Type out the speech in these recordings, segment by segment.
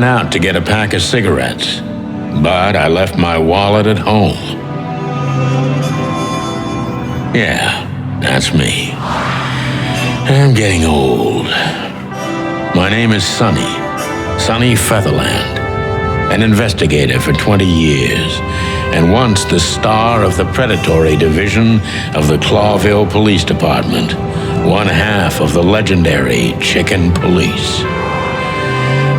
went out to get a pack of cigarettes, but I left my wallet at home. Yeah, that's me. I'm getting old. My name is Sonny Featherland, an investigator for 20 years, and once the star of the predatory division of the Clawville Police Department, one half of the legendary Chicken Police.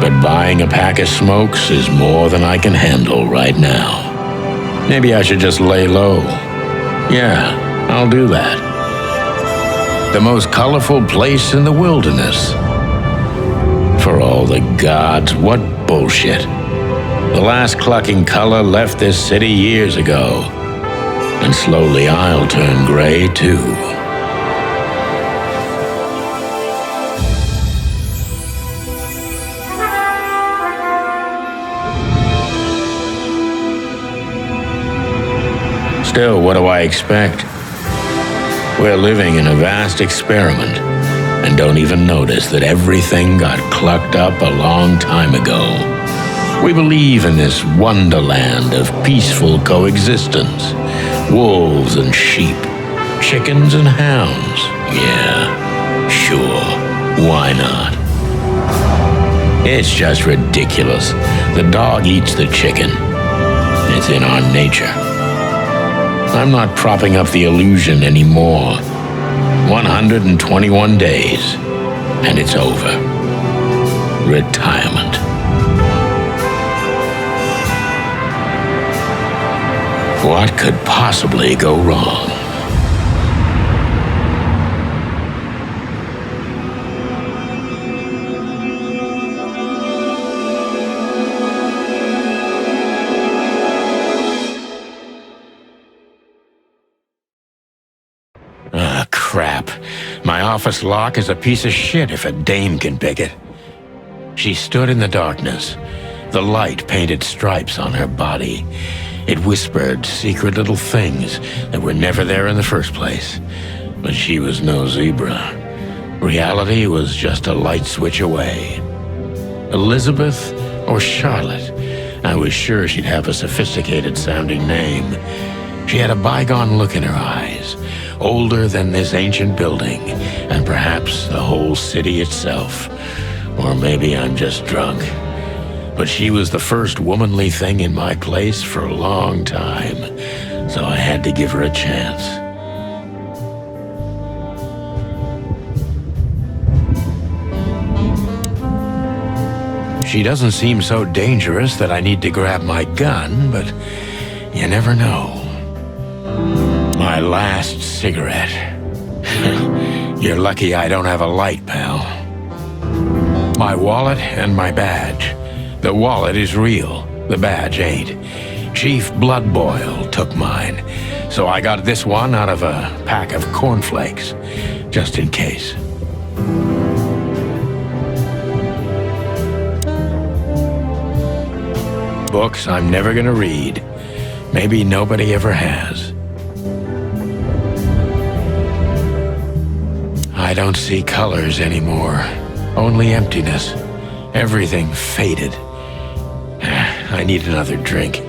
But buying a pack of smokes is more than I can handle right now. Maybe I should just lay low. Yeah, I'll do that. The most colorful place in the wilderness. For all the gods, what bullshit. The last clucking color left this city years ago. And slowly I'll turn gray too. Still, what do I expect? We're living in a vast experiment and don't even notice that everything got clucked up a long time ago. We believe in this wonderland of peaceful coexistence. Wolves and sheep, chickens and hounds. Yeah, sure, why not? It's just ridiculous. The dog eats the chicken. It's in our nature. I'm not propping up the illusion anymore. 121 days, and it's over. Retirement. What could possibly go wrong? Crap. My office lock is a piece of shit if a dame can pick it. She stood in the darkness. The light painted stripes on her body. It whispered secret little things that were never there in the first place. But she was no zebra. Reality was just a light switch away. Elizabeth or Charlotte? I was sure she'd have a sophisticated-sounding name. She had a bygone look in her eyes. Older than this ancient building, and perhaps the whole city itself. Or maybe I'm just drunk. But she was the first womanly thing in my place for a long time, so I had to give her a chance. She doesn't seem so dangerous that I need to grab my gun, but you never know. My last cigarette. You're lucky I don't have a light, pal. My wallet and my badge. The wallet is real, the badge ain't. Chief Bloodboil took mine, so I got this one out of a pack of cornflakes, just in case. Books I'm never gonna read. Maybe nobody ever has. I don't see colors anymore. Only emptiness. Everything faded. I need another drink.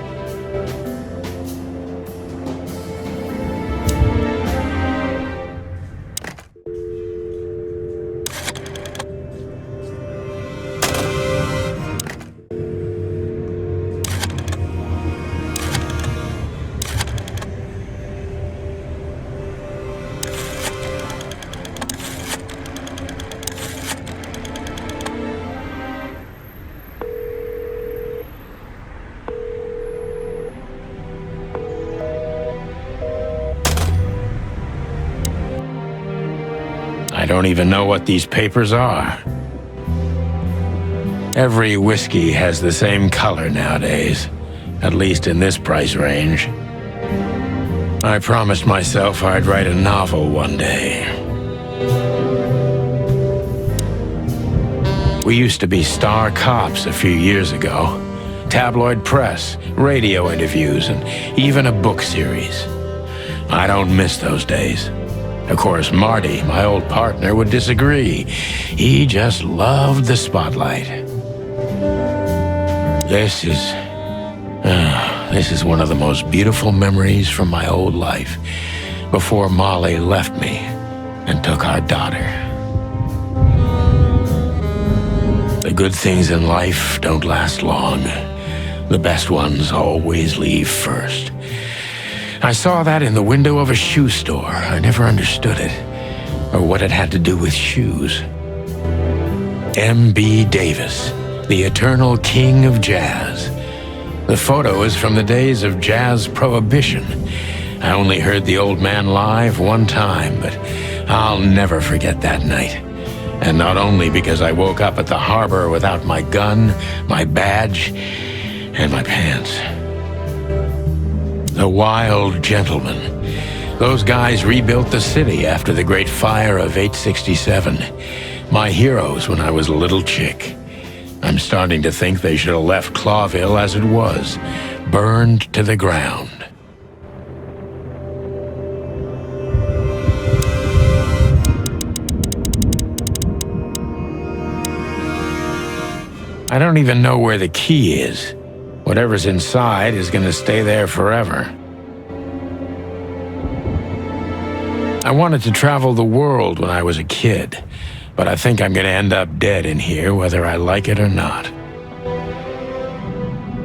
I don't even know what these papers are. Every whiskey has the same color nowadays, at least in this price range. I promised myself I'd write a novel one day. We used to be star cops a few years ago. Tabloid press, radio interviews, and even a book series. I don't miss those days. Of course, Marty, my old partner, would disagree. He just loved the spotlight. This is... this is one of the most beautiful memories from my old life, before Molly left me and took our daughter. The good things in life don't last long. The best ones always leave first. I saw that in the window of a shoe store. I never understood it, or what it had to do with shoes. M.B. Davis, the eternal king of jazz. The photo is from the days of jazz prohibition. I only heard the old man live one time, but I'll never forget that night. And not only because I woke up at the harbor without my gun, my badge, and my pants. The Wild Gentlemen. Those guys rebuilt the city after the Great Fire of 867. My heroes when I was a little chick. I'm starting to think they should have left Clawville as it was, burned to the ground. I don't even know where the key is. Whatever's inside is gonna stay there forever. I wanted to travel the world when I was a kid, but I think I'm gonna end up dead in here whether I like it or not.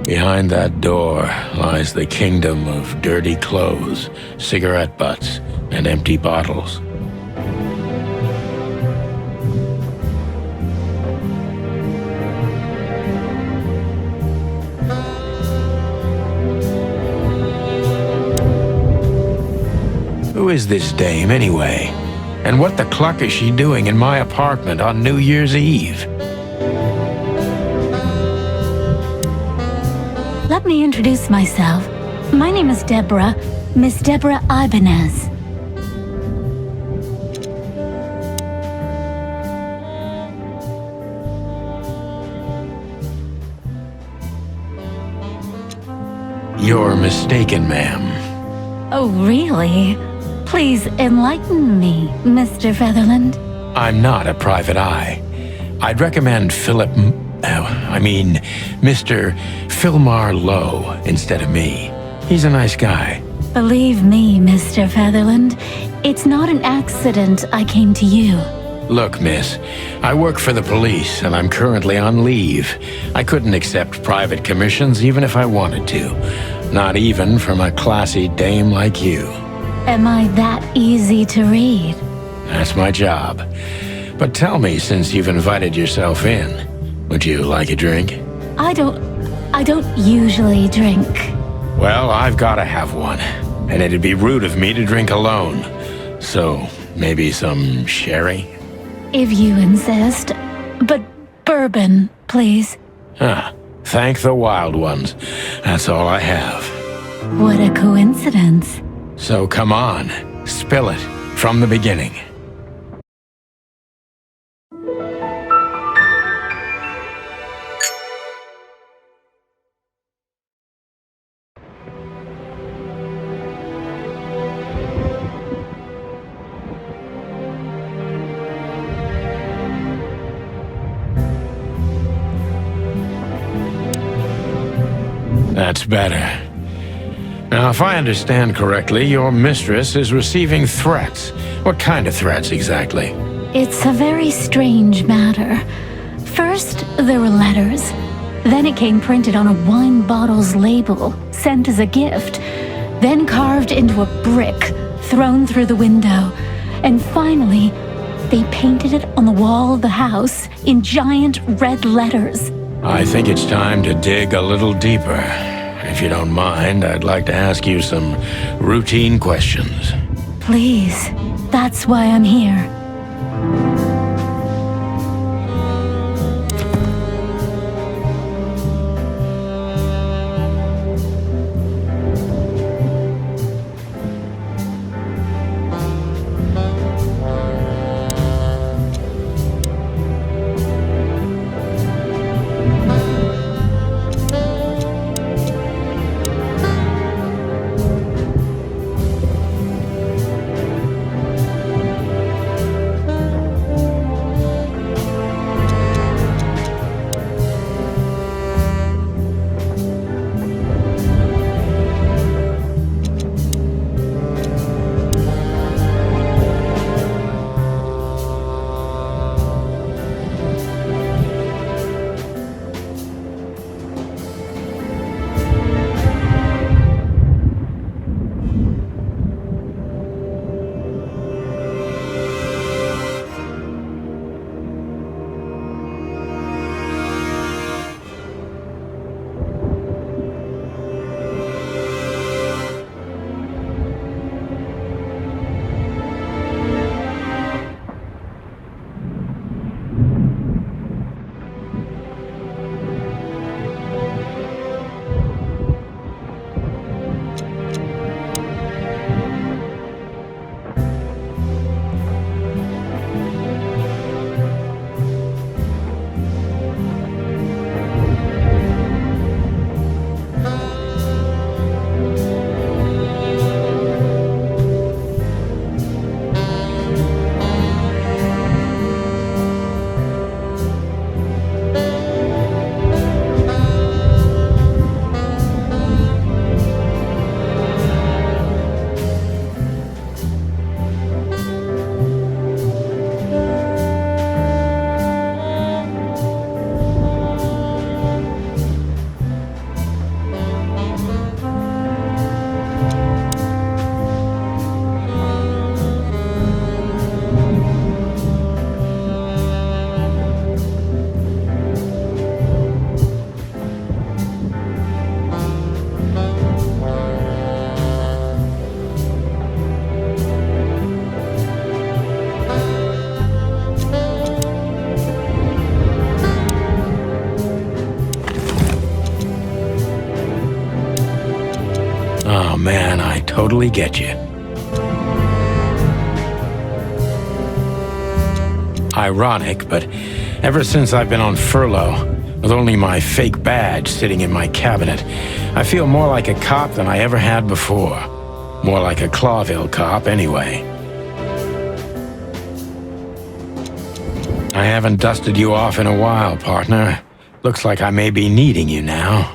Behind that door lies the kingdom of dirty clothes, cigarette butts, and empty bottles. Who is this dame, anyway? And what the cluck is she doing in my apartment on New Year's Eve? Let me introduce myself. My name is Deborah, Miss Deborah Ibanez. You're mistaken, ma'am. Oh, really? Please enlighten me, Mr. Featherland. I'm not a private eye. I'd recommend Mr. Philmar Lowe instead of me. He's a nice guy. Believe me, Mr. Featherland, it's not an accident I came to you. Look, miss, I work for the police and I'm currently on leave. I couldn't accept private commissions even if I wanted to. Not even from a classy dame like you. Am I that easy to read? That's my job. But tell me, since you've invited yourself in, would you like a drink? I don't usually drink. Well, I've gotta have one. And it'd be rude of me to drink alone. So, maybe some sherry? If you insist. But bourbon, please. Thank the wild ones. That's all I have. What a coincidence. So come on, spill it from the beginning. That's better. Now, if I understand correctly, your mistress is receiving threats. What kind of threats, exactly? It's a very strange matter. First, there were letters. Then it came printed on a wine bottle's label, sent as a gift. Then carved into a brick, thrown through the window. And finally, they painted it on the wall of the house in giant red letters. I think it's time to dig a little deeper. If you don't mind, I'd like to ask you some routine questions. Please, that's why I'm here. Oh man, I totally get you. Ironic, but ever since I've been on furlough, with only my fake badge sitting in my cabinet, I feel more like a cop than I ever had before. More like a Clawville cop, anyway. I haven't dusted you off in a while, partner. Looks like I may be needing you now.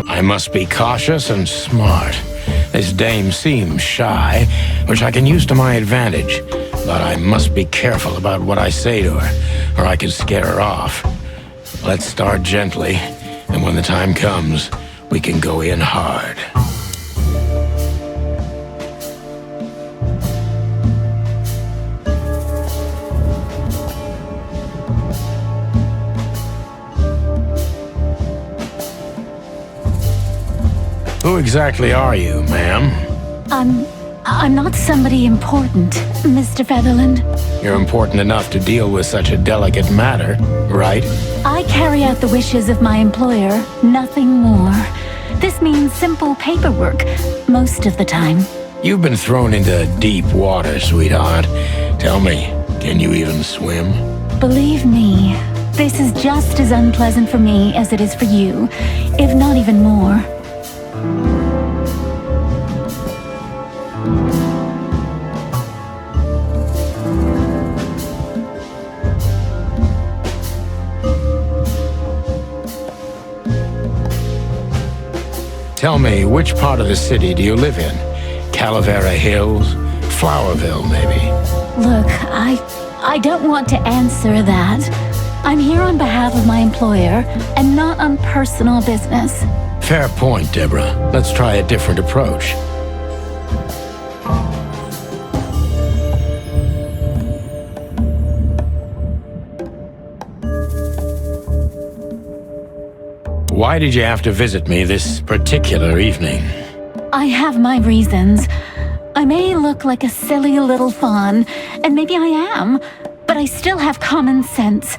I must be cautious and smart. This dame seems shy, which I can use to my advantage. But I must be careful about what I say to her, or I could scare her off. Let's start gently, and when the time comes, we can go in hard. Who exactly are you, ma'am? I'm not somebody important, Mr. Featherland. You're important enough to deal with such a delicate matter, right? I carry out the wishes of my employer, nothing more. This means simple paperwork, most of the time. You've been thrown into deep water, sweetheart. Tell me, can you even swim? Believe me, this is just as unpleasant for me as it is for you, if not even more. Tell me, which part of the city do you live in? Calavera Hills? Flowerville, maybe? Look, I don't want to answer that. I'm here on behalf of my employer and not on personal business. Fair point, Deborah. Let's try a different approach. Why did you have to visit me this particular evening? I have my reasons. I may look like a silly little fawn, and maybe I am, but I still have common sense.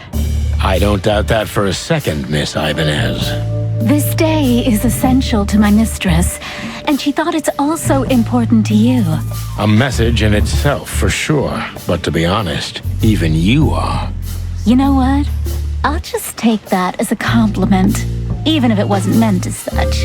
I don't doubt that for a second, Miss Ibanez. This day is essential to my mistress, and she thought it's also important to you. A message in itself, for sure. But to be honest, even you are. You know what? I'll just take that as a compliment, even if it wasn't meant as such.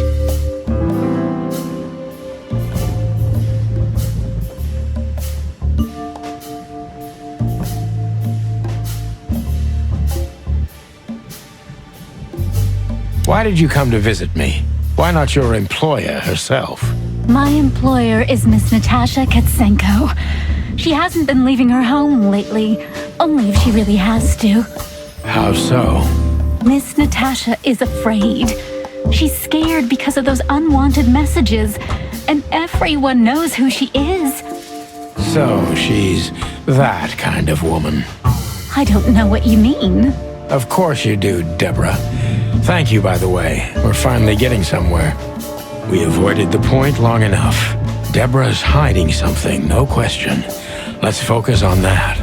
Why did you come to visit me? Why not your employer herself? My employer is Miss Natasha Katsenko. She hasn't been leaving her home lately, only if she really has to. How so? Miss Natasha is afraid. She's scared because of those unwanted messages, and everyone knows who she is. So she's that kind of woman. I don't know what you mean. Of course you do, Deborah. Thank you, by the way. We're finally getting somewhere. We avoided the point long enough. Deborah's hiding something, no question. Let's focus on that.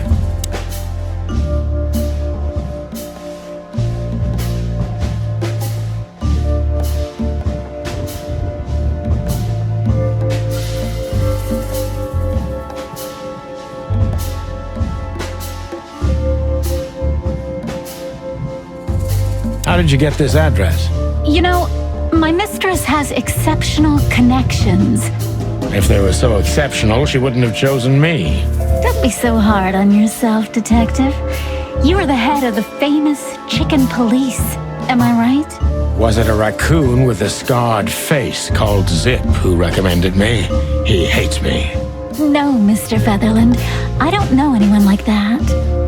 How did you get this address? You know, my mistress has exceptional connections. If they were so exceptional, she wouldn't have chosen me. Don't be so hard on yourself, Detective. You are the head of the famous chicken police. Am I right? Was it a raccoon with a scarred face called Zip who recommended me? He hates me. No, Mr. Featherland. I don't know anyone like that.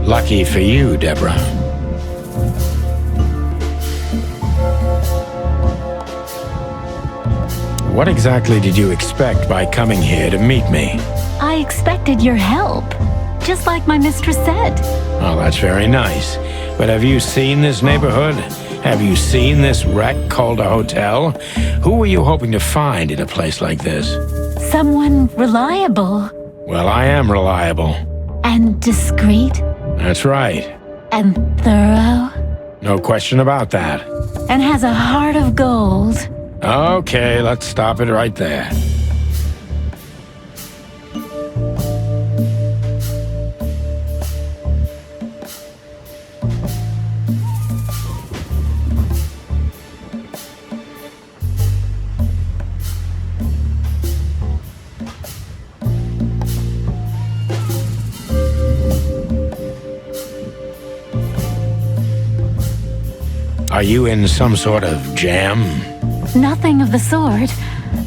Lucky for you, Deborah. What exactly did you expect by coming here to meet me? I expected your help, just like my mistress said. Oh, that's very nice. But have you seen this neighborhood? Have you seen this wreck called a hotel? Who were you hoping to find in a place like this? Someone reliable. Well, I am reliable. And discreet. That's right. And thorough. No question about that. And has a heart of gold. Okay, let's stop it right there. Are you in some sort of jam? Nothing of the sort.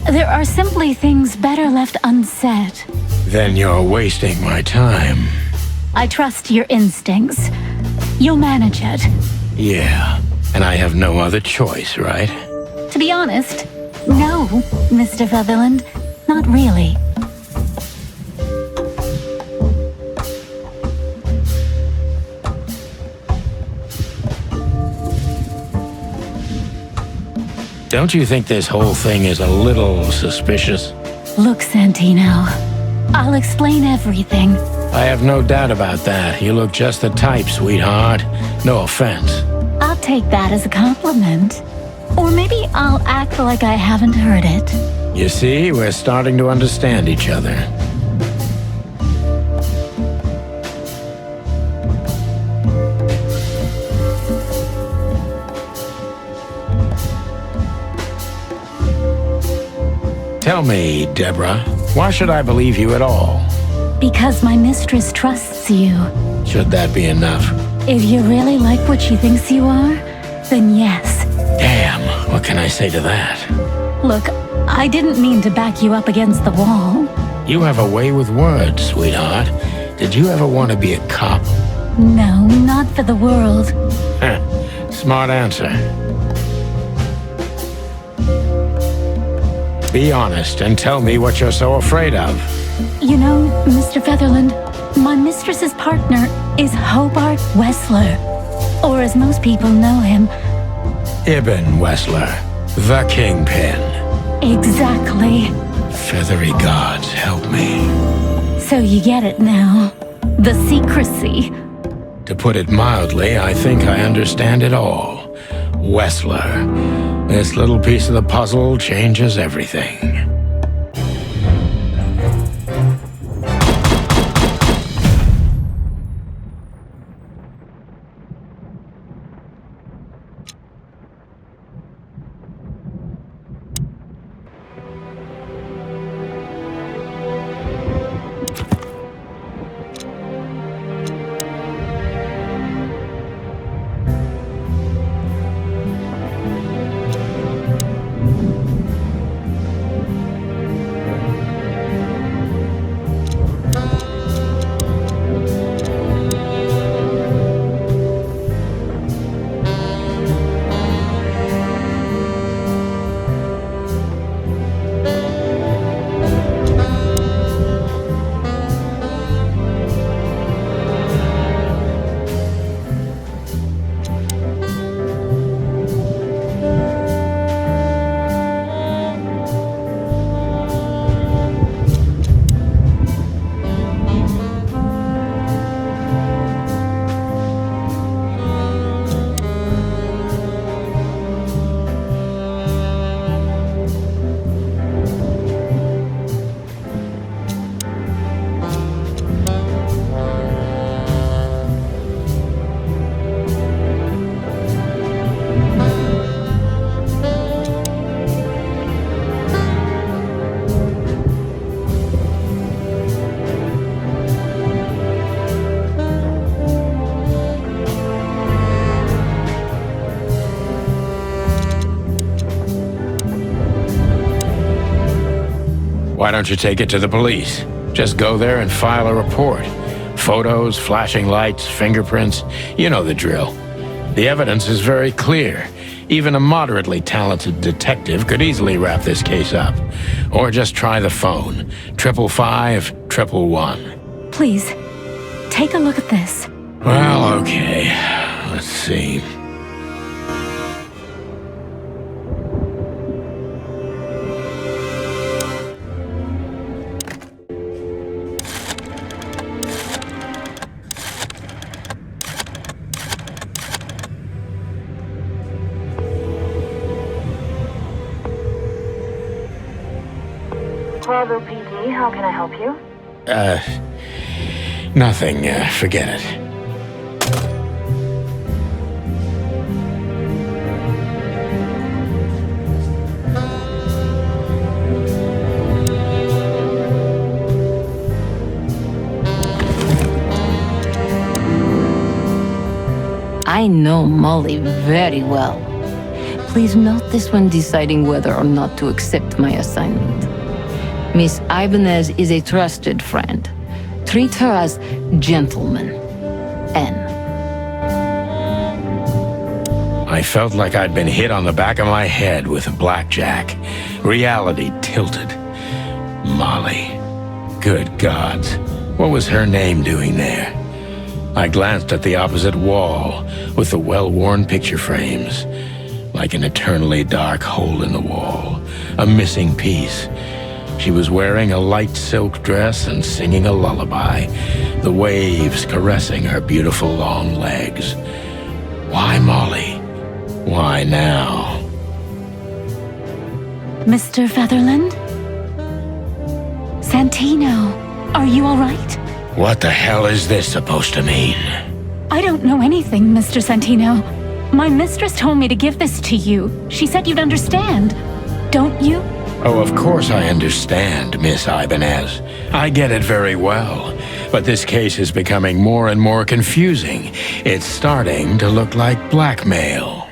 There are simply things better left unsaid. Then you're wasting my time. I trust your instincts. You'll manage it. Yeah, and I have no other choice, right? To be honest, no, Mr. Featherland. Not really. Don't you think this whole thing is a little suspicious? Look, Santino. I'll explain everything. I have no doubt about that. You look just the type, sweetheart. No offense. I'll take that as a compliment. Or maybe I'll act like I haven't heard it. You see, we're starting to understand each other. Tell me, Deborah, why should I believe you at all? Because my mistress trusts you. Should that be enough? If you really like what she thinks you are, then yes. Damn, what can I say to that? Look, I didn't mean to back you up against the wall. You have a way with words, sweetheart. Did you ever want to be a cop? No, not for the world. Smart answer. Be honest and tell me what you're so afraid of. You know, Mr. Featherland, my mistress's partner is Hobart Wessler. Or as most people know him... Ibn Wessler, the Kingpin. Exactly. Feathery gods, help me. So you get it now. The secrecy. To put it mildly, I think I understand it all. Wessler. This little piece of the puzzle changes everything. Why don't you take it to the police? Just go there and file a report. Photos, flashing lights, fingerprints, you know the drill. The evidence is very clear. Even a moderately talented detective could easily wrap this case up. Or just try the phone. 555-111. Please, take a look at this. Well, okay. Let's see. Bravo PD, how can I help you? Nothing. Forget it. I know Molly very well. Please note this when deciding whether or not to accept my assignment. Miss Ibanez is a trusted friend. Treat her as gentleman. N. I felt like I'd been hit on the back of my head with a blackjack. Reality tilted. Molly. Good gods. What was her name doing there? I glanced at the opposite wall with the well-worn picture frames. Like an eternally dark hole in the wall. A missing piece. She was wearing a light silk dress and singing a lullaby, the waves caressing her beautiful long legs. Why Molly? Why now? Mr. Featherland? Santino, are you all right? What the hell is this supposed to mean? I don't know anything, Mr. Santino. My mistress told me to give this to you. She said you'd understand. Don't you? Oh, of course I understand, Miss Ibanez. I get it very well. But this case is becoming more and more confusing. It's starting to look like blackmail.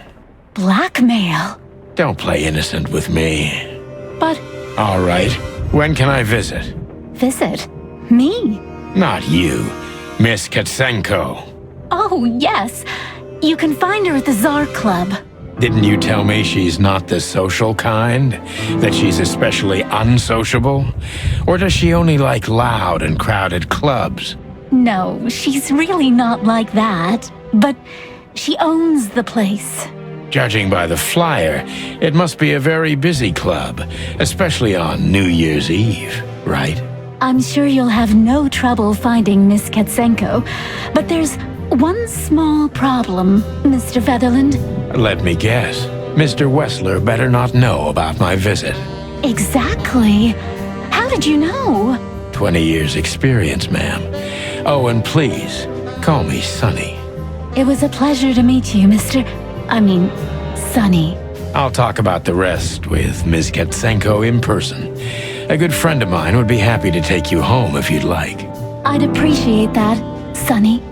Blackmail? Don't play innocent with me. But All right. When can I visit? visit me? Not you. Miss Katsenko. Oh, yes. You can find her at the Tsar Club. Didn't you tell me she's not the social kind? That she's especially unsociable? Or does she only like loud and crowded clubs? No, she's really not like that. But she owns the place. Judging by the flyer, it must be a very busy club, especially on New Year's Eve, right? I'm sure you'll have no trouble finding Miss Katsenko. But there's one small problem, Mr. Featherland. Let me guess. Mr. Wessler better not know about my visit. Exactly. How did you know? 20 years experience, ma'am. Oh, and please, call me Sonny. It was a pleasure to meet you, Sonny. I'll talk about the rest with Ms. Katsenko in person. A good friend of mine would be happy to take you home if you'd like. I'd appreciate that, Sonny.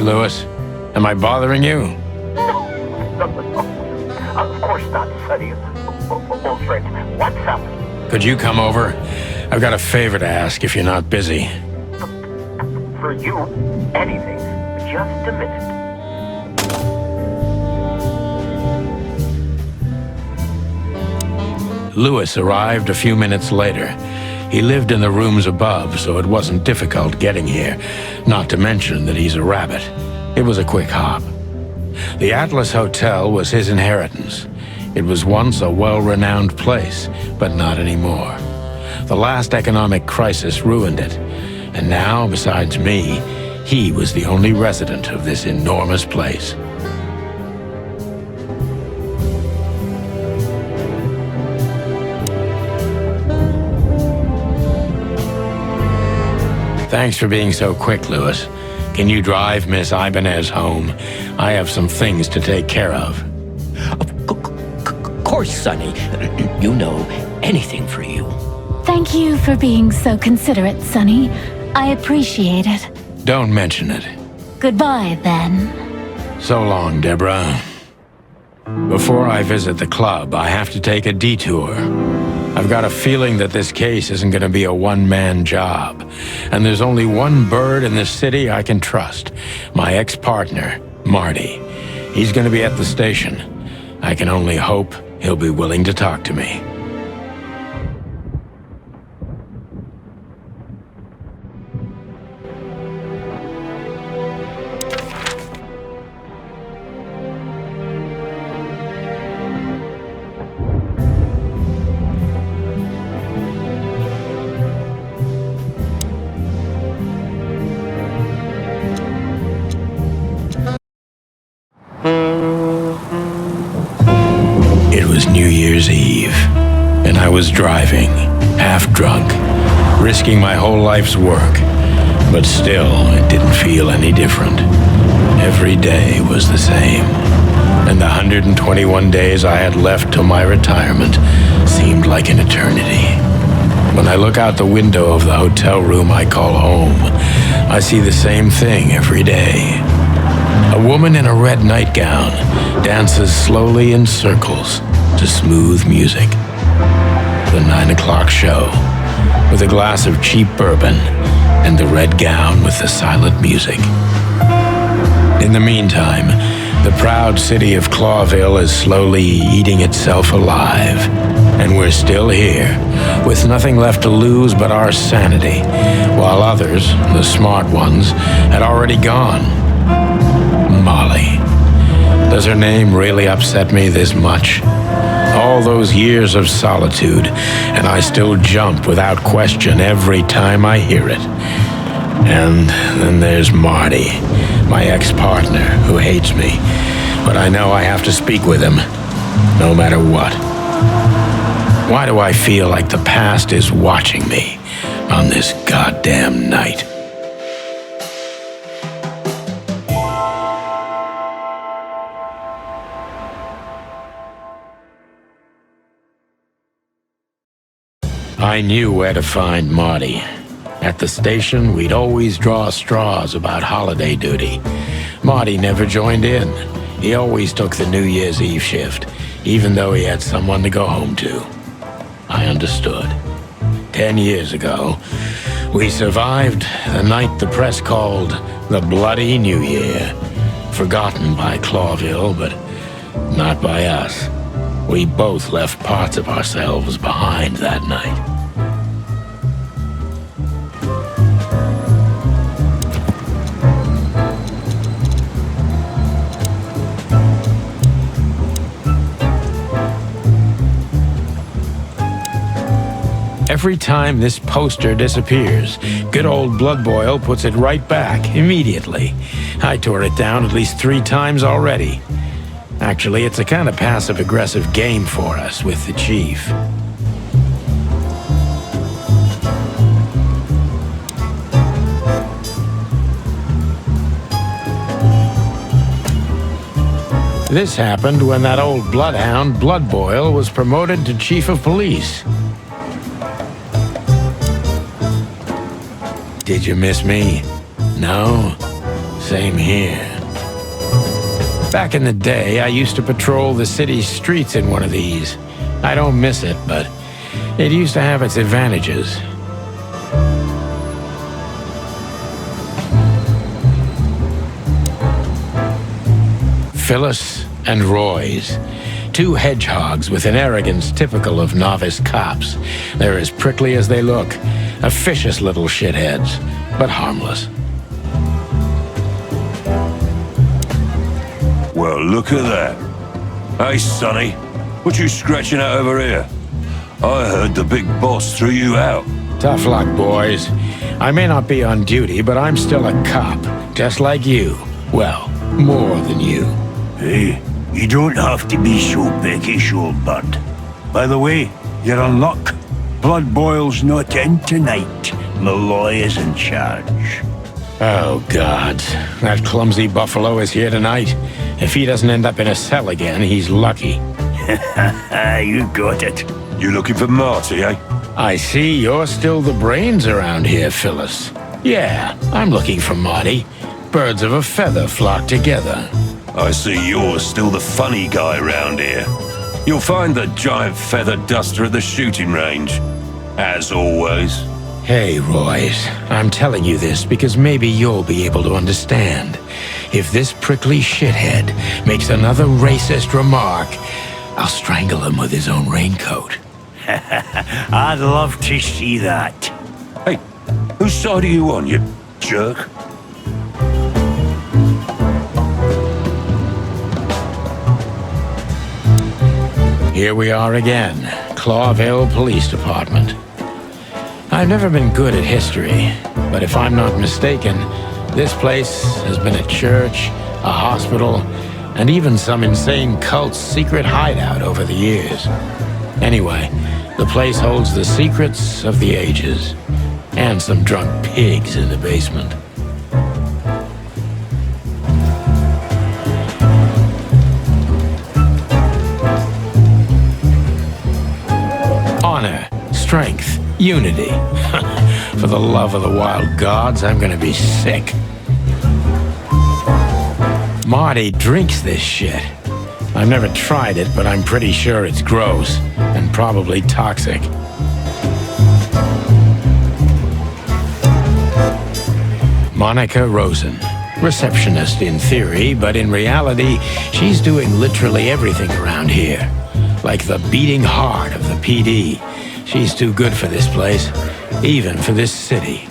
Lewis. Am I bothering you? No. Of course not, Sonny. Old friend, what's up? Could you come over? I've got a favor to ask if you're not busy. For you, anything. Just a minute. Lewis arrived a few minutes later. He lived in the rooms above, so it wasn't difficult getting here, not to mention that he's a rabbit. It was a quick hop. The Atlas Hotel was his inheritance. It was once a well-renowned place, but not anymore. The last economic crisis ruined it, and now, besides me, he was the only resident of this enormous place. Thanks for being so quick, Lewis. Can you drive Miss Ibanez home? I have some things to take care of. Of course, Sonny. You know, anything for you. Thank you for being so considerate, Sonny. I appreciate it. Don't mention it. Goodbye, then. So long, Deborah. Before I visit the club, I have to take a detour. I've got a feeling that this case isn't going to be a one-man job. And there's only one bird in this city I can trust. My ex-partner, Marty. He's going to be at the station. I can only hope he'll be willing to talk to me. It was New Year's Eve, and I was driving, half drunk, risking my whole life's work. But still, it didn't feel any different. Every day was the same, and the 121 days I had left till my retirement seemed like an eternity. When I look out the window of the hotel room I call home, I see the same thing every day. A woman in a red nightgown dances slowly in circles to smooth music. The 9 o'clock show, with a glass of cheap bourbon and the red gown with the silent music. In the meantime, the proud city of Clawville is slowly eating itself alive. And we're still here, with nothing left to lose but our sanity, while others, the smart ones, had already gone. Molly. Does her name really upset me this much? All those years of solitude, and I still jump without question every time I hear it. And then there's Marty, my ex-partner, who hates me. But I know I have to speak with him, no matter what. Why do I feel like the past is watching me on this goddamn night? I knew where to find Marty. At the station, we'd always draw straws about holiday duty. Marty never joined in. He always took the New Year's Eve shift, even though he had someone to go home to. I understood. 10 years ago, we survived the night the press called the Bloody New Year. Forgotten by Clawville, but not by us. We both left parts of ourselves behind that night. Every time this poster disappears, good old Blood Boil puts it right back immediately. I tore it down at least 3 times already. Actually, it's a kind of passive-aggressive game for us with the chief. This happened when that old bloodhound, Blood Boil, was promoted to chief of police. Did you miss me? No? Same here. Back in the day, I used to patrol the city's streets in one of these. I don't miss it, but it used to have its advantages. Phyllis and Roy's. Two hedgehogs with an arrogance typical of novice cops. They're as prickly as they look. Officious little shitheads, but harmless. Well, look at that. Hey, Sonny, what you scratching at over here? I heard the big boss threw you out. Tough luck, boys. I may not be on duty, but I'm still a cop, just like you. Well, more than you. Hey, you don't have to be so peckish, old bird. By the way, you're in luck. Blood Boil's not in tonight. Malloy is in charge. Oh, God. That clumsy buffalo is here tonight. If he doesn't end up in a cell again, he's lucky. You got it. You looking for Marty, eh? I see you're still the brains around here, Phyllis. Yeah, I'm looking for Marty. Birds of a feather flock together. I see you're still the funny guy around here. You'll find the giant feather duster at the shooting range. As always. Hey, Royce, I'm telling you this because maybe you'll be able to understand. If this prickly shithead makes another racist remark, I'll strangle him with his own raincoat. I'd love to see that. Hey, whose side are you on, you jerk? Here we are again, Clawville Police Department. I've never been good at history, but if I'm not mistaken, this place has been a church, a hospital, and even some insane cult's secret hideout over the years. Anyway, the place holds the secrets of the ages, and some drunk pigs in the basement. Honor, strength, unity. For the love of the wild gods, I'm gonna be sick. Marty drinks this shit. I've never tried it, but I'm pretty sure it's gross and probably toxic. Monica Rosen. Receptionist in theory, but in reality, she's doing literally everything around here. Like the beating heart of the PD. She's too good for this place, even for this city.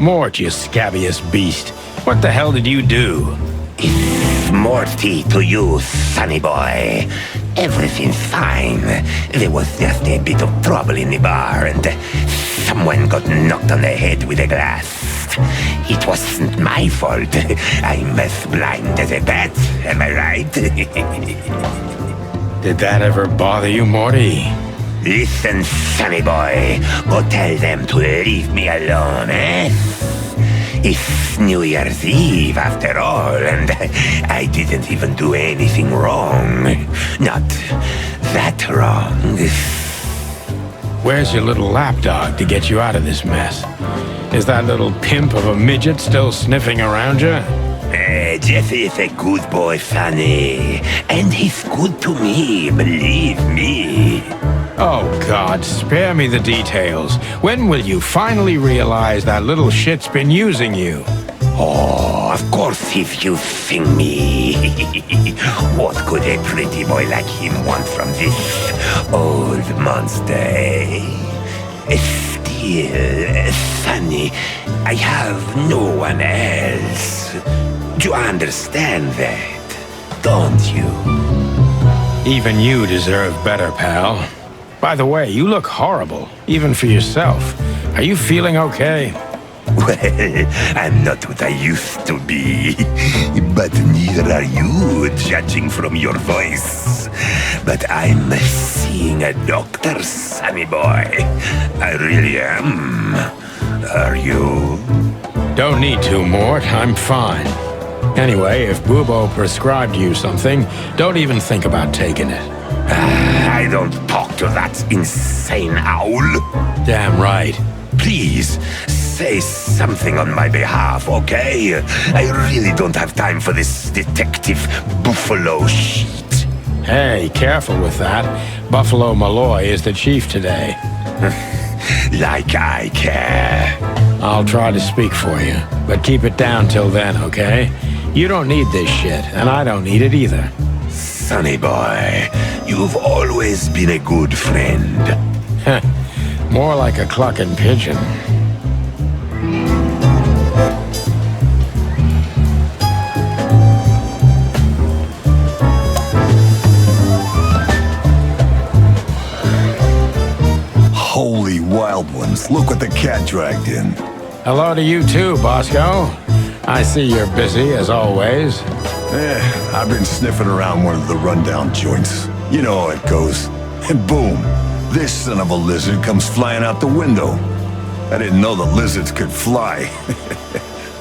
Mort, you scabious beast. What the hell did you do? It's Morty to you, sonny boy. Everything's fine. There was just a bit of trouble in the bar and someone got knocked on the head with a glass. It wasn't my fault. I'm as blind as a bat, am I right? Did that ever bother you, Morty? Listen, sonny boy. Go tell them to leave me alone, eh? It's New Year's Eve, after all, and I didn't even do anything wrong. Not that wrong. Where's your little lapdog to get you out of this mess? Is that little pimp of a midget still sniffing around you? Jesse is a good boy, Sonny. And he's good to me, believe me. Oh, God, spare me the details. When will you finally realize that little shit's been using you? Oh, of course he's using me. What could a pretty boy like him want from this old monster, eh? Still, Sonny, I have no one else. You understand that, don't you? Even you deserve better, pal. By the way, you look horrible, even for yourself. Are you feeling okay? Well, I'm not what I used to be, but neither are you, judging from your voice. But I'm seeing a doctor, sonny boy. I really am. Are you? Don't need to, Mort. I'm fine. Anyway, if Bubo prescribed you something, don't even think about taking it. I don't talk to that insane owl. Damn right. Please, say something on my behalf, okay? I really don't have time for this detective buffalo shit. Hey, careful with that. Buffalo Malloy is the chief today. Like I care. I'll try to speak for you, but keep it down till then, okay? You don't need this shit, and I don't need it either. Sonny boy, you've always been a good friend. More like a clucking pigeon. Holy wild ones, look what the cat dragged in. Hello to you too, Bosco. I see you're busy, as always. I've been sniffing around one of the rundown joints. You know how it goes. And boom, this son of a lizard comes flying out the window. I didn't know the lizards could fly.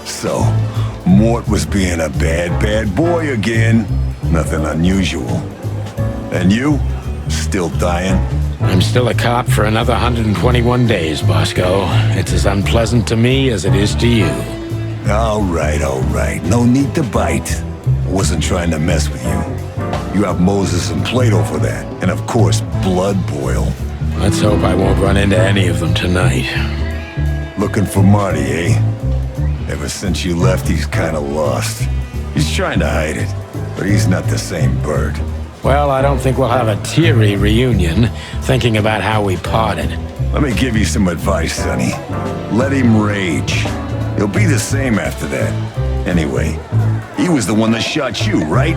So, Mort was being a bad boy again. Nothing unusual. And you? Still dying? I'm still a cop for another 121 days, Bosco. It's as unpleasant to me as it is to you. All right. No need to bite. I wasn't trying to mess with you. You have Moses and Plato for that. And of course, Blood Boil. Let's hope I won't run into any of them tonight. Looking for Marty, eh? Ever since you left, he's kind of lost. He's trying to hide it, but he's not the same bird. Well, I don't think we'll have a teary reunion, thinking about how we parted. Let me give you some advice, Sonny. Let him rage. He'll be the same after that. Anyway, he was the one that shot you, right?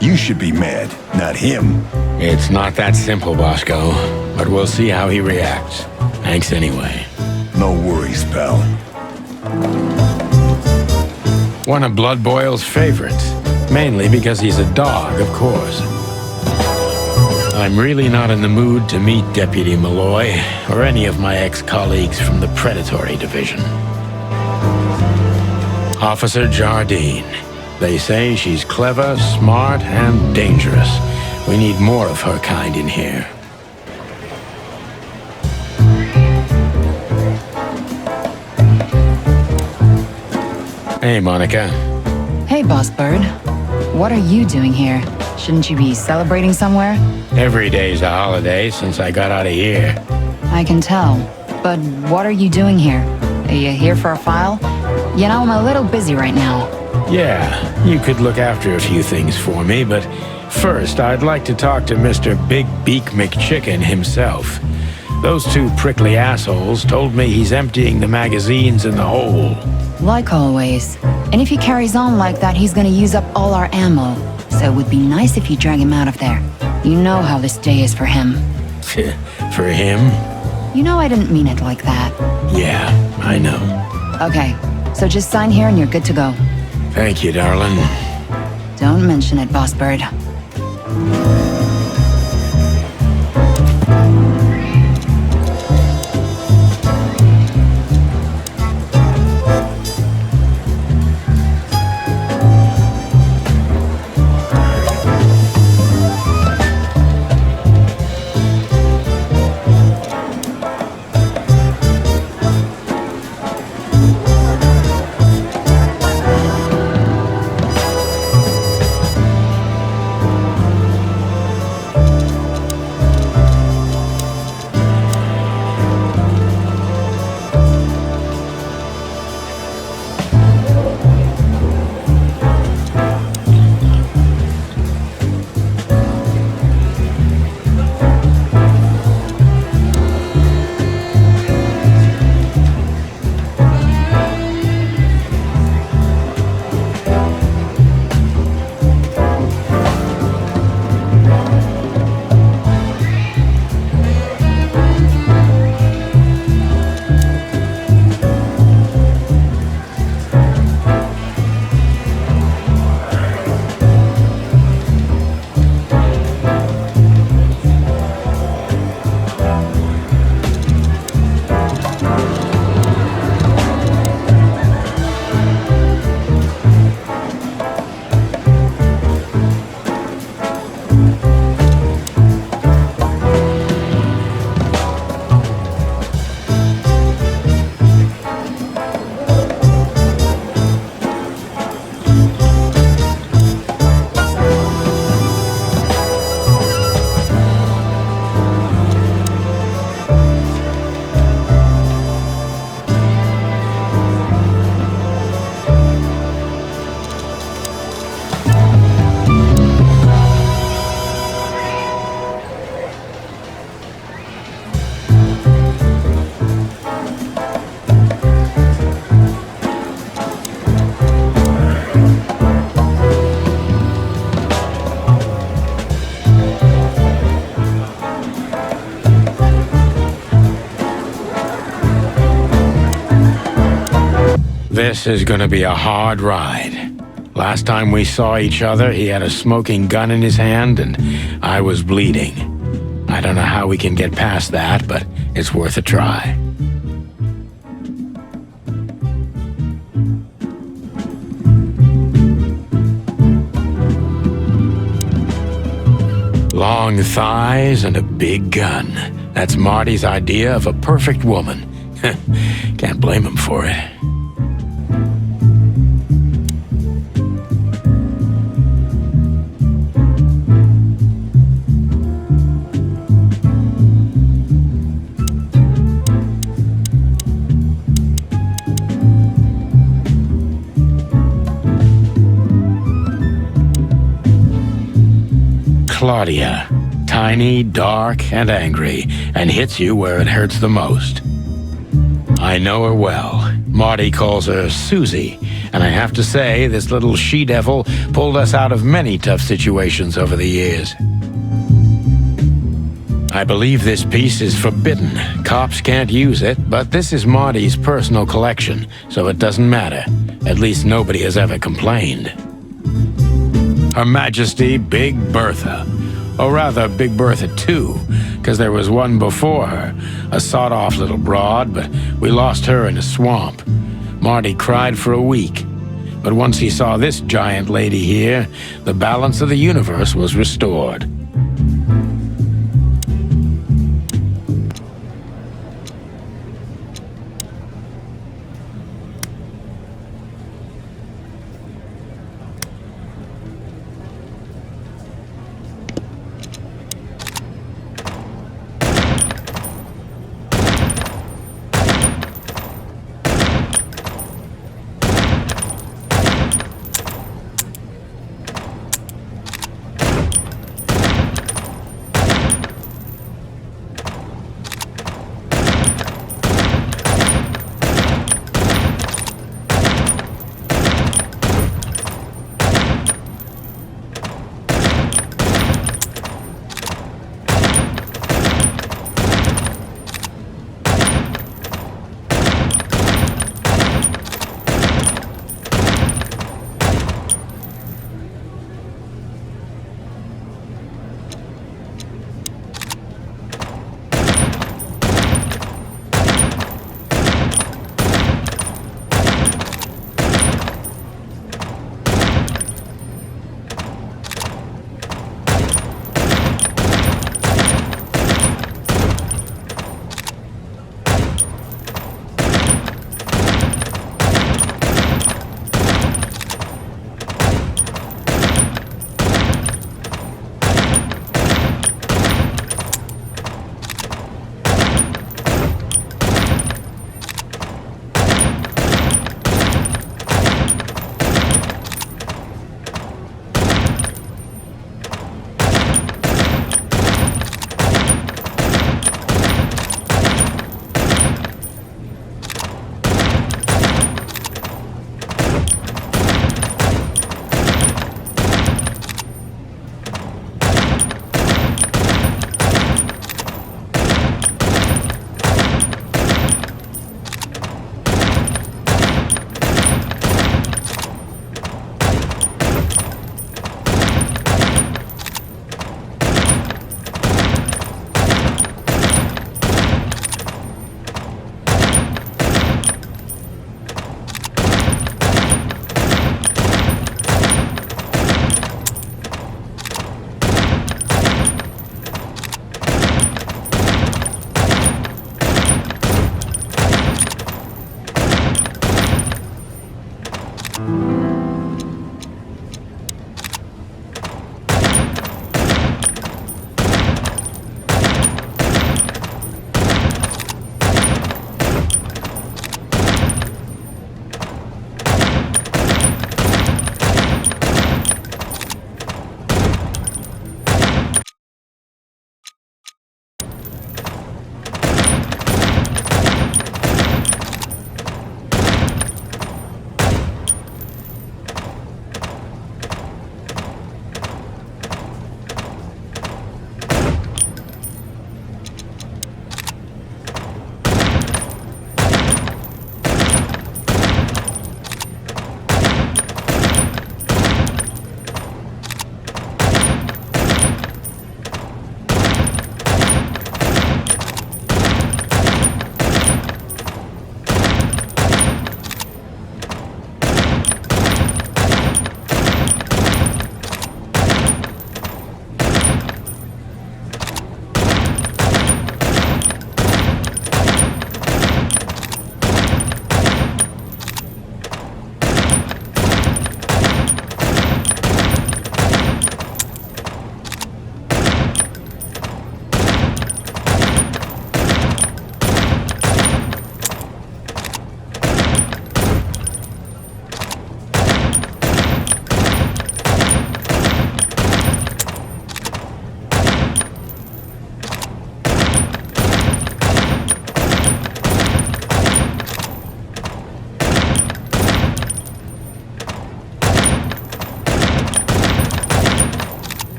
You should be mad, not him. It's not that simple, Bosco, but we'll see how he reacts. Thanks anyway. No worries, pal. One of Blood Boil's favorites, mainly because he's a dog, of course. I'm really not in the mood to meet Deputy Malloy or any of my ex-colleagues from the Predatory Division. Officer Jardine. They say she's clever, smart, and dangerous. We need more of her kind in here. Hey, Monica. Hey, Boss Bird. What are you doing here? Shouldn't you be celebrating somewhere? Every day's a holiday since I got out of here. I can tell. But what are you doing here? Are you here for a file? You know, I'm a little busy right now. Yeah, you could look after a few things for me, but first I'd like to talk to Mr. Big Beak McChicken himself. Those two prickly assholes told me he's emptying the magazines in the hole. Like always. And if he carries on like that, he's gonna use up all our ammo. So it would be nice if you drag him out of there. You know how this day is for him. For him? You know I didn't mean it like that. Yeah, I know. Okay, so just sign here and you're good to go. Thank you, darling. Don't mention it, Boss Bird. This is gonna be a hard ride. Last time we saw each other, he had a smoking gun in his hand and I was bleeding. I don't know how we can get past that, but it's worth a try. Long thighs and a big gun. That's Marty's idea of a perfect woman. Can't blame him for it. Claudia, tiny, dark, and angry, and hits you where it hurts the most. I know her well. Marty calls her Susie, and I have to say, this little she-devil pulled us out of many tough situations over the years. I believe this piece is forbidden. Cops can't use it, but this is Marty's personal collection, so it doesn't matter. At least nobody has ever complained. Her Majesty Big Bertha. Or rather, Big Bertha 2, because there was one before her, a sawed-off little broad, but we lost her in a swamp. Marty cried for a week. But once he saw this giant lady here, the balance of the universe was restored.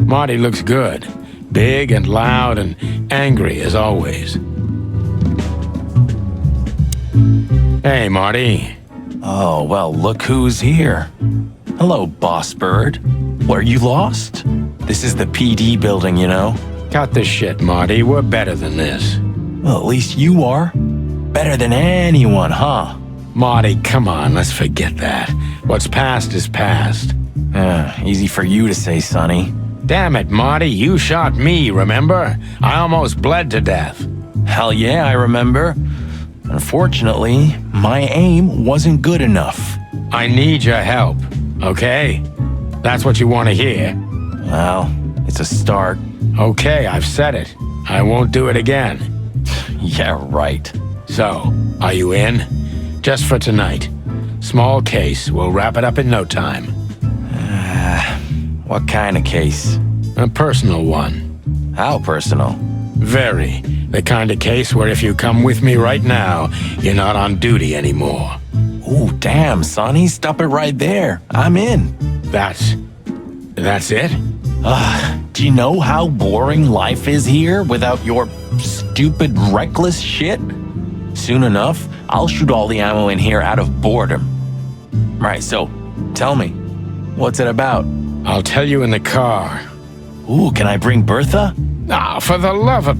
Marty looks good. Big and loud and angry as always. Hey, Marty. Oh, well, look who's here. Hello, Boss Bird. Were you lost? This is the PD building, you know. Cut the shit, Marty. We're better than this. Well, at least you are. Better than anyone, huh? Marty, come on, let's forget that. What's past is past. Easy for you to say, Sonny. Damn it, Marty, you shot me, remember? I almost bled to death. Hell yeah, I remember. Unfortunately, my aim wasn't good enough. I need your help, okay? That's what you want to hear. Well, it's a start. Okay, I've said it. I won't do it again. Yeah, right. So, are you in? Just for tonight. Small case. We'll wrap it up in no time. What kind of case? A personal one. How personal? Very. The kind of case where if you come with me right now, you're not on duty anymore. Ooh, damn, Sonny. Stop it right there. I'm in. That's it? Do you know how boring life is here without your stupid, reckless shit? Soon enough, I'll shoot all the ammo in here out of boredom. Right, so, tell me, what's it about? I'll tell you in the car. Ooh, can I bring Bertha? Ah, for the love of...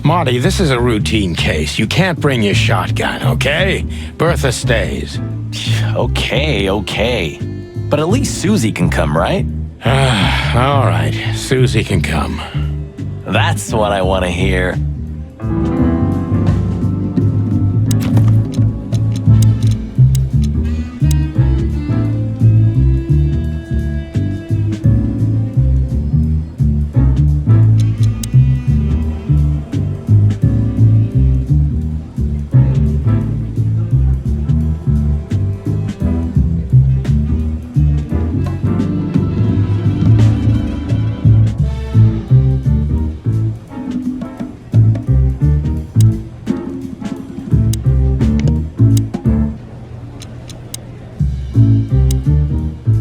Marty, this is a routine case. You can't bring your shotgun, okay? Bertha stays. Okay. But at least Susie can come, right? All right, Susie can come. That's what I want to hear.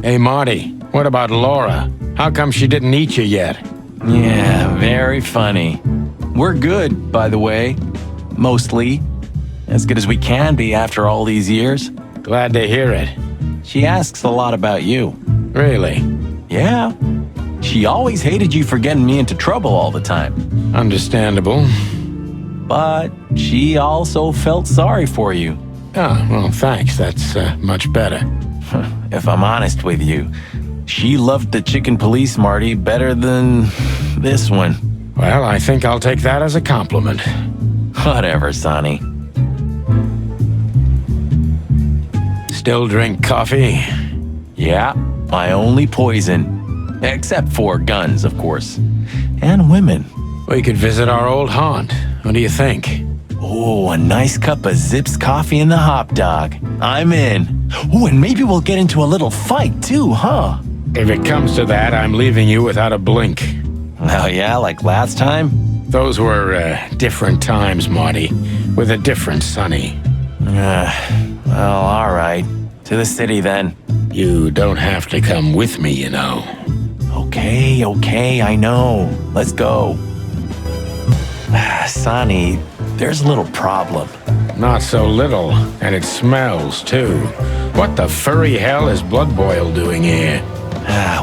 Hey, Marty, what about Laura? How come she didn't eat you yet? Yeah, very funny. We're good, by the way. Mostly. As good as we can be after all these years. Glad to hear it. She asks a lot about you. Really? Yeah. She always hated you for getting me into trouble all the time. Understandable. But she also felt sorry for you. Oh, well, thanks. That's much better. If I'm honest with you, she loved the chicken police, Marty, better than this one. Well, I think I'll take that as a compliment. Whatever, Sonny. Still drink coffee? Yeah, my only poison. Except for guns, of course. And women. We could visit our old haunt. What do you think? Oh, a nice cup of Zips coffee and the hot dog. I'm in. Oh, and maybe we'll get into a little fight too, huh? If it comes to that, I'm leaving you without a blink. Oh yeah, like last time? Those were different times, Marty, with a different Sonny. Well, all right. To the city then. You don't have to come with me, you know. Okay, I know. Let's go. Sonny, there's a little problem. Not so little, and it smells, too. What the furry hell is Blood Boil doing here?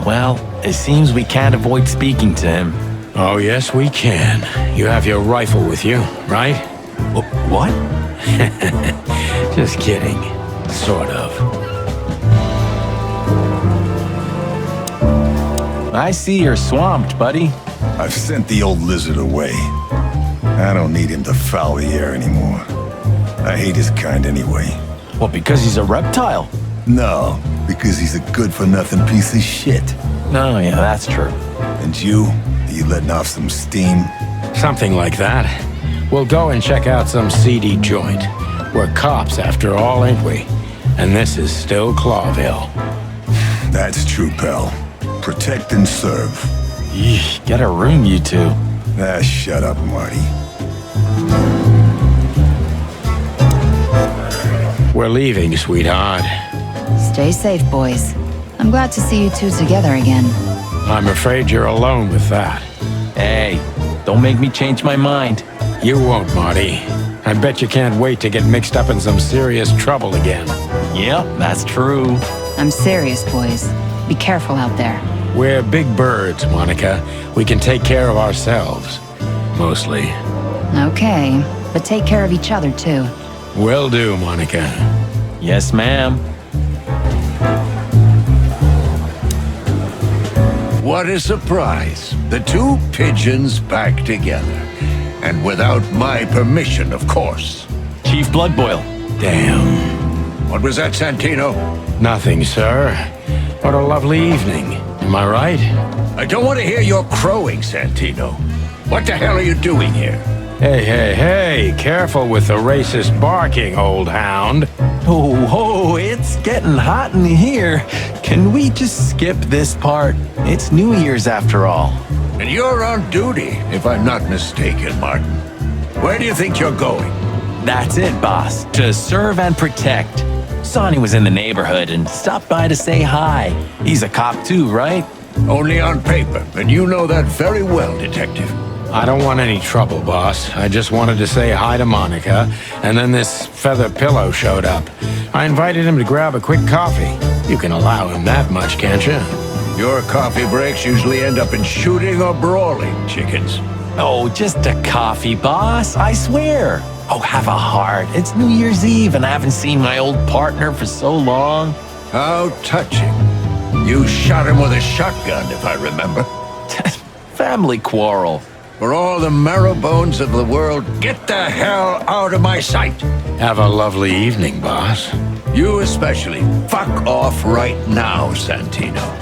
Well, it seems we can't avoid speaking to him. Oh, yes, we can. You have your rifle with you, right? What? Just kidding. Sort of. I see you're swamped, buddy. I've sent the old lizard away. I don't need him to foul the air anymore. I hate his kind anyway. Well, because he's a reptile. No, because he's a good-for-nothing piece of shit. Oh, yeah, that's true. And you letting off some steam? Something like that. We'll go and check out some seedy joint. We're cops, after all, ain't we? And this is still Clawville. That's true, pal. Protect and serve. Eesh, get a room, you two. Shut up, Marty. We're leaving, sweetheart. Stay safe, boys. I'm glad to see you two together again. I'm afraid you're alone with that. Hey, don't make me change my mind. You won't, Marty. I bet you can't wait to get mixed up in some serious trouble again. Yep, that's true. I'm serious, boys. Be careful out there. We're big birds, Monica. We can take care of ourselves. Mostly. Okay, but take care of each other, too. Will do, Monica. Yes, ma'am. What a surprise. The two pigeons back together. And without my permission, of course. Chief Bloodboil. Damn. What was that, Santino? Nothing, sir. What a lovely evening. Am I right? I don't want to hear your crowing, Santino. What the hell are you doing here? Hey, careful with the racist barking, old hound. Oh, it's getting hot in here. Can we just skip this part? It's New Year's after all. And you're on duty, if I'm not mistaken, Martin. Where do you think you're going? That's it, boss. To serve and protect. Sonny was in the neighborhood and stopped by to say hi. He's a cop too, right? Only on paper, and you know that very well, Detective. I don't want any trouble, boss. I just wanted to say hi to Monica, and then this feather pillow showed up. I invited him to grab a quick coffee. You can allow him that much, can't you? Your coffee breaks usually end up in shooting or brawling, chickens. Oh, just a coffee, boss. I swear. Oh, have a heart. It's New Year's Eve, and I haven't seen my old partner for so long. How touching. You shot him with a shotgun, if I remember. Family quarrel. For all the marrow bones of the world, get the hell out of my sight. Have a lovely evening, boss. You especially. Fuck off right now, Santino.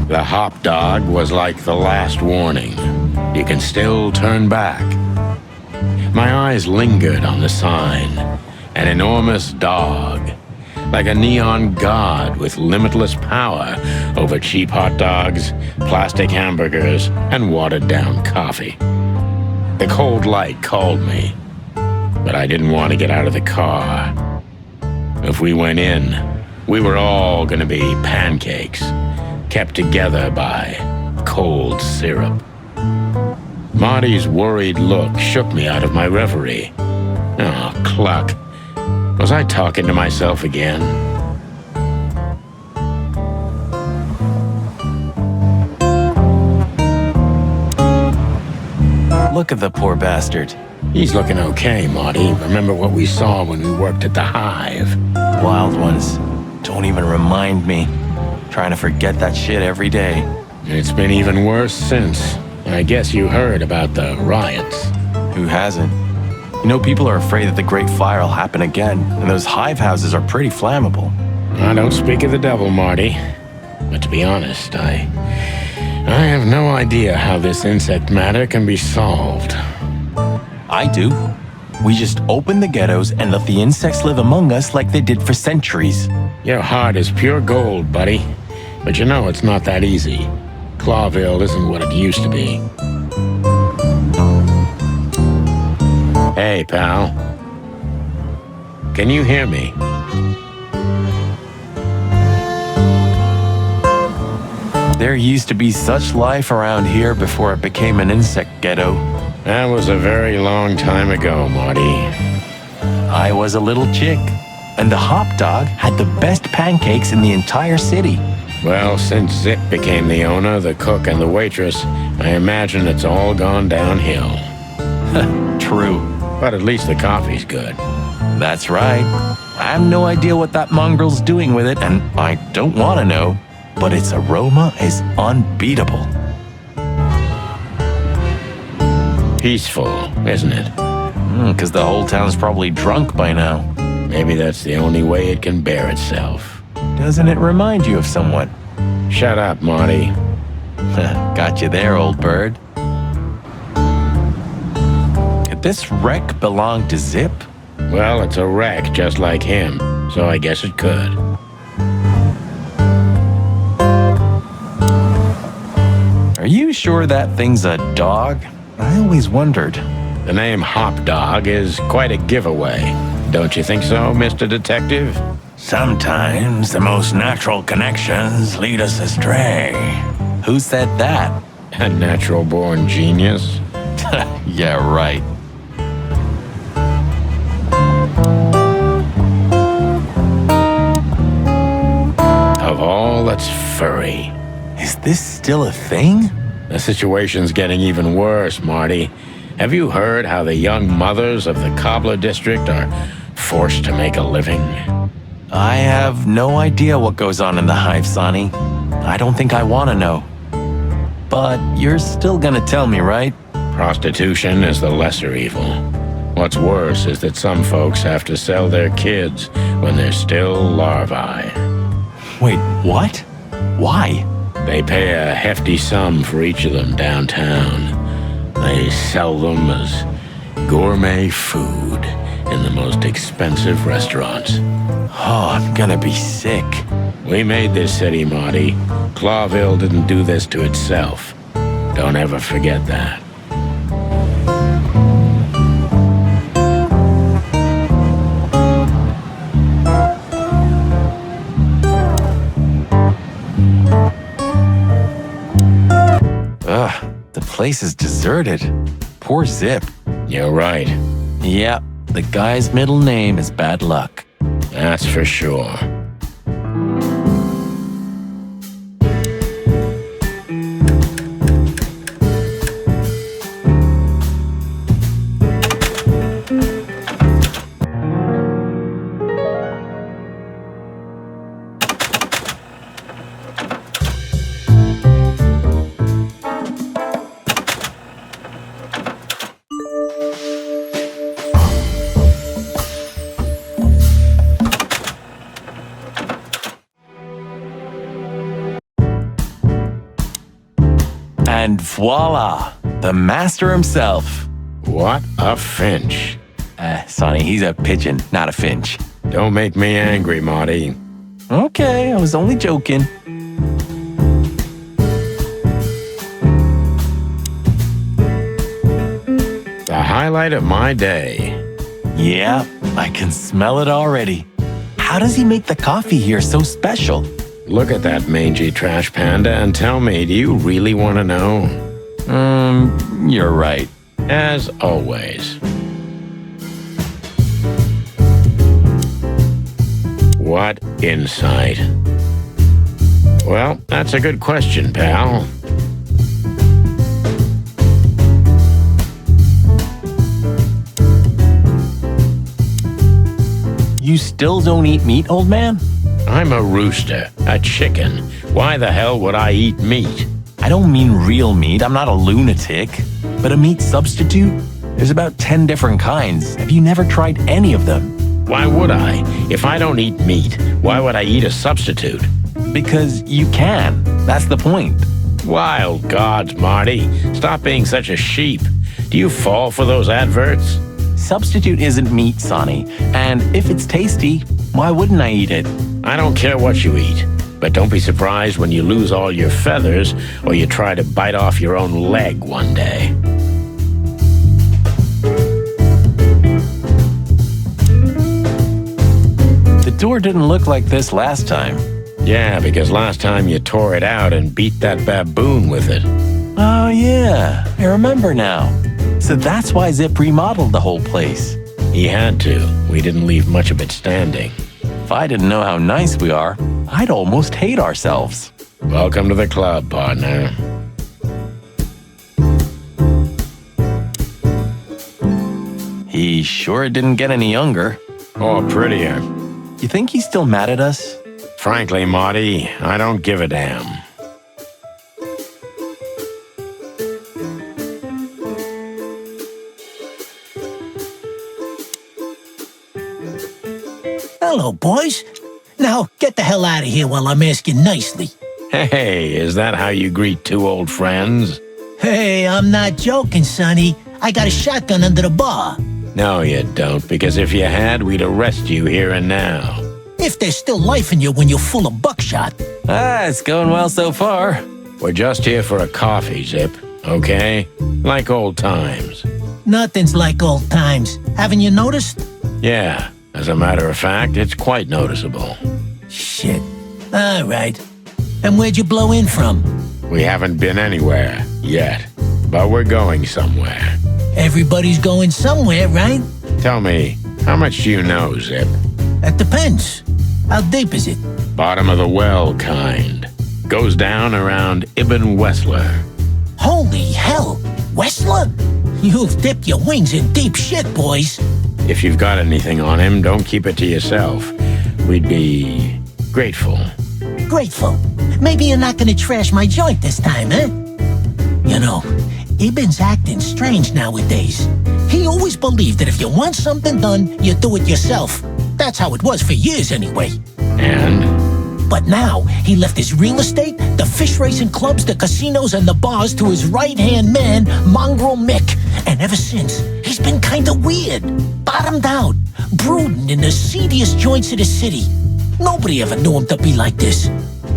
The hop dog was like the last warning. You can still turn back. My eyes lingered on the sign. An enormous dog. Like a neon god with limitless power over cheap hot dogs, plastic hamburgers, and watered-down coffee. The cold light called me, but I didn't want to get out of the car. If we went in, we were all gonna be pancakes, kept together by cold syrup. Marty's worried look shook me out of my reverie. Oh, cluck. Was I talking to myself again? Look at the poor bastard. He's looking okay, Marty. Remember what we saw when we worked at the Hive? Wild ones. Don't even remind me. Trying to forget that shit every day. It's been even worse since. I guess you heard about the riots. Who hasn't? You know, people are afraid that the Great Fire will happen again, and those hive houses are pretty flammable. I don't speak of the devil, Marty. But to be honest, I have no idea how this insect matter can be solved. I do. We just open the ghettos and let the insects live among us like they did for centuries. Your heart is pure gold, buddy. But you know it's not that easy. Clawville isn't what it used to be. Hey, pal. Can you hear me? There used to be such life around here before it became an insect ghetto. That was a very long time ago, Marty. I was a little chick, and the hop dog had the best pancakes in the entire city. Well, since Zip became the owner, the cook, and the waitress, I imagine it's all gone downhill. True. But at least the coffee's good. That's right. I have no idea what that mongrel's doing with it, and I don't want to know, but its aroma is unbeatable. Peaceful, isn't it? Because the whole town's probably drunk by now. Maybe that's the only way it can bear itself. Doesn't it remind you of someone? Shut up, Marty. Got you there, old bird. Could this wreck belong to Zip? Well, it's a wreck just like him, so I guess it could. Are you sure that thing's a dog? I always wondered. The name Hop Dog is quite a giveaway. Don't you think so, Mr. Detective? Sometimes the most natural connections lead us astray. Who said that? A natural-born genius? Yeah, right. Of all that's furry. Is this still a thing? The situation's getting even worse, Marty. Have you heard how the young mothers of the Cobbler District are forced to make a living? I have no idea what goes on in the hive, Sonny. I don't think I want to know. But you're still gonna tell me, right? Prostitution is the lesser evil. What's worse is that some folks have to sell their kids when they're still larvae. Wait, what? Why? They pay a hefty sum for each of them downtown. They sell them as gourmet food in the most expensive restaurants. Oh, I'm gonna be sick. We made this city, Marty. Clawville didn't do this to itself. Don't ever forget that. Ugh, the place is deserted. Poor Zip. You're right. Yeah, the guy's middle name is Bad Luck. That's for sure. And voila, the master himself. What a finch. Sonny, he's a pigeon, not a finch. Don't make me angry, Marty. Okay, I was only joking. The highlight of my day. Yeah, I can smell it already. How does he make the coffee here so special? Look at that mangy trash panda and tell me, do you really want to know? You're right. As always. What insight? Well, that's a good question, pal. You still don't eat meat, old man? I'm a rooster, a chicken. Why the hell would I eat meat? I don't mean real meat, I'm not a lunatic. But a meat substitute? There's about 10 different kinds. Have you never tried any of them? Why would I? If I don't eat meat, why would I eat a substitute? Because you can. That's the point. Wild gods, Marty. Stop being such a sheep. Do you fall for those adverts? Substitute isn't meat, Sonny. And if it's tasty, why wouldn't I eat it? I don't care what you eat, but don't be surprised when you lose all your feathers or you try to bite off your own leg one day. The door didn't look like this last time. Yeah, because last time you tore it out and beat that baboon with it. Oh yeah, I remember now. So that's why Zip remodeled the whole place. He had to. We didn't leave much of it standing. If I didn't know how nice we are, I'd almost hate ourselves. Welcome to the club, partner. He sure didn't get any younger. Or prettier. You think he's still mad at us? Frankly, Marty, I don't give a damn. Hello, boys. Now, get the hell out of here while I'm asking nicely. Hey, is that how you greet two old friends? Hey, I'm not joking, Sonny. I got a shotgun under the bar. No, you don't, because if you had, we'd arrest you here and now. If there's still life in you when you're full of buckshot. It's going well so far. We're just here for a coffee, Zip, okay? Like old times. Nothing's like old times. Haven't you noticed? Yeah, as a matter of fact, it's quite noticeable. Shit. All right. And where'd you blow in from? We haven't been anywhere yet, but we're going somewhere. Everybody's going somewhere, right? Tell me, how much do you know, Zip? That depends. How deep is it? Bottom of the well kind. Goes down around Ibn Wessler. Holy hell! Wessler? You've dipped your wings in deep shit, boys. If you've got anything on him, don't keep it to yourself. We'd be grateful. Grateful? Maybe you're not gonna trash my joint this time, eh? You know, Ibn's acting strange nowadays. He always believed that if you want something done, you do it yourself. That's how it was for years anyway. And? But now, he left his real estate, the fish racing clubs, the casinos, and the bars to his right-hand man, Mongrel Mick. And ever since, he's been kinda weird. Bottomed out, brooding in the seediest joints of the city. Nobody ever knew him to be like this.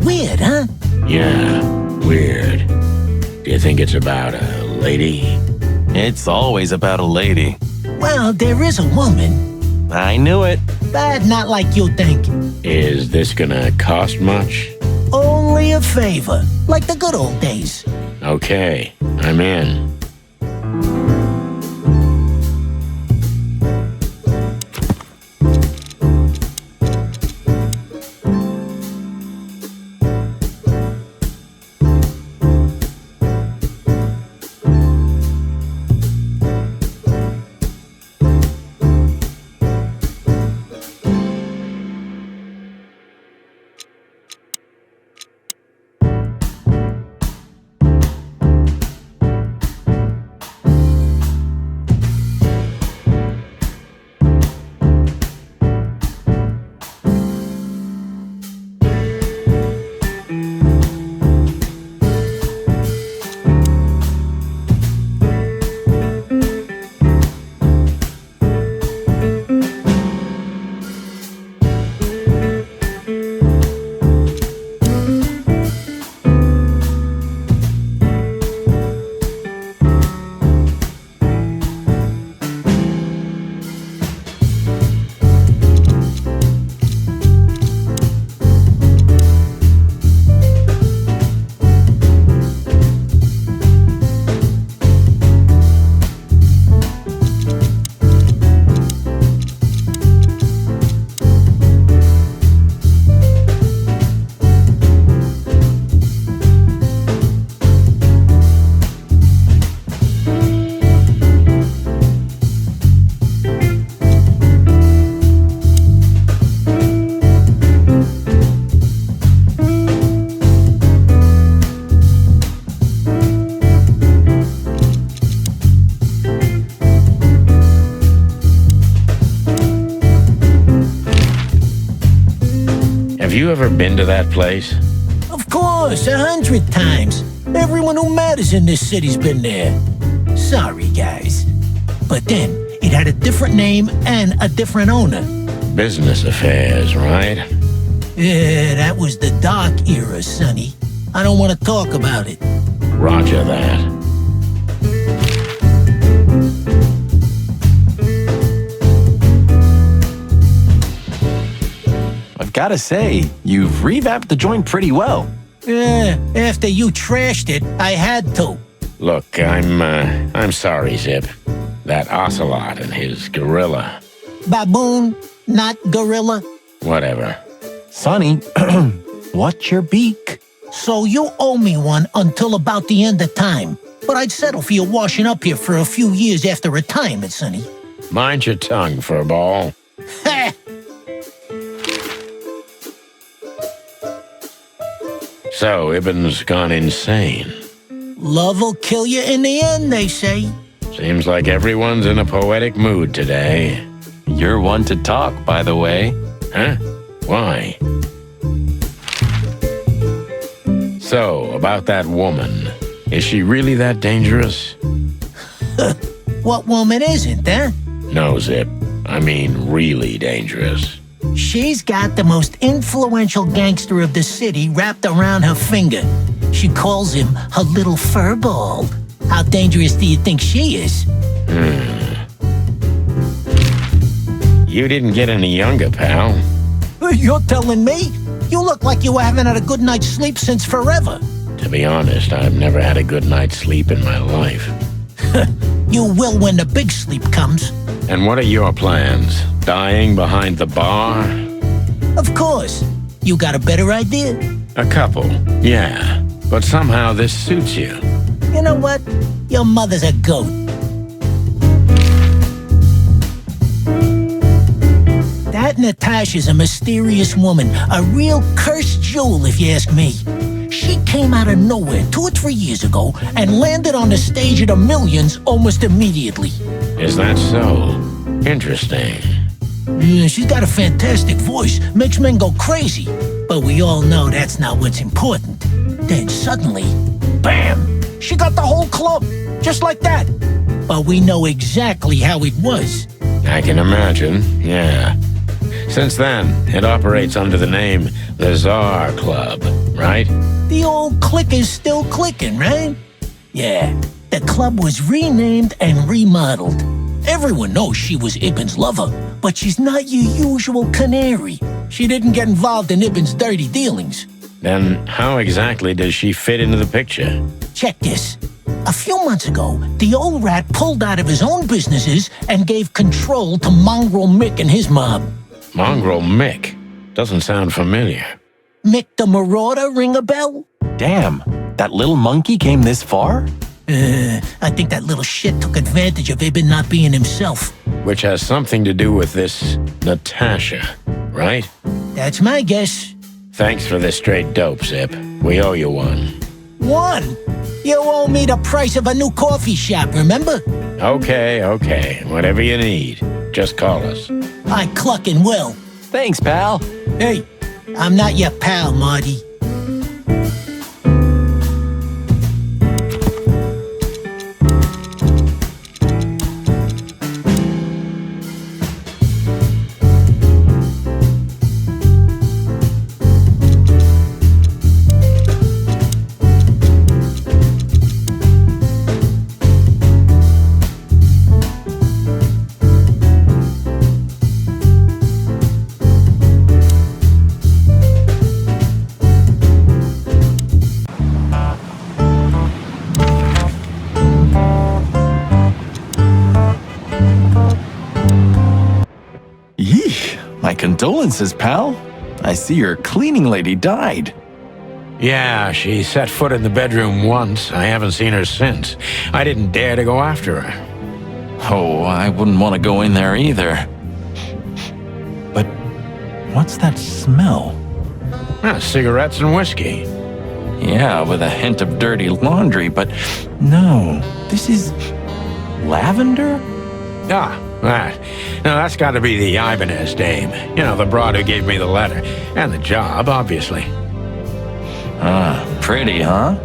Weird, huh? Yeah, weird. Do you think it's about a lady? It's always about a lady. Well, there is a woman. I knew it. But not like you think. Is this gonna cost much? Only a favor, like the good old days. Okay, I'm in. Have you ever been to that place? Of course, 100 times. Everyone who matters in this city's been there. Sorry, guys. But then, it had a different name and a different owner. Business affairs, right? Yeah, that was the dark era, Sonny. I don't want to talk about it. Roger that. I've Gotta say, you've revamped the joint pretty well. After you trashed it, I had to. Look, I'm sorry, Zip. That ocelot and his gorilla. Baboon, not gorilla. Whatever. Sonny, what's your beak? So you owe me one until about the end of time. But I'd settle for you washing up here for a few years after retirement, Sonny. Mind your tongue, furball. So, Ibn's gone insane. Love will kill you in the end, they say. Seems like everyone's in a poetic mood today. You're one to talk, by the way. Huh? Why? So, about that woman. Is she really that dangerous? What woman isn't, huh? No, Zip. I mean really dangerous. She's got the most influential gangster of the city wrapped around her finger. She calls him her little furball. How dangerous do you think she is? You didn't get any younger, pal. You're telling me? You look like you haven't had a good night's sleep since forever. To be honest, I've never had a good night's sleep in my life. You will when the big sleep comes. And what are your plans? Dying behind the bar? Of course. You got a better idea? A couple, yeah. But somehow this suits you. You know what? Your mother's a goat. That Natasha's a mysterious woman, a real cursed jewel if you ask me. She came out of nowhere 2 or 3 years ago and landed on the stage of the Millions almost immediately. Is that so? Interesting. Yeah, she's got a fantastic voice, makes men go crazy. But we all know that's not what's important. Then suddenly, bam! She got the whole club, just like that. But we know exactly how it was. I can imagine, yeah. Since then, it operates under the name the Czar Club, right? The old click is still clicking, right? Yeah, the club was renamed and remodeled. Everyone knows she was Ibn's lover, but she's not your usual canary. She didn't get involved in Ibn's dirty dealings. Then how exactly does she fit into the picture? Check this. A few months ago, the old rat pulled out of his own businesses and gave control to Mongrel Mick and his mob. Mongrel Mick? Doesn't sound familiar. Mick the Marauder ring a bell? Damn, that little monkey came this far? I think that little shit took advantage of Ibn not being himself. Which has something to do with this Natasha, right? That's my guess. Thanks for this straight dope, Zip. We owe you one. One? You owe me the price of a new coffee shop, remember? Okay. Whatever you need. Just call us. I cluckin' will. Thanks, pal. Hey, I'm not your pal, Marty. My condolences, pal. I see your cleaning lady died. Yeah, she set foot in the bedroom once. I haven't seen her since. I didn't dare to go after her. Oh, I wouldn't want to go in there either. But what's that smell? Cigarettes and whiskey. Yeah, with a hint of dirty laundry, but no, this is lavender? That. Now, that's got to be the Ibanez dame. You know, the broad who gave me the letter. And the job, obviously. Pretty, huh?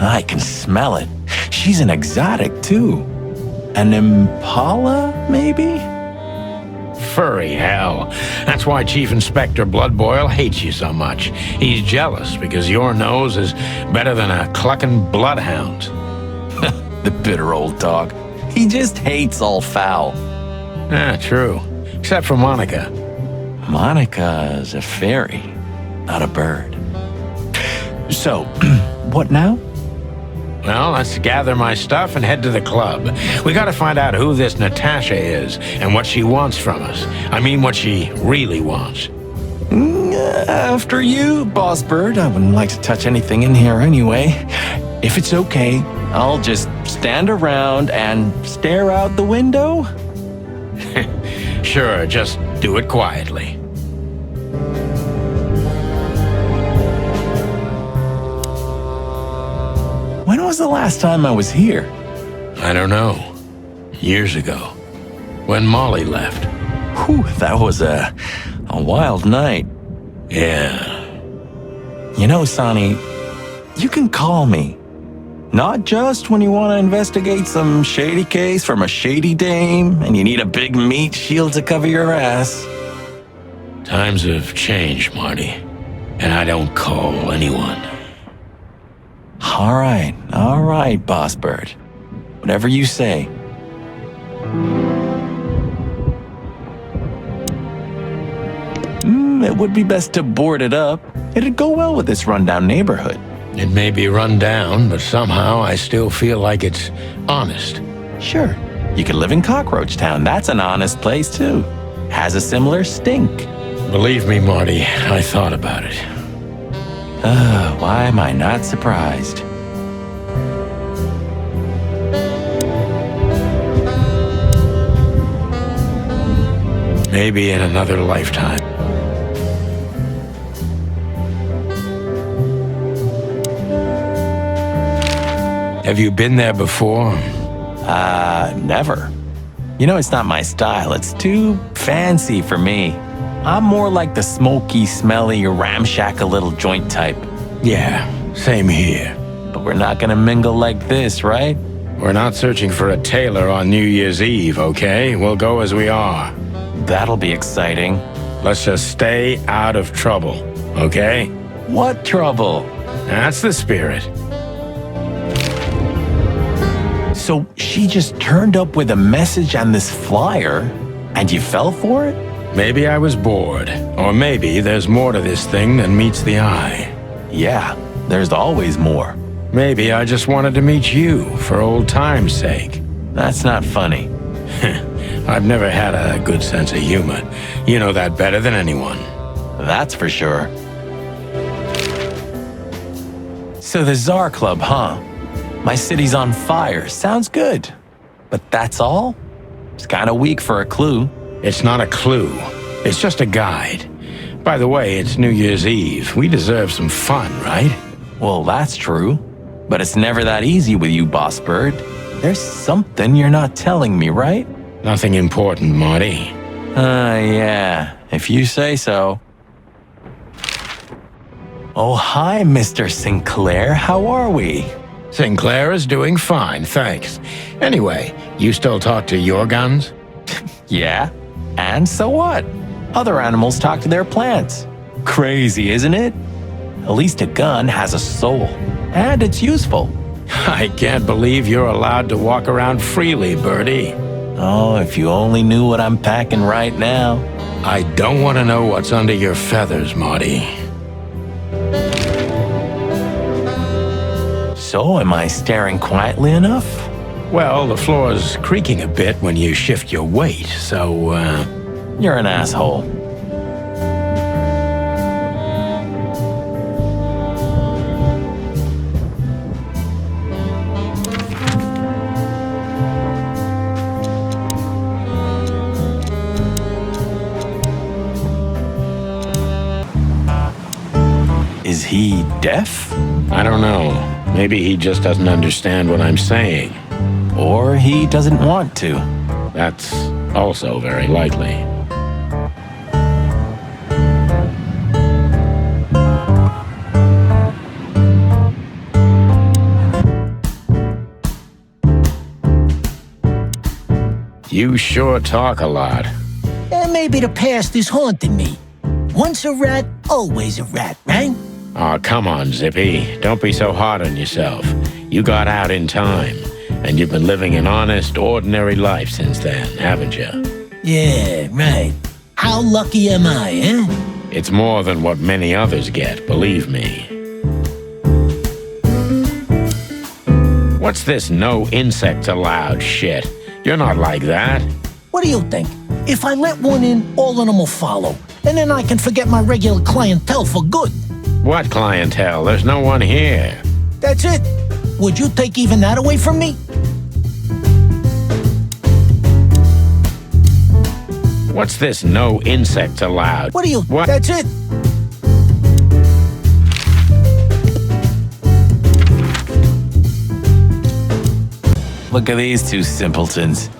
I can smell it. She's an exotic, too. An impala, maybe? Furry hell. That's why Chief Inspector Bloodboil hates you so much. He's jealous because your nose is better than a clucking bloodhound. The bitter old dog. He just hates all foul. True. Except for Monica. Monica's a fairy, not a bird. So, what now? Well, let's gather my stuff and head to the club. We gotta find out who this Natasha is and what she wants from us. I mean, what she really wants. After you, Boss Bird. I wouldn't like to touch anything in here anyway. If it's okay, I'll just stand around and stare out the window. Sure, just do it quietly. When was the last time I was here? I don't know. Years ago. When Molly left. Whew, that was a wild night. Yeah. You know, Sonny, you can call me. Not just when you want to investigate some shady case from a shady dame and you need a big meat shield to cover your ass. Times have changed, Marty. And I don't call anyone. All right, Boss Bird. Whatever you say. It would be best to board it up. It'd go well with this rundown neighborhood. It may be run down, but somehow I still feel like it's honest. Sure. You could live in Cockroach Town. That's an honest place, too. Has a similar stink. Believe me, Marty, I thought about it. Why am I not surprised? Maybe in another lifetime. Have you been there before? Never. You know, it's not my style. It's too fancy for me. I'm more like the smoky, smelly, ramshackle little joint type. Yeah, same here. But we're not gonna mingle like this, right? We're not searching for a tailor on New Year's Eve, okay? We'll go as we are. That'll be exciting. Let's just stay out of trouble, okay? What trouble? That's the spirit. So she just turned up with a message and this flyer, and you fell for it? Maybe I was bored, or maybe there's more to this thing than meets the eye. Yeah, there's always more. Maybe I just wanted to meet you for old time's sake. That's not funny. I've never had a good sense of humor. You know that better than anyone. That's for sure. So the Tsar Club, huh? My city's on fire. Sounds good. But that's all? It's kind of weak for a clue. It's not a clue. It's just a guide. By the way, it's New Year's Eve. We deserve some fun, right? Well, that's true. But it's never that easy with you, Boss Bird. There's something you're not telling me, right? Nothing important, Marty. Yeah, if you say so. Oh, hi, Mr. Sinclair. How are we? Sinclair is doing fine, thanks. Anyway, you still talk to your guns? Yeah, and so what? Other animals talk to their plants. Crazy, isn't it? At least a gun has a soul, and it's useful. I can't believe you're allowed to walk around freely, Birdie. Oh, if you only knew what I'm packing right now. I don't want to know what's under your feathers, Marty. So, am I staring quietly enough? Well, the floor's creaking a bit when you shift your weight, so, You're an asshole. Is he deaf? I don't know. Maybe he just doesn't understand what I'm saying. Or he doesn't want to. That's also very likely. You sure talk a lot. And maybe the past is haunting me. Once a rat, always a rat, right? Aw, come on, Zippy. Don't be so hard on yourself. You got out in time, and you've been living an honest, ordinary life since then, haven't you? Yeah, right. How lucky am I, eh? It's more than what many others get, believe me. What's this no insects allowed shit? You're not like that. What do you think? If I let one in, all of them will follow. And then I can forget my regular clientele for good. What clientele? There's no one here. That's it. Would you take even that away from me? What's this no insects allowed? What do you... What? That's it. Look at these two simpletons.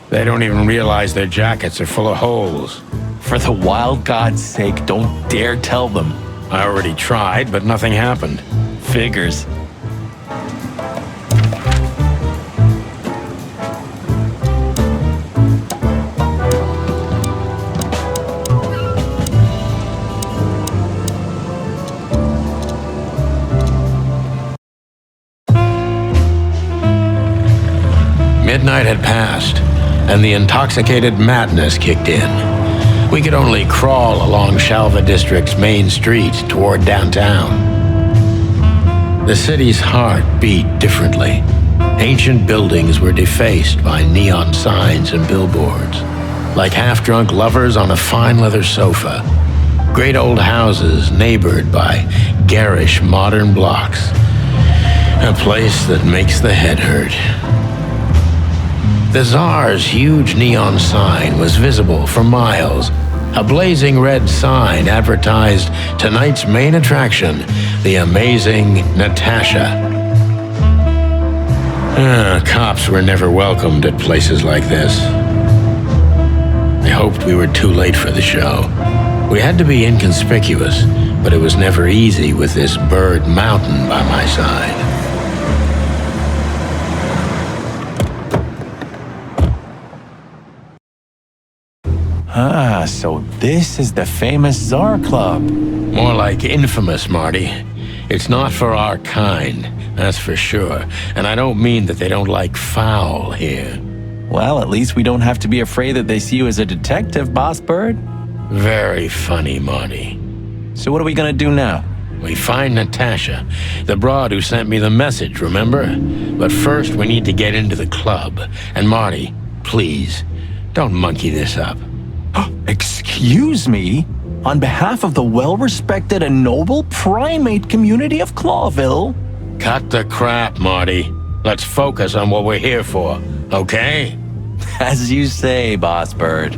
They don't even realize their jackets are full of holes. For the wild God's sake, don't dare tell them. I already tried, but nothing happened. Figures. Midnight had passed, and the intoxicated madness kicked in. We could only crawl along Shalva District's main street toward downtown. The city's heart beat differently. Ancient buildings were defaced by neon signs and billboards, like half-drunk lovers on a fine leather sofa. Great old houses neighbored by garish modern blocks. A place that makes the head hurt. The Tsar's huge neon sign was visible for miles. A blazing red sign advertised tonight's main attraction, the amazing Natasha. Cops were never welcomed at places like this. I hoped we were too late for the show. We had to be inconspicuous, but it was never easy with this bird mountain by my side. Ah, so this is the famous Tsar Club. More like infamous, Marty. It's not for our kind, that's for sure. And I don't mean that they don't like foul here. Well, at least we don't have to be afraid that they see you as a detective, Boss Bird. Very funny, Marty. So what are we gonna do now? We find Natasha, the broad who sent me the message, remember? But first we need to get into the club. And Marty, please, don't monkey this up. Excuse me? On behalf of the well-respected and noble primate community of Clawville? Cut the crap, Marty. Let's focus on what we're here for, okay? As you say, Boss Bird.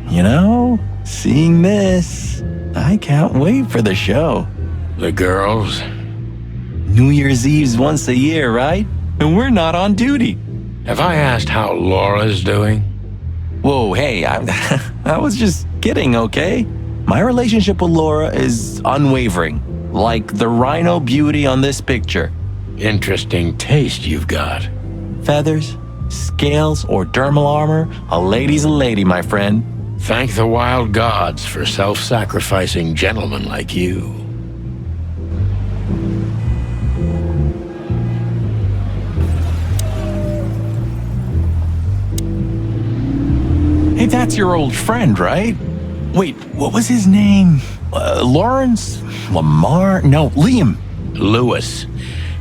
You know, seeing this, I can't wait for the show. The girls? New Year's Eve's once a year, right? And we're not on duty. Have I asked how Laura's doing? Whoa, hey, I was just kidding, okay? My relationship with Laura is unwavering, like the rhino beauty on this picture. Interesting taste you've got. Feathers, scales, or dermal armor, a lady's a lady, my friend. Thank the wild gods for self-sacrificing gentlemen like you. Hey, that's your old friend, right? Wait, what was his name? Lawrence? Lamar? No, Liam. Lewis.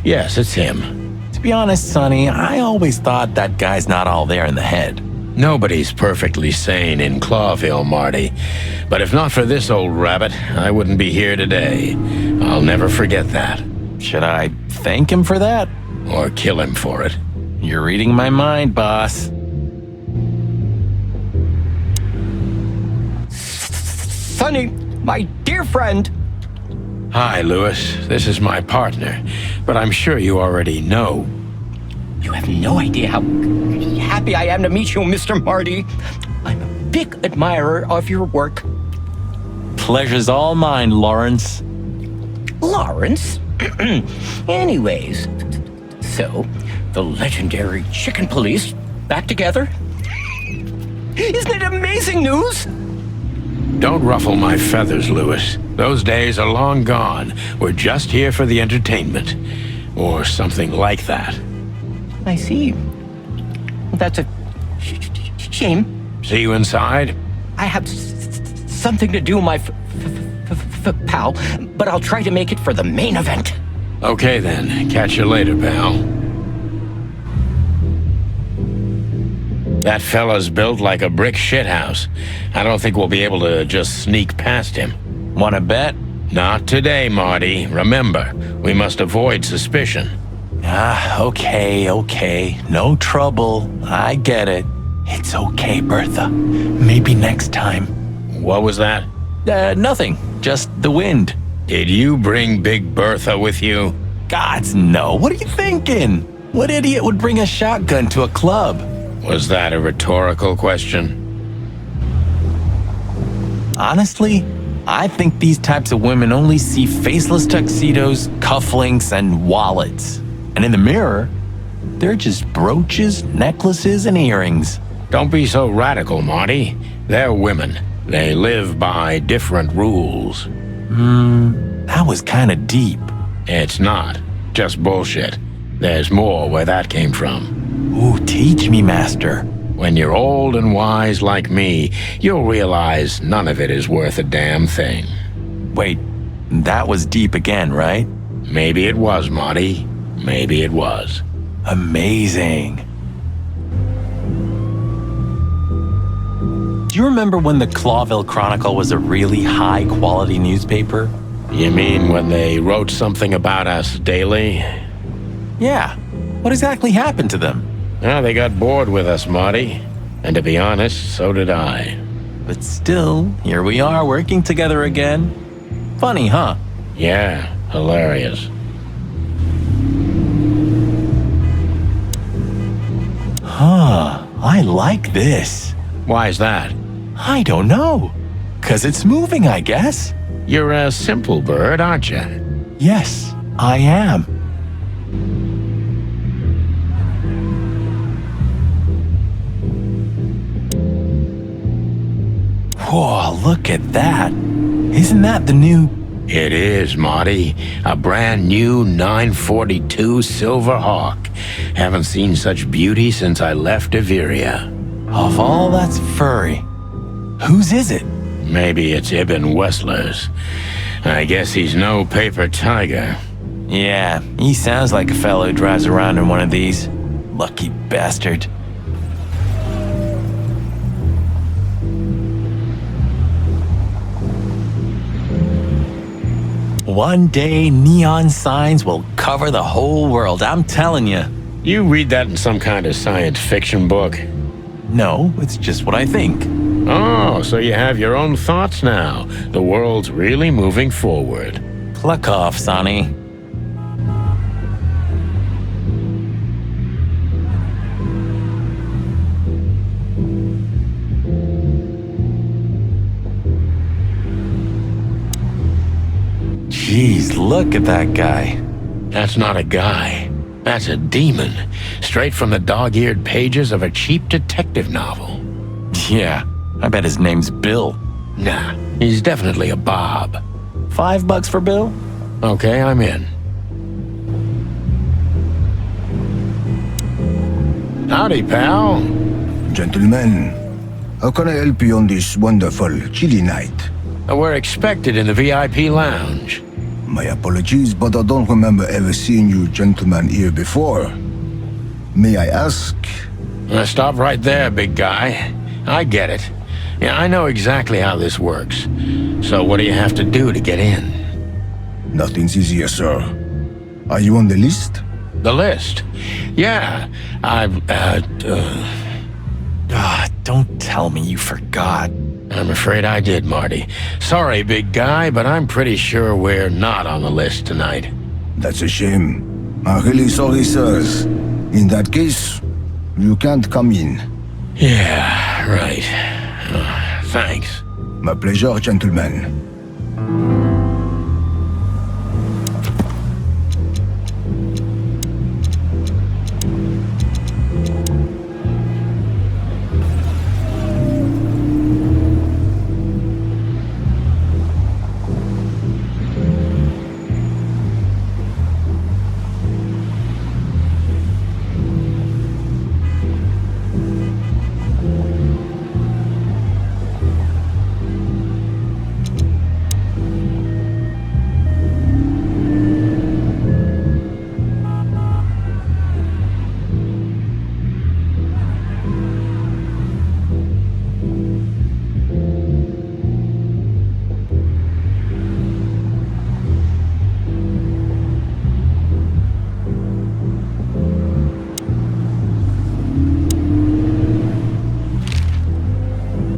Yes, it's him. To be honest, Sonny, I always thought that guy's not all there in the head. Nobody's perfectly sane in Clawville, Marty. But if not for this old rabbit, I wouldn't be here today. I'll never forget that. Should I thank him for that? Or kill him for it? You're reading my mind, boss. Sonny, my dear friend. Hi, Lewis. This is my partner, but I'm sure you already know. You have no idea how happy I am to meet you, Mr. Marty. I'm a big admirer of your work. Pleasure's all mine, Lawrence. Lawrence? Anyways, so the legendary Chicken Police back together? Isn't it amazing news? Don't ruffle my feathers, Lewis. Those days are long gone. We're just here for the entertainment. Or something like that. I see. That's a shame. See you inside? I have something to do, my pal, but I'll try to make it for the main event. Okay then. Catch you later, pal. That fella's built like a brick shithouse. I don't think we'll be able to just sneak past him. Wanna bet? Not today, Marty. Remember, we must avoid suspicion. Okay. No trouble. I get it. It's okay, Bertha. Maybe next time. What was that? Nothing. Just the wind. Did you bring Big Bertha with you? Gods, no. What are you thinking? What idiot would bring a shotgun to a club? Was that a rhetorical question? Honestly, I think these types of women only see faceless tuxedos, cufflinks, and wallets. And in the mirror, they're just brooches, necklaces, and earrings. Don't be so radical, Marty. They're women. They live by different rules. That was kind of deep. It's not. Just bullshit. There's more where that came from. Ooh, teach me, master. When you're old and wise like me, you'll realize none of it is worth a damn thing. Wait, that was deep again, right? Maybe it was, Marty. Maybe it was. Amazing. Do you remember when the Clawville Chronicle was a really high-quality newspaper? You mean when they wrote something about us daily? Yeah. What exactly happened to them? Well, they got bored with us, Marty. And to be honest, so did I. But still, here we are working together again. Funny, huh? Yeah, hilarious. Huh, I like this. Why's that? I don't know. 'Cause it's moving, I guess. You're a simple bird, aren't you? Yes, I am. Whoa, look at that. Isn't that the new... It is, Marty. A brand new 942 Silver Hawk. Haven't seen such beauty since I left Iveria. Of all that's furry, whose is it? Maybe it's Ibn Wessler's. I guess he's no paper tiger. Yeah, he sounds like a fellow who drives around in one of these. Lucky bastard. One day, neon signs will cover the whole world, I'm telling you. You read that in some kind of science fiction book? No, it's just what I think. Oh, so you have your own thoughts now. The world's really moving forward. Cluck off, Sonny. Jeez, look at that guy. That's not a guy. That's a demon. Straight from the dog-eared pages of a cheap detective novel. Yeah, I bet his name's Bill. Nah, he's definitely a Bob. $5 for Bill? Okay, I'm in. Howdy, pal. Gentlemen, how can I help you on this wonderful, chilly night? We're expected in the VIP lounge. My apologies, but I don't remember ever seeing you gentlemen here before. May I ask? Stop right there, big guy. I get it. Yeah, I know exactly how this works. So what do you have to do to get in? Nothing's easier, sir. Are you on the list? The list? Yeah, don't tell me you forgot. I'm afraid I did, Marty. Sorry, big guy, but I'm pretty sure we're not on the list tonight. That's a shame. I'm really sorry, sirs. In that case, you can't come in. Yeah, right. Thanks. My pleasure, gentlemen.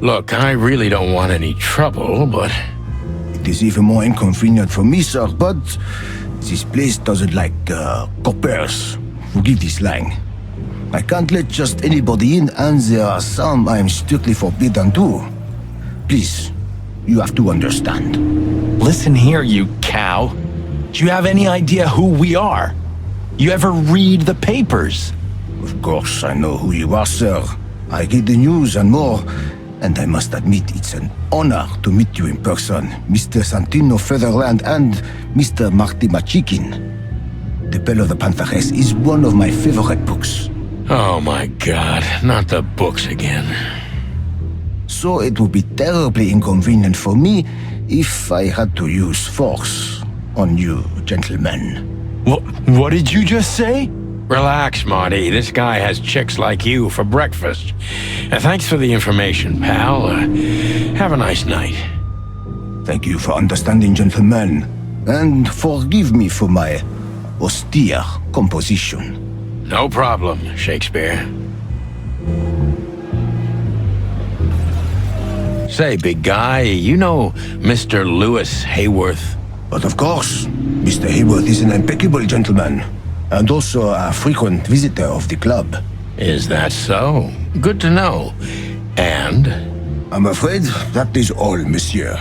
Look, I really don't want any trouble, but... It is even more inconvenient for me, sir, but this place doesn't like coppers. Forgive this slang. I can't let just anybody in, and there are some I am strictly forbidden to. Please, you have to understand. Listen here, you cow. Do you have any idea who we are? You ever read the papers? Of course, I know who you are, sir. I read the news and more, and I must admit it's an honor to meet you in person, Mr. Santino Featherland and Mr. Marty Machikin. The Bell of the Pantheress is one of my favorite books. Oh my God, not the books again. So it would be terribly inconvenient for me if I had to use force on you, gentlemen. What did you just say? Relax, Marty. This guy has chicks like you for breakfast. Thanks for the information, pal. Have a nice night. Thank you for understanding, gentlemen. And forgive me for my austere composition. No problem, Shakespeare. Say, big guy, you know Mr. Lewis Hayworth? But of course, Mr. Hayworth is an impeccable gentleman, and also a frequent visitor of the club. Is that so? Good to know. And? I'm afraid that is all, monsieur.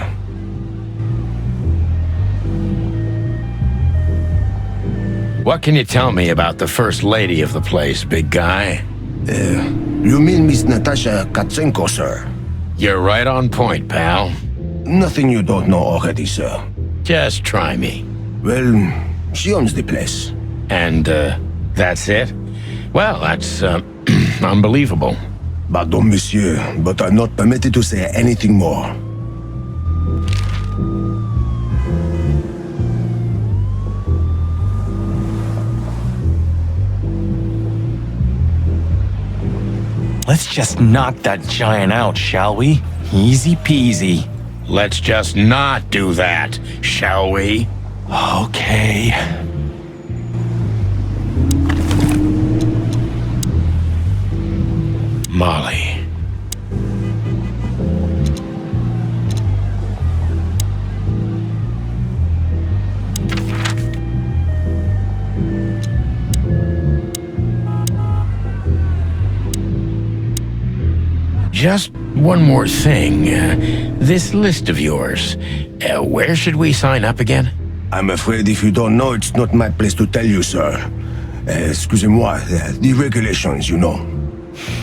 What can you tell me about the first lady of the place, big guy? You mean Miss Natasha Katsenko, sir? You're right on point, pal. Nothing you don't know already, sir. Just try me. Well, she owns the place. And, that's it? Well, that's, unbelievable. Pardon, monsieur, but I'm not permitted to say anything more. Let's just knock that giant out, shall we? Easy peasy. Let's just not do that, shall we? Okay. Molly. Just one more thing. This list of yours, where should we sign up again? I'm afraid if you don't know, it's not my place to tell you, sir. Excusez-moi, the regulations, you know.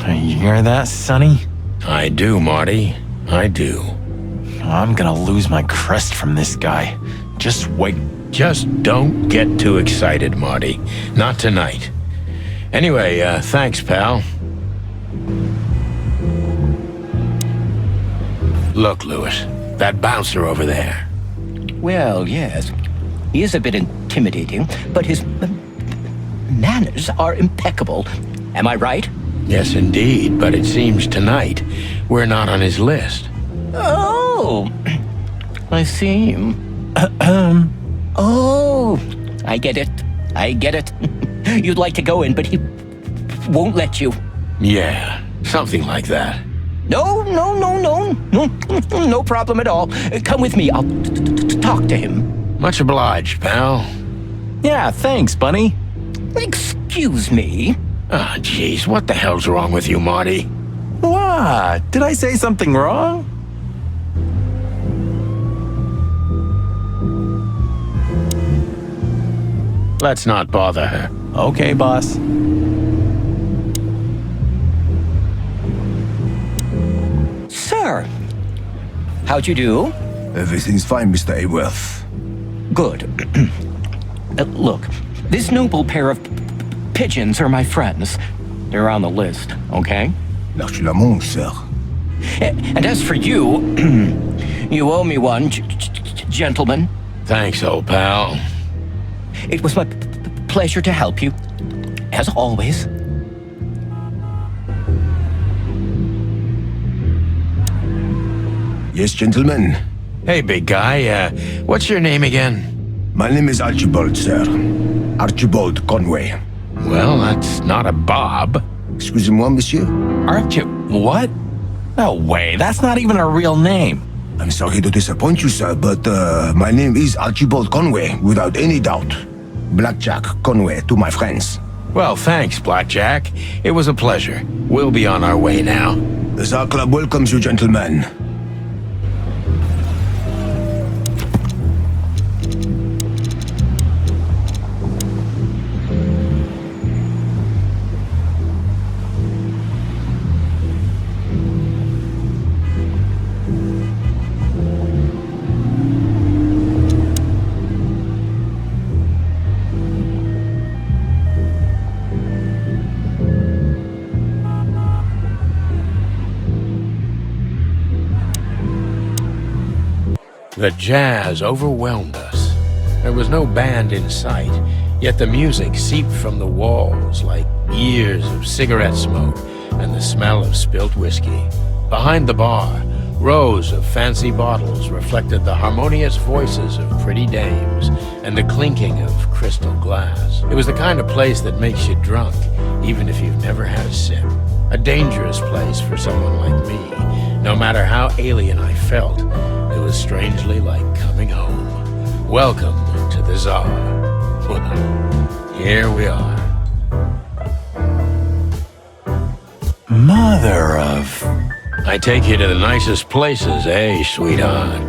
You hear that, Sonny? I do, Marty. I do. I'm gonna lose my crest from this guy. Just wait. Just don't get too excited, Marty. Not tonight. Anyway, thanks, pal. Look, Lewis, that bouncer over there. Well, yes. He is a bit intimidating, but his manners are impeccable. Am I right? Yes, indeed, but it seems tonight we're not on his list. Oh, I see. Oh, I get it. I get it. You'd like to go in, but he won't let you. Yeah, something like that. No problem at all. Come with me. I'll talk to him. Much obliged, pal. Yeah, thanks, Bunny. Excuse me. Ah, jeez, what the hell's wrong with you, Marty? What? Did I say something wrong? Let's not bother her. Okay, boss. Sir, how'd you do? Everything's fine, Mr. Hayworth. Good. Look, this noble pair of pigeons are my friends. They're on the list, okay? L'archulamonde, sir. And as for you, you owe me one, gentlemen. Thanks, old pal. It was my pleasure to help you, as always. Yes, gentlemen. Hey, big guy, what's your name again? My name is Archibald, sir. Archibald Conway. Well, that's not a Bob. Excusez-moi, monsieur. Aren't you... what? No way, that's not even a real name. I'm sorry to disappoint you, sir, but my name is Archibald Conway, without any doubt. Blackjack Conway to my friends. Well, thanks, Blackjack. It was a pleasure. We'll be on our way now. The Tsar Club welcomes you, gentlemen. The jazz overwhelmed us. There was no band in sight, yet the music seeped from the walls like years of cigarette smoke and the smell of spilt whiskey. Behind the bar, rows of fancy bottles reflected the harmonious voices of pretty dames and the clinking of crystal glass. It was the kind of place that makes you drunk, even if you've never had a sip. A dangerous place for someone like me. No matter how alien I felt, it was strangely like coming home. Welcome to the Tsar. Here we are. Mother of... I take you to the nicest places, eh, sweetheart?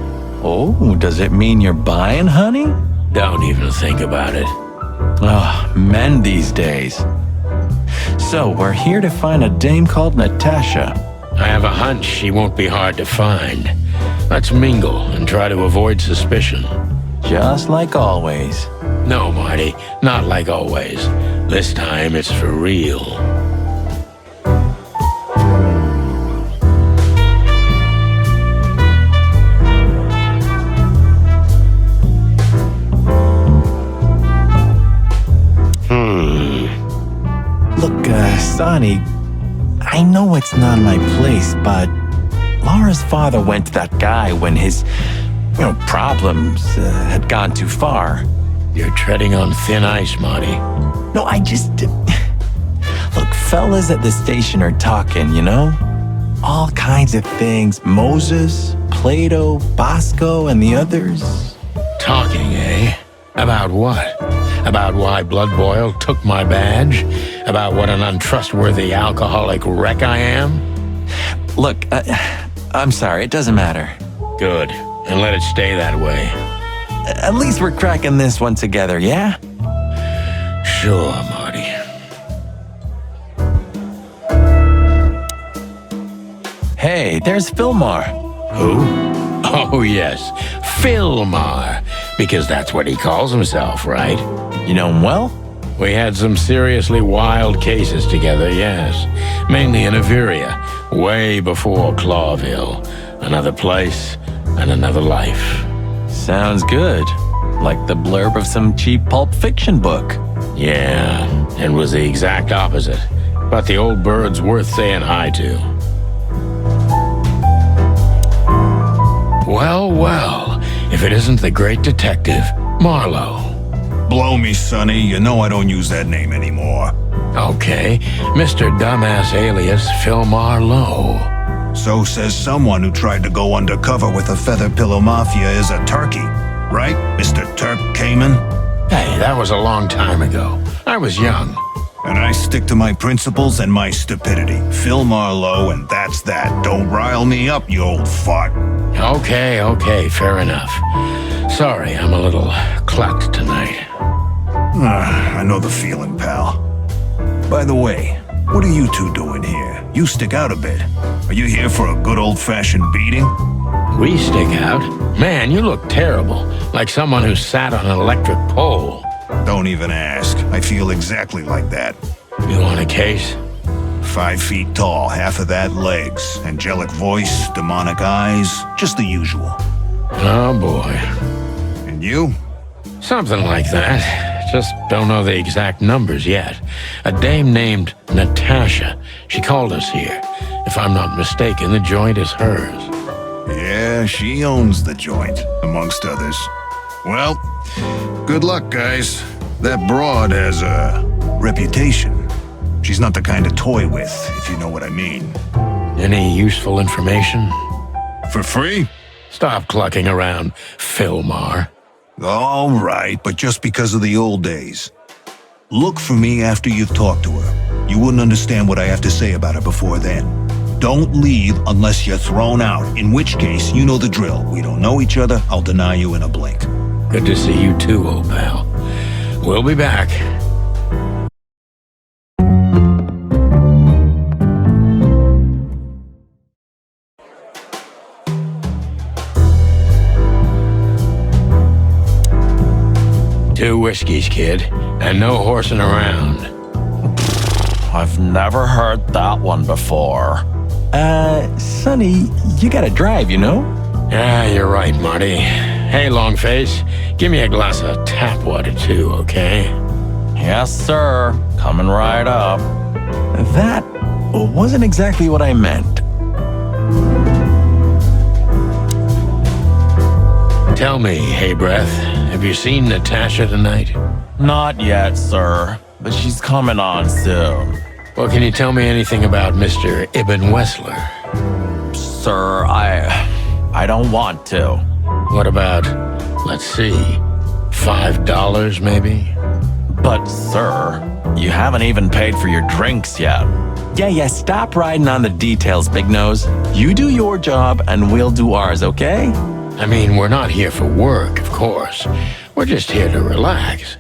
Oh, does it mean you're buying, honey? Don't even think about it. Ah, men these days. So, we're here to find a dame called Natasha. I have a hunch she won't be hard to find. Let's mingle and try to avoid suspicion. Just like always. No, Marty, not like always. This time it's for real. Look, Sonny, I know it's not my place, but Laura's father went to that guy when his, problems had gone too far. You're treading on thin ice, Marty. No, I just... Look, fellas at the station are talking, All kinds of things. Moses, Plato, Bosco, and the others. Talking, eh? About what? About why Blood Boil took my badge? About what an untrustworthy alcoholic wreck I am? Look, I'm sorry, it doesn't matter. Good, and let it stay that way. At least we're cracking this one together, yeah? Sure, Marty. Hey, there's Philmar. Who? Oh, yes, Philmar. Because that's what he calls himself, right? You know him well? We had some seriously wild cases together, yes. Mainly in Averia, way before Clawville. Another place and another life. Sounds good. Like the blurb of some cheap pulp fiction book. Yeah, it was the exact opposite. But the old bird's worth saying hi to. Well, well, if it isn't the great detective, Marlowe. Blow me, Sonny. You know I don't use that name anymore. Okay, Mr. Dumbass alias Phil Marlowe. So says someone who tried to go undercover with the Feather Pillow Mafia is a turkey. Right, Mr. Turk Cayman? Hey, that was a long time ago. I was young. And I stick to my principles and my stupidity. Phil Marlowe, and that's that. Don't rile me up, you old fart. Okay, fair enough. Sorry, I'm a little clucked tonight. I know the feeling, pal. By the way, what are you two doing here? You stick out a bit. Are you here for a good old-fashioned beating? We stick out? Man, you look terrible. Like someone who sat on an electric pole. Don't even ask. I feel exactly like that. You want a case? 5 feet tall, half of that legs. Angelic voice, demonic eyes, just the usual. Oh boy. And you? Something like that. Just don't know the exact numbers yet. A dame named Natasha. She called us here. If I'm not mistaken, the joint is hers. Yeah, she owns the joint, amongst others. Well, good luck, guys. That broad has a reputation. She's not the kind to toy with, if you know what I mean. Any useful information? For free? Stop clucking around, Philmar. All right, but just because of the old days. Look for me after you've talked to her. You wouldn't understand what I have to say about her before then. Don't leave unless you're thrown out, in which case, you know the drill. We don't know each other, I'll deny you in a blink. Good to see you too, old pal. We'll be back. Two whiskeys, kid, and no horsing around. I've never heard that one before. Sonny, you gotta drive, you know? Yeah, you're right, Marty. Hey, Longface, give me a glass of tap water too, okay? Yes, sir. Coming right up. That wasn't exactly what I meant. Tell me, hey breath, have you seen Natasha tonight? Not yet, sir, but she's coming on soon. Well, can you tell me anything about Mr. Ibn Wessler? Sir, I don't want to. What about, let's see, $5 maybe? But, sir, you haven't even paid for your drinks yet. Yeah, stop riding on the details, Big Nose. You do your job, and we'll do ours, okay? I mean, we're not here for work, of course. We're just here to relax.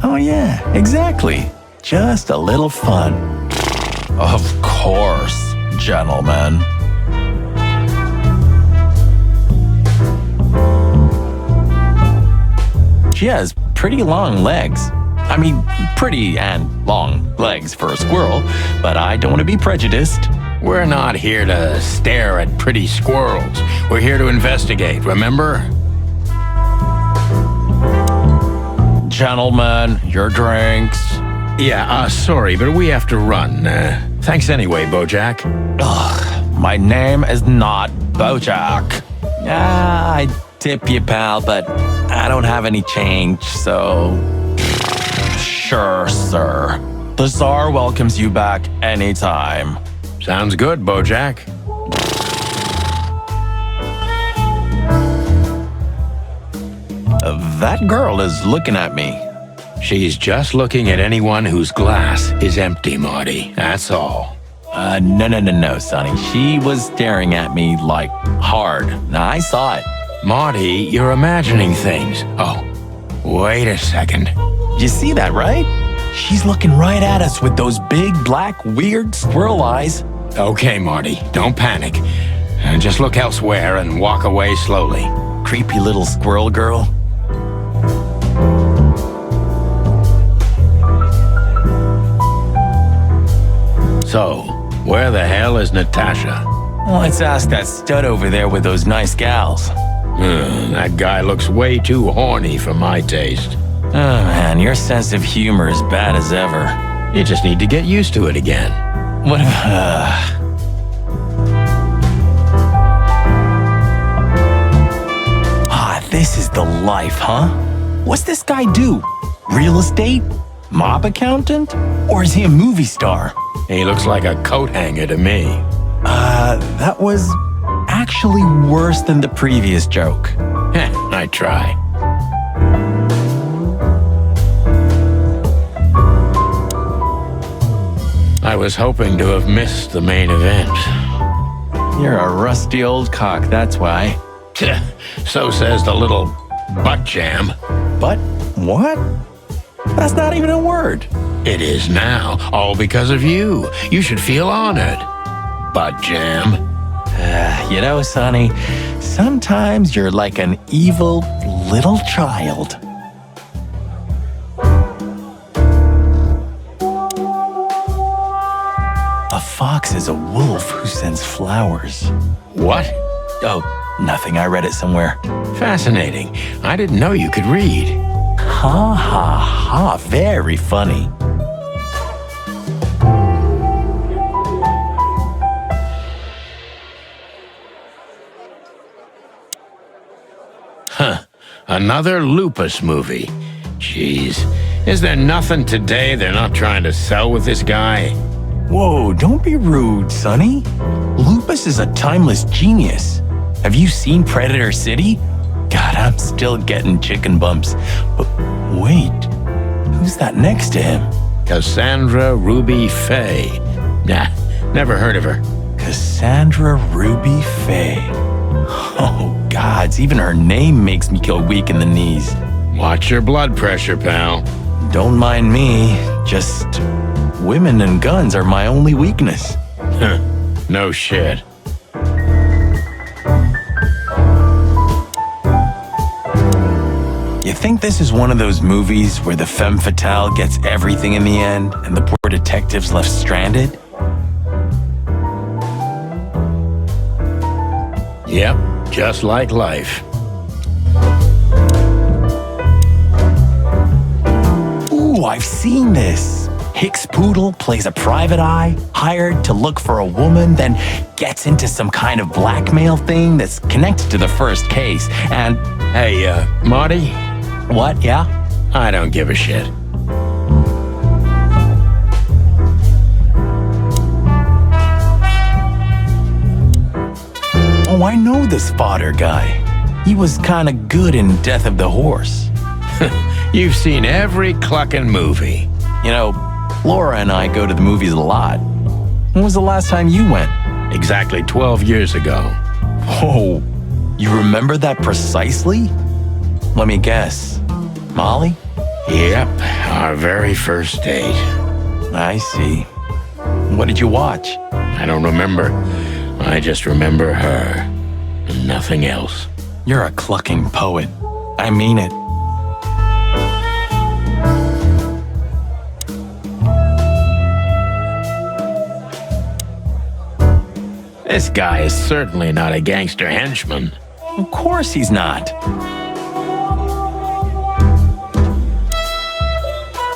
Oh, yeah, exactly. Just a little fun. Of course, gentlemen. She has pretty long legs. I mean, pretty and long legs for a squirrel, but I don't want to be prejudiced. We're not here to stare at pretty squirrels. We're here to investigate, remember? Gentlemen, your drinks. Yeah, sorry, but we have to run. Thanks anyway, Bojack. Ugh, my name is not Bojack. I tip you, pal, but I don't have any change, so... Sure, sir. The Tsar welcomes you back anytime. Sounds good, Bojack. That girl is looking at me. She's just looking at anyone whose glass is empty, Marty. That's all. No, Sonny. She was staring at me, like, hard. Now, I saw it. Marty, you're imagining things. Oh, wait a second. You see that, right? She's looking right at us with those big, black, weird squirrel eyes. Okay, Marty, don't panic. Just look elsewhere and walk away slowly. Creepy little squirrel girl. So, where the hell is Natasha? Let's ask that stud over there with those nice gals. That guy looks way too horny for my taste. Oh man, your sense of humor is bad as ever. You just need to get used to it again. What this is the life, huh? What's this guy do? Real estate? Mob accountant? Or is he a movie star? He looks like a coat hanger to me. That was actually worse than the previous joke. I try. I was hoping to have missed the main event. You're a rusty old cock, that's why. So says the little butt jam. But what? That's not even a word. It is now, all because of you. You should feel honored. Butt jam. You know, Sonny, sometimes you're like an evil little child. A fox is a wolf who sends flowers. What? Oh, nothing. I read it somewhere. Fascinating. I didn't know you could read. Ha ha ha. Very funny. Huh. Another lupus movie. Jeez. Is there nothing today they're not trying to sell with this guy? Whoa, don't be rude, Sonny. Lupus Columbus is a timeless genius. Have you seen Predator City? God, I'm still getting chicken bumps. But wait, who's that next to him? Cassandra Ruby Faye. Nah, never heard of her. Cassandra Ruby Faye. Oh, gods, even her name makes me go weak in the knees. Watch your blood pressure, pal. Don't mind me, just women and guns are my only weakness. No shit. You think this is one of those movies where the femme fatale gets everything in the end and the poor detective's left stranded? Yep, just like life. Ooh, I've seen this. Hicks Poodle plays a private eye, hired to look for a woman, then gets into some kind of blackmail thing that's connected to the first case, and... Hey, Marty? What, yeah? I don't give a shit. Oh, I know this fodder guy. He was kinda good in Death of the Horse. You've seen every clucking movie. You know, Laura and I go to the movies a lot. When was the last time you went? Exactly 12 years ago. Oh, you remember that precisely? Let me guess. Molly? Yep, our very first date. I see. What did you watch? I don't remember. I just remember her. And nothing else. You're a clucking poet. I mean it. This guy is certainly not a gangster henchman. Of course he's not.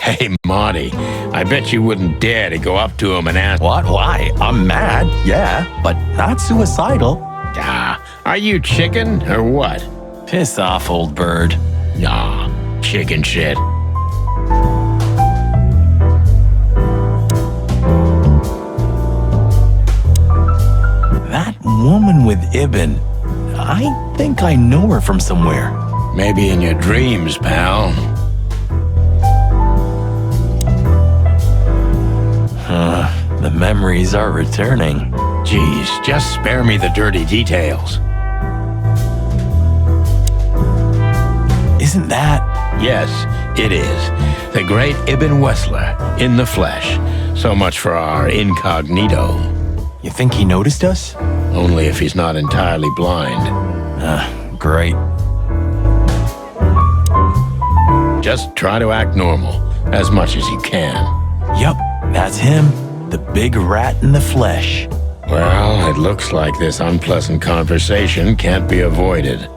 Hey, Marty, I bet you wouldn't dare to go up to him and ask... What? Why? I'm mad, yeah, but not suicidal. Ah, are you chicken or what? Piss off, old bird. Nah, chicken shit. That woman with Ibn, I think I know her from somewhere. Maybe in your dreams, pal. The memories are returning. Geez, just spare me the dirty details. Isn't that? Yes, it is. The great Ibn Wessler, in the flesh. So much for our incognito. You think he noticed us? Only if he's not entirely blind. Great. Just try to act normal, as much as you can. Yup, that's him. The big rat in the flesh. Well, it looks like this unpleasant conversation can't be avoided.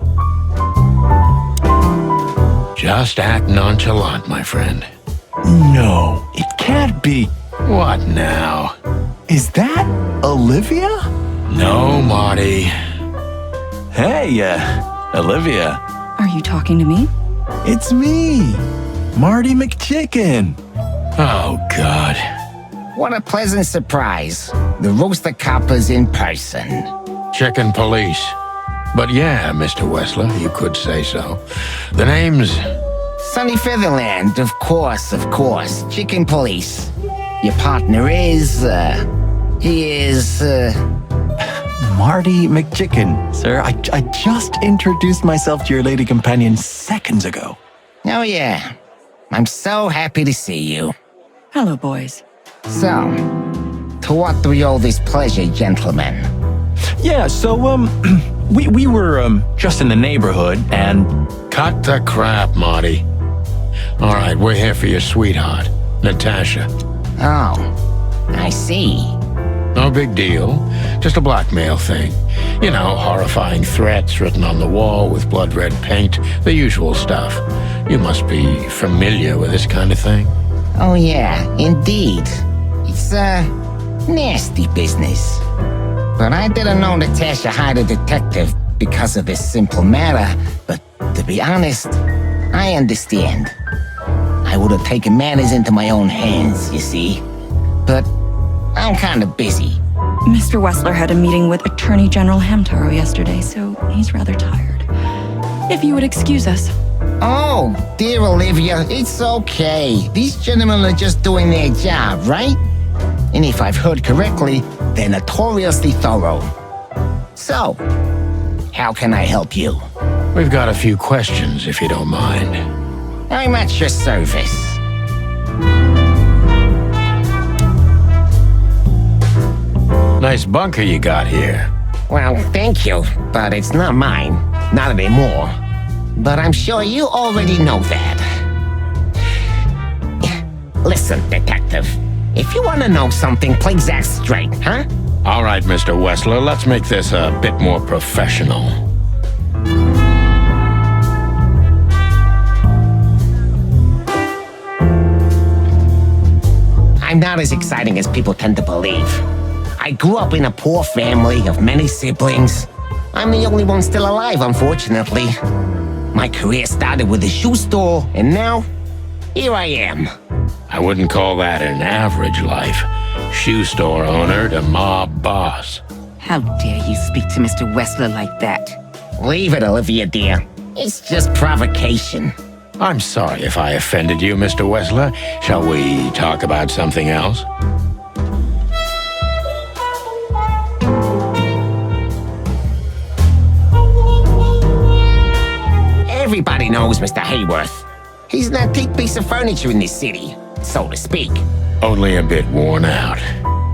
Just act nonchalant, my friend. No, it can't be. What now? Is that Olivia? No, Marty. Hey, Olivia. Are you talking to me? It's me, Marty McChicken. Oh, God. What a pleasant surprise. The Rooster Copper's in person. Chicken police. But yeah, Mr. Wessler, you could say so. The name's... Sunny Featherland, of course. Chicken police. Your partner is, he is, Marty McChicken, sir. I just introduced myself to your lady companion seconds ago. Oh yeah. I'm so happy to see you. Hello, boys. So, to what do we owe this pleasure, gentlemen? Yeah, so, we were, just in the neighborhood, and... Cut the crap, Marty. All right, we're here for your sweetheart, Natasha. Oh, I see. No big deal. Just a blackmail thing. You know, horrifying threats written on the wall with blood-red paint, the usual stuff. You must be familiar with this kind of thing. Oh yeah, indeed. It's, nasty business. But I didn't know Natasha hired a detective because of this simple matter, but to be honest, I understand. I would have taken matters into my own hands, you see. But I'm kinda busy. Mr. Wessler had a meeting with Attorney General Hamtaro yesterday, so he's rather tired. If you would excuse us. Oh, dear Olivia, it's okay. These gentlemen are just doing their job, right? And if I've heard correctly, they're notoriously thorough. So, how can I help you? We've got a few questions, if you don't mind. I'm at your service. Nice bunker you got here. Well, thank you, but it's not mine. Not anymore. But I'm sure you already know that. Listen, detective. If you want to know something, please ask straight, huh? All right, Mr. Wessler, let's make this a bit more professional. I'm not as exciting as people tend to believe. I grew up in a poor family of many siblings. I'm the only one still alive, unfortunately. My career started with a shoe store, and now, here I am. I wouldn't call that an average life. Shoe store owner to mob boss. How dare you speak to Mr. Wessler like that? Leave it, Olivia, dear. It's just provocation. I'm sorry if I offended you, Mr. Wessler. Shall we talk about something else? Everybody knows Mr. Hayworth. He's an antique piece of furniture in this city, so to speak. Only a bit worn out.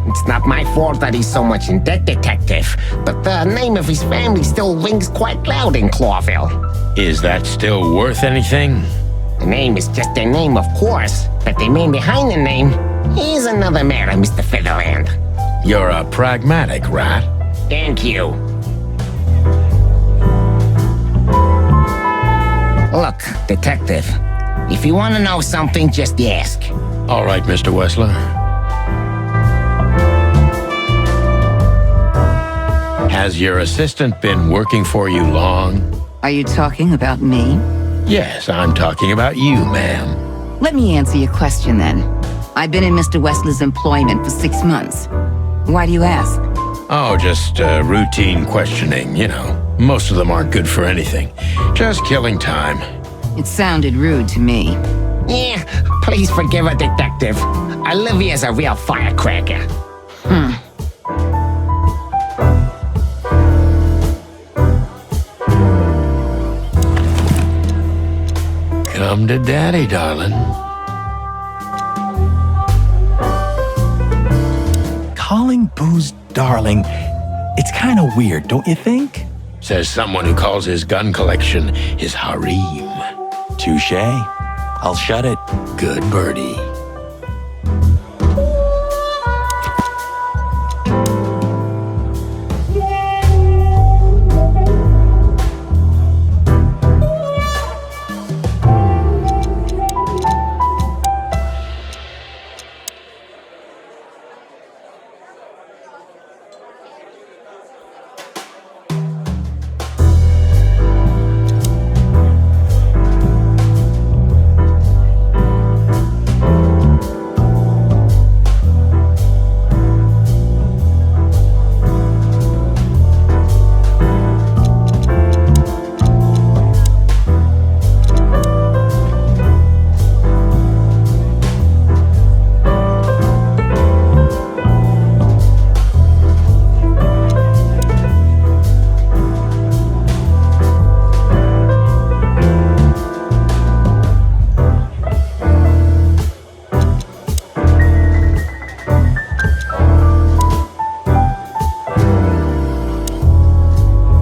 It's not my fault that he's so much in debt, detective, but the name of his family still rings quite loud in Clawville. Is that still worth anything? The name is just their name, of course, but the man behind the name is another matter, Mr. Featherland. You're a pragmatic rat. Thank you. Look, detective, if you want to know something, just ask. All right, Mr. Wessler. Has your assistant been working for you long? Are you talking about me? Yes, I'm talking about you, ma'am. Let me answer your question then. I've been in Mr. Wessler's employment for 6 months. Why do you ask? Oh, just routine questioning, you know. Most of them aren't good for anything. Just killing time. It sounded rude to me. Yeah, please forgive a detective. Olivia's a real firecracker. Come to daddy, darling. Calling booze darling, it's kind of weird, don't you think? Says someone who calls his gun collection his harem. Touché. I'll shut it. Good birdie.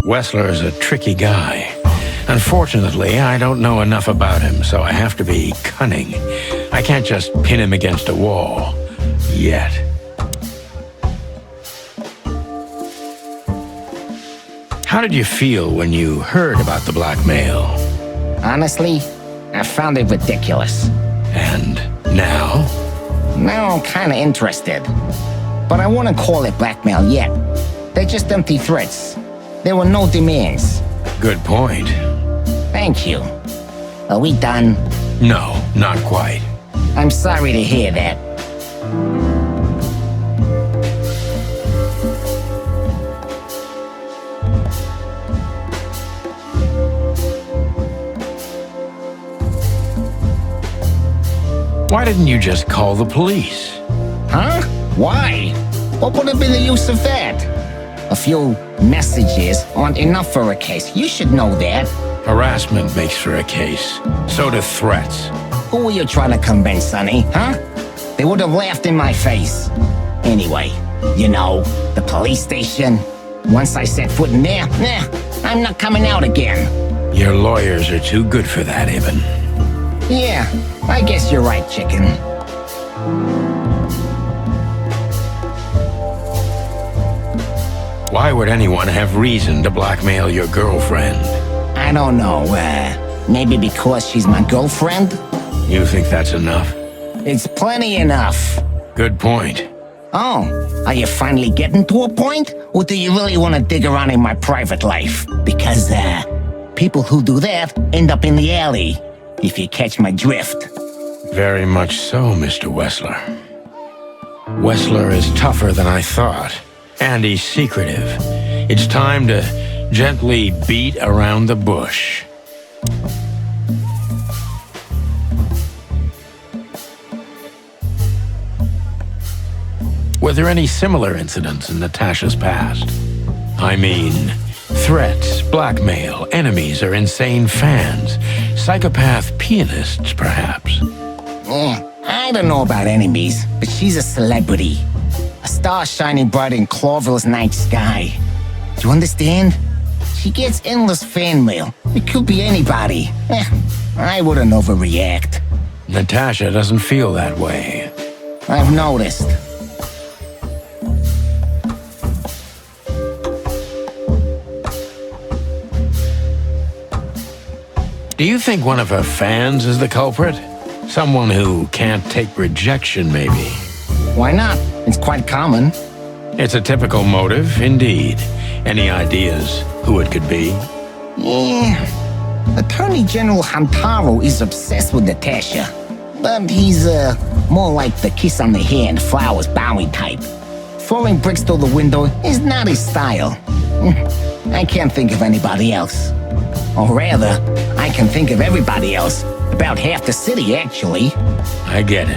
Wessler is a tricky guy. Unfortunately, I don't know enough about him, so I have to be cunning. I can't just pin him against a wall. Yet. How did you feel when you heard about the blackmail? Honestly, I found it ridiculous. And now? Now I'm kinda interested. But I wouldn't call it blackmail yet. They're just empty threats. There were no demands. Good point. Thank you. Are we done? No, not quite. I'm sorry to hear that. Why didn't you just call the police? Huh? Why? What would have been the use of that? A few messages aren't enough for a case. You should know that. Harassment makes for a case. So do threats. Who were you trying to convince, Sonny? Huh? They would have laughed in my face. Anyway, you know, the police station. Once I set foot in there, I'm not coming out again. Your lawyers are too good for that, Ibn. Yeah, I guess you're right, chicken. Why would anyone have reason to blackmail your girlfriend? I don't know, maybe because she's my girlfriend? You think that's enough? It's plenty enough. Good point. Oh, are you finally getting to a point? Or do you really want to dig around in my private life? Because, people who do that end up in the alley, if you catch my drift. Very much so, Mr. Wessler. Wessler is tougher than I thought, and he's secretive. It's time to gently beat around the bush. Were there any similar incidents in Natasha's past? I mean, threats, blackmail, enemies or insane fans, psychopath pianists, perhaps. I don't know about enemies, but she's a celebrity. A star shining bright in Clawville's night sky. Do you understand? She gets endless fan mail. It could be anybody. I wouldn't overreact. Natasha doesn't feel that way. I've noticed. Do you think one of her fans is the culprit? Someone who can't take rejection, maybe? Why not? It's quite common. It's a typical motive, indeed. Any ideas who it could be? Yeah. Attorney General Hamtaro is obsessed with Natasha. But he's, more like the kiss on the hand, flowers bowing type. Throwing bricks through the window is not his style. I can't think of anybody else. Or rather, I can think of everybody else. About half the city, actually. I get it.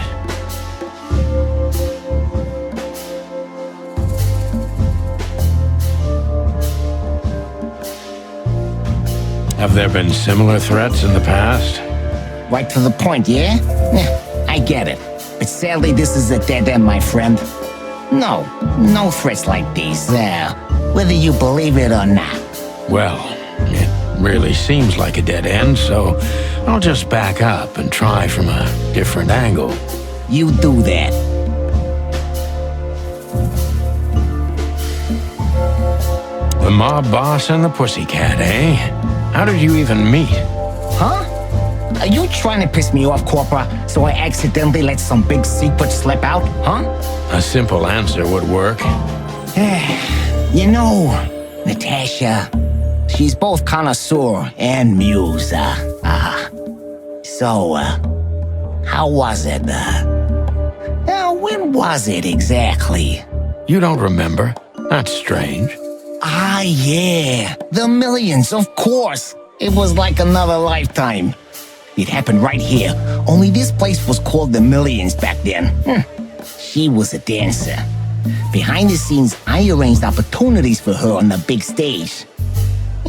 Have there been similar threats in the past? Right to the point, yeah? I get it. But sadly, this is a dead end, my friend. No threats like these, whether you believe it or not. Well, it really seems like a dead end, so I'll just back up and try from a different angle. You do that. The mob boss and the pussycat, eh? How did you even meet? Huh? Are you trying to piss me off, Corpora, so I accidentally let some big secret slip out, huh? A simple answer would work. You know, Natasha, she's both connoisseur and muse, So, how was it, when was it exactly? You don't remember? That's strange. Ah, yeah, the Millions, of course. It was like another lifetime. It happened right here, only this place was called the Millions back then. She was a dancer. Behind the scenes, I arranged opportunities for her on the big stage.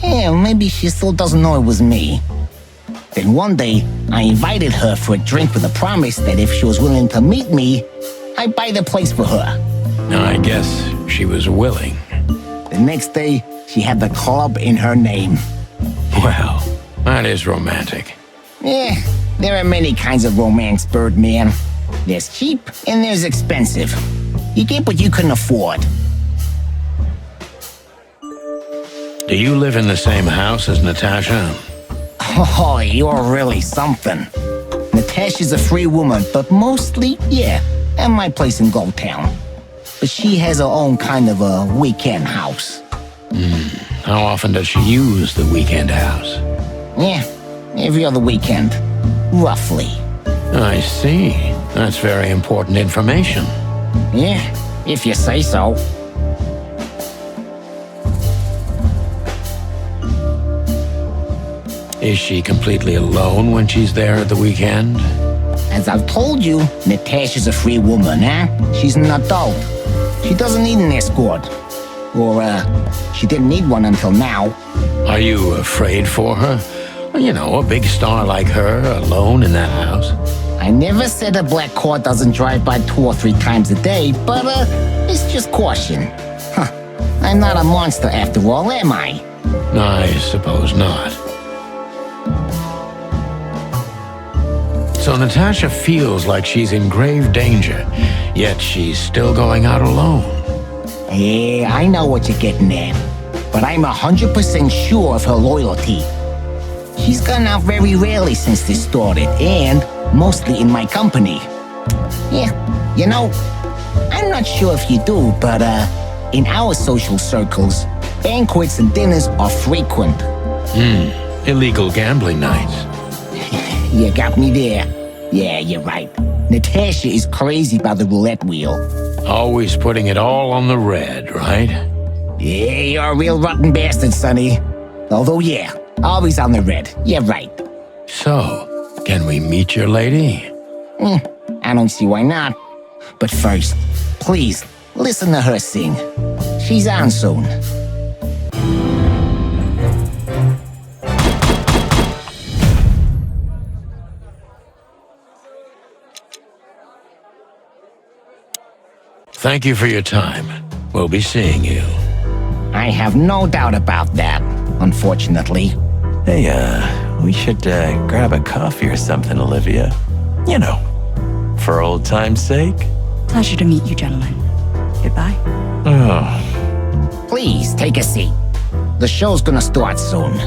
Yeah, maybe she still doesn't know it was me. Then one day, I invited her for a drink with a promise that if she was willing to meet me, I'd buy the place for her. I guess she was willing. The next day, she had the club in her name. Well, that is romantic. Yeah, there are many kinds of romance, Birdman. There's cheap and there's expensive. You get what you can afford. Do you live in the same house as Natasha? Oh, you're really something. Natasha's a free woman, but mostly, yeah, at my place in Goldtown. But she has her own kind of a weekend house. How often does she use the weekend house? Yeah, every other weekend, roughly. I see. That's very important information. Yeah, if you say so. Is she completely alone when she's there at the weekend? As I've told you, Natasha's a free woman, huh? She's an adult. She doesn't need an escort. Or, she didn't need one until now. Are you afraid for her? You know, a big star like her, alone in that house. I never said a black car doesn't drive by 2 or 3 times a day, but, it's just caution. Huh. I'm not a monster after all, am I? I suppose not. So Natasha feels like she's in grave danger, yet she's still going out alone. Yeah, I know what you're getting at, but I'm 100% sure of her loyalty. She's gone out very rarely since this started, and mostly in my company. Yeah, you know, I'm not sure if you do, but in our social circles, banquets and dinners are frequent. Illegal gambling nights. You got me there. Yeah, you're right. Natasha is crazy about the roulette wheel. Always putting it all on the red, right? Yeah, you're a real rotten bastard, Sonny. Although, yeah, always on the red. You're right. So, can we meet your lady? I don't see why not. But first, please, listen to her sing. She's on soon. Thank you for your time. We'll be seeing you. I have no doubt about that, unfortunately. Hey, we should grab a coffee or something, Olivia. You know, for old time's sake. Pleasure to meet you, gentlemen. Goodbye. Oh. Please, take a seat. The show's gonna start soon.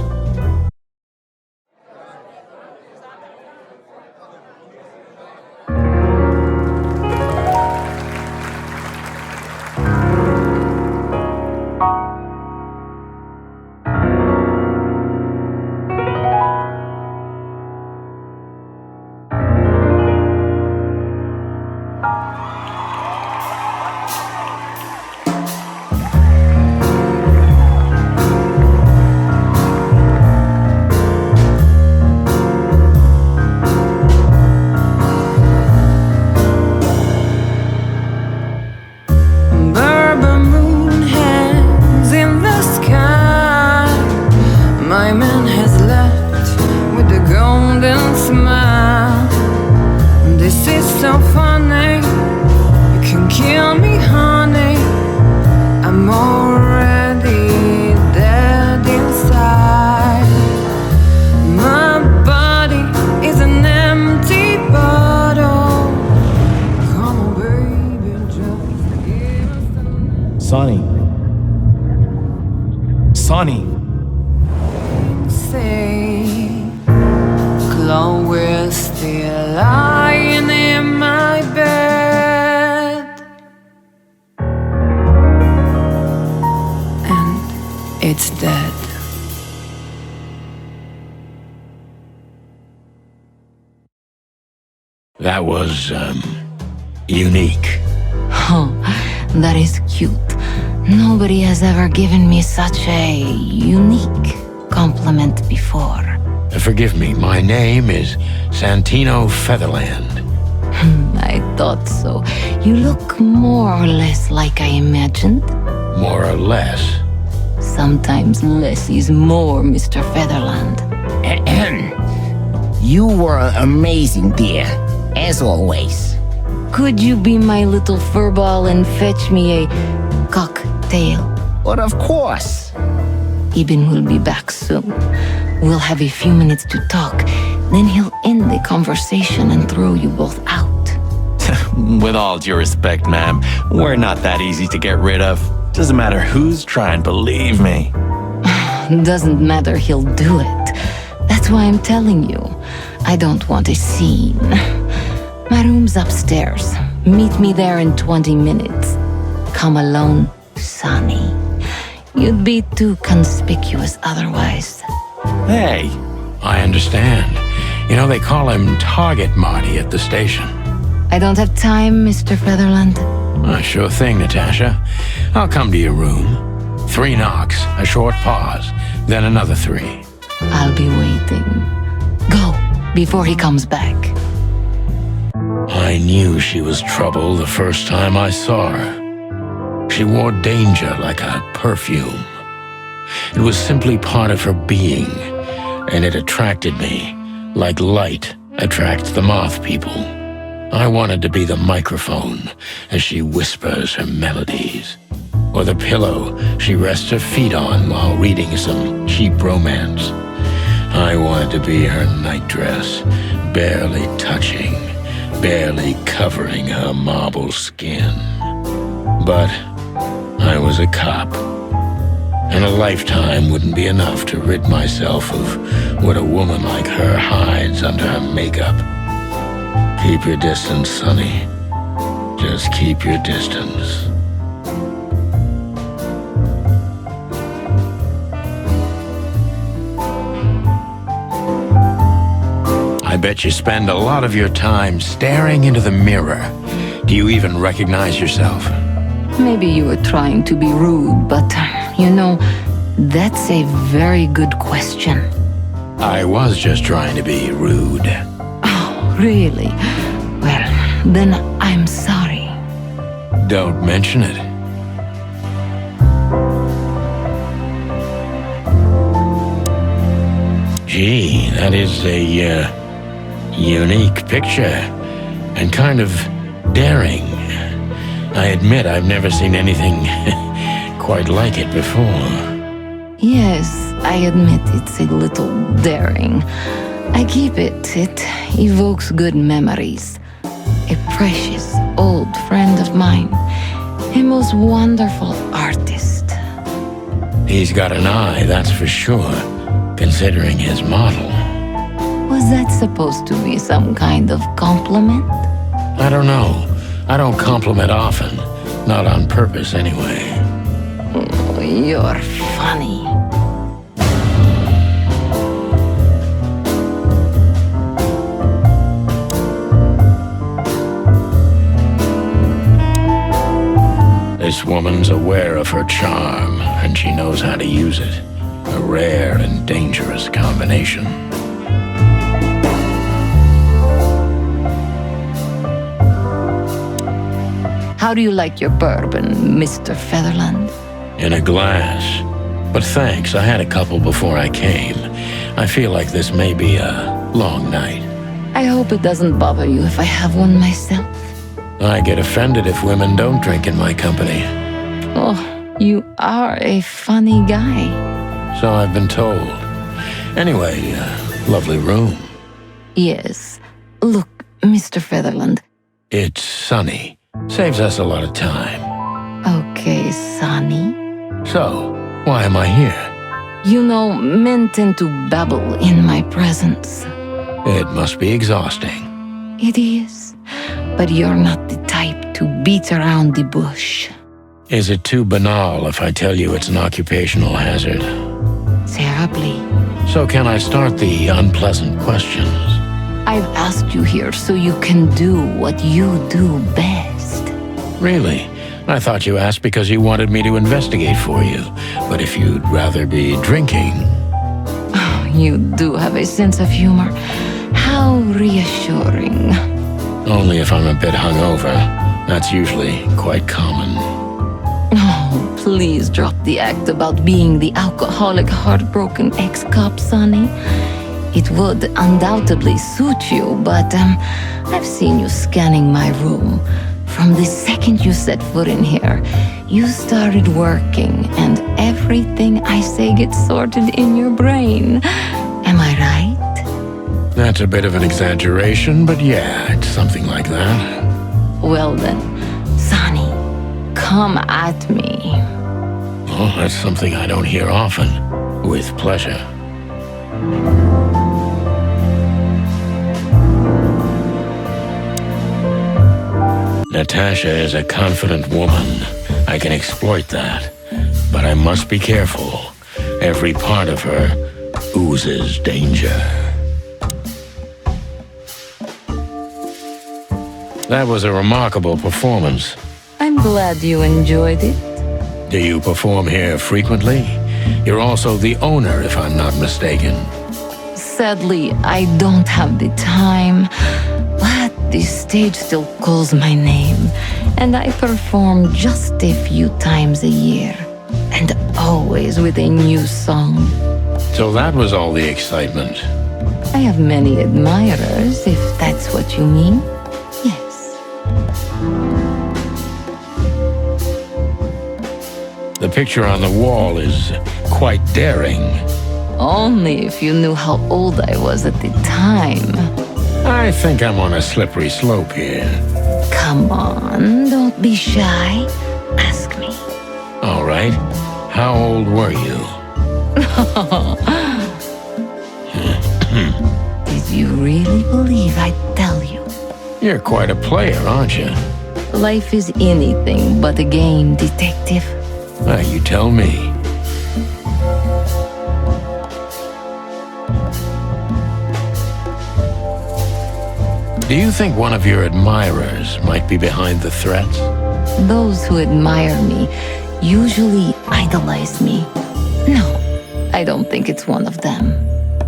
Sonny. Sonny. Say, Chloe's still lying in my bed, and it's dead. That was, unique. Oh, that is cute. Nobody has ever given me such a unique compliment before. Forgive me, my name is Santino Featherland. I thought so. You look more or less like I imagined. More or less? Sometimes less is more, Mr. Featherland. You were amazing, dear, as always. Could you be my little furball and fetch me a cocktail? But of course. Ibn will be back soon. We'll have a few minutes to talk. Then he'll end the conversation and throw you both out. With all due respect, ma'am, we're not that easy to get rid of. Doesn't matter who's trying, believe me. Doesn't matter, he'll do it. That's why I'm telling you. I don't want a scene. My room's upstairs. Meet me there in 20 minutes. Come alone, Sonny. You'd be too conspicuous otherwise. Hey. I understand. You know, they call him Target Marty at the station. I don't have time, Mr. Featherland. Sure thing, Natasha. I'll come to your room. 3 knocks, a short pause, then another 3. I'll be waiting. Go, before he comes back. I knew she was trouble the first time I saw her. She wore danger like a perfume. It was simply part of her being, and it attracted me, like light attracts the moth people. I wanted to be the microphone as she whispers her melodies, or the pillow she rests her feet on while reading some cheap romance. I wanted to be her nightdress, barely touching, barely covering her marble skin. But I was a cop, and a lifetime wouldn't be enough to rid myself of what a woman like her hides under her makeup. Keep your distance, Sonny. Just keep your distance. I bet you spend a lot of your time staring into the mirror. Do you even recognize yourself? Maybe you were trying to be rude, but, you know, that's a very good question. I was just trying to be rude. Oh, really? Well, then I'm sorry. Don't mention it. Gee, that is a, unique picture, and kind of daring. I admit I've never seen anything quite like it before. Yes, I admit it's a little daring. I keep it. It evokes good memories. A precious old friend of mine. A most wonderful artist. He's got an eye, that's for sure, considering his model. Was that supposed to be some kind of compliment? I don't know. I don't compliment often. Not on purpose, anyway. Oh, you're funny. This woman's aware of her charm, and she knows how to use it. A rare and dangerous combination. How do you like your bourbon, Mr. Featherland? In a glass. But thanks, I had a couple before I came. I feel like this may be a long night. I hope it doesn't bother you if I have one myself. I get offended if women don't drink in my company. Oh, you are a funny guy. So I've been told. Anyway, lovely room. Yes. Look, Mr. Featherland. It's sunny. Saves us a lot of time. Okay, Sonny. So, why am I here? You know, men tend to babble in my presence. It must be exhausting. It is. But you're not the type to beat around the bush. Is it too banal if I tell you it's an occupational hazard? Terribly. So can I start the unpleasant questions? I've asked you here so you can do what you do best. Really? I thought you asked because you wanted me to investigate for you. But if you'd rather be drinking... Oh, you do have a sense of humor. How reassuring. Only if I'm a bit hungover. That's usually quite common. Oh, please drop the act about being the alcoholic, heartbroken ex-cop, Sonny. It would undoubtedly suit you, but I've seen you scanning my room. From the second you set foot in here, you started working, and everything I say gets sorted in your brain. Am I right? That's a bit of an exaggeration, but yeah, it's something like that. Well then, Sonny, come at me. Oh, that's something I don't hear often. With pleasure. Natasha is a confident woman. I can exploit that. But I must be careful. Every part of her oozes danger. That was a remarkable performance. I'm glad you enjoyed it. Do you perform here frequently? You're also the owner, if I'm not mistaken. Sadly, I don't have the time, but the stage still calls my name, and I perform just a few times a year, and always with a new song. So that was all the excitement. I have many admirers, if that's what you mean. Yes. The picture on the wall is quite daring. Only if you knew how old I was at the time. I think I'm on a slippery slope here. Come on, don't be shy. Ask me. All right. How old were you? Did you really believe I'd tell you? You're quite a player, aren't you? Life is anything but a game, detective. You tell me. Do you think one of your admirers might be behind the threats? Those who admire me usually idolize me. No, I don't think it's one of them.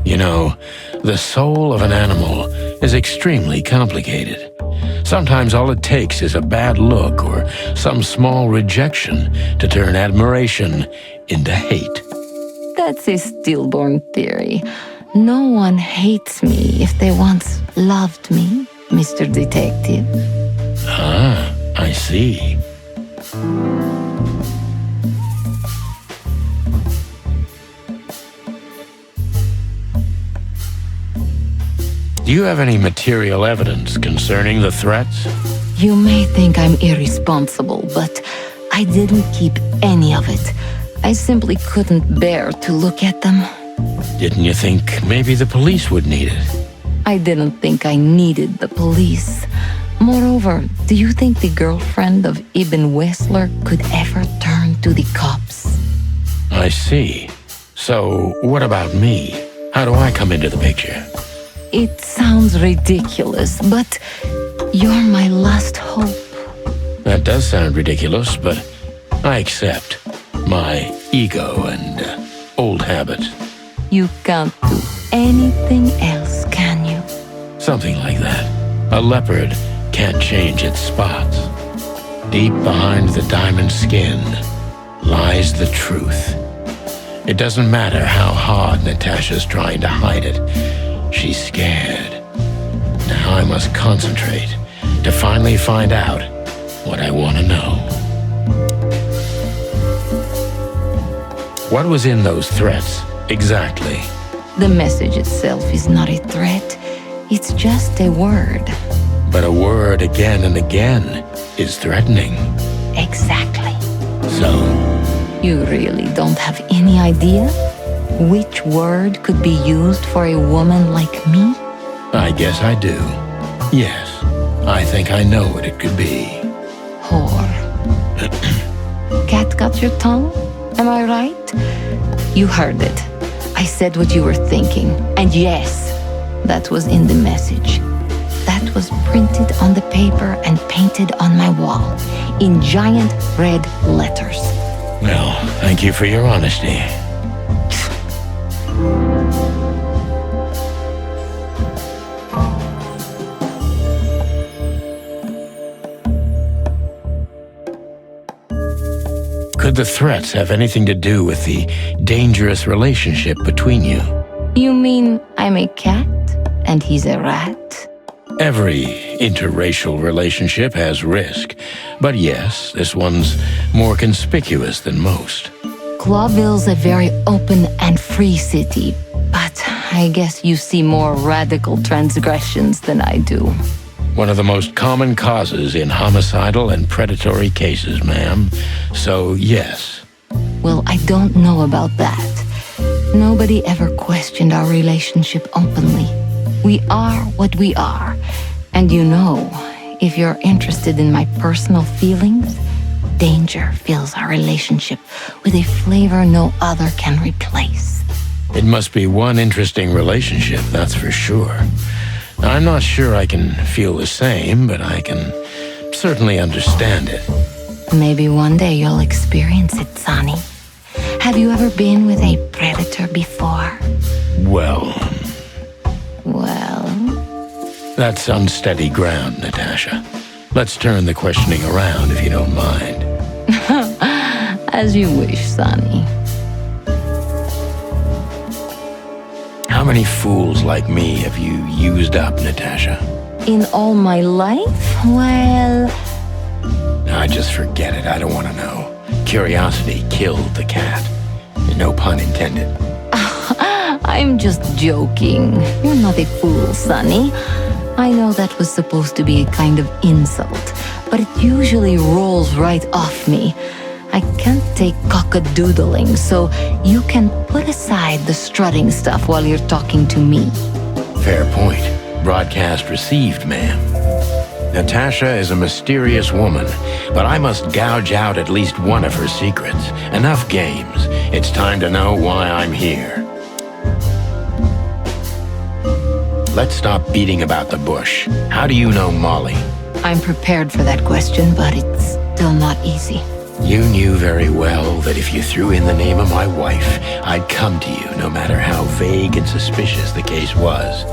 You know, the soul of an animal is extremely complicated. Sometimes all it takes is a bad look or some small rejection to turn admiration into hate. That's a stillborn theory. No one hates me if they once loved me, Mr. Detective. Ah, I see. Do you have any material evidence concerning the threats? You may think I'm irresponsible, but I didn't keep any of it. I simply couldn't bear to look at them. Didn't you think maybe the police would need it? I didn't think I needed the police. Moreover, do you think the girlfriend of Ibn Wessler could ever turn to the cops? I see. So, what about me? How do I come into the picture? It sounds ridiculous, but you're my last hope. That does sound ridiculous, but I accept my ego and old habits. You can't do anything else, can you? Something like that. A leopard can't change its spots. Deep behind the diamond skin lies the truth. It doesn't matter how hard Natasha's trying to hide it. She's scared. Now I must concentrate to finally find out what I want to know. What was in those threats, exactly? The message itself is not a threat. It's just a word. But a word again and again is threatening. Exactly. So? You really don't have any idea which word could be used for a woman like me? I guess I do. Yes, I think I know what it could be. Whore. Cat got your tongue? Am I right? You heard it. I said what you were thinking. And yes, that was in the message. That was printed on the paper and painted on my wall in giant red letters. Well, thank you for your honesty. Could the threats have anything to do with the dangerous relationship between you? You mean I'm a cat and he's a rat? Every interracial relationship has risk, but yes, this one's more conspicuous than most. Clawville's a very open and free city, but I guess you see more radical transgressions than I do. One of the most common causes in homicidal and predatory cases, ma'am. So, yes. Well, I don't know about that. Nobody ever questioned our relationship openly. We are what we are. And you know, if you're interested in my personal feelings, danger fills our relationship with a flavor no other can replace. It must be one interesting relationship, that's for sure. I'm not sure I can feel the same, but I can certainly understand it. Maybe one day you'll experience it, Sonny. Have you ever been with a predator before? Well... That's unsteady ground, Natasha. Let's turn the questioning around if you don't mind. As you wish, Sonny. How many fools like me have you used up, Natasha? In all my life? Well... I just forget it. I don't want to know. Curiosity killed the cat. No pun intended. I'm just joking. You're not a fool, Sonny. I know that was supposed to be a kind of insult, but it usually rolls right off me. I can't take cock-a-doodling, so you can put aside the strutting stuff while you're talking to me. Fair point. Broadcast received, ma'am. Natasha is a mysterious woman, but I must gouge out at least one of her secrets. Enough games. It's time to know why I'm here. Let's stop beating about the bush. How do you know Molly? I'm prepared for that question, but it's still not easy. You knew very well that if you threw in the name of my wife, I'd come to you, no matter how vague and suspicious the case was.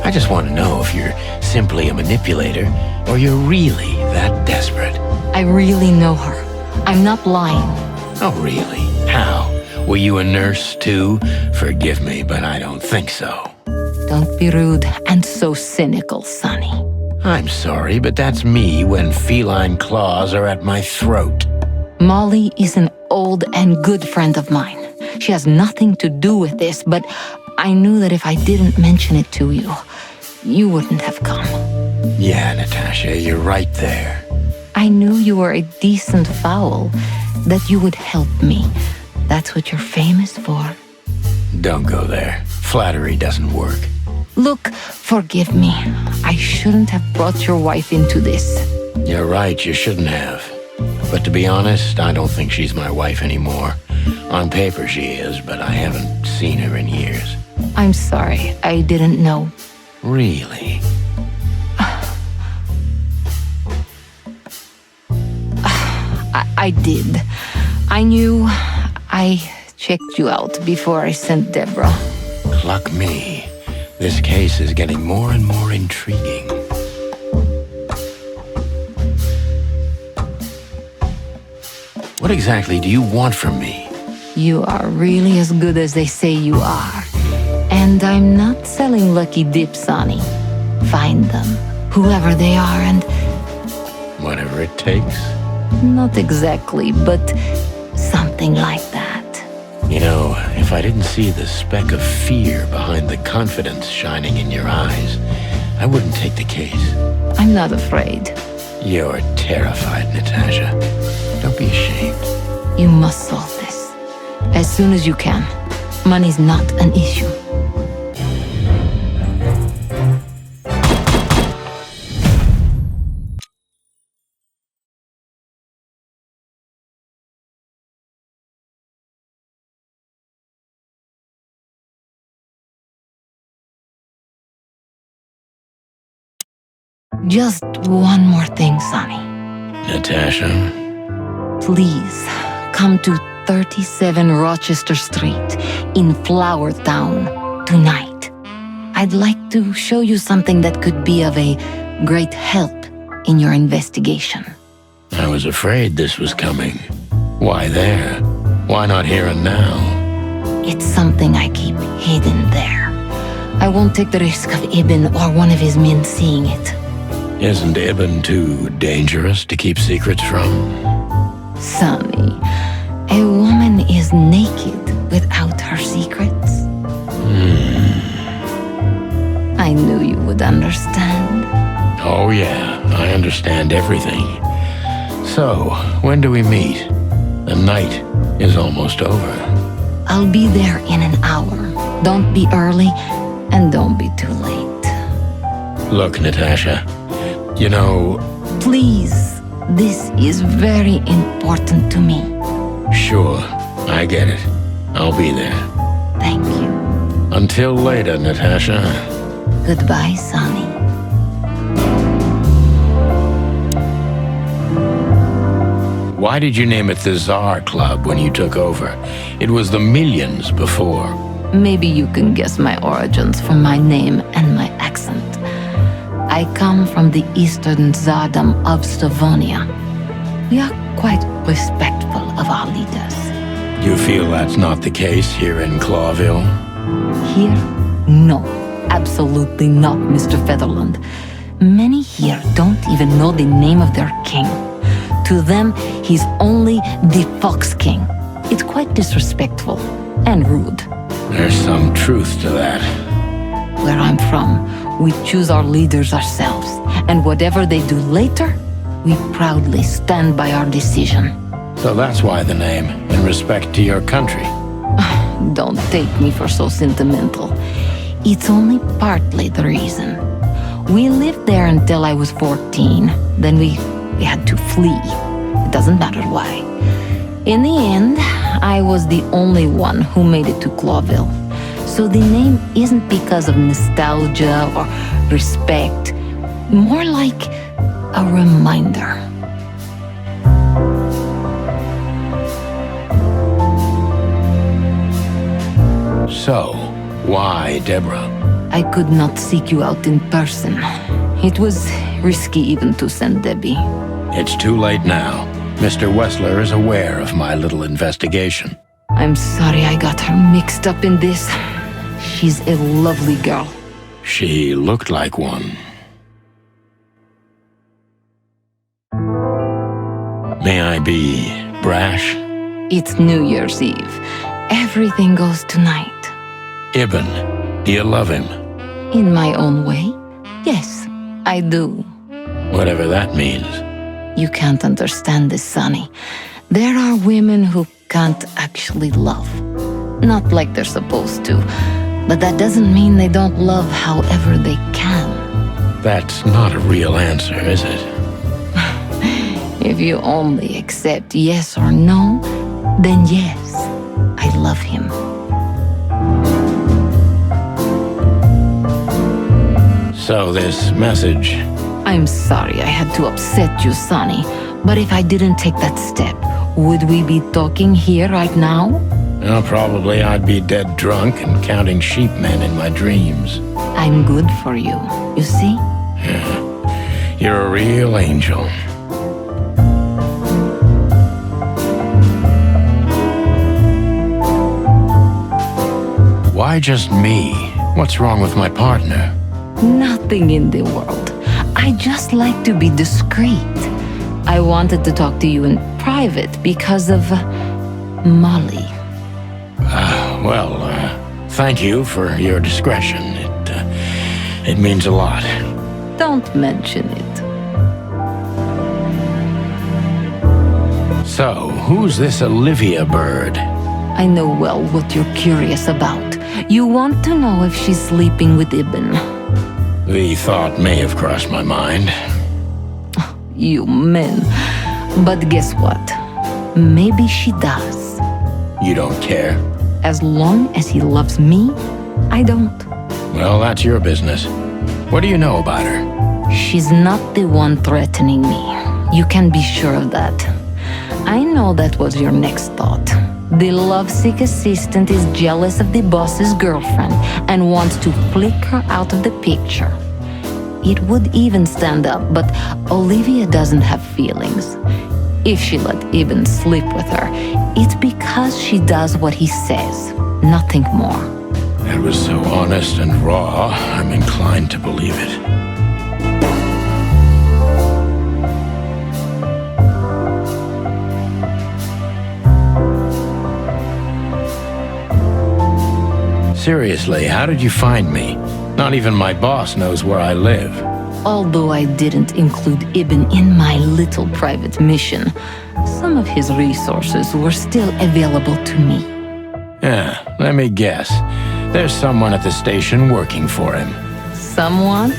I just want to know if you're simply a manipulator, or you're really that desperate. I really know her. I'm not lying. Oh, really? How? Were you a nurse, too? Forgive me, but I don't think so. Don't be rude and so cynical, Sonny. I'm sorry, but that's me when feline claws are at my throat. Molly is an old and good friend of mine. She has nothing to do with this, but I knew that if I didn't mention it to you, you wouldn't have come. Yeah, Natasha, you're right there. I knew you were a decent fowl, that you would help me. That's what you're famous for. Don't go there. Flattery doesn't work. Look, forgive me. I shouldn't have brought your wife into this. You're right, you shouldn't have. But to be honest, I don't think she's my wife anymore. On paper she is, but I haven't seen her in years. I'm sorry, I didn't know. Really? I did. I knew. I checked you out before I sent Deborah. Luck me. This case is getting more and more intriguing. What exactly do you want from me? You are really as good as they say you are. And I'm not selling lucky dips, Sonny. Find them, whoever they are, and... Whatever it takes? Not exactly, but something like that. You know, if I didn't see the speck of fear behind the confidence shining in your eyes, I wouldn't take the case. I'm not afraid. You're terrified, Natasha. Don't be ashamed. You must solve this. As soon as you can. Money's not an issue. Just one more thing, Sonny. Natasha? Please, come to 37 Rochester Street in Flower Town tonight. I'd like to show you something that could be of a great help in your investigation. I was afraid this was coming. Why there? Why not here and now? It's something I keep hidden there. I won't take the risk of Ibn or one of his men seeing it. Isn't Ibn too dangerous to keep secrets from? Sonny, a woman is naked without her secrets. I knew you would understand. Oh yeah, I understand everything. So, when do we meet? The night is almost over. I'll be there in an hour. Don't be early, and don't be too late. Look, Natasha, you know... Please, this is very important to me. Sure, I get it. I'll be there. Thank you. Until later, Natasha. Goodbye, Sonny. Why did you name it the Tsar Club when you took over? It was the Millions before. Maybe you can guess my origins from my name and my accent. I come from the eastern Tsardom of Stavonia. We are quite respectful of our leaders. You feel that's not the case here in Clawville? Here? No. Absolutely not, Mr. Featherland. Many here don't even know the name of their king. To them, he's only the Fox King. It's quite disrespectful and rude. There's some truth to that. Where I'm from, we choose our leaders ourselves, and whatever they do later, we proudly stand by our decision. So that's why the name, in respect to your country. Don't take me for so sentimental. It's only partly the reason. We lived there until I was 14. Then we had to flee. It doesn't matter why. In the end, I was the only one who made it to Clawville. So the name isn't because of nostalgia or respect. More like a reminder. So, why Deborah? I could not seek you out in person. It was risky even to send Debbie. It's too late now. Mr. Wessler is aware of my little investigation. I'm sorry I got her mixed up in this. She's a lovely girl. She looked like one. May I be brash? It's New Year's Eve. Everything goes tonight. Ibn, do you love him? In my own way, yes, I do. Whatever that means. You can't understand this, Sonny. There are women who can't actually love. Not like they're supposed to. But that doesn't mean they don't love however they can. That's not a real answer, is it? If you only accept yes or no, then yes, I love him. So this message... I'm sorry I had to upset you, Sonny, but if I didn't take that step, would we be talking here right now? Well, probably I'd be dead drunk and counting sheepmen in my dreams. I'm good for you, you see? Yeah. You're a real angel. Why just me? What's wrong with my partner? Nothing in the world. I just like to be discreet. I wanted to talk to you in private because of Molly. Thank you for your discretion. It means a lot. Don't mention it. So, who's this Olivia bird? I know well what you're curious about. You want to know if she's sleeping with Ibn. The thought may have crossed my mind. You men. But guess what? Maybe she does. You don't care? As long as he loves me, I don't. Well, that's your business. What do you know about her? She's not the one threatening me. You can be sure of that. I know that was your next thought. The lovesick assistant is jealous of the boss's girlfriend and wants to flick her out of the picture. It would even stand up, but Olivia doesn't have feelings. If she let Ibn sleep with her, it's because she does what he says, nothing more. That was so honest and raw, I'm inclined to believe it. Seriously, how did you find me? Not even my boss knows where I live. Although I didn't include Ibn in my little private mission, some of his resources were still available to me. Yeah, let me guess. There's someone at the station working for him. Someone?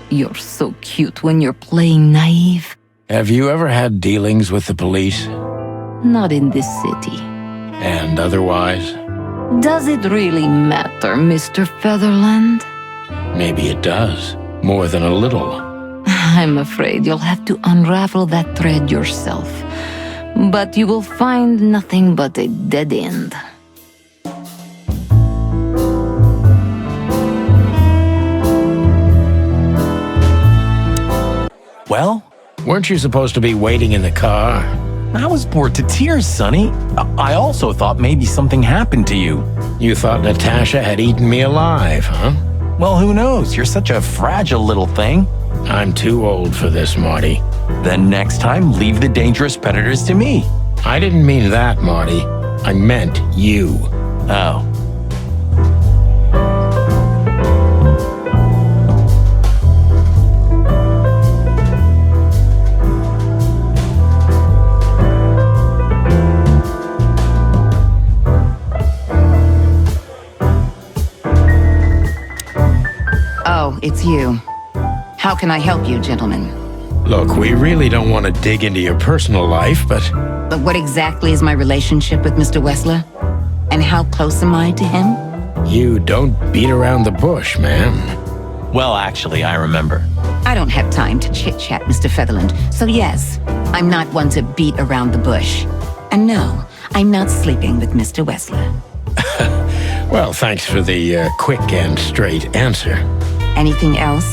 You're so cute when you're playing naive. Have you ever had dealings with the police? Not in this city. And otherwise? Does it really matter, Mr. Featherland? Maybe it does. More than a little. I'm afraid you'll have to unravel that thread yourself. But you will find nothing but a dead end. Well? Weren't you supposed to be waiting in the car? I was bored to tears, Sonny. I also thought maybe something happened to you. You thought Natasha had eaten me alive, huh? Well, who knows? You're such a fragile little thing. I'm too old for this, Marty. Then next time, leave the dangerous predators to me. I didn't mean that, Marty. I meant you. Oh. Oh, it's you. How can I help you, gentlemen? Look, we really don't want to dig into your personal life, but... But what exactly is my relationship with Mr. Wessler? And how close am I to him? You don't beat around the bush, man. Well, actually, I remember. I don't have time to chit-chat, Mr. Featherland. So yes, I'm not one to beat around the bush. And no, I'm not sleeping with Mr. Wessler. Well, thanks for the quick and straight answer. Anything else?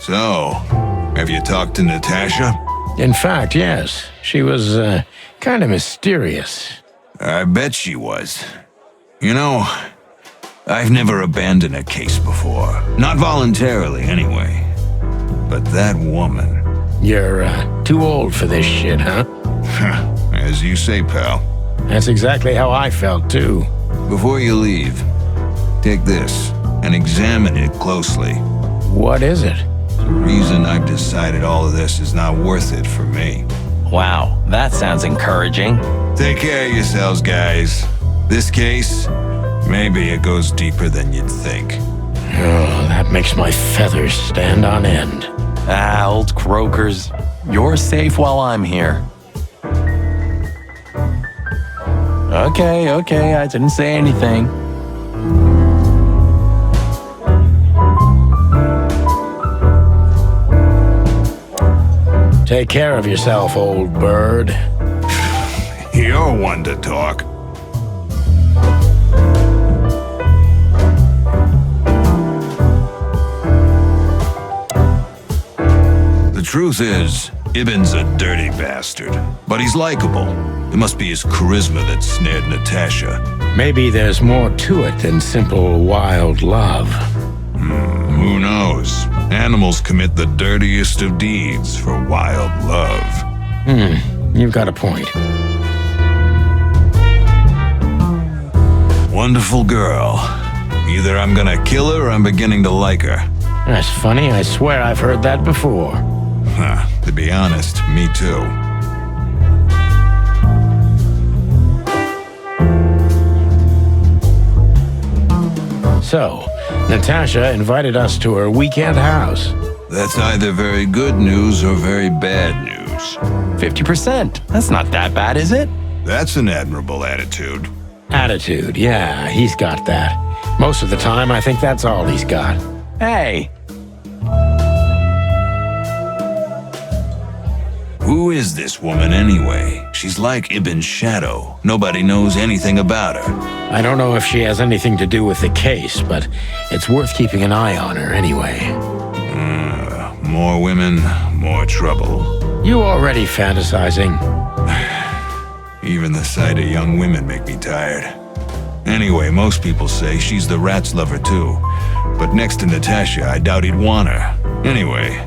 So, have you talked to Natasha? In fact, yes. She was, kind of mysterious. I bet she was. You know, I've never abandoned a case before. Not voluntarily, anyway. But that woman... You're, too old for this shit, huh? As you say, pal. That's exactly how I felt, too. Before you leave, take this and examine it closely. What is it? The reason I've decided all of this is not worth it for me. Wow, that sounds encouraging. Take care of yourselves, guys. This case, maybe it goes deeper than you'd think. Oh, that makes my feathers stand on end. Ah, old croakers. You're safe while I'm here. Okay, I didn't say anything. Take care of yourself, old bird. You're one to talk. The truth is, Ibn's a dirty bastard, but he's likable. It must be his charisma that snared Natasha. Maybe there's more to it than simple wild love. Who knows? Animals commit the dirtiest of deeds for wild love. You've got a point. Wonderful girl. Either I'm gonna kill her or I'm beginning to like her. That's funny. I swear I've heard that before. To be honest, me too. So, Natasha invited us to her weekend house. That's either very good news or very bad news. 50%. That's not that bad, is it? That's an admirable attitude. Attitude, yeah, he's got that. Most of the time, I think that's all he's got. Hey, who is this woman anyway? She's like Ibn's shadow. Nobody knows anything about her. I don't know if she has anything to do with the case, but it's worth keeping an eye on her anyway. More women, more trouble. You already fantasizing. Even the sight of young women make me tired. Anyway, most people say she's the rat's lover too. But next to Natasha, I doubt he'd want her. Anyway,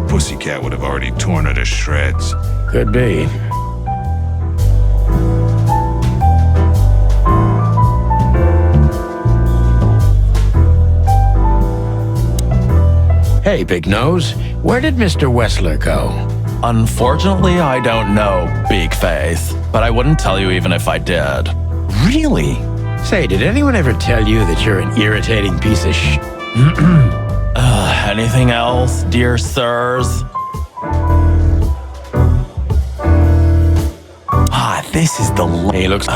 Pussycat would have already torn her to shreds. Could be. Hey, Big Nose, where did Mr. Wessler go? unfortunately, I don't know, Big Face. But I wouldn't tell you even if I did. Really? Say, did anyone ever tell you that you're an irritating piece of Anything else, dear sirs? This is the... He looks...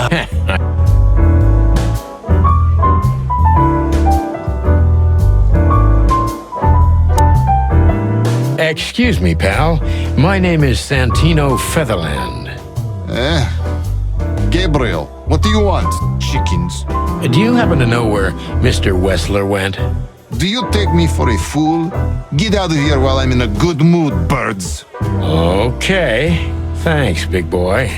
Excuse me, pal. My name is Santino Featherland. Gabriel, what do you want? Chickens. Do you happen to know where Mr. Wessler went? Do you take me for a fool? Get out of here while I'm in a good mood, birds. Okay. Thanks, big boy.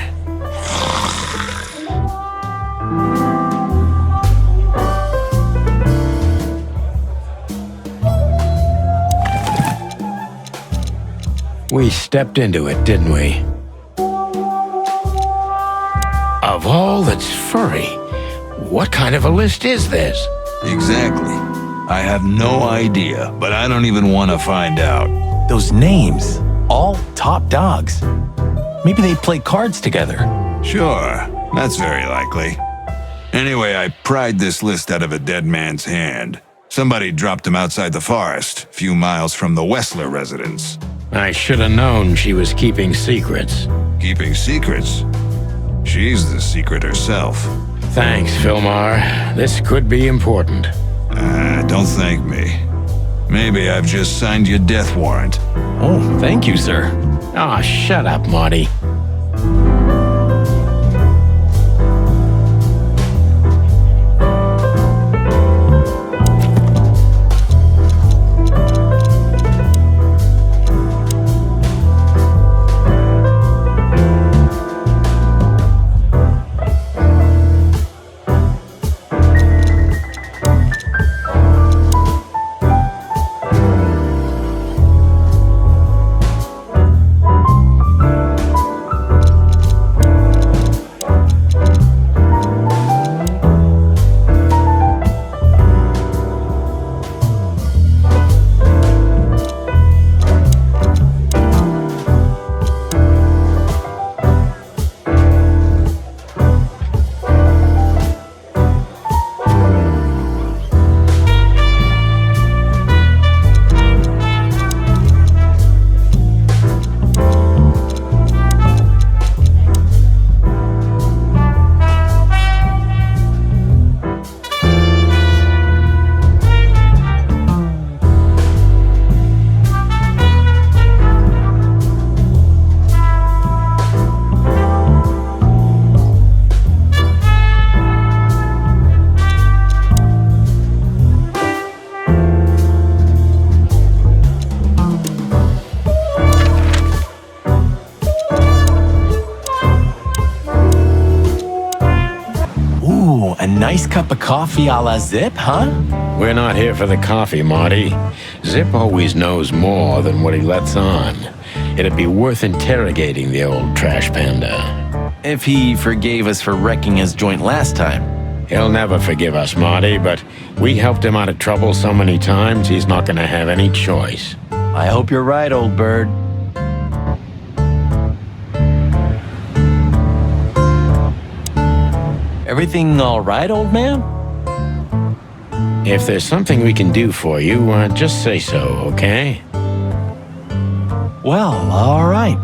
We stepped into it, didn't we? Of all that's furry, what kind of a list is this? Exactly. I have no idea, but I don't even want to find out. Those names, all top dogs. Maybe they play cards together. Sure, that's very likely. Anyway, I pried this list out of a dead man's hand. Somebody dropped him outside the forest, a few miles from the Wessler residence. I should have known she was keeping secrets. Keeping secrets? She's the secret herself. Thanks, Filmar. This could be important. Don't thank me. Maybe I've just signed your death warrant. Oh, thank you, sir. Ah, shut up, Marty. a nice cup of coffee a la Zip, huh? We're not here for the coffee, Marty. Zip always knows more than what he lets on. It'd be worth interrogating the old trash panda. If he forgave us for wrecking his joint last time. He'll never forgive us, Marty, but we helped him out of trouble so many times, he's not gonna have any choice. I hope you're right, old bird. Everything all right, old man? If there's something we can do for you, just say so, okay? Well, all right.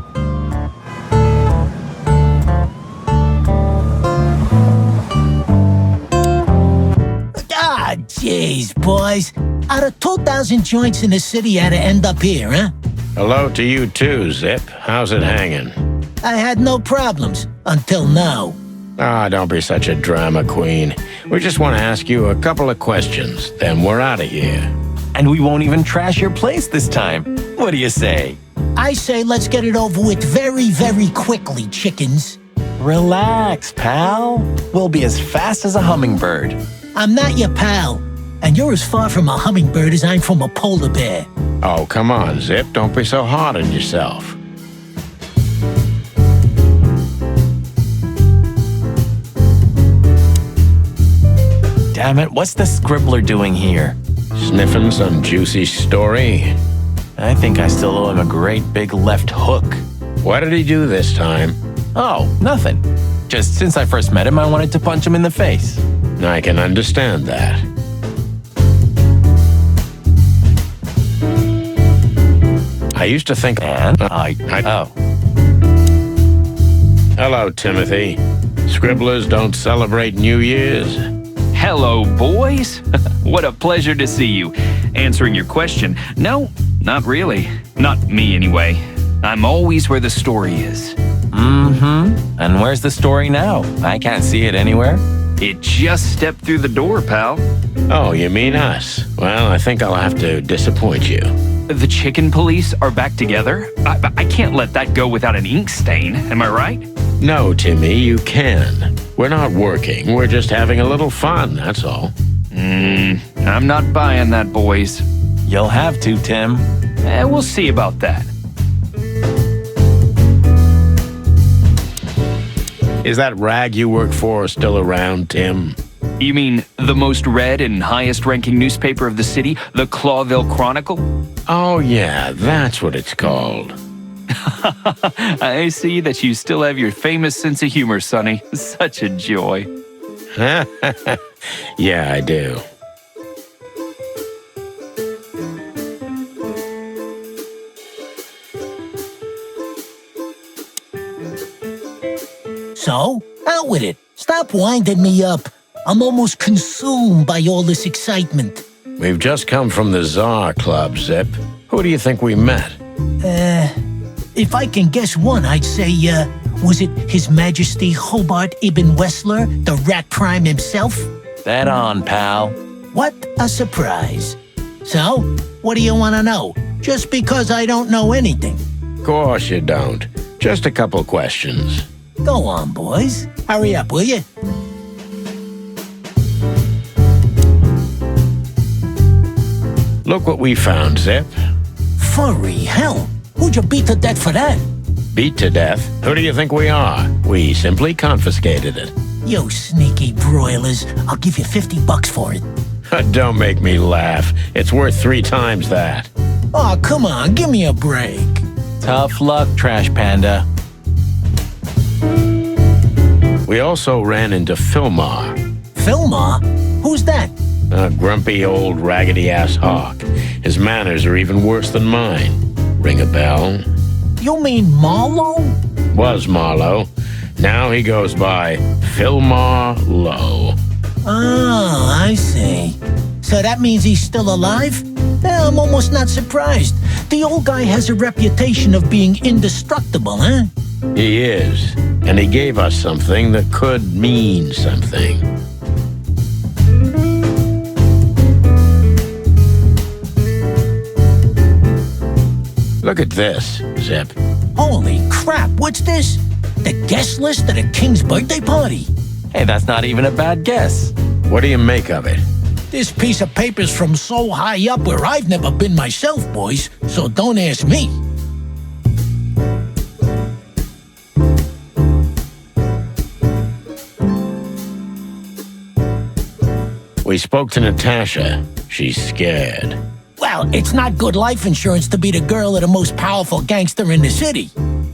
Ah, jeez, boys. Out of 2,000 joints in the city, how'd it end up here, huh? Hello to you too, Zip. How's it hanging? I had no problems, until now. Ah, don't be such a drama queen. We just want to ask you a couple of questions, then we're out of here. And we won't even trash your place this time. What do you say? I say let's get it over with very, very quickly, chickens. Relax, pal. We'll be as fast as a hummingbird. I'm not your pal, and you're as far from a hummingbird as I'm from a polar bear. Oh, come on, Zip. Don't be so hard on yourself. Damn it, what's the scribbler doing here? Sniffing some juicy story? I think I still owe him a great big left hook. What did he do this time? Oh, nothing. Just since I first met him, I wanted to punch him in the face. I can understand that. I used to think... Oh. Hello, Timothy. Scribblers don't celebrate New Year's. Hello, boys. What a pleasure to see you. Answering your question, no, not really. Not me, anyway. I'm always where the story is. Mm-hmm. And where's the story now? I can't see it anywhere. It just stepped through the door, pal. Oh, you mean us? Well, I think I'll have to disappoint you. The chicken police are back together? I can't let that go without an ink stain, am I right? No, Timmy, you can. We're not working, we're just having a little fun, that's all. I'm not buying that, boys. You'll have to, Tim. We'll see about that. Is that rag you work for still around, Tim? You mean the most read and highest-ranking newspaper of the city, the Clawville Chronicle? Oh, yeah, that's what it's called. I see that you still have your famous sense of humor, Sonny. Such a joy. Yeah, I do. So, out with it. Stop winding me up. I'm almost consumed by all this excitement. We've just come from the Tsar Club, Zip. Who do you think we met? If I can guess one, I'd say, was it His Majesty Hobart Ibn Wessler, the Rat Prime himself? That on, pal. What a surprise. So, what do you want to know? Just because I don't know anything. Of course you don't. Just a couple questions. Go on, boys. Hurry up, will you? Look what we found, Zip. Furry hell. Who'd you beat to death for that? Beat to death? Who do you think we are? We simply confiscated it. You sneaky broilers. I'll give you $50 for it. Don't make me laugh. It's worth 3 times that. Oh, come on. Give me a break. Tough luck, Trash Panda. We also ran into Filmar. Filmar? Who's that? A grumpy old raggedy-ass hawk. His manners are even worse than mine. Ring a bell? You mean Marlowe? Was Marlowe. Now he goes by Filmar Lowe. Oh, I see. So that means he's still alive? Yeah, I'm almost not surprised. The old guy has a reputation of being indestructible, huh? He is. And he gave us something that could mean something. Look at this, Zip. Holy crap, what's this? The guest list at a king's birthday party? Hey, that's not even a bad guess. What do you make of it? This piece of paper's from so high up where I've never been myself, boys, so don't ask me. We spoke to Natasha. She's scared. Well, it's not good life insurance to be the girl of the most powerful gangster in the city.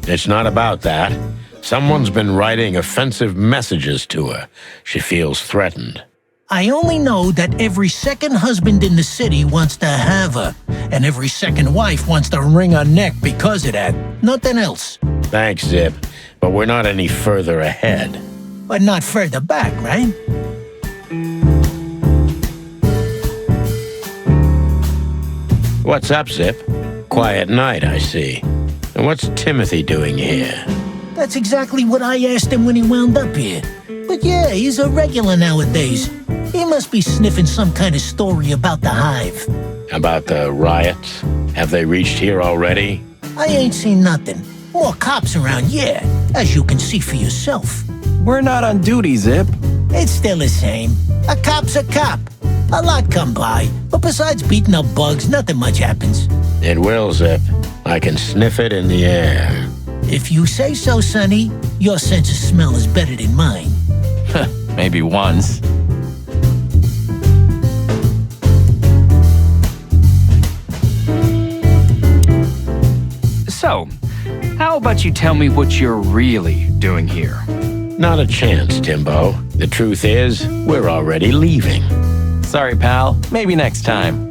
It's not about that. Someone's been writing offensive messages to her. She feels threatened. I only know that every second husband in the city wants to have her, and every second wife wants to wring her neck because of that. Nothing else. Thanks, Zip, but we're not any further ahead. But not further back, right? What's up, Zip? Quiet night, I see. And what's Timothy doing here? That's exactly what I asked him when he wound up here. But yeah, he's a regular nowadays. He must be sniffing some kind of story about the Hive. About the riots? Have they reached here already? I ain't seen nothing. More cops around, yeah, as you can see for yourself. We're not on duty, Zip. It's still the same. A cop's a cop. A lot come by, but besides beating up bugs, nothing much happens. It will, Zip. I can sniff it in the air. If you say so, Sonny, your sense of smell is better than mine. Maybe once. So, how about you tell me what you're really doing here? Not a chance, Timbo. The truth is, we're already leaving. Sorry, pal. Maybe next time.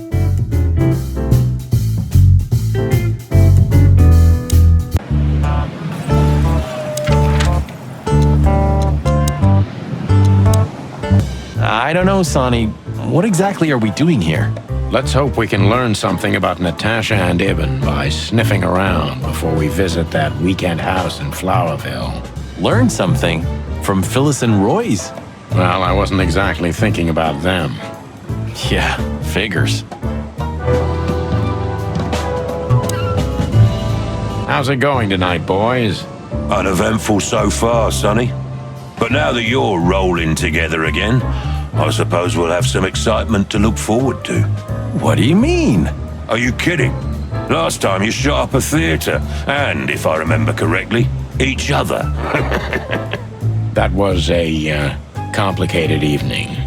I don't know, Sonny. What exactly are we doing here? Let's hope we can learn something about Natasha and Ibn by sniffing around before we visit that weekend house in Flowerville. Learn something? From Phyllis and Roy's? Well, I wasn't exactly thinking about them. Yeah, figures. How's it going tonight, boys? Uneventful so far, Sonny. But now that you're rolling together again, I suppose we'll have some excitement to look forward to. What do you mean? Are you kidding? Last time you shot up a theater, and, if I remember correctly, each other. That was a complicated evening.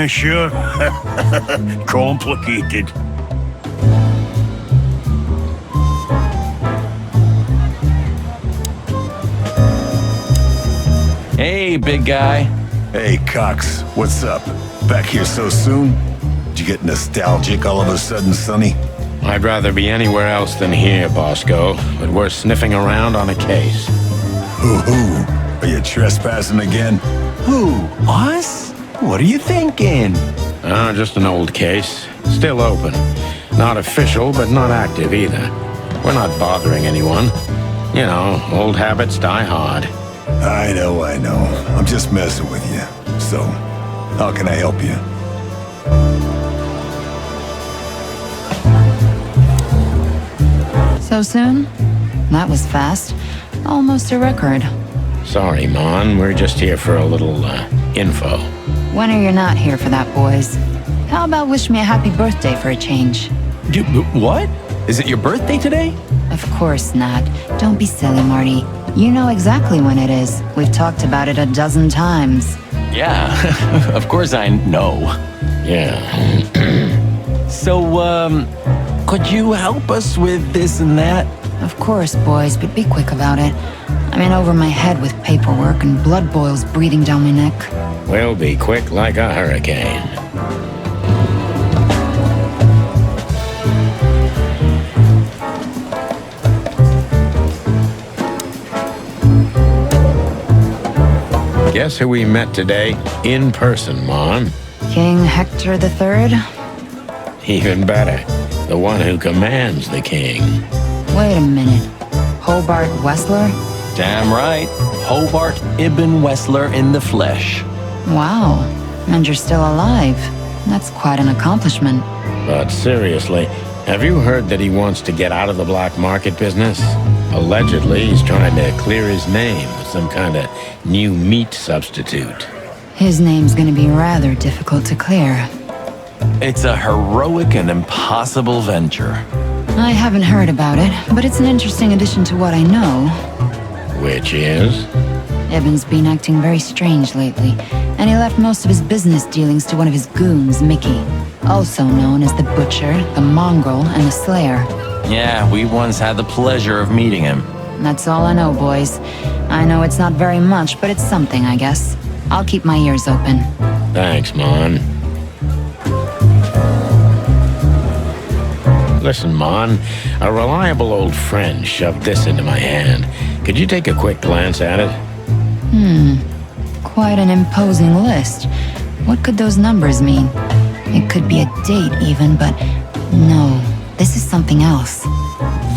Sure. Complicated. Hey, big guy. Hey, Cox. What's up? Back here so soon? Did you get nostalgic all of a sudden, Sonny? I'd rather be anywhere else than here, Bosco, but we're sniffing around on a case. Who? Are you trespassing again? Who? Us? What are you thinking? Just an old case. Still open. Not official, but not active either. We're not bothering anyone. You know, old habits die hard. I know. I'm just messing with you. So, how can I help you? So soon? That was fast. Almost a record. Sorry, Mon. We're just here for a little, info. When are you not here for that, boys? How about wish me a happy birthday for a change? What? Is it your birthday today? Of course not. Don't be silly, Marty. You know exactly when it is. We've talked about it a dozen times. Yeah, of course I know. Yeah. So, could you help us with this and that? Of course, boys, but be quick about it. I'm in over my head with paperwork and blood boils breathing down my neck. We'll be quick like a hurricane. Guess who we met today? In person, Mon. King Hector III? Even better. The one who commands the king. Wait a minute. Hobart Wessler? Damn right. Hobart Ibn Wessler in the flesh. Wow. And you're still alive. That's quite an accomplishment. But seriously, have you heard that he wants to get out of the black market business? Allegedly, he's trying to clear his name with some kind of new meat substitute. His name's gonna be rather difficult to clear. It's a heroic and impossible venture. I haven't heard about it, but it's an interesting addition to what I know. Which is? Ibn's been acting very strange lately, and he left most of his business dealings to one of his goons, Mickey. Also known as the Butcher, the Mongrel, and the Slayer. Yeah, we once had the pleasure of meeting him. That's all I know, boys. I know it's not very much, but it's something, I guess. I'll keep my ears open. Thanks, Mon. Listen, Mon, a reliable old friend shoved this into my hand. Could you take a quick glance at it? Quite an imposing list. What could those numbers mean? It could be a date even, but no, this is something else.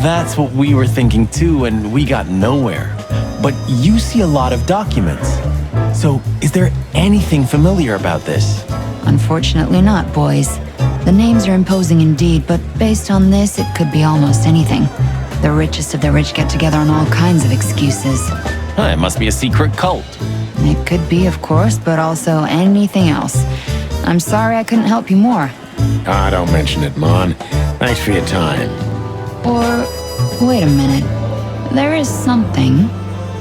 That's what we were thinking too, and we got nowhere. But you see a lot of documents. So, is there anything familiar about this? Unfortunately not, boys. The names are imposing indeed, but based on this, it could be almost anything. The richest of the rich get together on all kinds of excuses. Huh, it must be a secret cult. It could be, of course, but also anything else. I'm sorry I couldn't help you more. Ah, don't mention it, Mon. Thanks for your time. Or, wait a minute. There is something.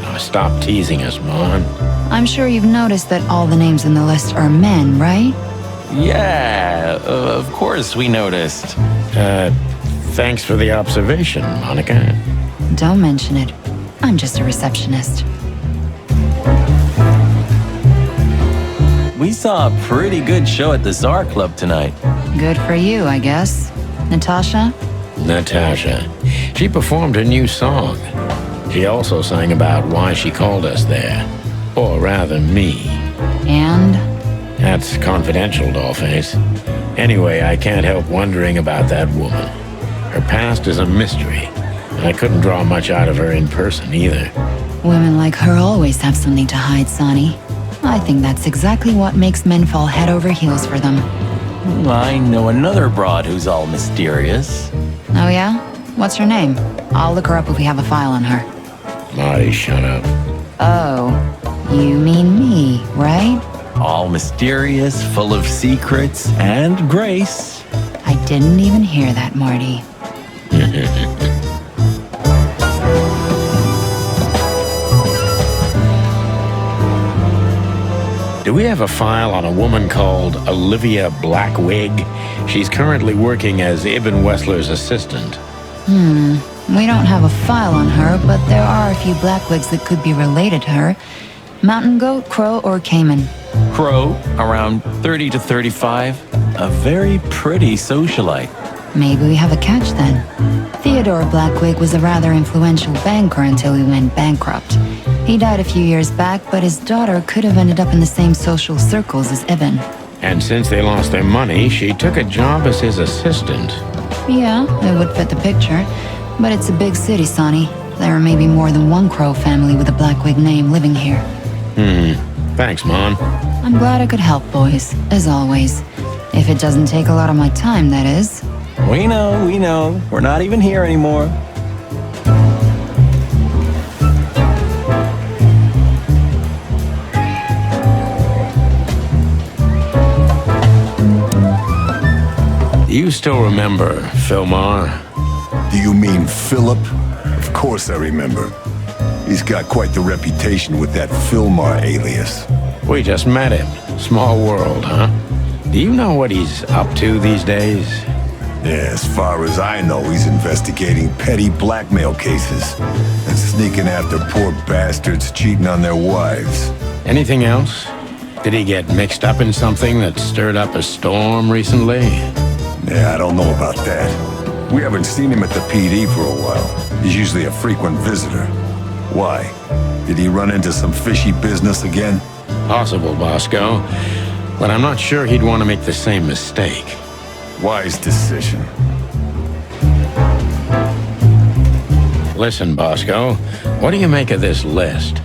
Oh, stop teasing us, Mon. I'm sure you've noticed that all the names in the list are men, right? Yeah, of course we noticed. Thanks for the observation, Monica. Don't mention it. I'm just a receptionist. We saw a pretty good show at the Czar Club tonight. Good for you, I guess. Natasha? Natasha. She performed her new song. She also sang about why she called us there. Or rather, me. And? That's confidential, Dollface. Anyway, I can't help wondering about that woman. Her past is a mystery, and I couldn't draw much out of her in person either. Women like her always have something to hide, Sonny. I think that's exactly what makes men fall head over heels for them. I know another broad who's all mysterious. Oh yeah? What's her name? I'll look her up if we have a file on her. Marty, shut up. Oh, you mean me, right? All mysterious, full of secrets, and grace. I didn't even hear that, Marty. Do we have a file on a woman called Olivia Blackwig? She's currently working as Ibn Wessler's assistant. We don't have a file on her, but there are a few Blackwigs that could be related to her. Mountain goat, crow, or caiman? Crow, around 30 to 35. A very pretty socialite. Maybe we have a catch then. Theodore Blackwig was a rather influential banker until he went bankrupt. He died a few years back, but his daughter could have ended up in the same social circles as Ibn. And since they lost their money, she took a job as his assistant. Yeah, it would fit the picture. But it's a big city, Sonny. There may be more than one Crow family with a Blackwig name living here. Thanks, Mon. I'm glad I could help, boys, as always. If it doesn't take a lot of my time, that is. We know. We're not even here anymore. Do you still remember Philmar? Do you mean Philip? Of course I remember. He's got quite the reputation with that Philmar alias. We just met him. Small world, huh? Do you know what he's up to these days? Yeah, as far as I know, he's investigating petty blackmail cases and sneaking after poor bastards cheating on their wives. Anything else? Did he get mixed up in something that stirred up a storm recently? Yeah, I don't know about that. We haven't seen him at the PD for a while. He's usually a frequent visitor. Why? Did he run into some fishy business again? Possible, Bosco. But I'm not sure he'd want to make the same mistake. Wise decision. Listen, Bosco, what do you make of this list?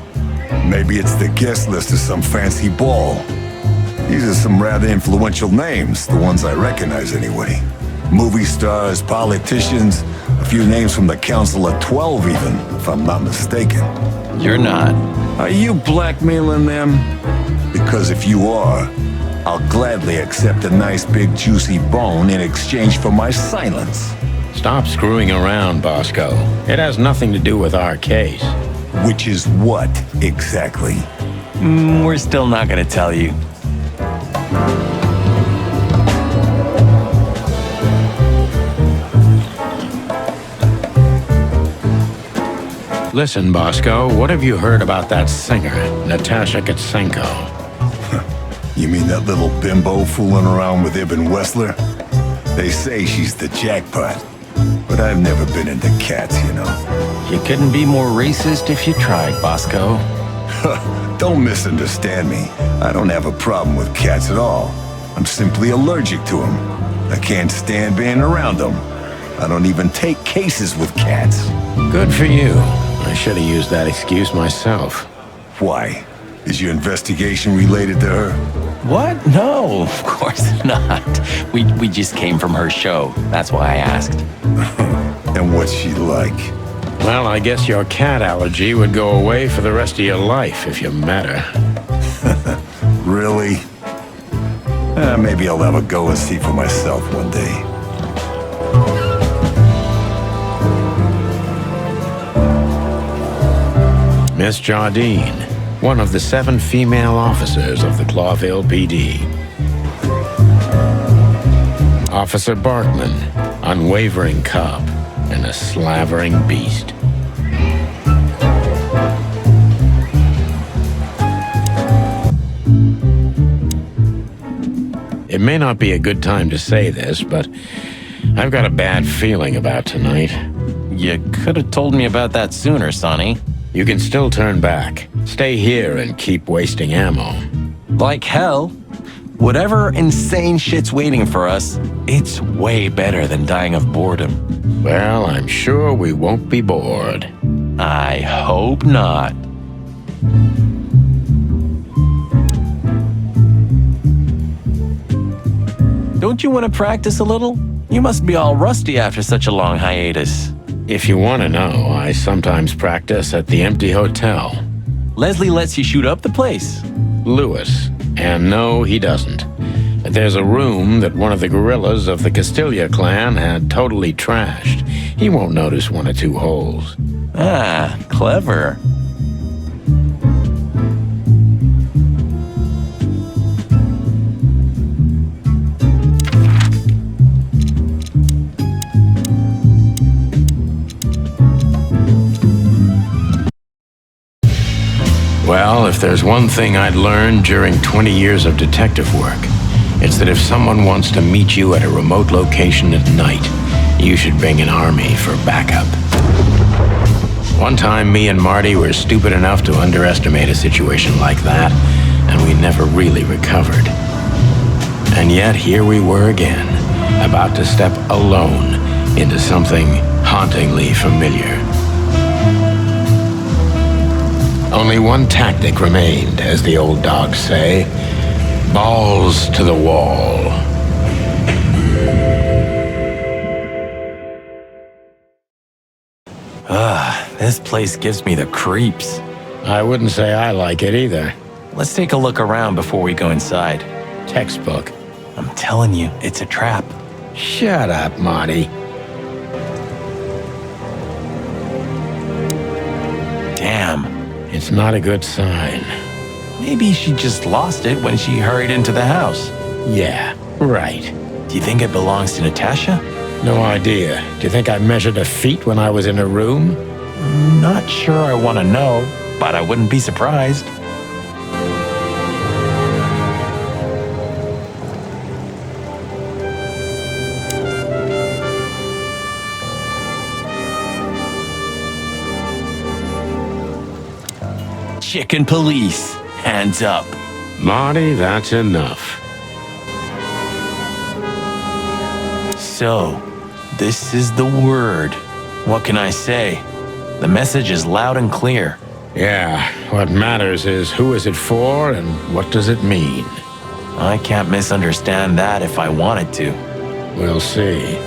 Maybe it's the guest list of some fancy ball. These are some rather influential names, the ones I recognize anyway. Movie stars, politicians, A few names from the Council of 12 even, if I'm not mistaken. You're not. Are you blackmailing them? Because if you are, I'll gladly accept a nice big juicy bone in exchange for my silence. Stop screwing around, Bosco. It has nothing to do with our case. Which is what, exactly? We're still not gonna tell you. Listen, Bosco, what have you heard about that singer, Natasha Katsenko? You mean that little bimbo fooling around with Ibn Wessler? They say she's the jackpot, but I've never been into cats, you know. You couldn't be more racist if you tried, Bosco. Don't misunderstand me. I don't have a problem with cats at all. I'm simply allergic to them. I can't stand being around them. I don't even take cases with cats. Good for you. I should have used that excuse myself. Why? Is your investigation related to her? What? No, of course not. We just came from her show. That's why I asked. And what's she like? Well, I guess your cat allergy would go away for the rest of your life if you met her. Really? Maybe I'll have a go and see for myself one day. Miss Jardine, one of the 7 female officers of the Clawville PD. Officer Barkman, unwavering cop and a slavering beast. It may not be a good time to say this, but I've got a bad feeling about tonight. You could have told me about that sooner, Sonny. You can still turn back. Stay here and keep wasting ammo. Like hell. Whatever insane shit's waiting for us, it's way better than dying of boredom. Well, I'm sure we won't be bored. I hope not. Don't you want to practice a little? You must be all rusty after such a long hiatus. If you want to know, I sometimes practice at the empty hotel. Leslie lets you shoot up the place. Lewis. And no, he doesn't. There's a room that one of the guerrillas of the Castilla clan had totally trashed. He won't notice 1 or 2 holes. Ah, clever. Well, if there's one thing I'd learned during 20 years of detective work, it's that if someone wants to meet you at a remote location at night, you should bring an army for backup. One time, me and Marty were stupid enough to underestimate a situation like that, and we never really recovered. And yet, here we were again, about to step alone into something hauntingly familiar. Only one tactic remained, as the old dogs say. Balls to the wall. This place gives me the creeps. I wouldn't say I like it either. Let's take a look around before we go inside. Textbook. I'm telling you, it's a trap. Shut up, Marty. Damn. It's not a good sign. Maybe she just lost it when she hurried into the house. Yeah, right. Do you think it belongs to Natasha? No idea. Do you think I measured her feet when I was in her room? Not sure I want to know, but I wouldn't be surprised. Chicken police, hands up. Marty, that's enough. So, this is the word. What can I say? The message is loud and clear. Yeah, what matters is who is it for and what does it mean? I can't misunderstand that if I wanted to. We'll see.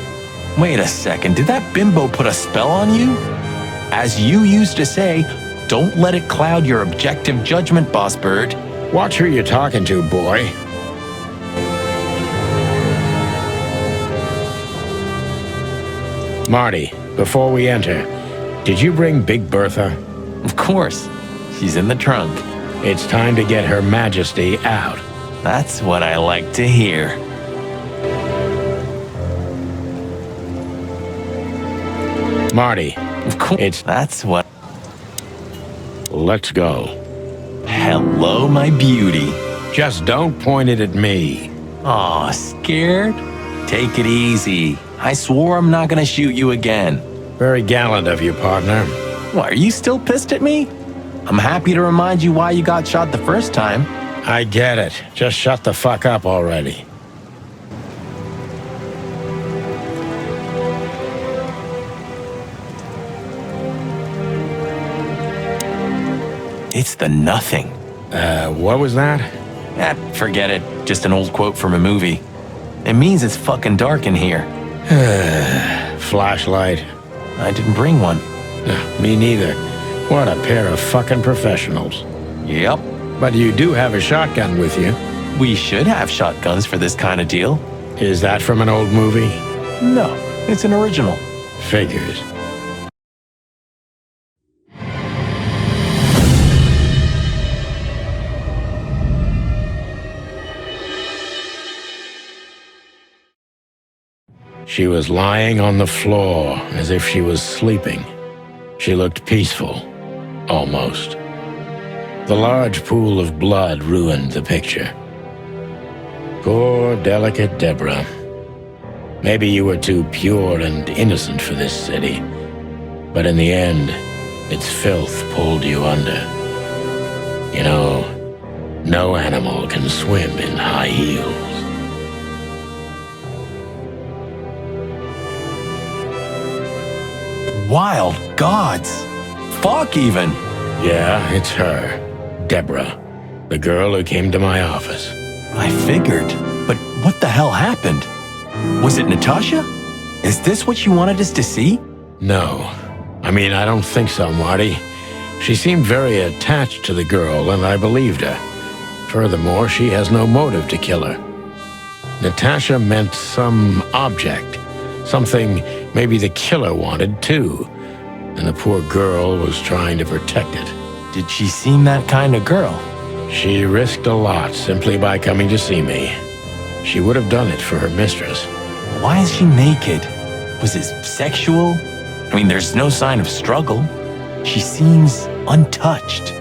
Wait a second, did that bimbo put a spell on you? As you used to say, don't let it cloud your objective judgment, Boss Bird. Watch who you're talking to, boy. Marty, before we enter, did you bring Big Bertha? Of course. She's in the trunk. It's time to get Her Majesty out. That's what I like to hear. Marty, of course. That's what. Let's go. Hello, my beauty. Just don't point it at me. Aw, scared? Take it easy. I swore I'm not gonna shoot you again. Very gallant of you, partner. What, are you still pissed at me? I'm happy to remind you why you got shot the first time. I get it. Just shut the fuck up already. It's the nothing. What was that? Forget it. Just an old quote from a movie. It means it's fucking dark in here. Flashlight. I didn't bring one. Me neither. What a pair of fucking professionals. Yep. But you do have a shotgun with you. We should have shotguns for this kind of deal. Is that from an old movie? No, it's an original. Figures. She was lying on the floor as if she was sleeping. She looked peaceful, almost. The large pool of blood ruined the picture. Poor, delicate Deborah. Maybe you were too pure and innocent for this city, but in the end, its filth pulled you under. You know, no animal can swim in high heels. Wild gods! Fuck even! Yeah, it's her. Deborah. The girl who came to my office. I figured, but what the hell happened? Was it Natasha? Is this what you wanted us to see? No. I mean, I don't think so, Marty. She seemed very attached to the girl, and I believed her. Furthermore, she has no motive to kill her. Natasha meant some object. Something maybe the killer wanted, too. And the poor girl was trying to protect it. Did she seem that kind of girl? She risked a lot simply by coming to see me. She would have done it for her mistress. Why is she naked? Was it sexual? I mean, there's no sign of struggle. She seems untouched.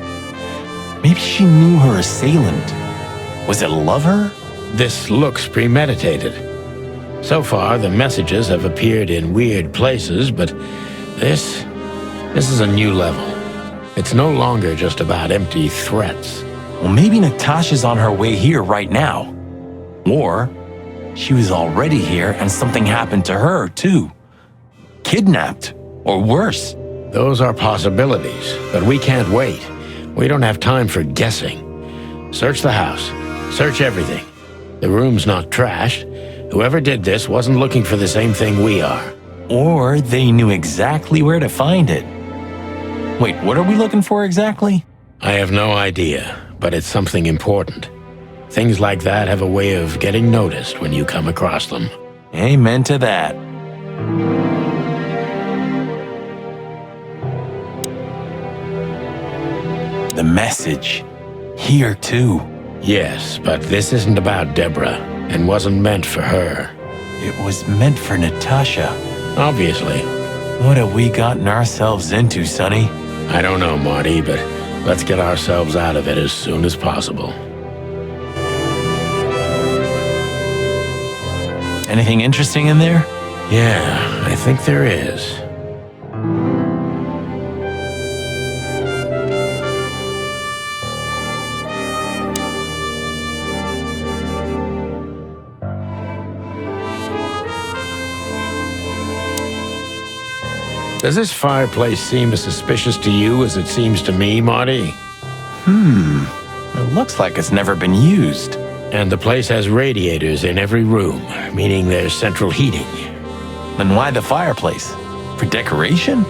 Maybe she knew her assailant. Was it a lover? This looks premeditated. So far, the messages have appeared in weird places, but this is a new level. It's no longer just about empty threats. Well, maybe Natasha's on her way here right now. Or she was already here and something happened to her, too. Kidnapped, or worse. Those are possibilities, but we can't wait. We don't have time for guessing. Search the house. Search everything. The room's not trashed. Whoever did this wasn't looking for the same thing we are. Or they knew exactly where to find it. Wait, what are we looking for exactly? I have no idea, but it's something important. Things like that have a way of getting noticed when you come across them. Amen to that. The message. Here, too. Yes, but this isn't about Deborah, and wasn't meant for her. It was meant for Natasha. Obviously. What have we gotten ourselves into, Sonny? I don't know, Marty, but let's get ourselves out of it as soon as possible. Anything interesting in there? Yeah, I think there is. Does this fireplace seem as suspicious to you as it seems to me, Marty? It looks like it's never been used. And the place has radiators in every room, meaning there's central heating. Then why the fireplace? For decoration?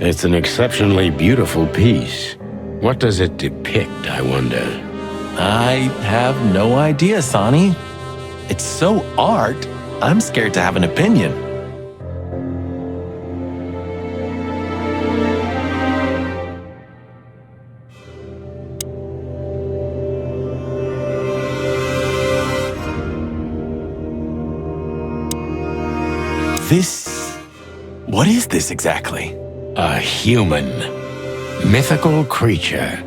It's an exceptionally beautiful piece. What does it depict, I wonder? I have no idea, Sonny. It's so art, I'm scared to have an opinion. What is this exactly? A human. Mythical creature.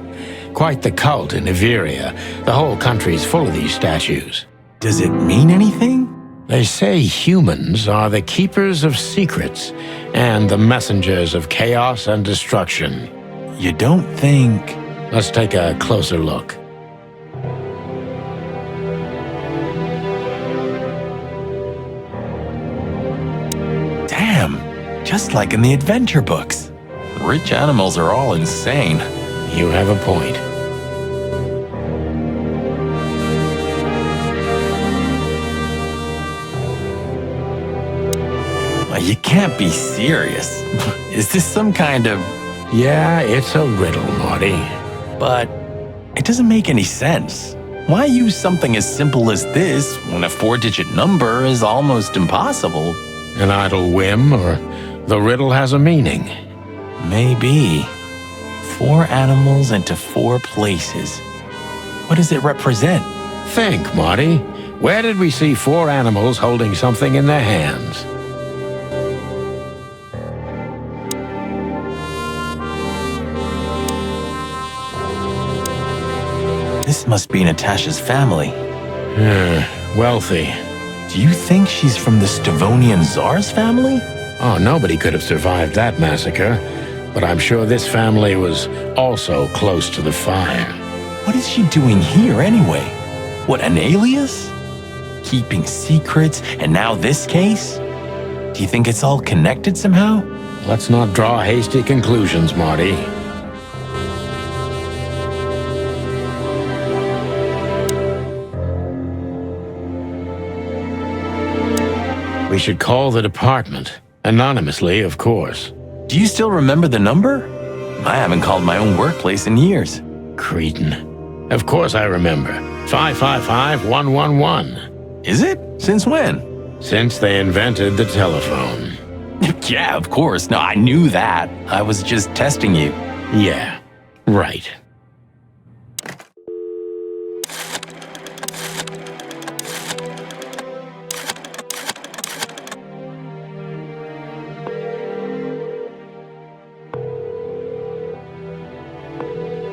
Quite the cult in Iveria. The whole country's full of these statues. Does it mean anything? They say humans are the keepers of secrets and the messengers of chaos and destruction. You don't think... Let's take a closer look. Damn, just like in the adventure books. Rich animals are all insane. You have a point. You can't be serious. Is this some kind of... Yeah, it's a riddle, Marty. But it doesn't make any sense. Why use something as simple as this when a 4-digit number is almost impossible? An idle whim, or the riddle has a meaning? Maybe. 4 animals into 4 places. What does it represent? Think, Marty. Where did we see 4 animals holding something in their hands? This must be Natasha's family. Wealthy. Do you think she's from the Stavonian Tsar's family? Oh, nobody could have survived that massacre. But I'm sure this family was also close to the fire. What is she doing here anyway? What, an alias? Keeping secrets, and now this case? Do you think it's all connected somehow? Let's not draw hasty conclusions, Marty. We should call the department. Anonymously, of course. Do you still remember the number? I haven't called my own workplace in years. Cretin. Of course I remember. 555-111. Is it? Since when? Since they invented the telephone. Yeah, of course. No, I knew that. I was just testing you. Yeah, right.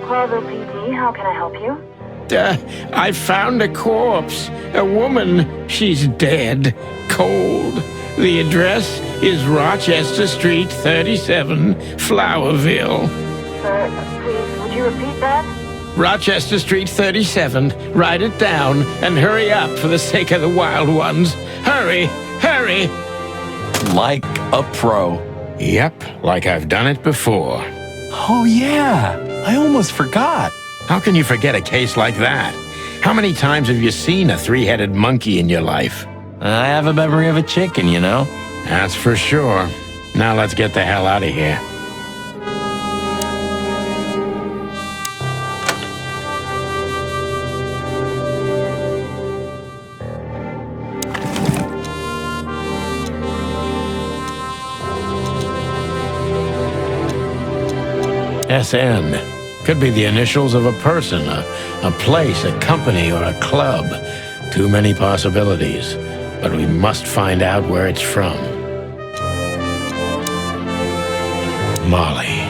Clarville PD, how can I help you? I found a corpse. A woman. She's dead. Cold. The address is Rochester Street, 37, Flowerville. Sir, please, would you repeat that? Rochester Street, 37. Write it down and hurry up for the sake of the wild ones. Hurry! Hurry! Like a pro. Yep, like I've done it before. Oh, yeah. I almost forgot. How can you forget a case like that? How many times have you seen a 3-headed monkey in your life? I have a memory of a chicken, you know? That's for sure. Now let's get the hell out of here. SN. Could be the initials of a person, a place, a company, or a club. Too many possibilities. But we must find out where it's from. Molly.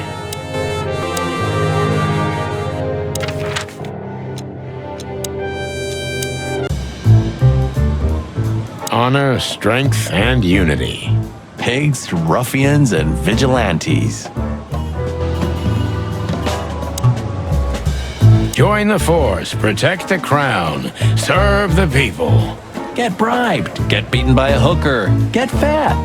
Honor, strength, and unity. Pigs, ruffians, and vigilantes. Join the force, protect the crown, serve the people. Get bribed, get beaten by a hooker, get fat.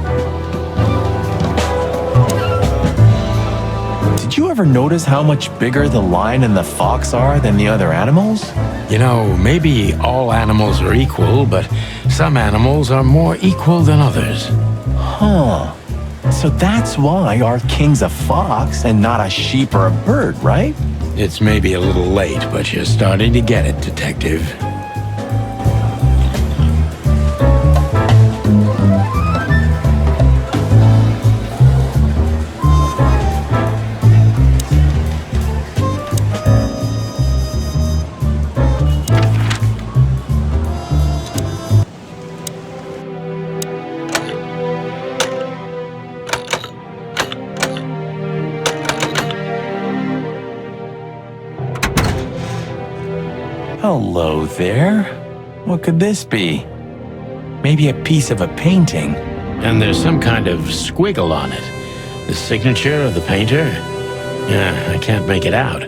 Did you ever notice how much bigger the lion and the fox are than the other animals? You know, maybe all animals are equal, but some animals are more equal than others. Huh. So that's why our king's a fox and not a sheep or a bird, right? It's maybe a little late, but you're starting to get it, Detective. Hello there. What could this be? Maybe a piece of a painting. And there's some kind of squiggle on it. The signature of the painter? Yeah, I can't make it out.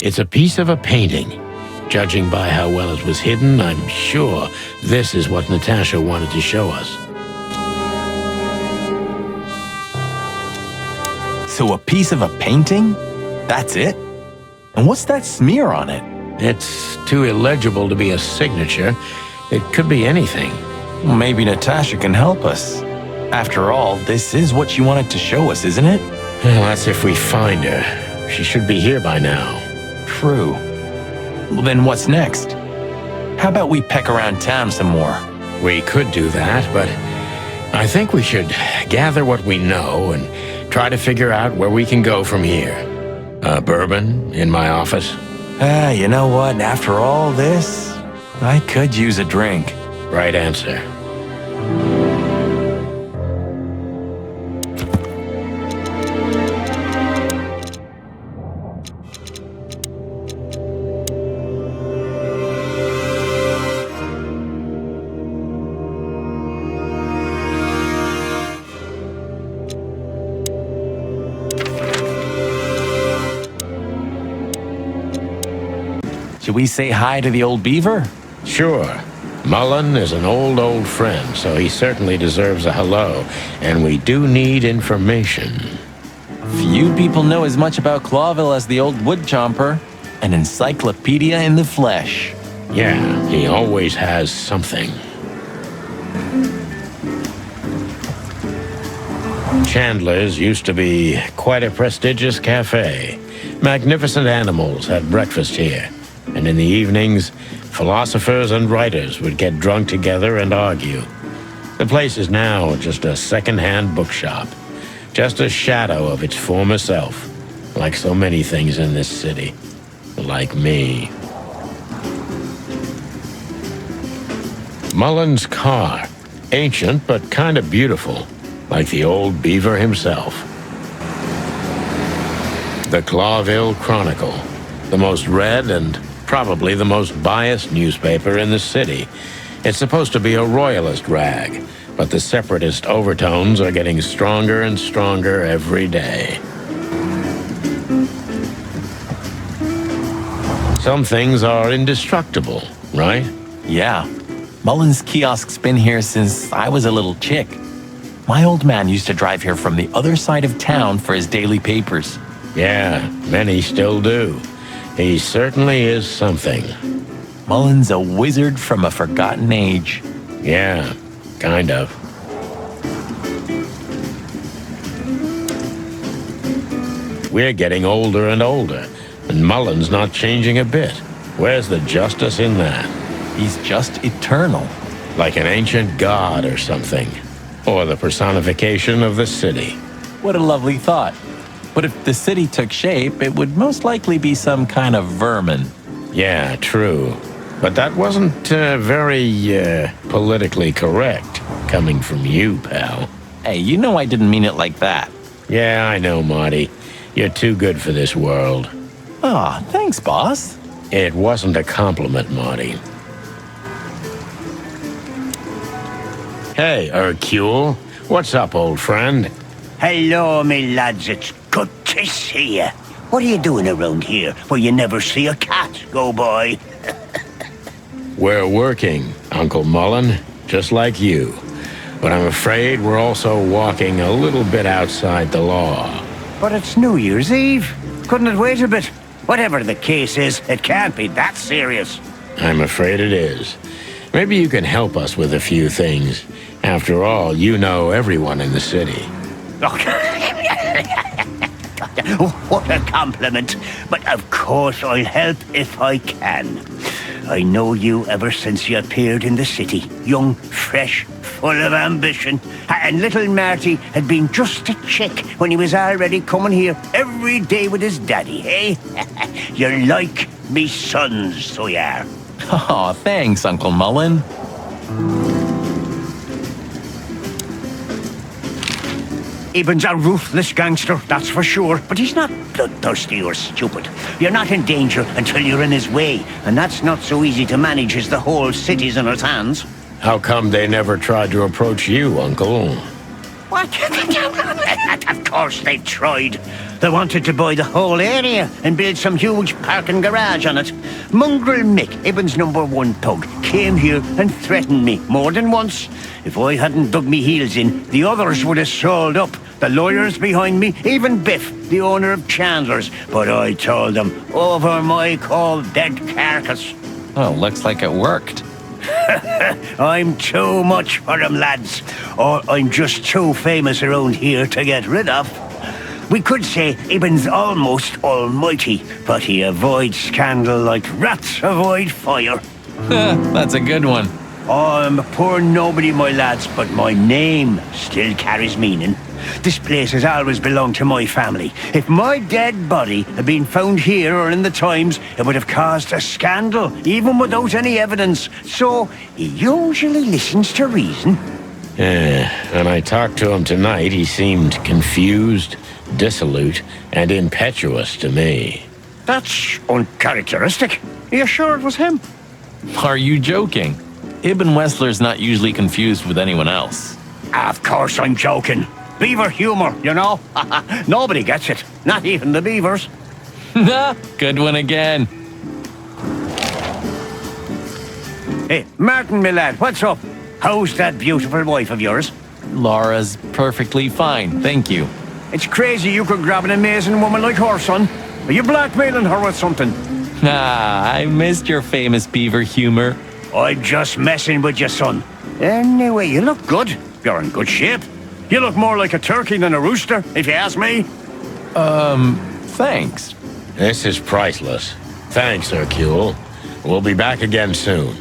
It's a piece of a painting. Judging by how well it was hidden, I'm sure this is what Natasha wanted to show us. So a piece of a painting? That's it? And what's that smear on it? It's too illegible to be a signature. It could be anything. Well, maybe Natasha can help us. After all, this is what she wanted to show us, isn't it? Well, that's if we find her. She should be here by now. True. Well, then what's next? How about we peck around town some more? We could do that, but I think we should gather what we know and try to figure out where we can go from here. Bourbon in my office? You know what? After all this, I could use a drink. Right answer. Should we say hi to the old beaver? Sure. Mullen is an old friend, so he certainly deserves a hello, and we do need information. Few people know as much about Clawville as the old wood chomper. An encyclopedia in the flesh. Yeah, he always has something. Chandler's used to be quite a prestigious cafe. Magnificent animals had breakfast here. And in the evenings, philosophers and writers would get drunk together and argue. The place is now just a second-hand bookshop, just a shadow of its former self, like so many things in this city, like me. Mullen's car, ancient but kind of beautiful, like the old beaver himself. The Clawville Chronicle, the most read and probably the most biased newspaper in the city. It's supposed to be a royalist rag, but the separatist overtones are getting stronger and stronger every day. Some things are indestructible, right? Yeah. Mullen's kiosk's been here since I was a little chick. My old man used to drive here from the other side of town for his daily papers. Yeah, many still do. He certainly is something. Mullen's a wizard from a forgotten age. Yeah, kind of. We're getting older and older, and Mullen's not changing a bit. Where's the justice in that? He's just eternal. Like an ancient god or something. Or the personification of the city. What a lovely thought. But if the city took shape, it would most likely be some kind of vermin. Yeah, true. But that wasn't very politically correct. coming from you, pal. Hey, you know I didn't mean it like that. Yeah, I know, Marty. You're too good for this world. Aw, thanks, boss. It wasn't a compliment, Marty. Hey, Hercule. What's up, old friend? Hello, me lads. It's good to see you. What are you doing around here where you never see a cat go by? We're working, Uncle Mullen, just like you. But I'm afraid we're also walking a little bit outside the law. But it's New Year's Eve. Couldn't it wait a bit? Whatever the case is, it can't be that serious. I'm afraid it is. Maybe you can help us with a few things. After all, you know everyone in the city. What a compliment. But of course I'll help if I can. I know you ever since you appeared in the city. Young, fresh, full of ambition. And little Marty had been just a chick when he was already coming here every day with his daddy, eh? You're like me sons, so you are. Aw, thanks, Uncle Mullen. Eben's a ruthless gangster, that's for sure, but he's not bloodthirsty or stupid. You're not in danger until you're in his way, and that's not so easy to manage as the whole city's in his hands. How come they never tried to approach you, Uncle? What? Of course they tried. They wanted to buy the whole area and build some huge parking garage on it. Mongrel Mick, Eben's #1 thug, came here and threatened me more than once. If I hadn't dug me heels in, the others would have sold up. The lawyers behind me, even Biff, the owner of Chandler's. But I told them, over my cold dead carcass. Oh, looks like it worked. I'm too much for them, lads. Or I'm just too famous around here to get rid of. We could say Eben's almost almighty, but he avoids scandal like rats avoid fire. That's a good one. I'm a poor nobody, my lads, but my name still carries meaning. This place has always belonged to my family. If my dead body had been found here or in the Times, it would have caused a scandal, even without any evidence. So, he usually listens to reason. When I talked to him tonight, he seemed confused, dissolute, and impetuous to me. That's uncharacteristic. Are you sure it was him? Are you joking? Ibn Wessler's not usually confused with anyone else. Of course I'm joking. Beaver humor, you know? Nobody gets it. Not even the beavers. Good one again. Hey, Martin, my lad, what's up? How's that beautiful wife of yours? Laura's perfectly fine, thank you. It's crazy you could grab an amazing woman like her, son. Are you blackmailing her with something? I missed your famous beaver humor. I'm just messing with you, son. Anyway, you look good. You're in good shape. You look more like a turkey than a rooster, if you ask me. Thanks. This is priceless. Thanks, Hercule. We'll be back again soon.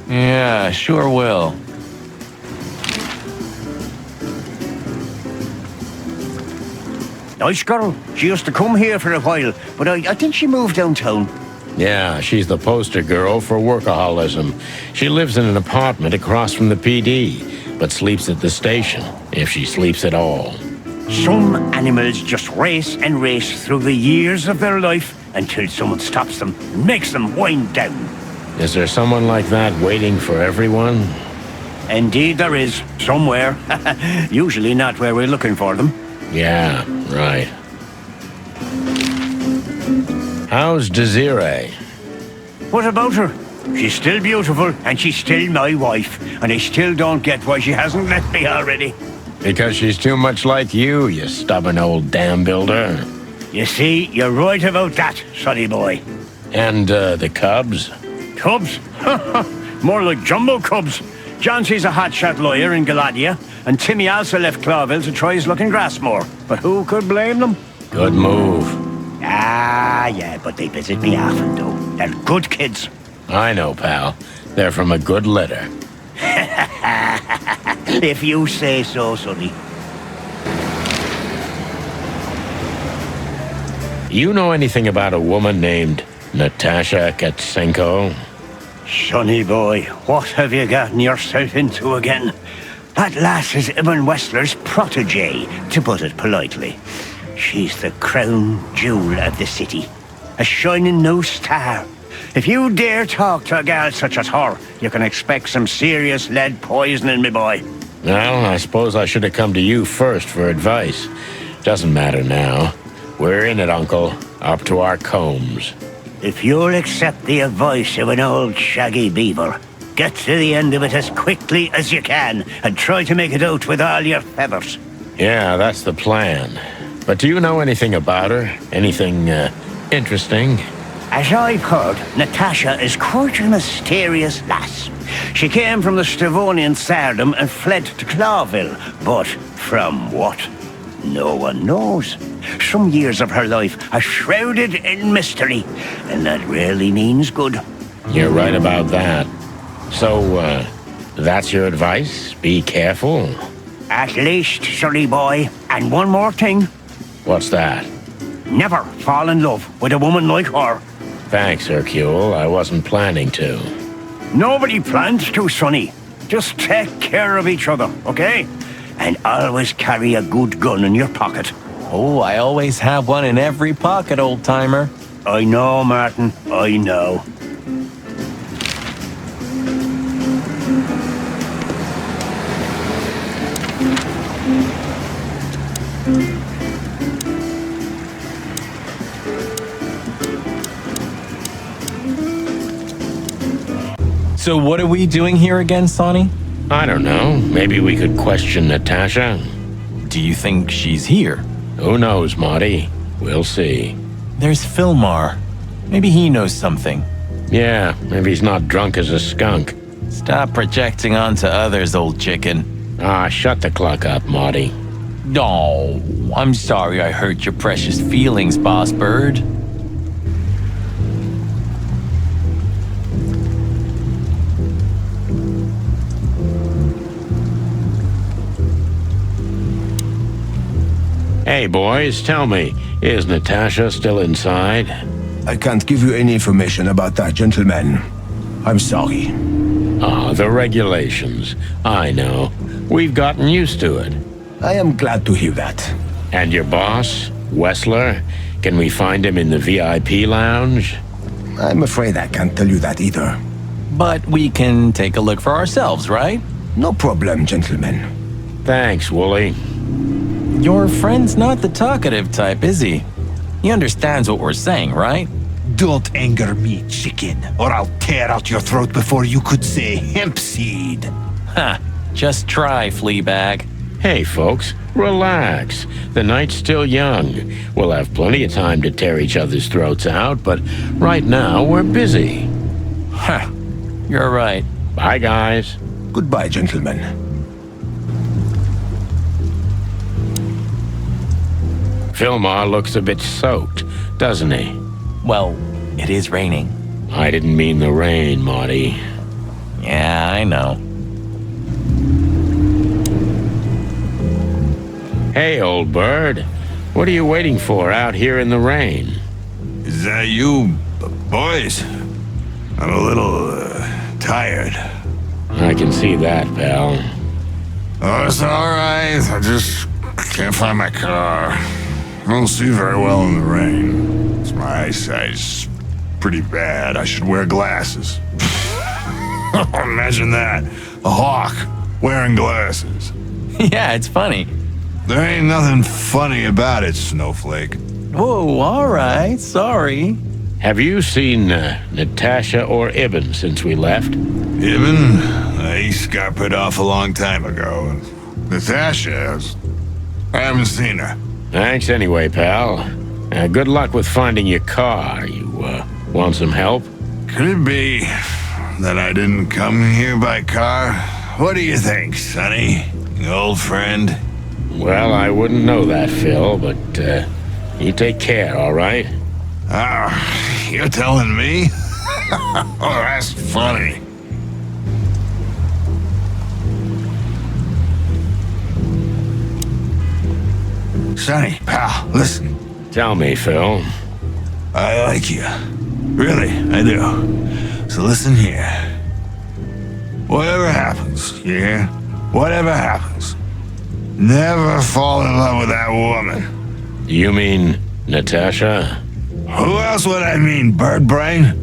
Yeah, sure will. Nice girl. She used to come here for a while, but I think she moved downtown. Yeah, she's the poster girl for workaholism. She lives in an apartment across from the PD, but sleeps at the station, if she sleeps at all. Some animals just race and race through the years of their life until someone stops them and makes them wind down. Is there someone like that waiting for everyone? Indeed there is, somewhere. Usually not where we're looking for them. Yeah, right. How's Desiree? What about her? She's still beautiful, and she's still my wife, and I still don't get why she hasn't left me already. Because she's too much like you stubborn old dam builder. You see, you're right about that, sonny boy. And, the cubs? Cubs? More like jumbo cubs. Johnson's a hotshot lawyer in Galadia, and Timmy also left Clawville to try his luck in Grassmore. But who could blame them? Good move. Yeah, but they visit me often, though. They're good kids. I know, pal. They're from a good litter. If you say so, sonny. You know anything about a woman named Natasha Katsenko? Sonny boy, what have you gotten yourself into again? That lass is Ibn Wessler's protege, to put it politely. She's the crown jewel of the city. A shining new star. If you dare talk to a gal such as her, you can expect some serious lead poisoning, me boy. Well, I suppose I should have come to you first for advice. Doesn't matter now. We're in it, Uncle. Up to our combs. If you'll accept the advice of an old shaggy beaver, get to the end of it as quickly as you can and try to make it out with all your feathers. Yeah, that's the plan. But do you know anything about her? Anything, interesting? As I've heard, Natasha is quite a mysterious lass. She came from the Stavonian Tsardom and fled to Clawville, but from what? No one knows. Some years of her life are shrouded in mystery, and that rarely means good. You're right about that. So, that's your advice? Be careful? At least, sonny boy. And one more thing. What's that? Never fall in love with a woman like her. Thanks, Hercule. I wasn't planning to. Nobody plans to, sonny. Just take care of each other, okay? And always carry a good gun in your pocket. Oh, I always have one in every pocket, old-timer. I know, Martin. I know. So what are we doing here again, Sonny? I don't know. Maybe we could question Natasha. Do you think she's here? Who knows, Marty? We'll see. There's Philmar. Maybe he knows something. Yeah, maybe he's not drunk as a skunk. Stop projecting onto others, old chicken. Ah, shut the clock up, Marty. No, I'm sorry I hurt your precious feelings, Boss Bird. Hey, boys, tell me, is Natasha still inside? I can't give you any information about that, gentlemen. I'm sorry. Ah, the regulations. I know. We've gotten used to it. I am glad to hear that. And your boss, Wessler? Can we find him in the VIP lounge? I'm afraid I can't tell you that either. But we can take a look for ourselves, right? No problem, gentlemen. Thanks, Wooly. Your friend's not the talkative type, is he? He understands what we're saying, right? Don't anger me, chicken, or I'll tear out your throat before you could say hemp seed. Ha! Just try, Fleabag. Hey, folks, relax. The night's still young. We'll have plenty of time to tear each other's throats out, but right now we're busy. Huh. You're right. Bye, guys. Goodbye, gentlemen. Philmar looks a bit soaked, doesn't he? Well, it is raining. I didn't mean the rain, Marty. Yeah, I know. Hey, old bird. What are you waiting for out here in the rain? Is that you, boys? I'm a little, tired. I can see that, pal. Oh, it's alright. I just can't find my car. I don't see very well in the rain. My eyesight's pretty bad. I should wear glasses. Imagine that. A hawk wearing glasses. Yeah, it's funny. There ain't nothing funny about it, Snowflake. Whoa, alright, sorry. Have you seen Natasha or Ibn since we left? Ibn? He got put off a long time ago. Natasha, I haven't seen her. Thanks anyway, pal. Good luck with finding your car. You, want some help? Could it be that I didn't come here by car? What do you think, Sonny? Old friend? Well, I wouldn't know that, Phil, but, you take care, all right? Ah, you're telling me? Oh, that's funny. Sonny, pal, listen. Tell me, Phil. I like you. Really, I do. So listen here. Whatever happens, you hear? Whatever happens, never fall in love with that woman. You mean Natasha? Who else would I mean, bird brain?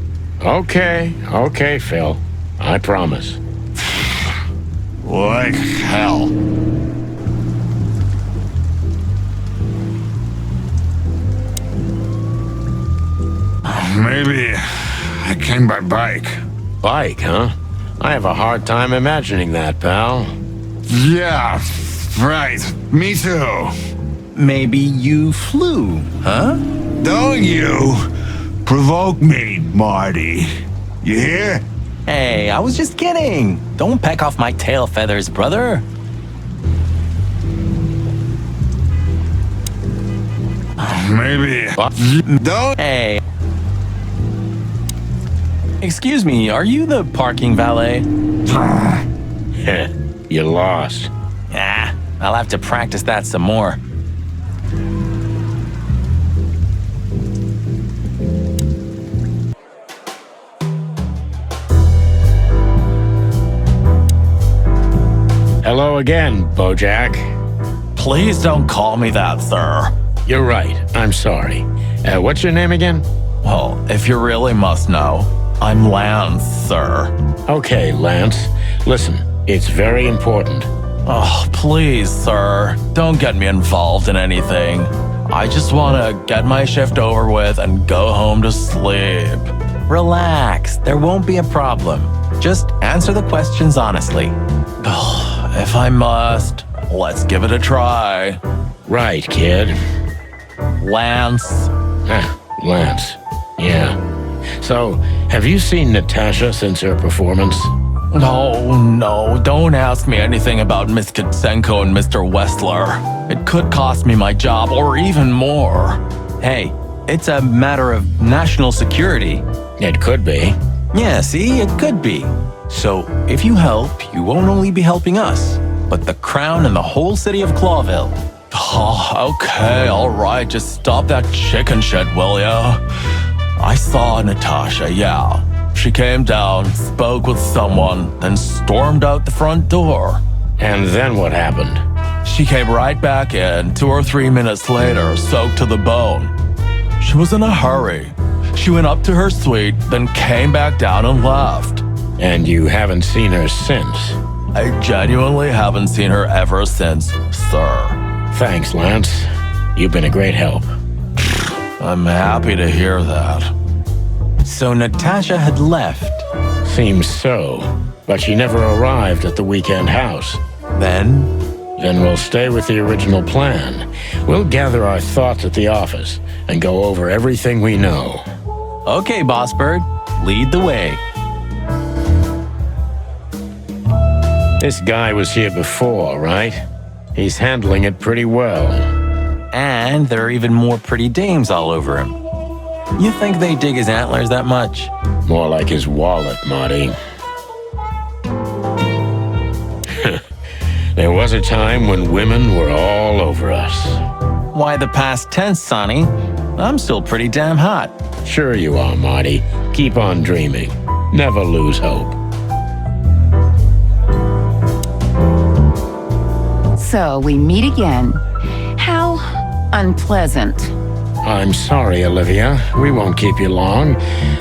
Okay, Phil. I promise. Like hell. Maybe I came by bike. Bike, huh? I have a hard time imagining that, pal. Yeah, right. Me too. Maybe you flew, huh? Don't you provoke me, Marty. You hear? Hey, I was just kidding. Don't peck off my tail feathers, brother. Maybe. Don't. Hey. Excuse me, are you the parking valet? You lost. Ah, I'll have to practice that some more. Hello again, Bojack. Please don't call me that, sir. You're right. I'm sorry. What's your name again? Well, if you really must know, I'm Lance, sir. Okay, Lance. Listen, it's very important. Oh, please, sir. Don't get me involved in anything. I just want to get my shift over with and go home to sleep. Relax. There won't be a problem. Just answer the questions honestly. If I must, let's give it a try. Right, kid. Lance. Lance. Yeah. So, have you seen Natasha since her performance? No, don't ask me anything about Miss Kitsenko and Mr. Westler. It could cost me my job or even more. Hey, it's a matter of national security. It could be. Yeah, see, it could be. So, if you help, you won't only be helping us, but the crown and the whole city of Clawville. Oh, okay, all right, just stop that chicken shit, will ya? I saw Natasha, yeah. She came down, spoke with someone, then stormed out the front door. And then what happened? She came right back in 2 or 3 minutes later, soaked to the bone. She was in a hurry. She went up to her suite, then came back down and left. And you haven't seen her since? I genuinely haven't seen her ever since, sir. Thanks, Lance. You've been a great help. I'm happy to hear that. So Natasha had left? Seems so, but she never arrived at the weekend house. Then we'll stay with the original plan. We'll gather our thoughts at the office and go over everything we know. Okay, Boss Bird, lead the way. This guy was here before, right? He's handling it pretty well. And there are even more pretty dames all over him. You think they dig his antlers that much? More like his wallet, Marty. There was a time when women were all over us. Why the past tense, Sonny? I'm still pretty damn hot. Sure you are, Marty. Keep on dreaming. Never lose hope. So we meet again. How unpleasant. I'm sorry, Olivia. We won't keep you long.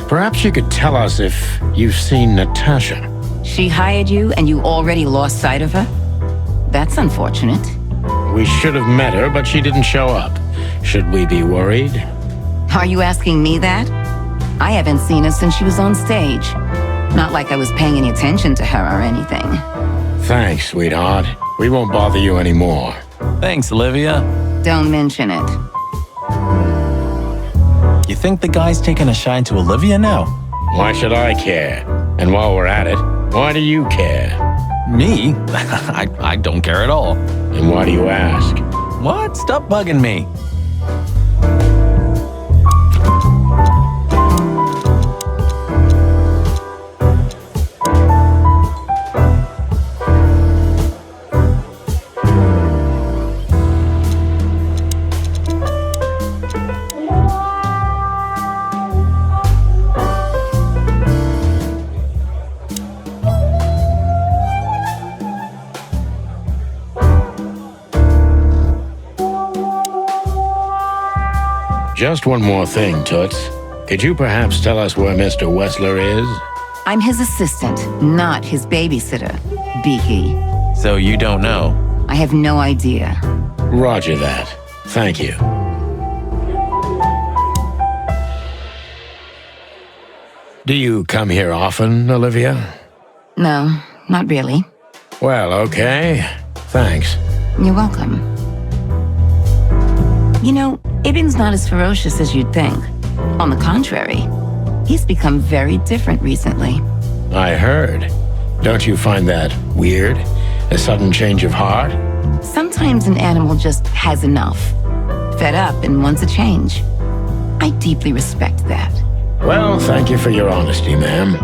Perhaps you could tell us if you've seen Natasha. She hired you and you already lost sight of her? That's unfortunate. We should have met her, but she didn't show up. Should we be worried? Are you asking me that? I haven't seen her since she was on stage. Not like I was paying any attention to her or anything. Thanks, sweetheart. We won't bother you anymore. Thanks, Olivia. Don't mention it. You think the guy's taking a shine to Olivia now? Why should I care? And while we're at it, why do you care? Me? I don't care at all. And why do you ask? What? Stop bugging me. Just one more thing, Toots. Could you perhaps tell us where Mr. Wessler is? I'm his assistant, not his babysitter, Beaky. So you don't know? I have no idea. Roger that. Thank you. Do you come here often, Olivia? No, not really. Well, okay. Thanks. You're welcome. You know, Ibn's not as ferocious as you'd think. On the contrary, he's become very different recently. I heard. Don't you find that weird? A sudden change of heart? Sometimes an animal just has enough. Fed up and wants a change. I deeply respect that. Well, thank you for your honesty, ma'am.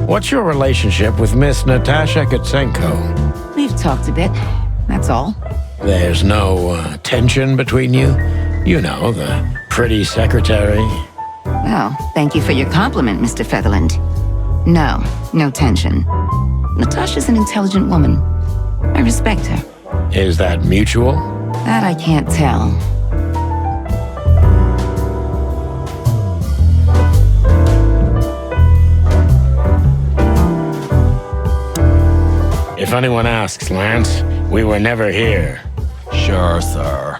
What's your relationship with Miss Natasha Kutsenko? We've talked a bit, that's all. There's no tension between you? You know, the pretty secretary. Well, thank you for your compliment, Mr. Featherland. No, no tension. Natasha's an intelligent woman. I respect her. Is that mutual? That I can't tell. If anyone asks, Lance, we were never here. Sure, sir.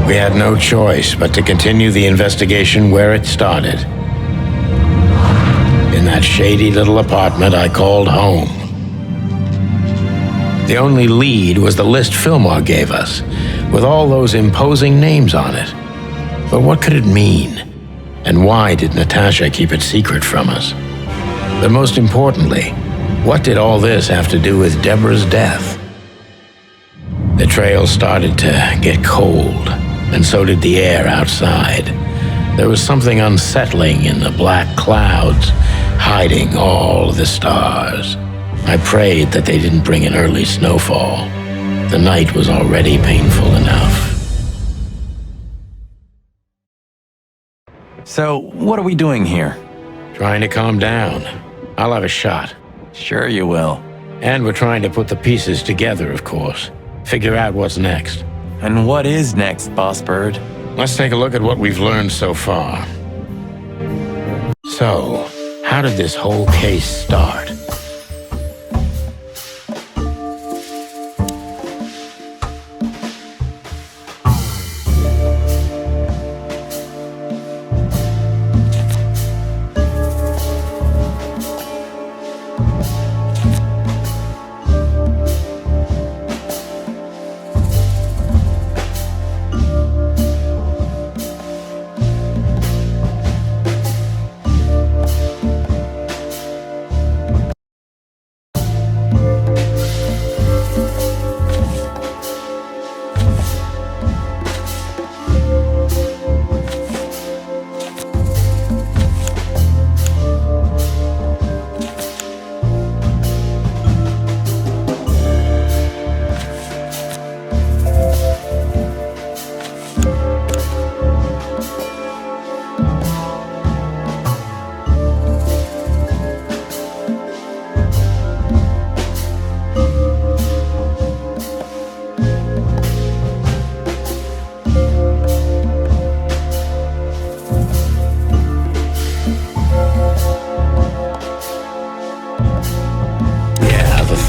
We had no choice but to continue the investigation where it started. In that shady little apartment I called home. The only lead was the list Fillmore gave us, with all those imposing names on it. But what could it mean? And why did Natasha keep it secret from us? But most importantly, what did all this have to do with Deborah's death? The trail started to get cold, and so did the air outside. There was something unsettling in the black clouds, hiding all the stars. I prayed that they didn't bring an early snowfall. The night was already painful enough. So, what are we doing here? Trying to calm down. I'll have a shot. Sure you will. And we're trying to put the pieces together, of course. Figure out what's next. And what is next, Boss Bird? Let's take a look at what we've learned so far. So, how did this whole case start?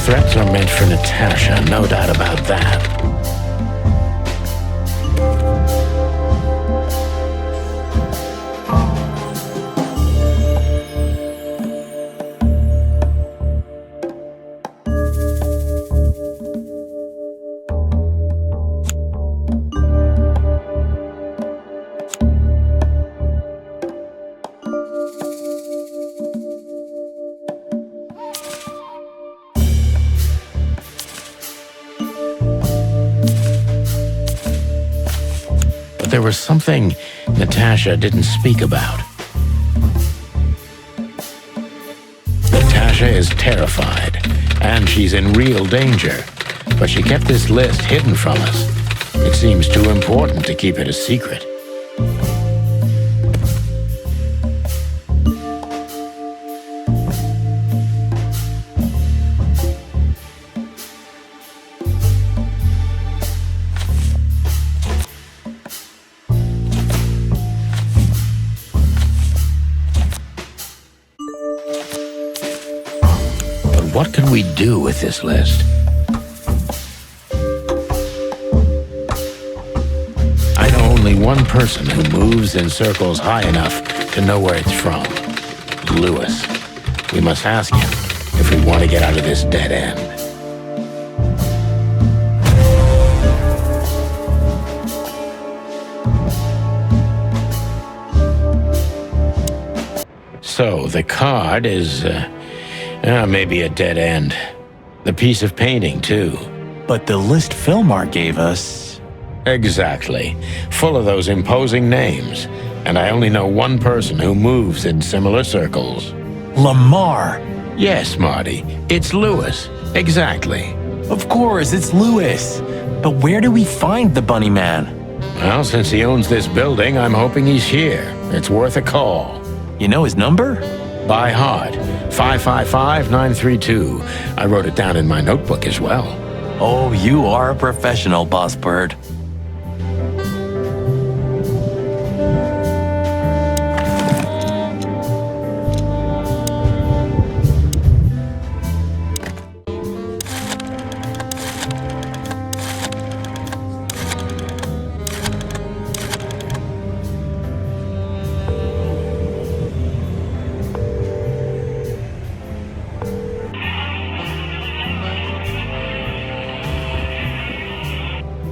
Threats are meant for Natasha, no doubt about that. There was something Natasha didn't speak about. Natasha is terrified, and she's in real danger. but she kept this list hidden from us. It seems too important to keep it a secret. What can we do with this list? I know only one person who moves in circles high enough to know where it's from. Lewis. We must ask him if we want to get out of this dead end. So, the card is, maybe a dead end. The piece of painting, too. But the list Philmar gave us... Exactly. Full of those imposing names. And I only know one person who moves in similar circles. Lamar! Yes, Marty. It's Lewis. Exactly. Of course, it's Lewis. But where do we find the Bunny Man? Well, since he owns this building, I'm hoping he's here. It's worth a call. You know his number? By heart. 555-932. I wrote it down in my notebook as well. Oh, you are a professional, Boss Bird.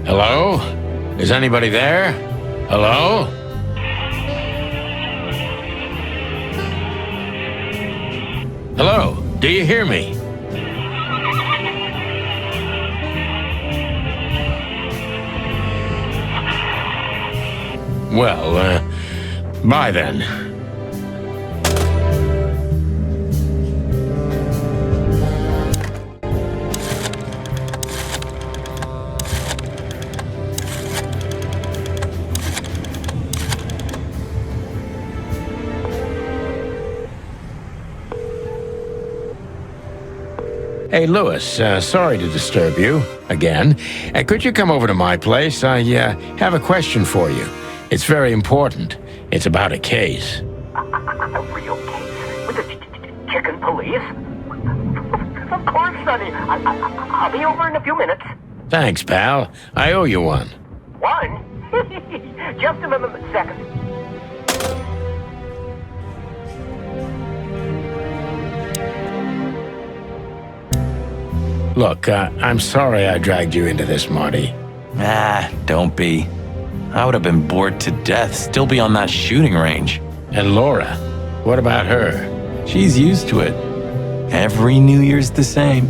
Hello? Is anybody there? Hello? Hello? Do you hear me? Well, bye then. Hey, Lewis, sorry to disturb you again. Could you come over to my place? I have a question for you. It's very important. It's about a case. A real case? With the chicken police? Of course, Sonny. I'll be over in a few minutes. Thanks, pal. I owe you one. One? Just a second. Look, I'm sorry I dragged you into this, Marty. Don't be. I would have been bored to death, still be on that shooting range. And Laura, what about her? She's used to it. Every New Year's the same.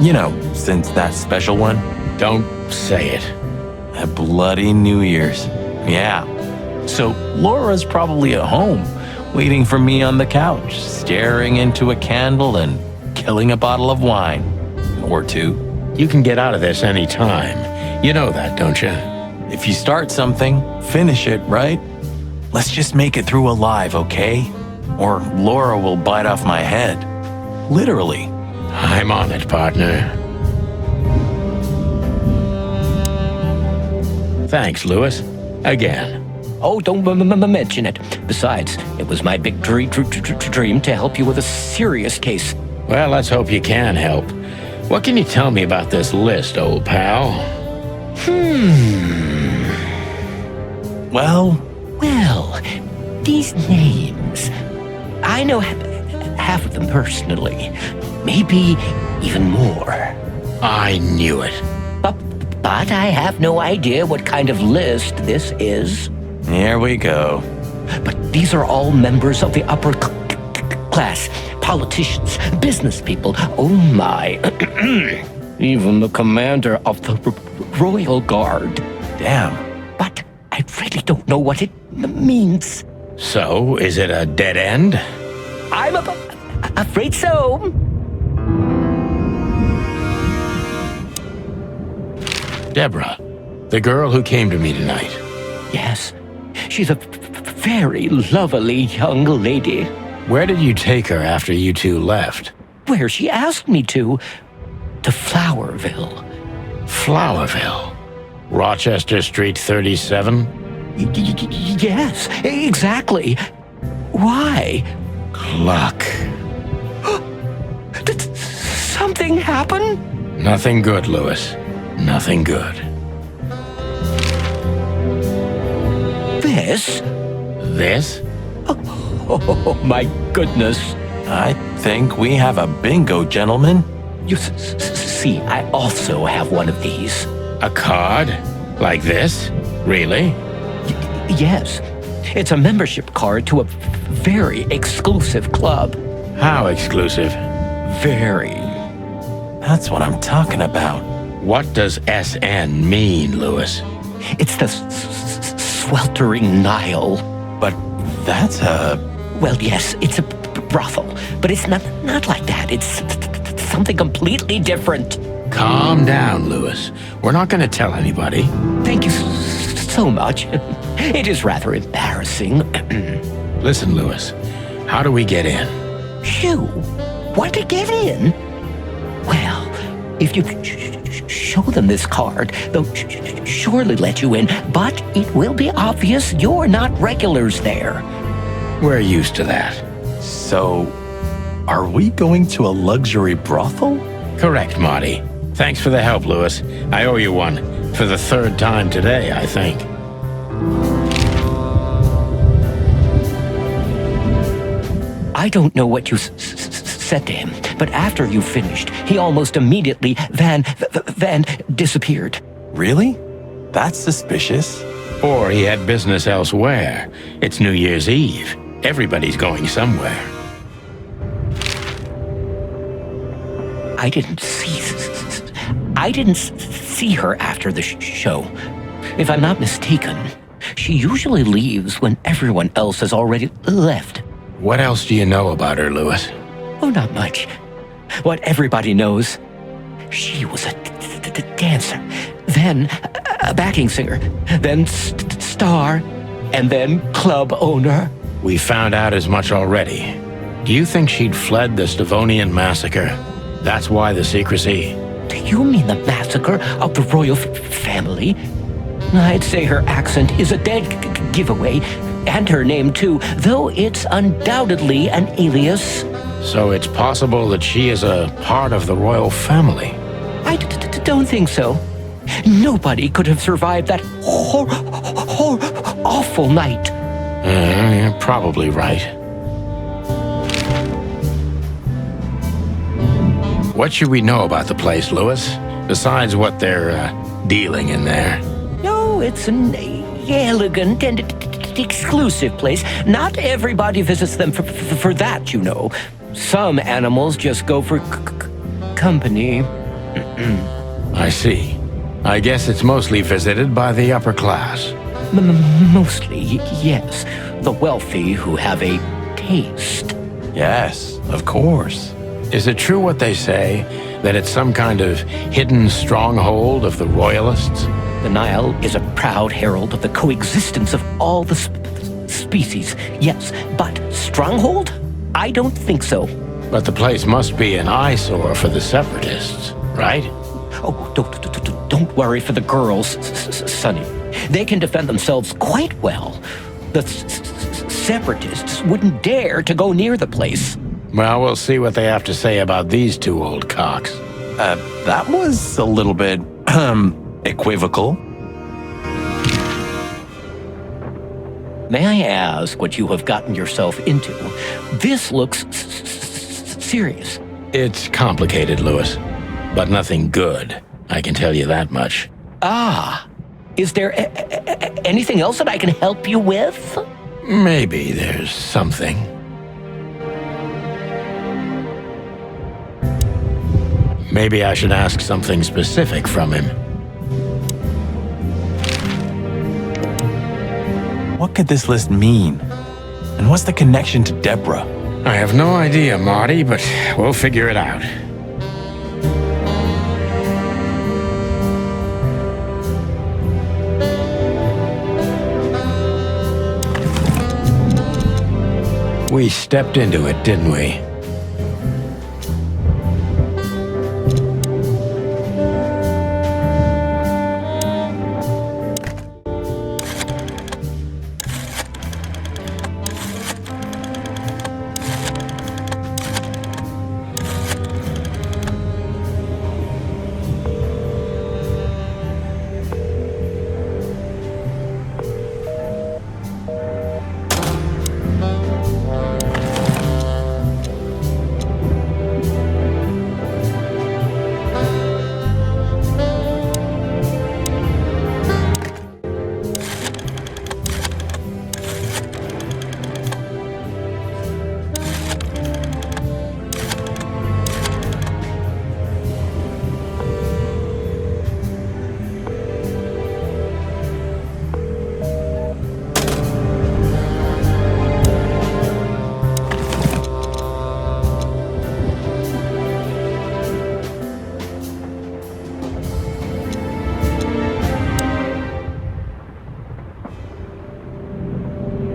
You know, since that special one. Don't say it. A bloody New Year's. Yeah. So Laura's probably at home, waiting for me on the couch, staring into a candle and killing a bottle of wine. Or two. You can get out of this any time. You know that, don't you? If you start something, finish it, right? Let's just make it through alive, okay? Or Laura will bite off my head. Literally. I'm on it, partner. Thanks, Lewis. Again. Oh, don't mention it. Besides, it was my big dream to help you with a serious case. Well, let's hope you can help. What can you tell me about this list, old pal? Well, these names. I know half of them personally. Maybe even more. I knew it. But I have no idea what kind of list this is. Here we go. But these are all members of the upper class. Politicians, business people, oh my. Even the commander of the Royal Guard. Damn. But I really don't know what it means. So, is it a dead end? I'm afraid so. Deborah, the girl who came to me tonight. Yes, she's a very lovely young lady. Where did you take her after you two left? Where she asked me to Flowerville. Flowerville? Rochester Street 37? Yes, exactly. Why? Luck. Did something happen? Nothing good, Lewis. Nothing good. This? This? Oh, my goodness. I think we have a bingo, gentlemen. You see, I also have one of these. A card? Like this? Really? Yes. It's a membership card to a very exclusive club. How exclusive? Very. That's what I'm talking about. What does SN mean, Lewis? It's the sweltering Nile. But that's a... Well, yes, it's a brothel, but it's not like that. It's something completely different. Calm down, Lewis. We're not going to tell anybody. Thank you so much. It is rather embarrassing. Listen, Lewis, how do we get in? You want to get in? Well, if you show them this card, they'll surely let you in, but it will be obvious you're not regulars there. We're used to that. So, are we going to a luxury brothel? Correct, Marty. Thanks for the help, Lewis. I owe you one. For the third time today, I think. I don't know what you said to him, but after you finished, he almost immediately van disappeared. Really? That's suspicious. Or he had business elsewhere. It's New Year's Eve. Everybody's going somewhere. I didn't see her after the show. If I'm not mistaken, she usually leaves when everyone else has already left. What else do you know about her, Lewis? Oh, not much. What everybody knows. She was a dancer, then a backing singer, then star, and then club owner. We found out as much already. Do you think she'd fled the Stavonian massacre? That's why the secrecy. Do you mean the massacre of the royal family? I'd say her accent is a dead giveaway, and her name too, though it's undoubtedly an alias. So it's possible that she is a part of the royal family? I don't think so. Nobody could have survived that awful night. You're probably right. What should we know about the place, Lewis? Besides what they're dealing in there? No, it's an elegant and exclusive place. Not everybody visits them for that, you know. Some animals just go for company. I see. I guess it's mostly visited by the upper class. Mostly, yes. The wealthy who have a taste. Yes, of course. Is it true what they say, that it's some kind of hidden stronghold of the royalists? The Nile is a proud herald of the coexistence of all the species, yes. But stronghold? I don't think so. But the place must be an eyesore for the separatists, right? Oh, don't worry for the girls, Sonny. They can defend themselves quite well. The separatists wouldn't dare to go near the place. Well, we'll see what they have to say about these two old cocks. That was a little bit, equivocal. May I ask what you have gotten yourself into? This looks serious. It's complicated, Lewis, but nothing good. I can tell you that much. Ah, is there anything else that I can help you with? Maybe there's something. Maybe I should ask something specific from him. What could this list mean? And what's the connection to Deborah? I have no idea, Marty, but we'll figure it out. We stepped into it, didn't we?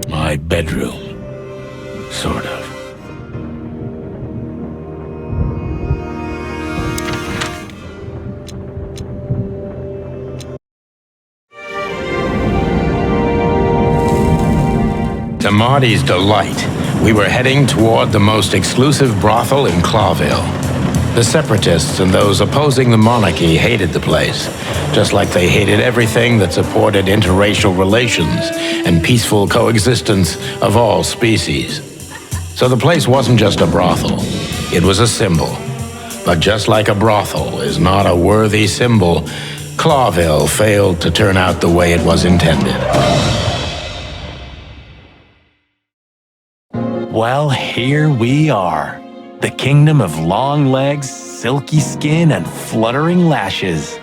My bedroom. Sort of. To Marty's delight, we were heading toward the most exclusive brothel in Clawville. The separatists and those opposing the monarchy hated the place, just like they hated everything that supported interracial relations and peaceful coexistence of all species. So the place wasn't just a brothel, it was a symbol. But just like a brothel is not a worthy symbol, Clawville failed to turn out the way it was intended. Well, here we are. The kingdom of long legs, silky skin, and fluttering lashes.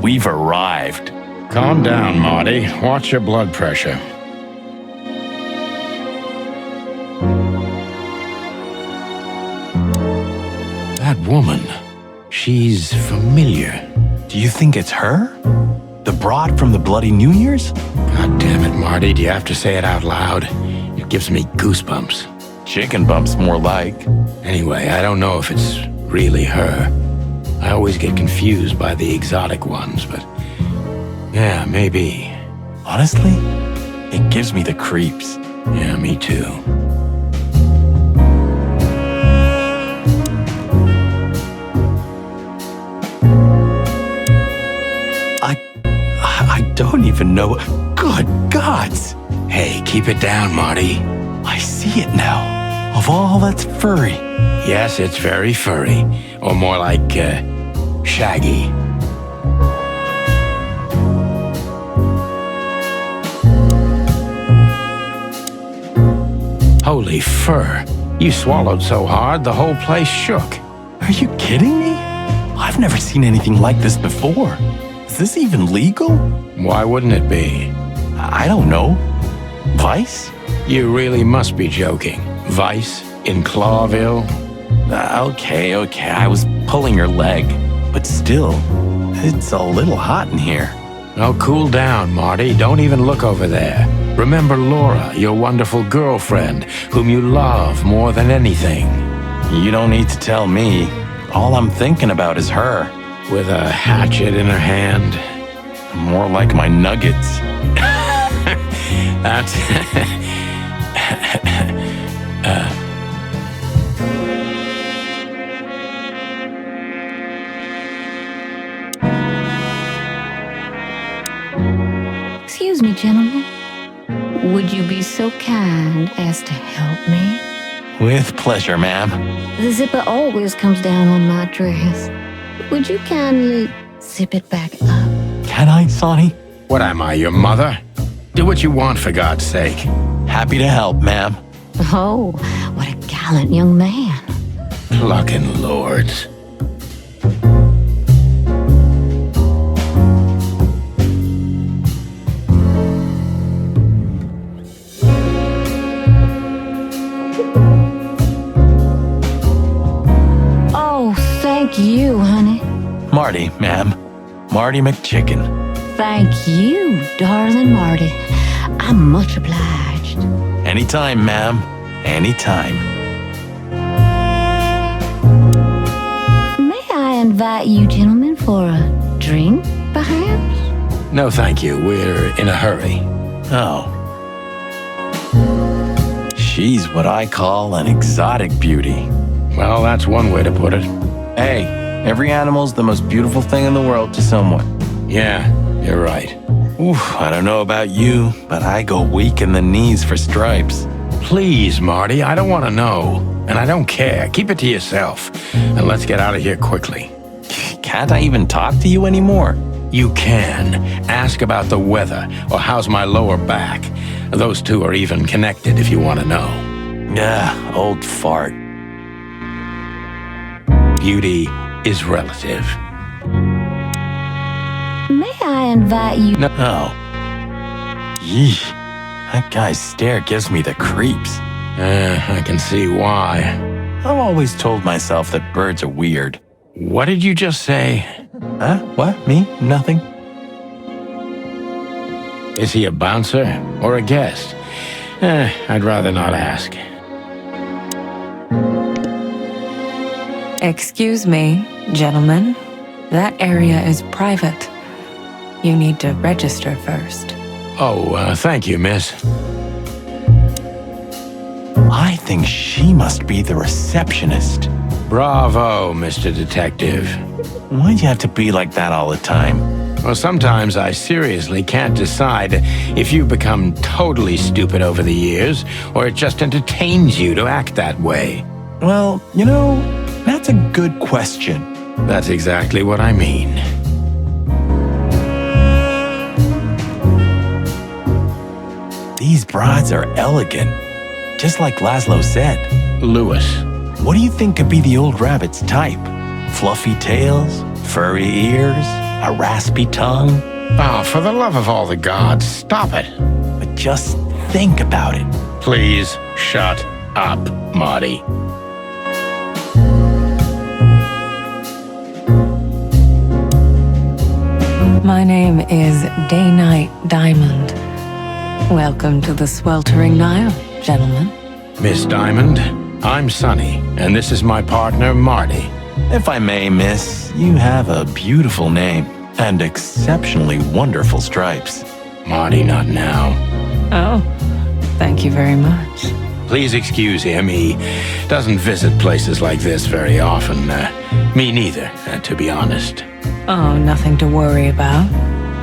We've arrived. Calm down, Marty. Watch your blood pressure. That woman, she's familiar. Do you think it's her? The broad from the Bloody New Year's? God damn it, Marty. Do you have to say it out loud? It gives me goosebumps. Chicken bumps, more like. Anyway, I don't know if it's really her. I always get confused by the exotic ones, but yeah, maybe. Honestly, it gives me the creeps. Yeah, me too. I don't even know. Good gods! Hey, keep it down, Marty. I see it now. Of all that's furry. Yes, it's very furry. Or more like, shaggy. Holy fur. You swallowed so hard, the whole place shook. Are you kidding me? I've never seen anything like this before. Is this even legal? Why wouldn't it be? I don't know. Vice? You really must be joking. Vice in Clawville? Okay, I was pulling your leg. But still, it's a little hot in here. Oh, cool down, Marty. Don't even look over there. Remember Laura, your wonderful girlfriend, whom you love more than anything. You don't need to tell me. All I'm thinking about is her. With a hatchet in her hand. More like my nuggets. That's... Excuse me, gentlemen. Would you be so kind as to help me? With pleasure, ma'am. The zipper always comes down on my dress. Would you kindly zip it back up? Can I, Sonny? What am I, your mother? Do what you want, for God's sake. Happy to help, ma'am. Oh, what a gallant young man. Plucking lords. Oh, thank you, honey. Marty, ma'am. Marty McChicken. Thank you, darling Marty. I'm much obliged. Anytime, ma'am. Anytime. May I invite you gentlemen for a drink, perhaps? No, thank you. We're in a hurry. Oh. She's what I call an exotic beauty. Well, that's one way to put it. Hey, every animal's the most beautiful thing in the world to someone. Yeah, you're right. Oof, I don't know about you, but I go weak in the knees for Stripes. Please, Marty, I don't want to know. And I don't care. Keep it to yourself. And let's get out of here quickly. Can't I even talk to you anymore? You can. Ask about the weather, or how's my lower back. Those two are even connected if you want to know. Yeah, old fart. Beauty is relative. May I invite you? No. Oh. Yeesh. That guy's stare gives me the creeps. I can see why. I've always told myself that birds are weird. What did you just say? Huh? What? Me? Nothing. Is he a bouncer or a guest? I'd rather not ask. Excuse me, gentlemen. That area is private. You need to register first. Oh, thank you, miss. I think she must be the receptionist. Bravo, Mr. Detective. Why'd you have to be like that all the time? Well, sometimes I seriously can't decide if you've become totally stupid over the years, or it just entertains you to act that way. Well, you know, that's a good question. That's exactly what I mean. These broads are elegant, just like Laszlo said. Lewis. What do you think could be the old rabbit's type? Fluffy tails? Furry ears? A raspy tongue? Oh, for the love of all the gods, stop it. But just think about it. Please shut up, Marty. My name is Day-Night Diamond. Welcome to the sweltering Nile, gentlemen. Miss Diamond, I'm Sonny, and this is my partner, Marty. If I may, miss, you have a beautiful name and exceptionally wonderful stripes. Marty, not now. Oh, thank you very much. Please excuse him. He doesn't visit places like this very often. Me neither, to be honest. Oh, nothing to worry about,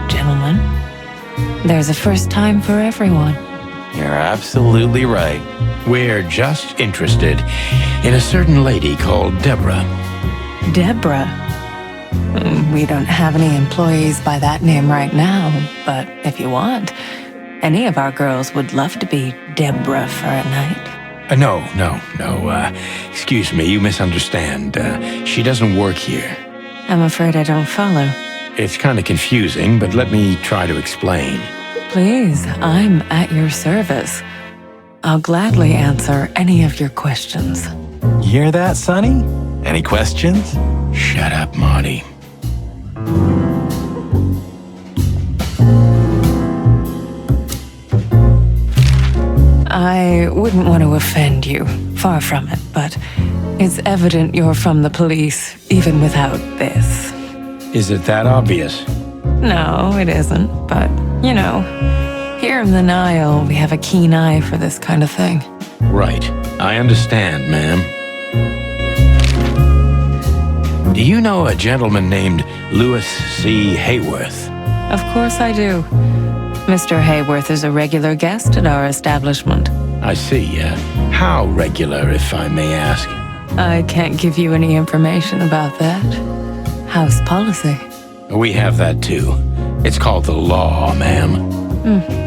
gentlemen. There's a first time for everyone. You're absolutely right. We're just interested in a certain lady called Deborah. Deborah? We don't have any employees by that name right now, but if you want, any of our girls would love to be Deborah for a night. No. Excuse me, you misunderstand. She doesn't work here. I'm afraid I don't follow. It's kind of confusing, but let me try to explain. Please, I'm at your service. I'll gladly answer any of your questions. You hear that, Sonny? Any questions? Shut up, Marty. I wouldn't want to offend you, far from it, but it's evident you're from the police, even without this. Is it that obvious? No, it isn't, but, you know, here in the Nile, we have a keen eye for this kind of thing. Right. I understand, ma'am. Do you know a gentleman named Louis C. Hayworth? Of course I do. Mr. Hayworth is a regular guest at our establishment. I see. How regular, if I may ask? I can't give you any information about that. House policy. We have that too. It's called the law, ma'am.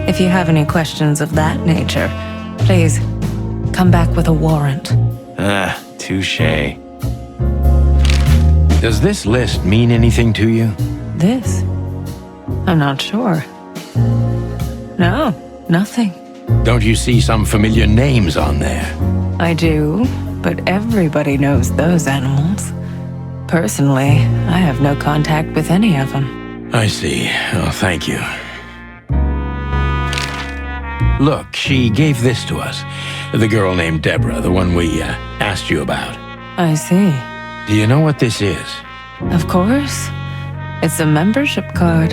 If you have any questions of that nature, please come back with a warrant. Touché. Does this list mean anything to you? This? I'm not sure. No, nothing. Don't you see some familiar names on there? I do, but everybody knows those animals. Personally, I have no contact with any of them. I see. Oh, thank you. Look, she gave this to us. The girl named Deborah, the one we asked you about. I see. Do you know what this is? Of course. It's a membership card.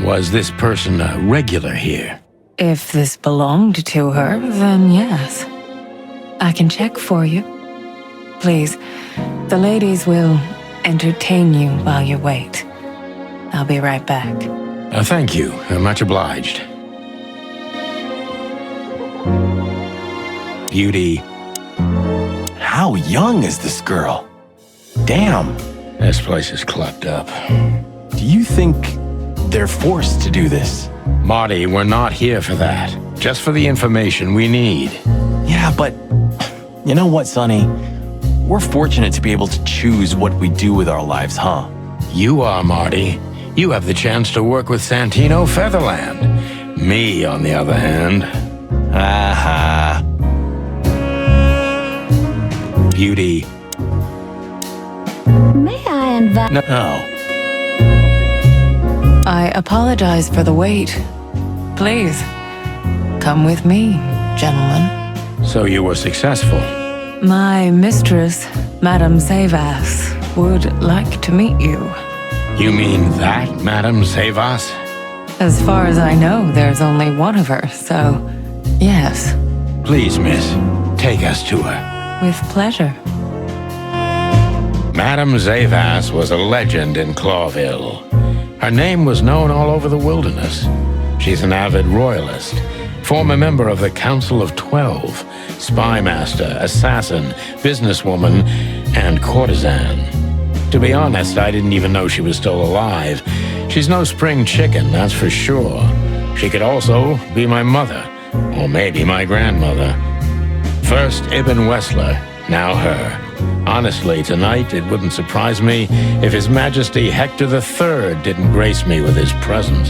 Was this person a regular here? If this belonged to her, then yes. I can check for you. Please, the ladies will entertain you while you wait. I'll be right back. Thank you. Much obliged. Beauty. How young is this girl? Damn. This place is clucked up. Do you think they're forced to do this? Marty, we're not here for that. Just for the information we need. Yeah, but you know what, Sonny? We're fortunate to be able to choose what we do with our lives, huh? You are, Marty. You have the chance to work with Santino Featherland. Me, on the other hand. Aha. Beauty. May I invite... No. I apologize for the wait. Please, come with me, gentlemen. So you were successful. My mistress, Madame Savas, would like to meet you. You mean that, Madame Savas? As far as I know, there's only one of her, so yes. Please, miss, take us to her. With pleasure. Madame Zavas was a legend in Clawville. Her name was known all over the wilderness. She's an avid royalist, former member of the Council of 12, spy master, assassin, businesswoman, and courtesan. To be honest, I didn't even know she was still alive. She's no spring chicken, that's for sure. She could also be my mother, or maybe my grandmother. First Ibn Wessler, now her. Honestly, tonight it wouldn't surprise me if His Majesty Hector III didn't grace me with his presence.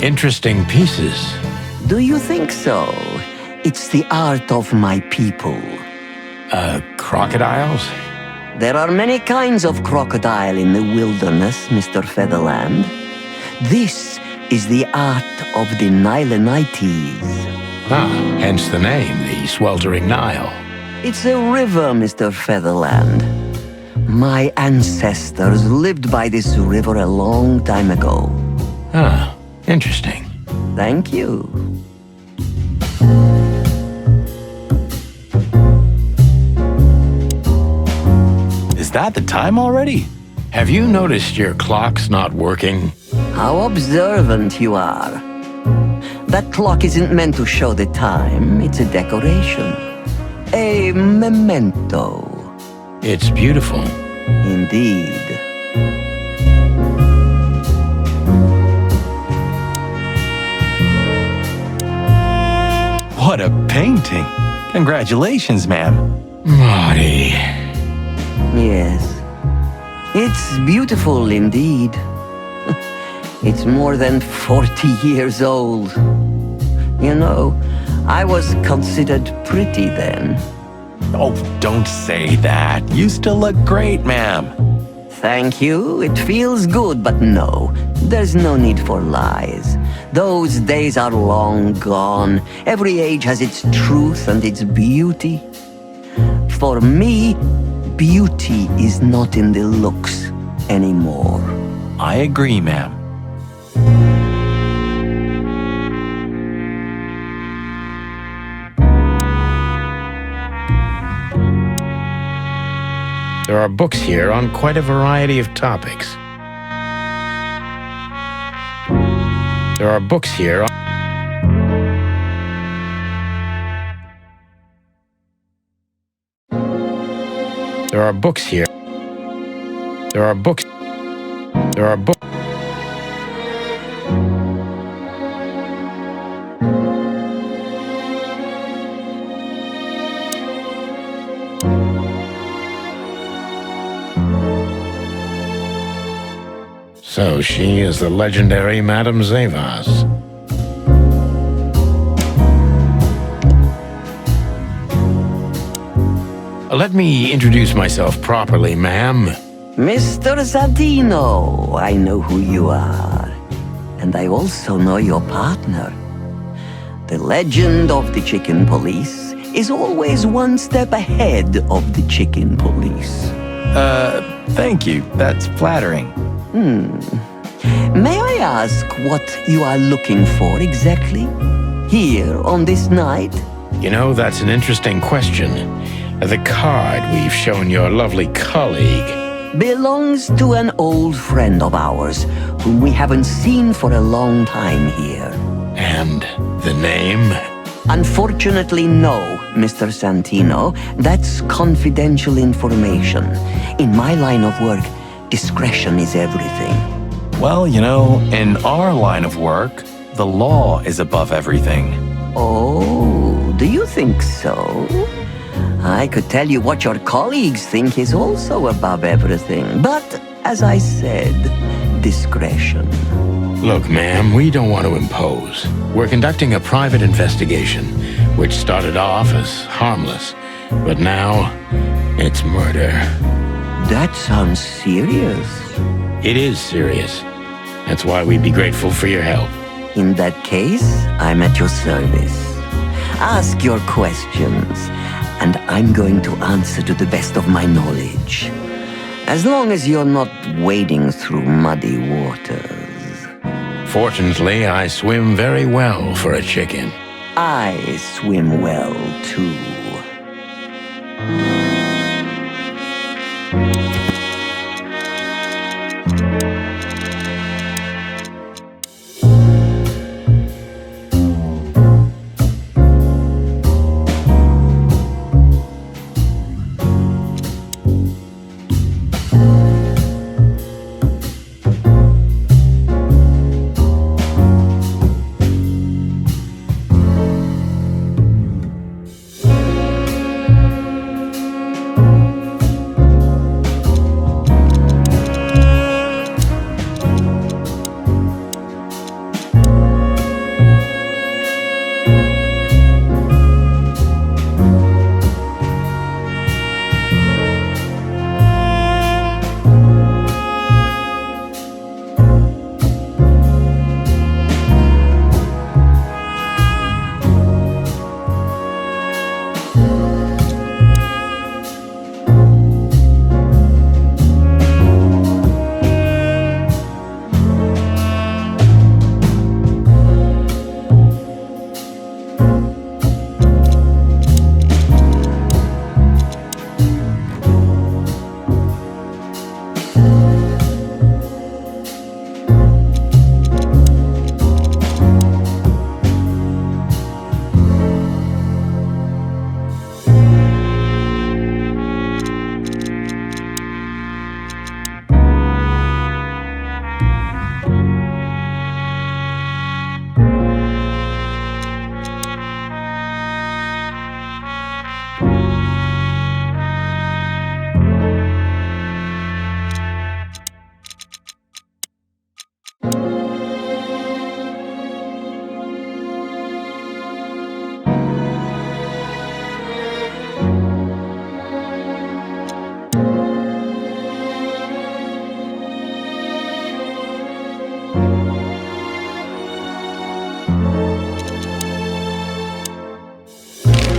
Interesting pieces. Do you think so? It's the art of my people. Crocodiles? There are many kinds of crocodile in the wilderness, Mr. Featherland. This is the art of the Nilenites. Ah, hence the name, the Sweltering Nile. It's a river, Mr. Featherland. My ancestors lived by this river a long time ago. Ah, interesting. Thank you. Is that the time already? Have you noticed your clock's not working? How observant you are. That clock isn't meant to show the time. It's a decoration. A memento. It's beautiful. Indeed. What a painting. Congratulations, ma'am. Marty. Yes. It's beautiful indeed. It's more than 40 years old. You know, I was considered pretty then. Oh, don't say that. You still look great, ma'am. Thank you. It feels good, but no. There's no need for lies. Those days are long gone. Every age has its truth and its beauty. For me, beauty is not in the looks anymore. I agree, ma'am. There are books here on quite a variety of topics. There are books here on... There are books here. There are books. There are books. So she is the legendary Madame Zavas. Let me introduce myself properly, ma'am. Mr. Zadino, I know who you are. And I also know your partner. The legend of the chicken police is always one step ahead of the chicken police. Thank you. That's flattering. May I ask what you are looking for exactly? Here on this night? You know, that's an interesting question. The card we've shown your lovely colleague Belongs to an old friend of ours, whom we haven't seen for a long time here. And the name? Unfortunately, no, Mr. Santino. That's confidential information. In my line of work, discretion is everything. Well, you know, in our line of work, the law is above everything. Oh, do you think so? I could tell you what your colleagues think is also above everything. But, as I said, discretion. Look, ma'am, we don't want to impose. We're conducting a private investigation, which started off as harmless, but now it's murder. That sounds serious. It is serious. That's why we'd be grateful for your help. In that case, I'm at your service. Ask your questions, and I'm going to answer to the best of my knowledge. As long as you're not wading through muddy waters. Fortunately, I swim very well for a chicken. I swim well, too.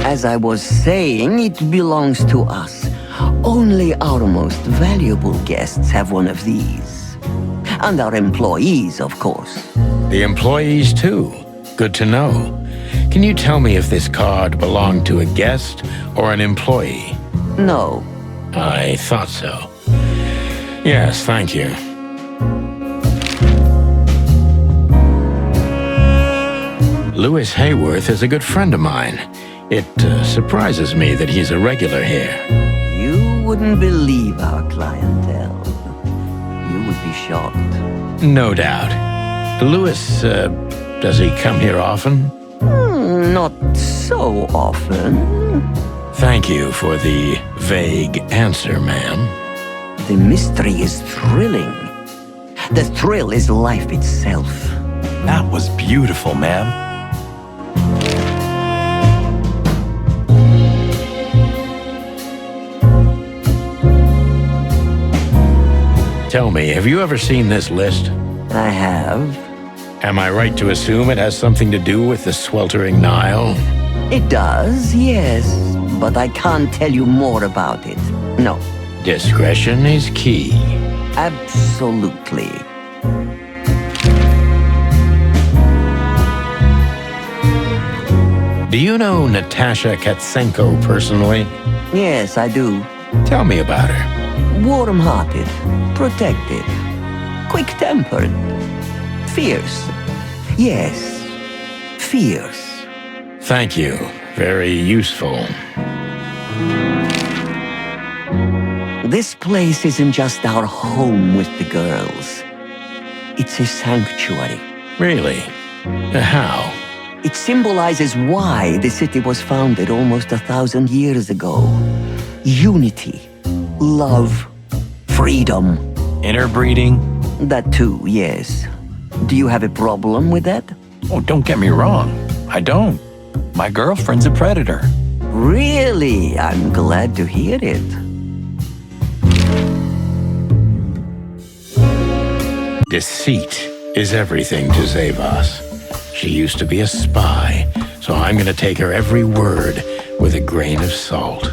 As I was saying, it belongs to us. Only our most valuable guests have one of these. And our employees, of course. The employees, too. Good to know. Can you tell me if this card belonged to a guest or an employee? No. I thought so. Yes, thank you. Louis Hayworth is a good friend of mine. It surprises me that he's a regular here. You wouldn't believe our clientele. You would be shocked. No doubt. Louis, does he come here often? Not so often. Thank you for the vague answer, ma'am. The mystery is thrilling. The thrill is life itself. That was beautiful, ma'am. Tell me, have you ever seen this list? I have. Am I right to assume it has something to do with the sweltering Nile? It does, yes, but I can't tell you more about it. No. Discretion is key. Absolutely. Do you know Natasha Katsenko personally? Yes, I do. Tell me about her. Warm-hearted, protective, quick-tempered, fierce. Yes, fierce. Thank you. Very useful. This place isn't just our home with the girls. It's a sanctuary. Really? How? It symbolizes why the city was founded almost 1,000 years ago. Unity, love, freedom. Interbreeding? That too, yes. Do you have a problem with that? Oh, don't get me wrong. I don't. My girlfriend's a predator. Really? I'm glad to hear it. Deceit is everything to Zavas. She used to be a spy, so I'm gonna take her every word with a grain of salt.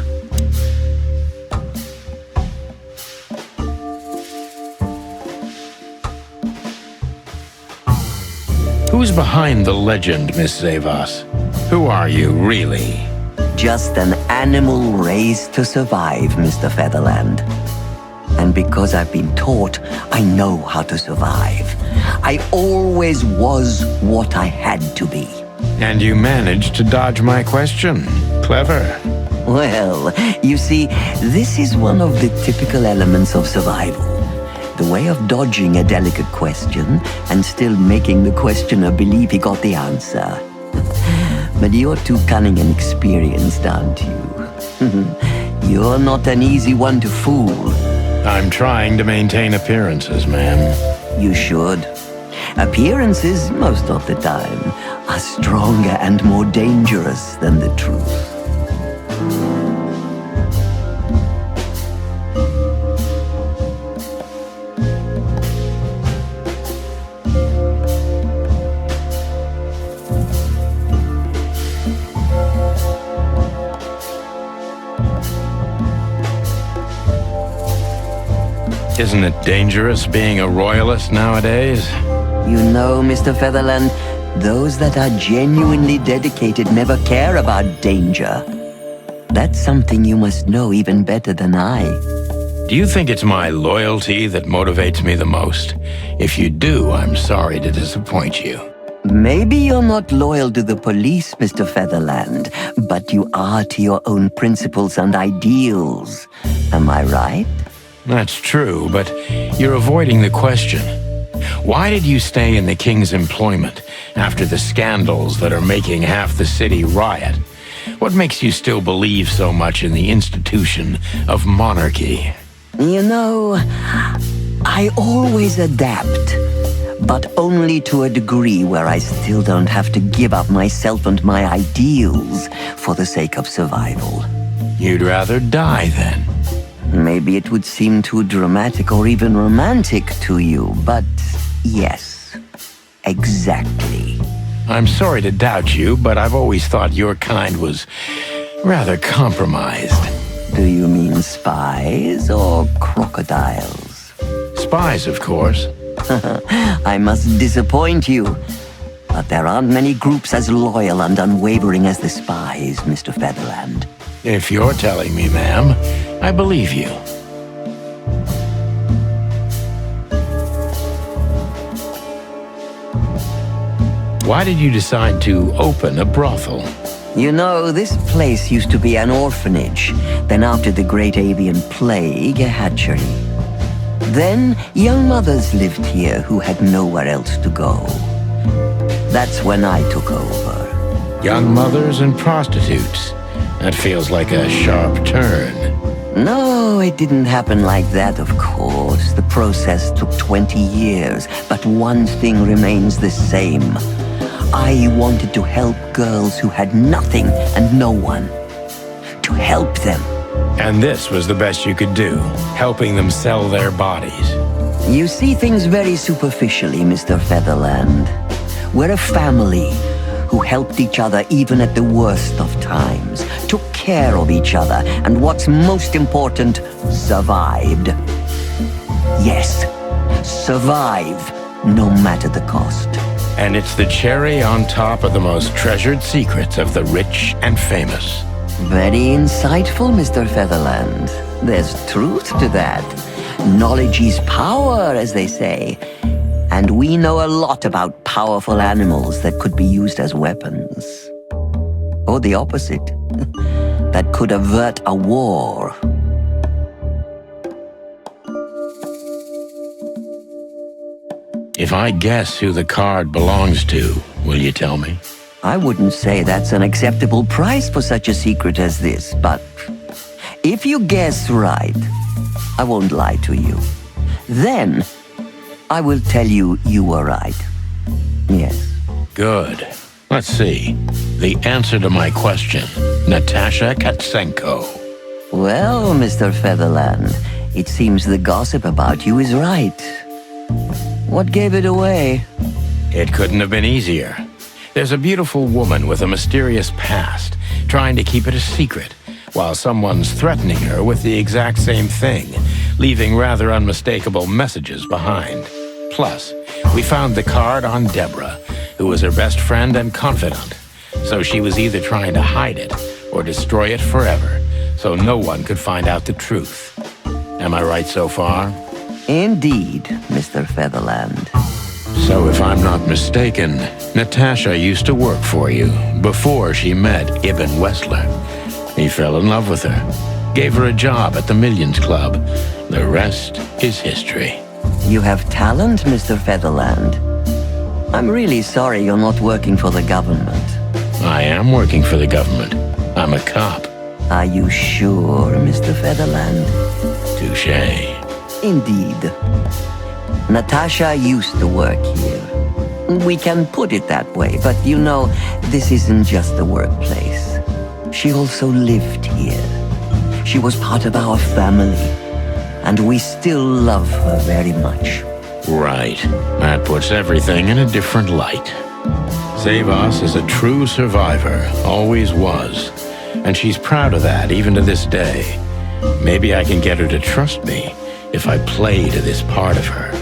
Who's behind the legend, Miss Zavas? Who are you, really? Just an animal raised to survive, Mr. Featherland. And because I've been taught, I know how to survive. I always was what I had to be. And you managed to dodge my question. Clever. Well, you see, this is one of the typical elements of survival. The way of dodging a delicate question and still making the questioner believe he got the answer. But you're too cunning and experienced, aren't you? You're not an easy one to fool. I'm trying to maintain appearances, ma'am. You should. Appearances, most of the time, are stronger and more dangerous than the truth. Isn't it dangerous being a royalist nowadays? You know, Mr. Featherland, those that are genuinely dedicated never care about danger. That's something you must know even better than I. Do you think it's my loyalty that motivates me the most? If you do, I'm sorry to disappoint you. Maybe you're not loyal to the police, Mr. Featherland, but you are to your own principles and ideals. Am I right? That's true, but you're avoiding the question. Why did you stay in the king's employment after the scandals that are making half the city riot? What makes you still believe so much in the institution of monarchy? You know, I always adapt, but only to a degree where I still don't have to give up myself and my ideals for the sake of survival. You'd rather die, then? Maybe it would seem too dramatic or even romantic to you, but yes, exactly. I'm sorry to doubt you, but I've always thought your kind was rather compromised. Do you mean spies or crocodiles? Spies, of course. I must disappoint you, but there aren't many groups as loyal and unwavering as the spies, Mr. Featherland. If you're telling me, ma'am, I believe you. Why did you decide to open a brothel? You know, this place used to be an orphanage. Then after the Great Avian Plague, a hatchery. Then young mothers lived here who had nowhere else to go. That's when I took over. Young mothers and prostitutes. That feels like a sharp turn. No, it didn't happen like that, of course. The process took 20 years, but one thing remains the same. I wanted to help girls who had nothing and no one. To help them. And this was the best you could do, helping them sell their bodies. You see things very superficially, Mr. Featherland. We're a family who helped each other even at the worst of times, took care of each other, and what's most important, survived. Yes, survive, no matter the cost. And it's the cherry on top of the most treasured secrets of the rich and famous. Very insightful, Mr. Featherland. There's truth to that. Knowledge is power, as they say. And we know a lot about powerful animals that could be used as weapons. Or the opposite, that could avert a war. If I guess who the card belongs to, will you tell me? I wouldn't say that's an acceptable price for such a secret as this, but if you guess right, I won't lie to you. Then, I will tell you you were right. Yes. Good. Let's see. The answer to my question, Natasha Katsenko. Well, Mr. Featherland, it seems the gossip about you is right. What gave it away? It couldn't have been easier. There's a beautiful woman with a mysterious past, trying to keep it a secret, while someone's threatening her with the exact same thing, leaving rather unmistakable messages behind. Plus, we found the card on Deborah, who was her best friend and confidant, so she was either trying to hide it or destroy it forever, so no one could find out the truth. Am I right so far? Indeed, Mr. Featherland. So if I'm not mistaken, Natasha used to work for you before she met Ibn Wessler. He fell in love with her, gave her a job at the Millions Club. The rest is history. You have talent, Mr. Featherland. I'm really sorry you're not working for the government. I am working for the government. I'm a cop. Are you sure, Mr. Featherland? Touché. Indeed. Natasha used to work here. We can put it that way, but you know, this isn't just a workplace. She also lived here. She was part of our family, and we still love her very much. Right. That puts everything in a different light. Savas is a true survivor, always was. And she's proud of that, even to this day. Maybe I can get her to trust me if I play to this part of her.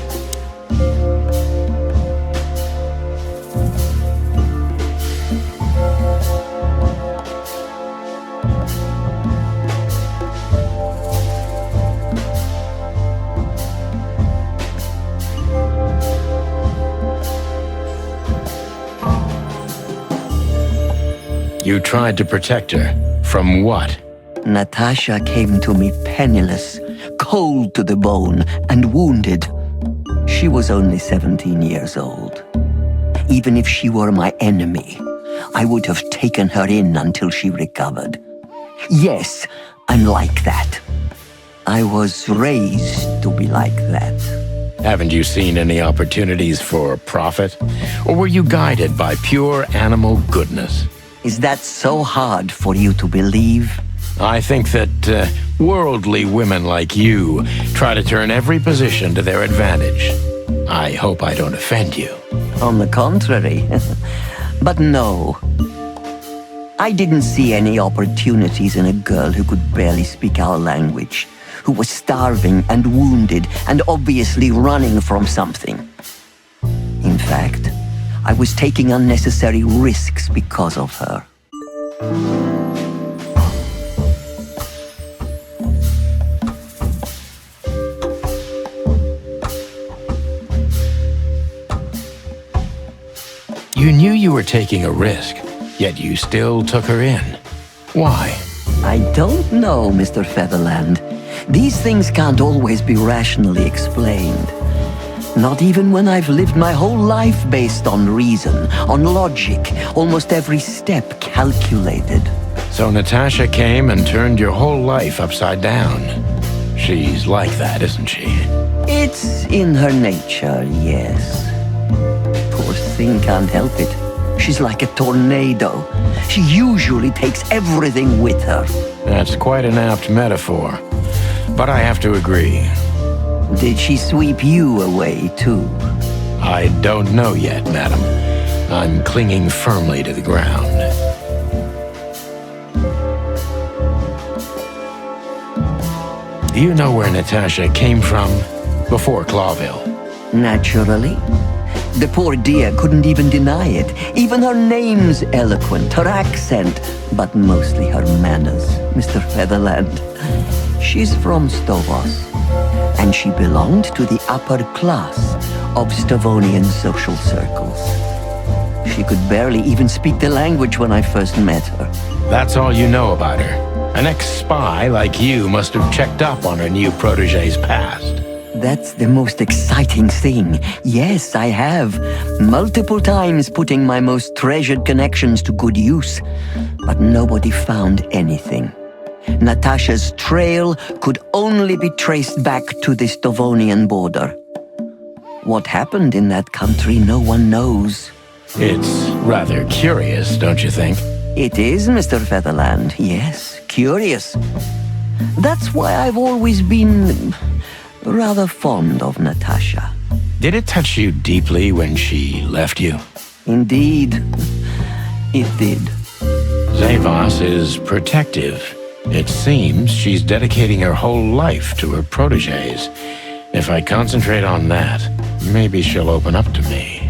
You tried to protect her. From what? Natasha came to me penniless, cold to the bone, and wounded. She was only 17 years old. Even if she were my enemy, I would have taken her in until she recovered. Yes, I'm like that. I was raised to be like that. Haven't you seen any opportunities for profit? Or were you guided by pure animal goodness? Is that so hard for you to believe? I think that worldly women like you try to turn every position to their advantage. I hope I don't offend you. On the contrary. But no. I didn't see any opportunities in a girl who could barely speak our language, who was starving and wounded and obviously running from something. In fact, I was taking unnecessary risks because of her. You knew you were taking a risk, yet you still took her in. Why? I don't know, Mr. Featherland. These things can't always be rationally explained. Not even when I've lived my whole life based on reason, on logic, almost every step calculated. So Natasha came and turned your whole life upside down. She's like that, isn't she? It's in her nature, yes. Poor thing can't help it. She's like a tornado. She usually takes everything with her. That's quite an apt metaphor. But I have to agree. Did she sweep you away, too? I don't know yet, madam. I'm clinging firmly to the ground. Do you know where Natasha came from before Clawville? Naturally. The poor dear couldn't even deny it. Even her name's eloquent, her accent, but mostly her manners, Mr. Featherland. She's from Stovos, and she belonged to the upper class of Stavonian social circles. She could barely even speak the language when I first met her. That's all you know about her. An ex-spy like you must have checked up on her new protege's past. That's the most exciting thing. Yes, I have. Multiple times putting my most treasured connections to good use. But nobody found anything. Natasha's trail could only be traced back to the Stavonian border. What happened in that country, no one knows. It's rather curious, don't you think? It is, Mr. Featherland. Yes, curious. That's why I've always been rather fond of Natasha. Did it touch you deeply when she left you? Indeed, it did. Zavos is protective. It seems she's dedicating her whole life to her proteges. If I concentrate on that, maybe she'll open up to me.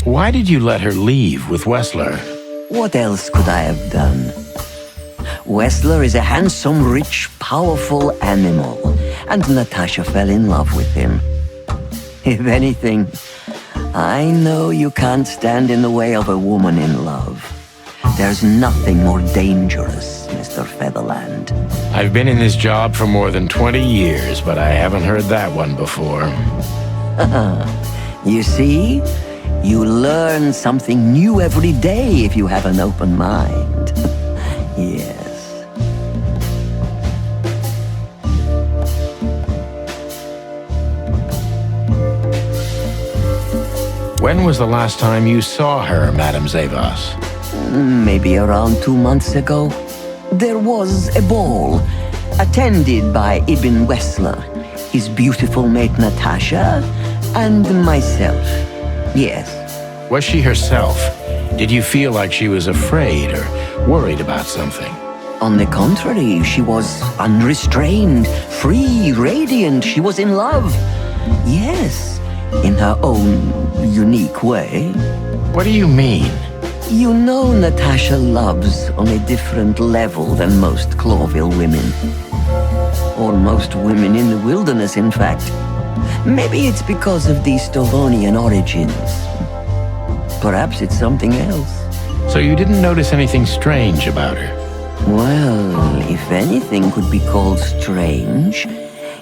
Why did you let her leave with Wessler? What else could I have done? Wessler is a handsome, rich, powerful animal, and Natasha fell in love with him. If anything, I know you can't stand in the way of a woman in love. There's nothing more dangerous, Mr. Featherland. I've been in this job for more than 20 years, but I haven't heard that one before. You see? You learn something new every day if you have an open mind. Yes. When was the last time you saw her, Madame Zavos? Maybe around 2 months ago. There was a ball, attended by Ibn Wessler, his beautiful mate Natasha, and myself. Yes. Was she herself? Did you feel like she was afraid or worried about something? On the contrary, she was unrestrained, free, radiant. She was in love. Yes, in her own unique way. What do you mean? You know Natasha loves on a different level than most Clawville women. Or most women in the wilderness, in fact. Maybe it's because of the Stavonian origins. Perhaps it's something else. So you didn't notice anything strange about her? Well, if anything could be called strange,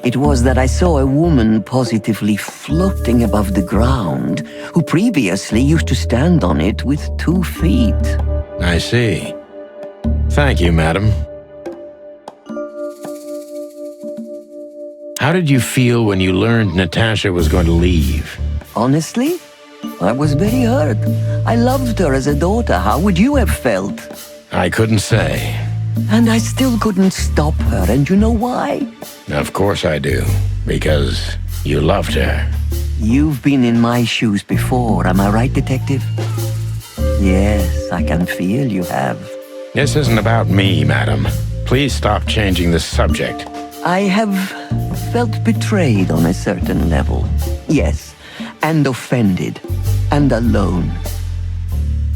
it was that I saw a woman positively floating above the ground, who previously used to stand on it with 2 feet. I see. Thank you, madam. How did you feel when you learned Natasha was going to leave? Honestly, I was very hurt. I loved her as a daughter. How would you have felt? I couldn't say. And I still couldn't stop her, and you know why? Of course I do. Because you loved her. You've been in my shoes before, am I right, Detective? Yes, I can feel you have. This isn't about me, madam. Please stop changing the subject. I have felt betrayed on a certain level. Yes, and offended, and alone.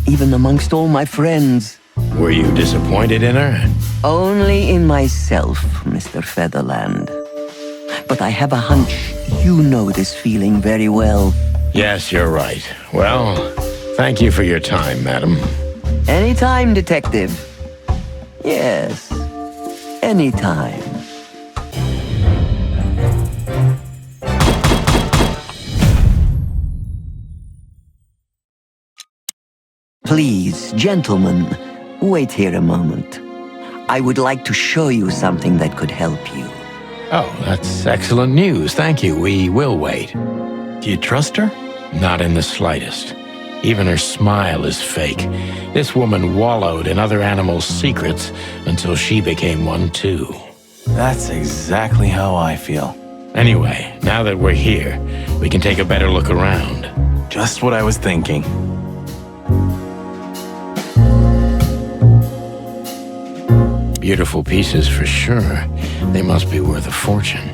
Even amongst all my friends. Were you disappointed in her? Only in myself, Mr. Featherland. But I have a hunch you know this feeling very well. Yes, you're right. Well, thank you for your time, madam. Anytime, Detective. Yes, anytime. Please, gentlemen, wait here a moment. I would like to show you something that could help you. Oh, that's excellent news. Thank you. We will wait. Do you trust her? Not in the slightest. Even her smile is fake. This woman wallowed in other animals' secrets until she became one too. That's exactly how I feel. Anyway, now that we're here, we can take a better look around. Just what I was thinking. Beautiful pieces for sure. They must be worth a fortune.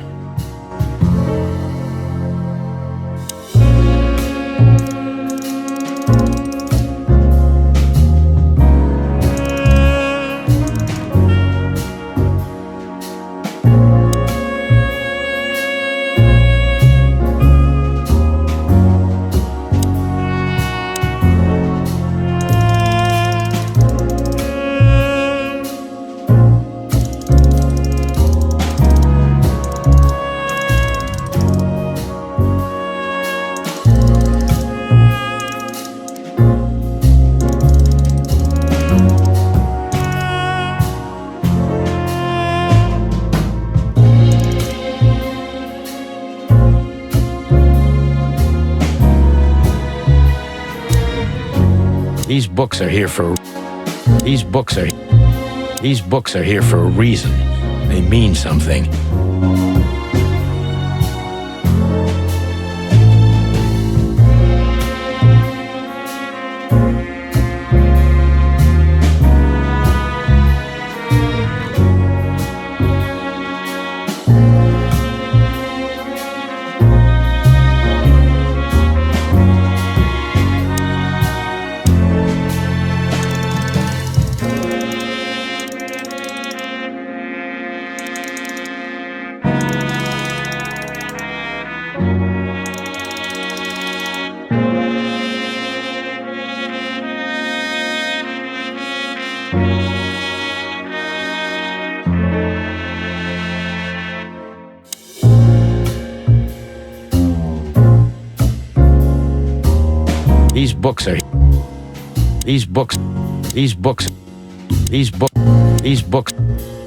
These books are here for a reason. They mean something.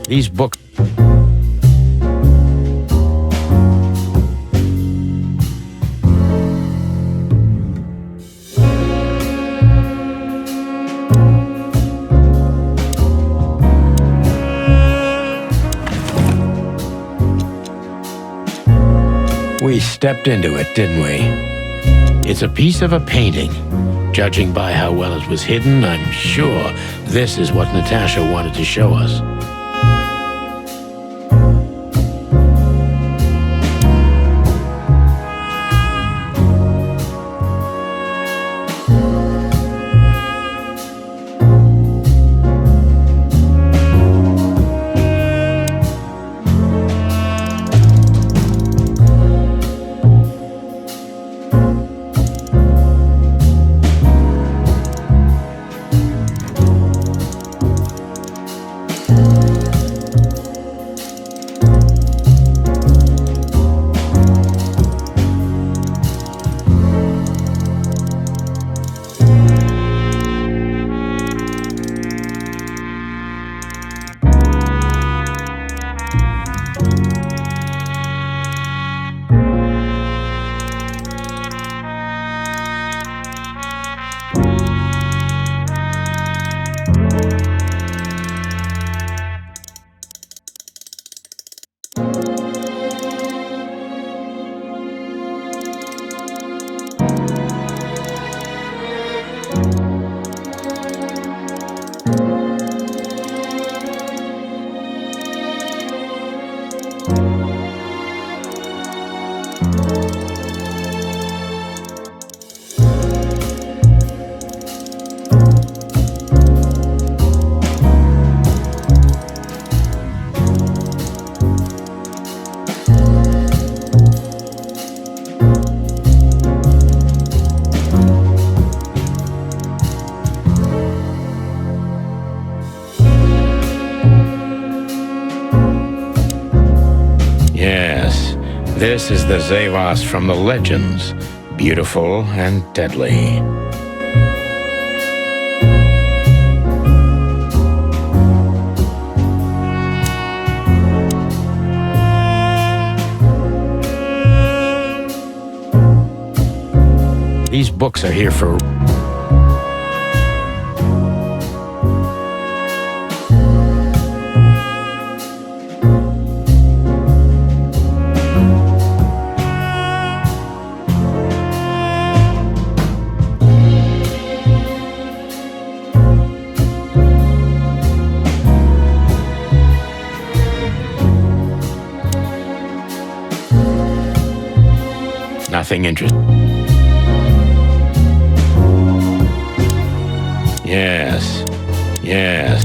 These books. We stepped into it, didn't we? It's a piece of a painting. Judging by how well it was hidden, I'm sure this is what Natasha wanted to show us. This is the Zavas from the legends, beautiful and deadly. These books are here for... nothing interesting. Yes. Yes.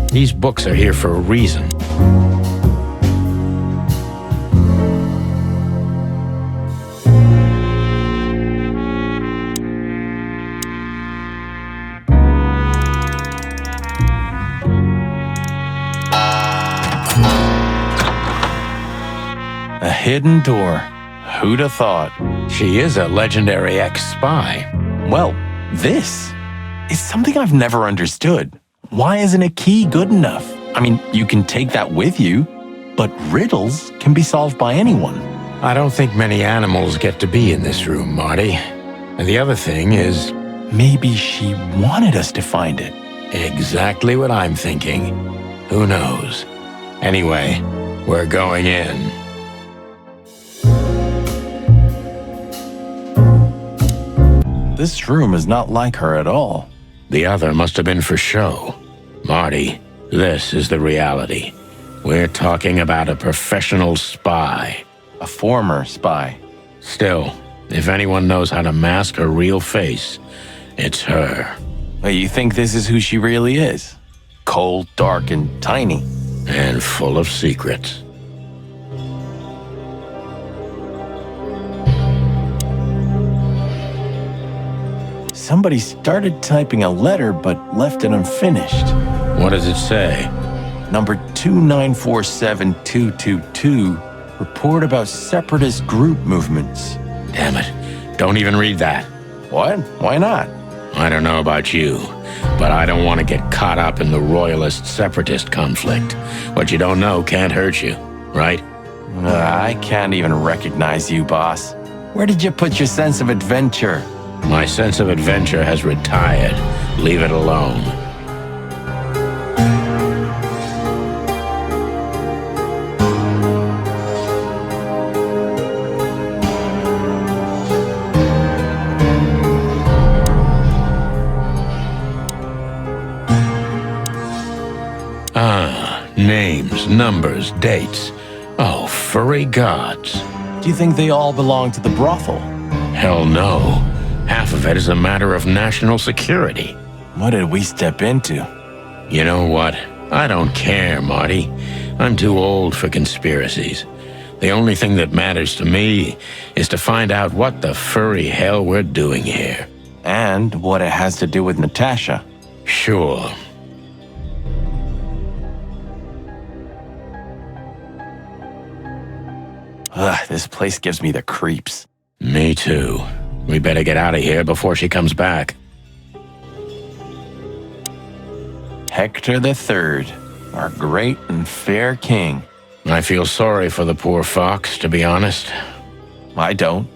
These books are here for a reason. A hidden door. Who'd have thought? She is a legendary ex-spy. Well, this is something I've never understood. Why isn't a key good enough? I mean, you can take that with you, but riddles can be solved by anyone. I don't think many animals get to be in this room, Marty. And the other thing is... maybe she wanted us to find it. Exactly what I'm thinking. Who knows? Anyway, we're going in. This room is not like her at all. The other must have been for show. Marty, this is the reality. We're talking about a professional spy. A former spy. Still, if anyone knows how to mask her real face, it's her. But you think this is who she really is? Cold, dark, and tiny. And full of secrets. Somebody started typing a letter but left it unfinished. What does it say? Number 2947222. Report about separatist group movements. Damn it. Don't even read that. What? Why not? I don't know about you, but I don't want to get caught up in the royalist-separatist conflict. What you don't know can't hurt you, right? I can't even recognize you, boss. Where did you put your sense of adventure? My sense of adventure has retired. Leave it alone. Names, numbers, dates. Oh, furry gods. Do you think they all belong to the brothel? Hell no. Half of it is a matter of national security. What did we step into? You know what? I don't care, Marty. I'm too old for conspiracies. The only thing that matters to me is to find out what the furry hell we're doing here. And what it has to do with Natasha. Sure. Ugh, this place gives me the creeps. Me too. We better get out of here before she comes back. Hector III, our great and fair king. I feel sorry for the poor fox, to be honest. I don't.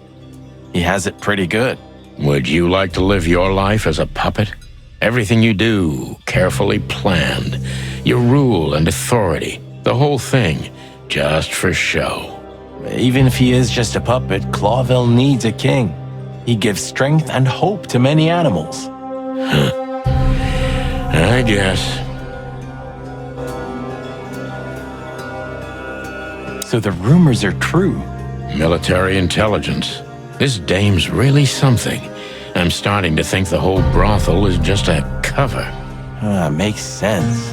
He has it pretty good. Would you like to live your life as a puppet? Everything you do, carefully planned. Your rule and authority, the whole thing, just for show. Even if he is just a puppet, Clawville needs a king. He gives strength and hope to many animals. I guess. So the rumors are true. Military intelligence. This dame's really something. I'm starting to think the whole brothel is just a cover. Makes sense.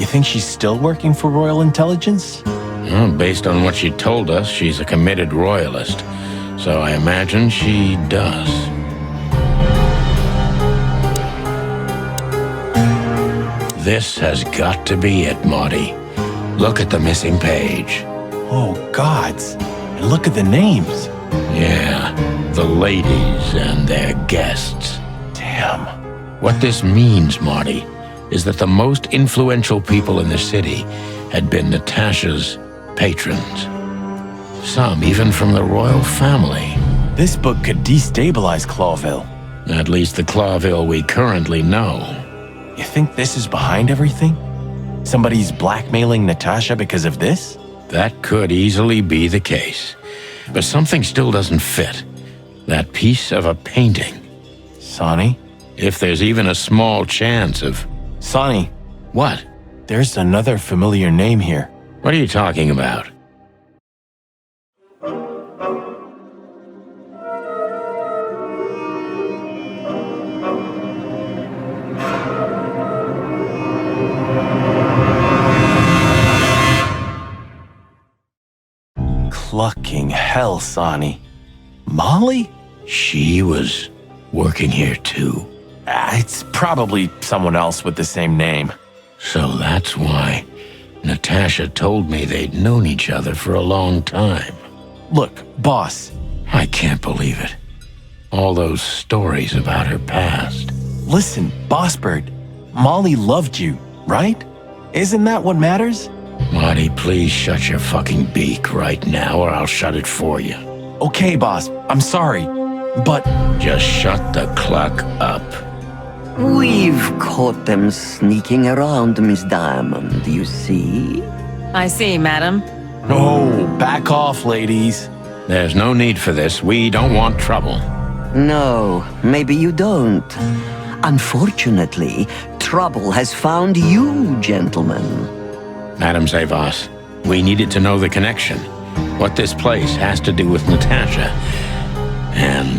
You think she's still working for Royal Intelligence? Well, based on what she told us, she's a committed royalist. So I imagine she does. This has got to be it, Marty. Look at the missing page. Oh, gods. And look at the names. Yeah, the ladies and their guests. Damn. What this means, Marty, is that the most influential people in the city had been Natasha's patrons. Some even from the royal family. This book could destabilize Clawville. At least the Clawville we currently know. You think this is behind everything? Somebody's blackmailing Natasha because of this? That could easily be the case. But something still doesn't fit. That piece of a painting. Sonny? If there's even a small chance of... Sonny. What? There's another familiar name here. What are you talking about? Clucking hell, Sonny. Molly? She was working here too. It's probably someone else with the same name. So that's why Natasha told me they'd known each other for a long time. Look, boss. I can't believe it. All those stories about her past. Listen, Bossbird. Molly loved you, right? Isn't that what matters? Marty, please shut your fucking beak right now or I'll shut it for you. Okay, boss. I'm sorry, but... Just shut the cluck up. We've caught them sneaking around, Miss Diamond, you see? I see, madam. No, back off, ladies. There's no need for this. We don't want trouble. No, maybe you don't. Unfortunately, trouble has found you, gentlemen. Madam Zavas, we needed to know the connection. What this place has to do with Natasha. And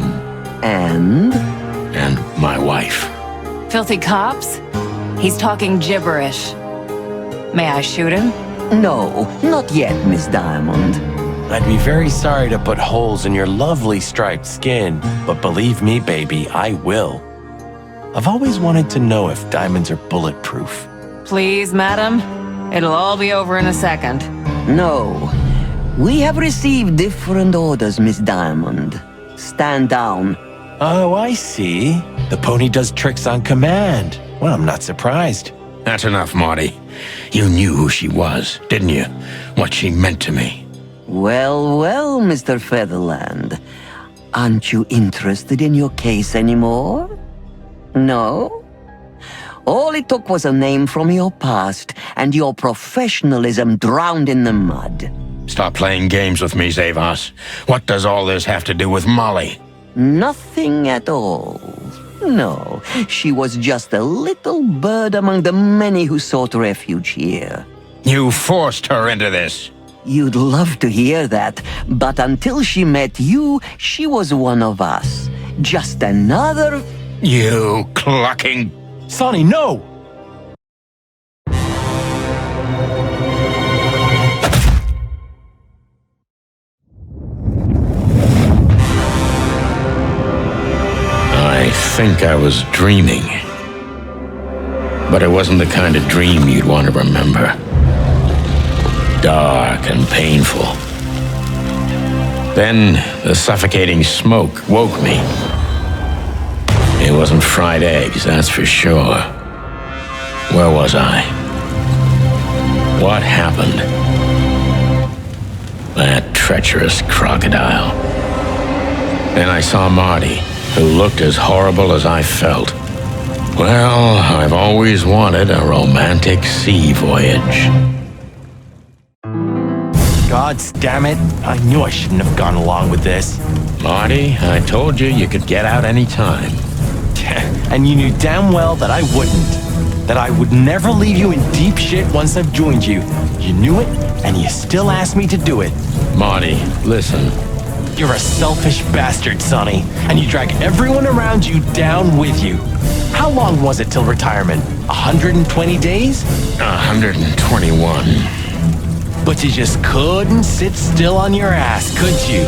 my wife. Filthy cops? He's talking gibberish. May I shoot him? No, not yet, Miss Diamond. I'd be very sorry to put holes in your lovely striped skin, but believe me, baby, I will. I've always wanted to know if diamonds are bulletproof. Please, madam. It'll all be over in a second. No. We have received different orders, Miss Diamond. Stand down. Oh, I see. The pony does tricks on command. Well, I'm not surprised. That's enough, Marty. You knew who she was, didn't you? What she meant to me. Well, well, Mr. Featherland. Aren't you interested in your case anymore? No? All it took was a name from your past, and your professionalism drowned in the mud. Stop playing games with me, Zavas. What does all this have to do with Molly? Nothing at all. No, she was just a little bird among the many who sought refuge here. You forced her into this. You'd love to hear that, but until she met you, she was one of us. Just another... You clucking... Sonny, no! I think I was dreaming. But it wasn't the kind of dream you'd want to remember. Dark and painful. Then the suffocating smoke woke me. It wasn't fried eggs, that's for sure. Where was I? What happened? That treacherous crocodile. Then I saw Marty, who looked as horrible as I felt. Well, I've always wanted a romantic sea voyage. God damn it. I knew I shouldn't have gone along with this. Marty, I told you you could get out any time. And you knew damn well that I wouldn't. That I would never leave you in deep shit once I've joined you. You knew it, and you still asked me to do it. Marty, listen. You're a selfish bastard, Sonny, and you drag everyone around you down with you. How long was it till retirement? 120 days? 121. But you just couldn't sit still on your ass, could you?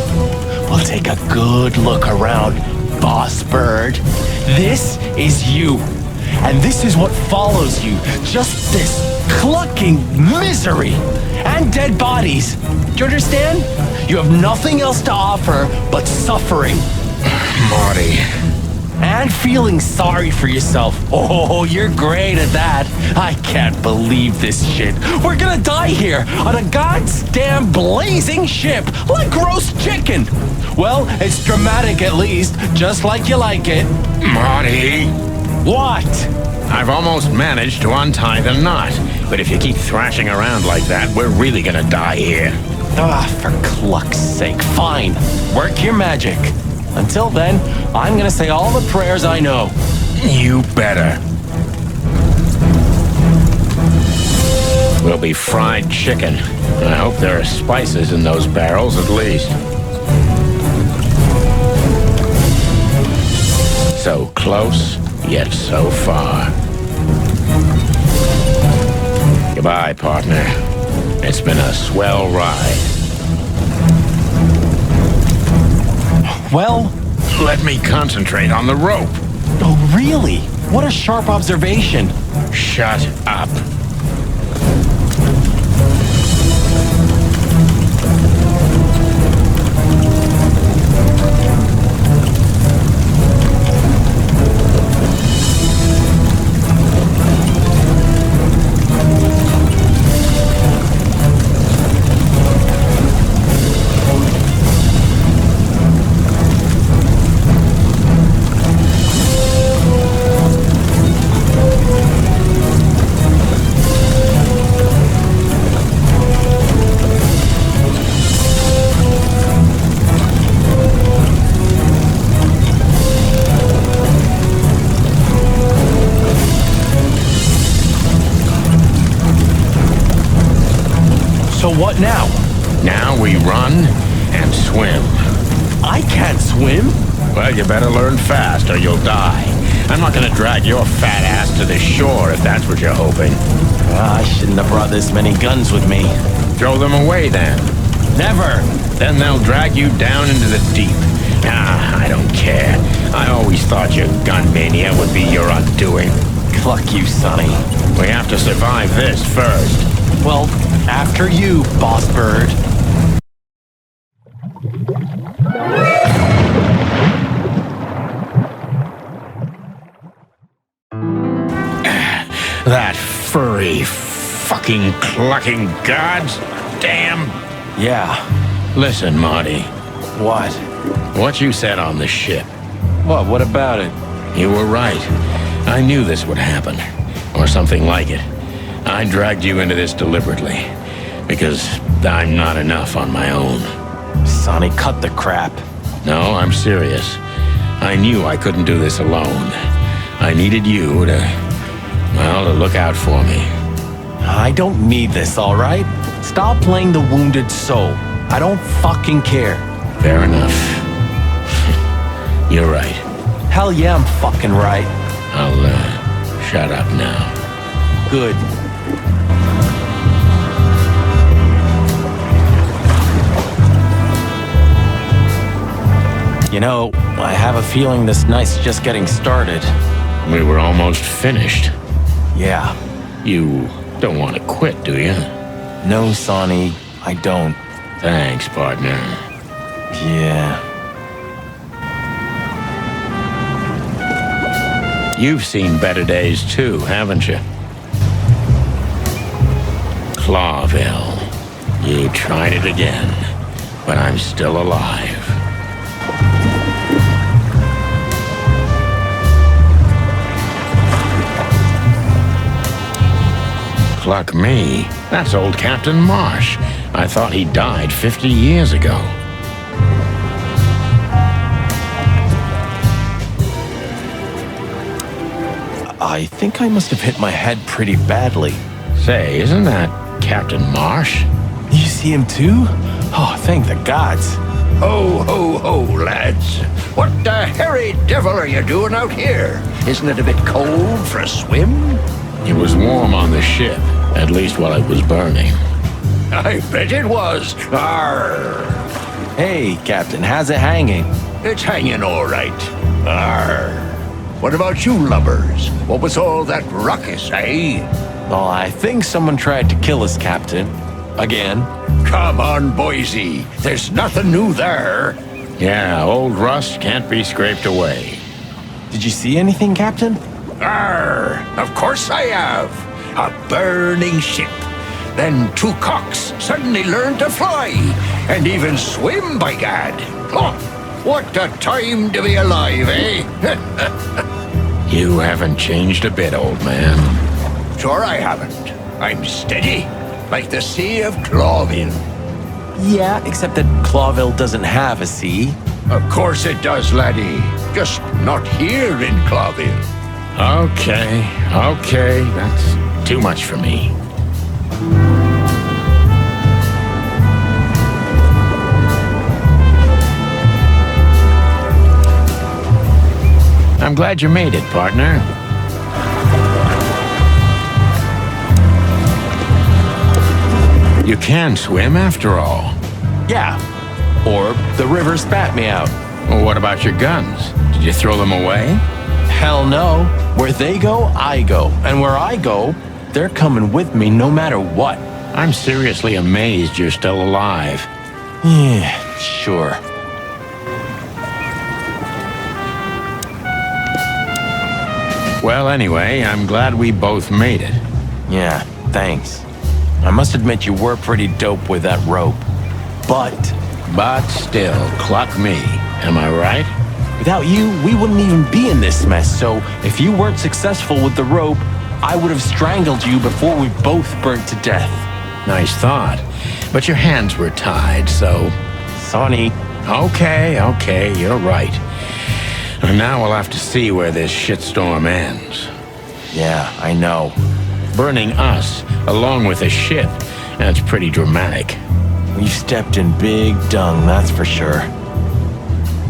Well, take a good look around, boss bird. This is you. And this is what follows you. Just this clucking misery. And dead bodies. Do you understand? You have nothing else to offer but suffering. Marty. And feeling sorry for yourself. Oh, you're great at that. I can't believe this shit. We're gonna die here on a goddamn blazing ship like roast chicken. Well, it's dramatic at least, just like you like it. Marty. What? I've almost managed to untie the knot. But if you keep thrashing around like that, we're really gonna die here. Ah, for cluck's sake. Fine. Work your magic. Until then, I'm gonna say all the prayers I know. You better. We'll be fried chicken. I hope there are spices in those barrels at least. So close, yet so far. Goodbye, partner. It's been a swell ride. Well, let me concentrate on the rope. Oh, really? What a sharp observation. Shut up. So what now? Now we run and swim. I can't swim. Well, you better learn fast or you'll die. I'm not gonna drag your fat ass to the shore if that's what you're hoping. I shouldn't have brought this many guns with me. Throw them away then. Never. Then they'll drag you down into the deep. I don't care. I always thought your gun mania would be your undoing. Cluck you, Sonny. We have to survive this first. Well, after you, boss bird. That furry, fucking clucking gods. Damn. Yeah. Listen, Marty. What? What you said on the ship. What about it? You were right. I knew this would happen. Or something like it. I dragged you into this deliberately. Because I'm not enough on my own. Sonny, cut the crap. No, I'm serious. I knew I couldn't do this alone. I needed you to look out for me. I don't need this, all right? Stop playing the wounded soul. I don't fucking care. Fair enough. You're right. Hell yeah, I'm fucking right. I'll, shut up now. Good. You know, I have a feeling this night's just getting started. We were almost finished. Yeah. You don't want to quit, do you? No, Sonny, I don't. Thanks, partner. Yeah. You've seen better days too, haven't you? Clawville. You tried it again, but I'm still alive. Pluck me? That's old Captain Marsh. I thought he died 50 years ago. I think I must have hit my head pretty badly. Say, isn't that Captain Marsh? You see him too? Oh, thank the gods. Ho, ho, ho, lads. What the hairy devil are you doing out here? Isn't it a bit cold for a swim? It was warm on the ship, at least while it was burning. I bet it was. Arr. Hey, Captain, how's it hanging? It's hanging all right. Arr. What about you lubbers? What was all that ruckus, eh? Well, I think someone tried to kill us, Captain. Again. Come on, Boise. There's nothing new there. Yeah, old rust can't be scraped away. Did you see anything, Captain? Arr, of course I have. A burning ship. Then two cocks suddenly learned to fly, and even swim, by gad. Oh, what a time to be alive, eh? You haven't changed a bit, old man. Sure I haven't. I'm steady, like the Sea of Clawville. Yeah, except that Clawville doesn't have a sea. Of course it does, laddie. Just not here in Clawville. Okay, that's too much for me. I'm glad you made it, partner. You can swim after all. Yeah. Or the river spat me out. Well, what about your guns? Did you throw them away? Hell no. Where they go, I go. And where I go, they're coming with me no matter what. I'm seriously amazed you're still alive. Yeah, sure. Well, anyway, I'm glad we both made it. Yeah, thanks. I must admit you were pretty dope with that rope. But still, cluck me. Am I right? Without you, we wouldn't even be in this mess, so if you weren't successful with the rope, I would have strangled you before we both burnt to death. Nice thought. But your hands were tied, so... Sonny. Okay, you're right. And now we'll have to see where this shitstorm ends. Yeah, I know. Burning us, along with a ship, that's pretty dramatic. We've stepped in big dung, that's for sure.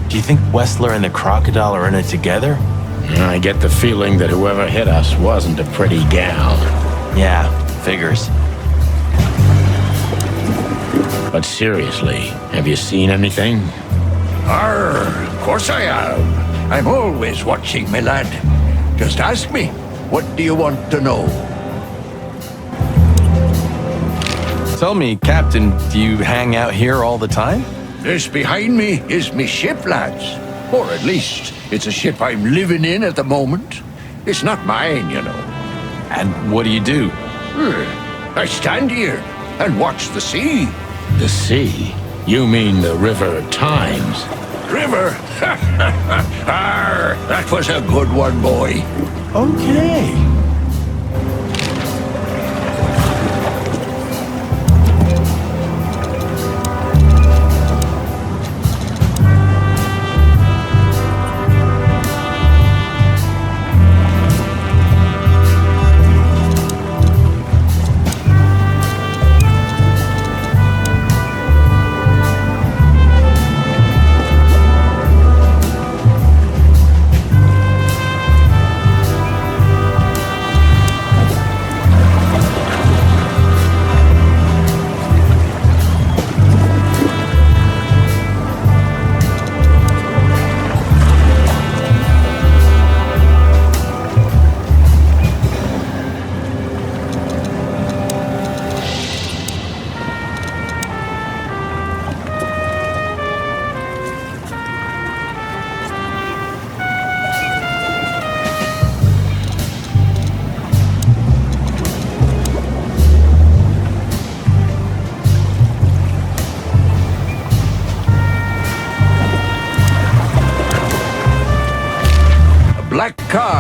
Do you think Wessler and the crocodile are in it together? I get the feeling that whoever hit us wasn't a pretty gal. Yeah, figures. But seriously, have you seen anything? Arr, of course I have. I'm always watching, my lad. Just ask me. What do you want to know? Tell me, Captain, do you hang out here all the time? This behind me is me ship, lads. Or at least, it's a ship I'm living in at the moment. It's not mine, you know. And what do you do? I stand here and watch the sea. The sea? You mean the River Times? River? Arr, that was a good one, boy. Okay.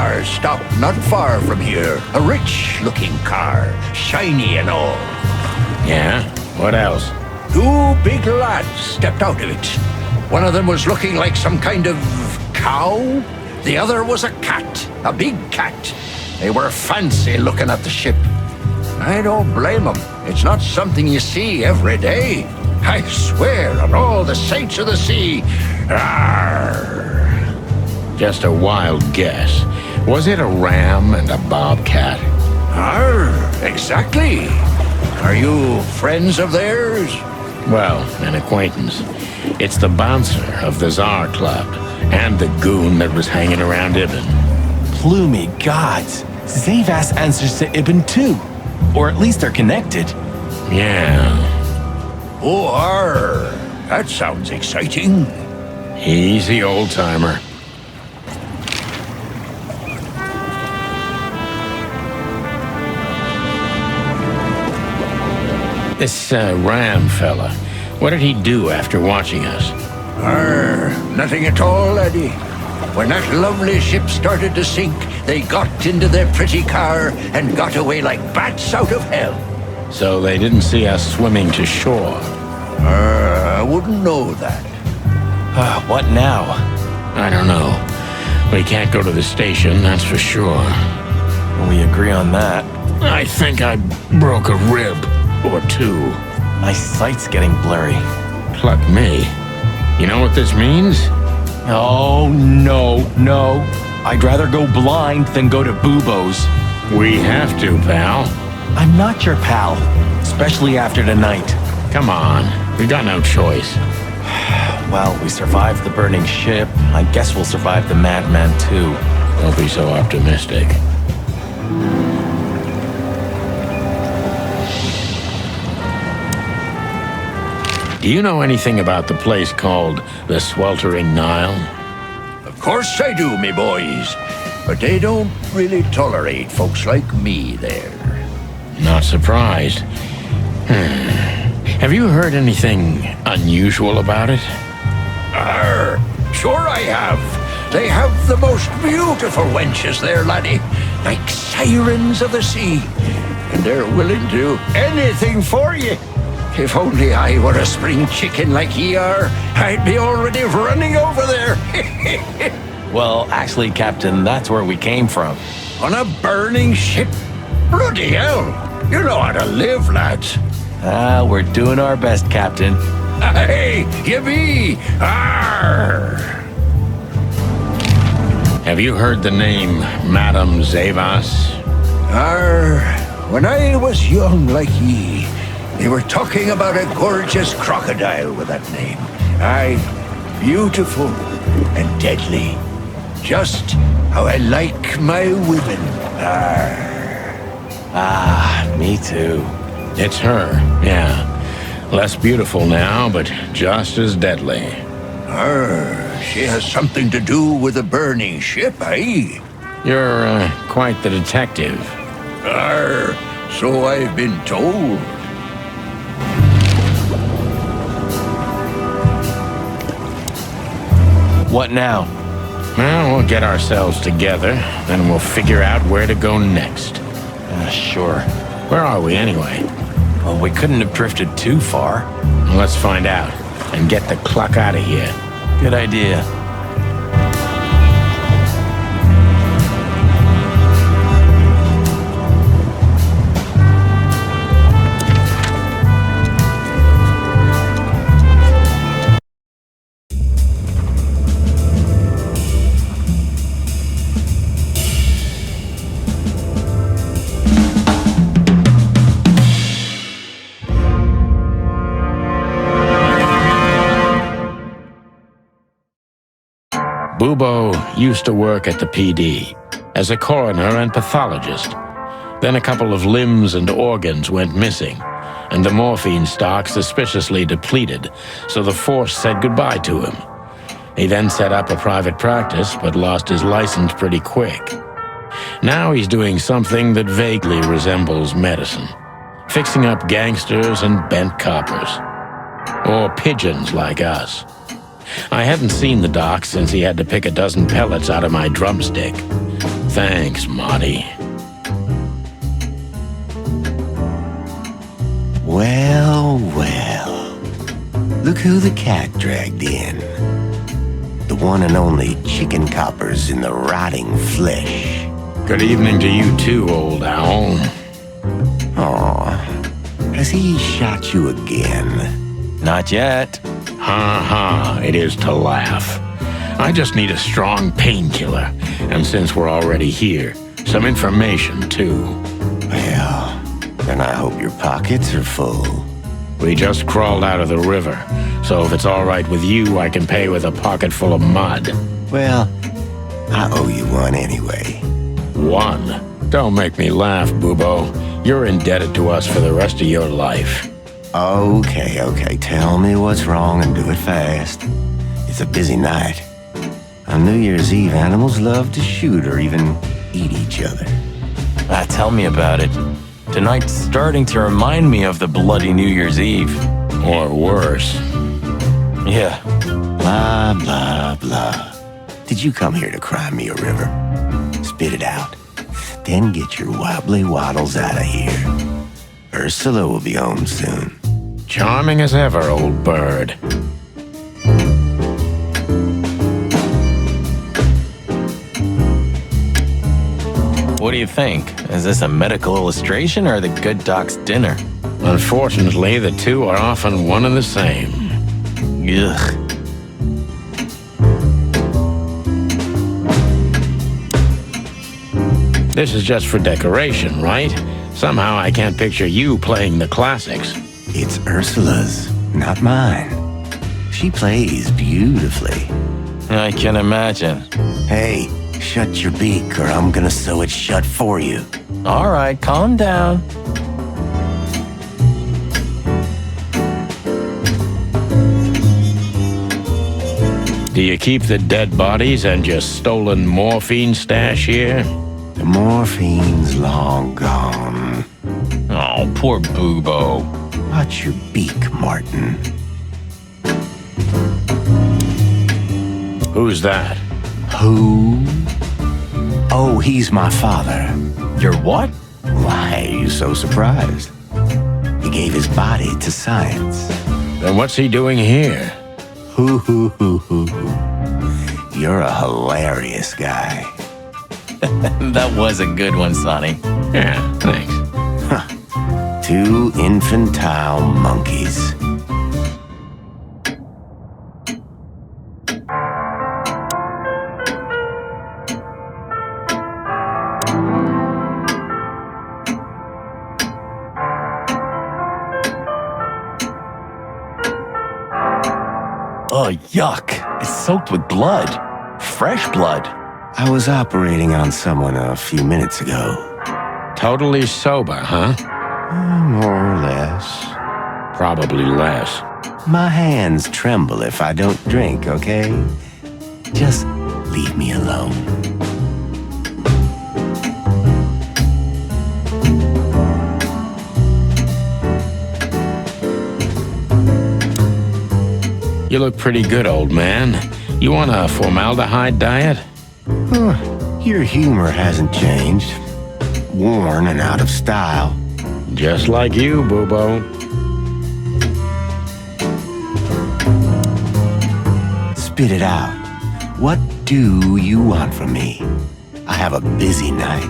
car stopped not far from here. A rich-looking car, shiny and all. Yeah? What else? Two big lads stepped out of it. One of them was looking like some kind of cow. The other was a cat, a big cat. They were fancy looking at the ship. I don't blame them. It's not something you see every day. I swear on all the saints of the sea. Arr. Just a wild guess. Was it a ram and a bobcat? Arr, exactly. Are you friends of theirs? Well, an acquaintance. It's the bouncer of the Tsar Club, and the goon that was hanging around Ibn. Plumey gods. Zavas answers to Ibn too. Or at least they're connected. Yeah. Oh, arr. That sounds exciting. Easy, old-timer. This Ram fella, what did he do after watching us? Nothing at all, laddie. When that lovely ship started to sink, they got into their pretty car and got away like bats out of hell. So they didn't see us swimming to shore? I wouldn't know that. What now? I don't know. We can't go to the station, that's for sure. We agree on that. I think I broke a rib or two. My sight's getting blurry. Pluck me. You know what this means? Oh, no. I'd rather go blind than go to Bubo's. We have to, pal. I'm not your pal, especially after tonight. Come on, we got no choice. Well, we survived the burning ship. I guess we'll survive the madman too. Don't be so optimistic. Do you know anything about the place called the Sweltering Nile? Of course I do, me boys. But they don't really tolerate folks like me there. Not surprised. Have you heard anything unusual about it? Sure I have. They have the most beautiful wenches there, laddie. Like sirens of the sea. And they're willing to do anything for you. If only I were a spring chicken like ye are, I'd be already running over there. Well, actually, Captain, that's where we came from. On a burning ship? Bloody hell. You know how to live, lads. We're doing our best, Captain. Hey, you be! Arr! Have you heard the name Madame Zavas? When I was young like ye, they were talking about a gorgeous crocodile with that name. Aye, beautiful and deadly. Just how I like my women. Me too. It's her, yeah. Less beautiful now, but just as deadly. She has something to do with the burning ship, eh? You're quite the detective. So I've been told. What now? Well, we'll get ourselves together, then we'll figure out where to go next. Sure. Where are we, anyway? Well, we couldn't have drifted too far. Well, let's find out, and get the cluck out of here. Good idea. Bubo used to work at the PD as a coroner and pathologist. Then a couple of limbs and organs went missing, and the morphine stock suspiciously depleted, so the force said goodbye to him. He then set up a private practice, but lost his license pretty quick. Now he's doing something that vaguely resembles medicine, fixing up gangsters and bent coppers. Or pigeons like us. I hadn't seen the doc since he had to pick a dozen pellets out of my drumstick. Thanks, Marty. Well, well. Look who the cat dragged in. The one and only chicken coppers in the rotting flesh. Good evening to you too, old owl. Aw, has he shot you again? Not yet. Ha ha, it is to laugh. I just need a strong painkiller, and since we're already here, some information too. Well, then I hope your pockets are full. We just crawled out of the river, so if it's all right with you, I can pay with a pocket full of mud. Well, I owe you one anyway. One? Don't make me laugh, Bubo. You're indebted to us for the rest of your life. Okay, tell me what's wrong and do it fast. It's a busy night. On New Year's Eve, animals love to shoot or even eat each other. Tell me about it. Tonight's starting to remind me of the bloody New Year's Eve. Or worse. Yeah. Blah, blah, blah. Did you come here to cry me a river? Spit it out. Then get your wobbly waddles out of here. Ursula will be home soon. Charming as ever, old bird. What do you think? Is this a medical illustration or the good doc's dinner? Unfortunately, the two are often one and the same. Ugh. This is just for decoration, right? Somehow I can't picture you playing the classics. It's Ursula's, not mine. She plays beautifully. I can imagine. Hey, shut your beak or I'm gonna sew it shut for you. All right, calm down. Do you keep the dead bodies and your stolen morphine stash here? The morphine's long gone. Oh, poor Boobo. Watch your beak, Martin. Who's that? Who? Oh, he's my father. Your what? Why are you so surprised? He gave his body to science. Then what's he doing here? Hoo. You're a hilarious guy. That was a good one, Sonny. Yeah, thanks. Huh. Two infantile monkeys. Oh, yuck. It's soaked with blood. Fresh blood. I was operating on someone a few minutes ago. Totally sober, huh? More or less. Probably less. My hands tremble if I don't drink, okay? Just leave me alone. You look pretty good, old man. You want a formaldehyde diet? Your humor hasn't changed. Worn and out of style. Just like you, Boobo. Spit it out. What do you want from me? I have a busy night.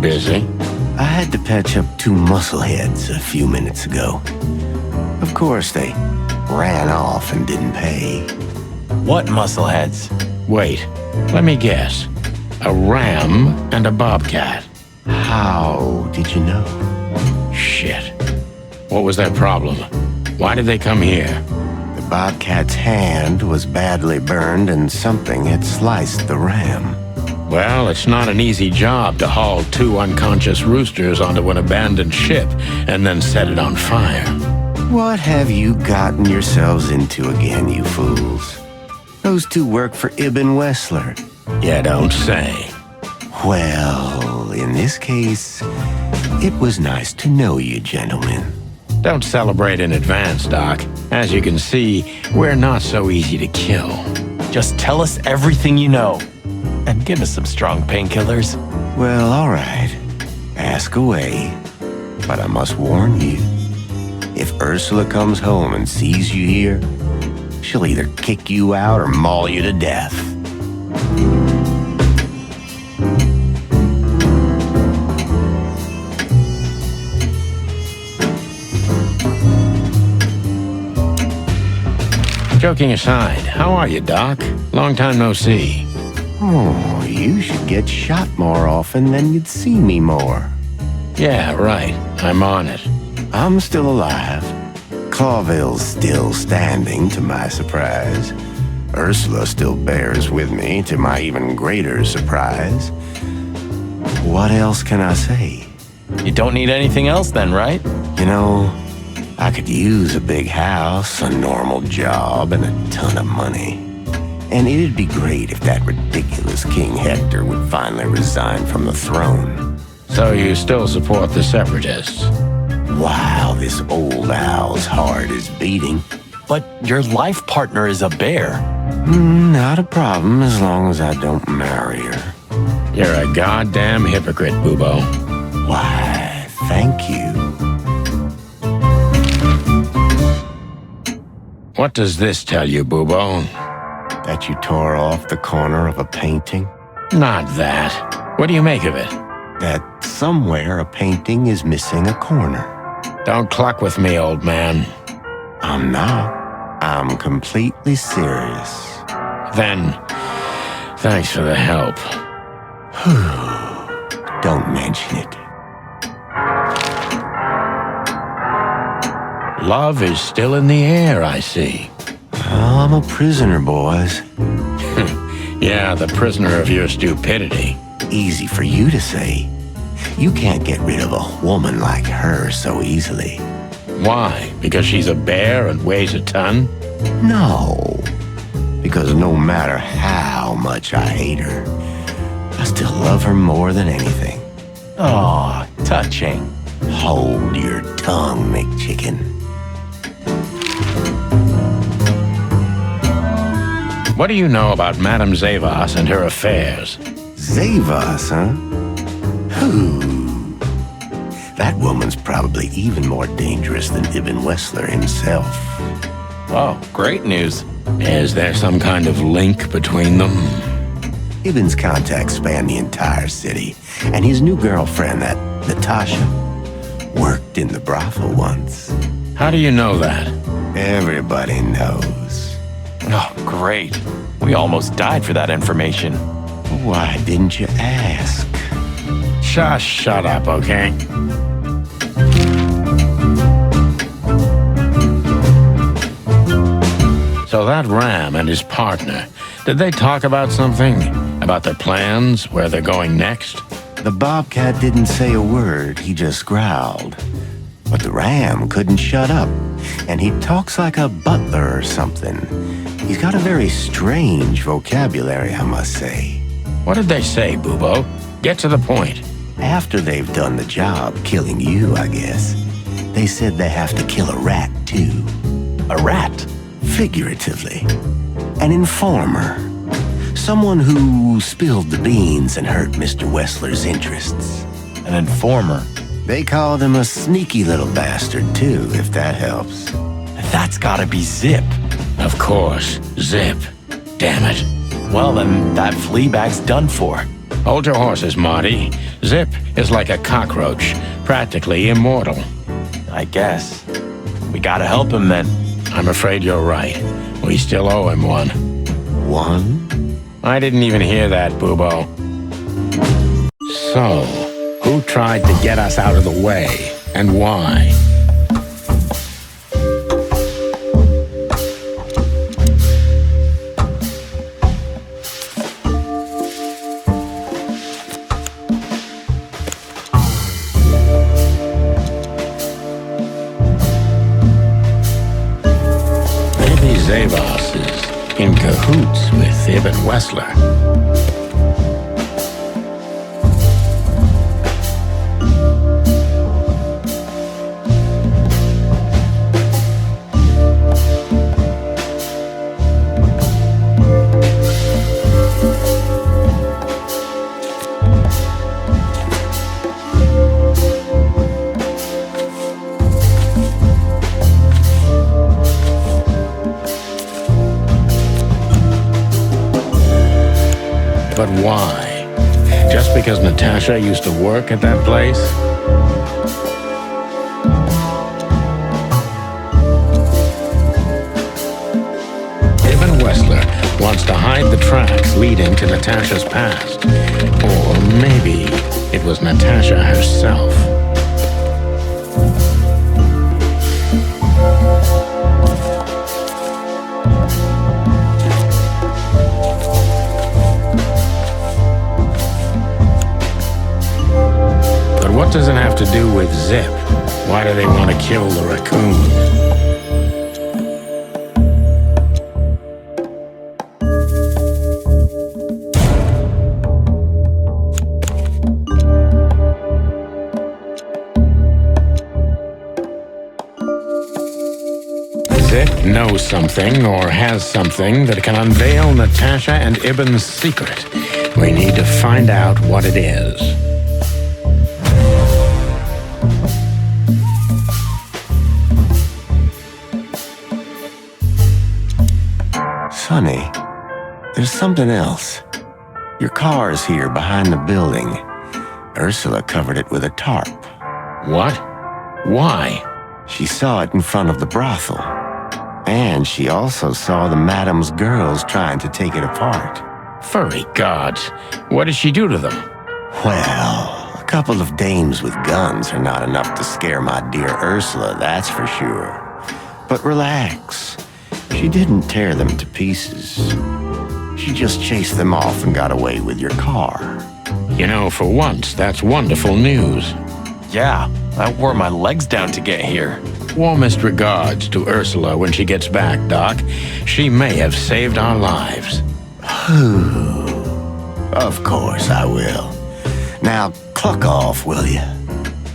Busy? I had to patch up two muscleheads a few minutes ago. Of course, they ran off and didn't pay. What muscleheads? Wait, let me guess. A ram and a bobcat. How did you know? Shit. What was their problem? Why did they come here? The bobcat's hand was badly burned and something had sliced the ram. Well, it's not an easy job to haul two unconscious roosters onto an abandoned ship and then set it on fire. What have you gotten yourselves into again, you fools? Those two work for Ibn Wessler. You don't say. Well, in this case, it was nice to know you, gentlemen. Don't celebrate in advance, Doc. As you can see, we're not so easy to kill. Just tell us everything you know. And give us some strong painkillers. Well, all right. Ask away. But I must warn you. If Ursula comes home and sees you here, she'll either kick you out or maul you to death. Joking aside, how are you, Doc? Long time no see. Oh, you should get shot more often, then you'd see me more. Yeah, right. I'm on it. I'm still alive. Clawville's still standing, to my surprise. Ursula still bears with me, to my even greater surprise. What else can I say? You don't need anything else then, right? You know, I could use a big house, a normal job, and a ton of money. And it'd be great if that ridiculous King Hector would finally resign from the throne. So you still support the Separatists? Wow, this old owl's heart is beating. But your life partner is a bear. Not a problem as long as I don't marry her. You're a goddamn hypocrite, Bubo. Why, thank you. What does this tell you, Bubo? That you tore off the corner of a painting? Not that. What do you make of it? That somewhere a painting is missing a corner. Don't cluck with me, old man. I'm not. I'm completely serious. Then, thanks for the help. Don't mention it. Love is still in the air, I see. I'm a prisoner, boys. Yeah, the prisoner of your stupidity. Easy for you to say. You can't get rid of a woman like her so easily. Why? Because she's a bear and weighs a ton? No. Because no matter how much I hate her, I still love her more than anything. Aw, touching. Hold your tongue, McChicken. What do you know about Madame Zavas and her affairs? Zavas, huh? Who? That woman's probably even more dangerous than Ibn Wessler himself. Oh, great news. Is there some kind of link between them? Ibn's contacts span the entire city, and his new girlfriend, that Natasha, worked in the brothel once. How do you know that? Everybody knows. Oh, great. We almost died for that information. Why didn't you ask? Just shut up, okay? So that Ram and his partner, did they talk about something? About their plans, where they're going next? The Bobcat didn't say a word, he just growled. But the Ram couldn't shut up, and he talks like a butler or something. He's got a very strange vocabulary, I must say. What did they say, Bubo? Get to the point. After they've done the job killing you, I guess, they said they have to kill a rat, too. A rat? Figuratively. An informer. Someone who spilled the beans and hurt Mr. Wessler's interests. An informer? They called him a sneaky little bastard, too, if that helps. That's gotta be Zip. Of course, Zip. Damn it. Well, then that Fleabag's done for. Hold your horses, Marty. Zip is like a cockroach, practically immortal. I guess. We gotta help him then. I'm afraid you're right. We still owe him one. One? I didn't even hear that, Bubo. So, who tried to get us out of the way, and why? Zavas is in cahoots with Ibn Wessler. But why? Just because Natasha used to work at that place? Ibn Wessler wants to hide the tracks leading to Natasha's past. Or maybe it was Natasha herself. But what does it have to do with Zip? Why do they want to kill the raccoon? Zip knows something or has something that can unveil Natasha and Ibn's secret. We need to find out what it is. Sonny, there's something else. Your car's here behind the building. Ursula covered it with a tarp. What? Why? She saw it in front of the brothel. And she also saw the madam's girls trying to take it apart. Furry gods. What did she do to them? Well, a couple of dames with guns are not enough to scare my dear Ursula, that's for sure. But relax. She didn't tear them to pieces. She just chased them off and got away with your car. You know, for once, that's wonderful news. Yeah, I wore my legs down to get here. Warmest regards to Ursula when she gets back, Doc. She may have saved our lives. Of course I will. Now, cluck off, will you?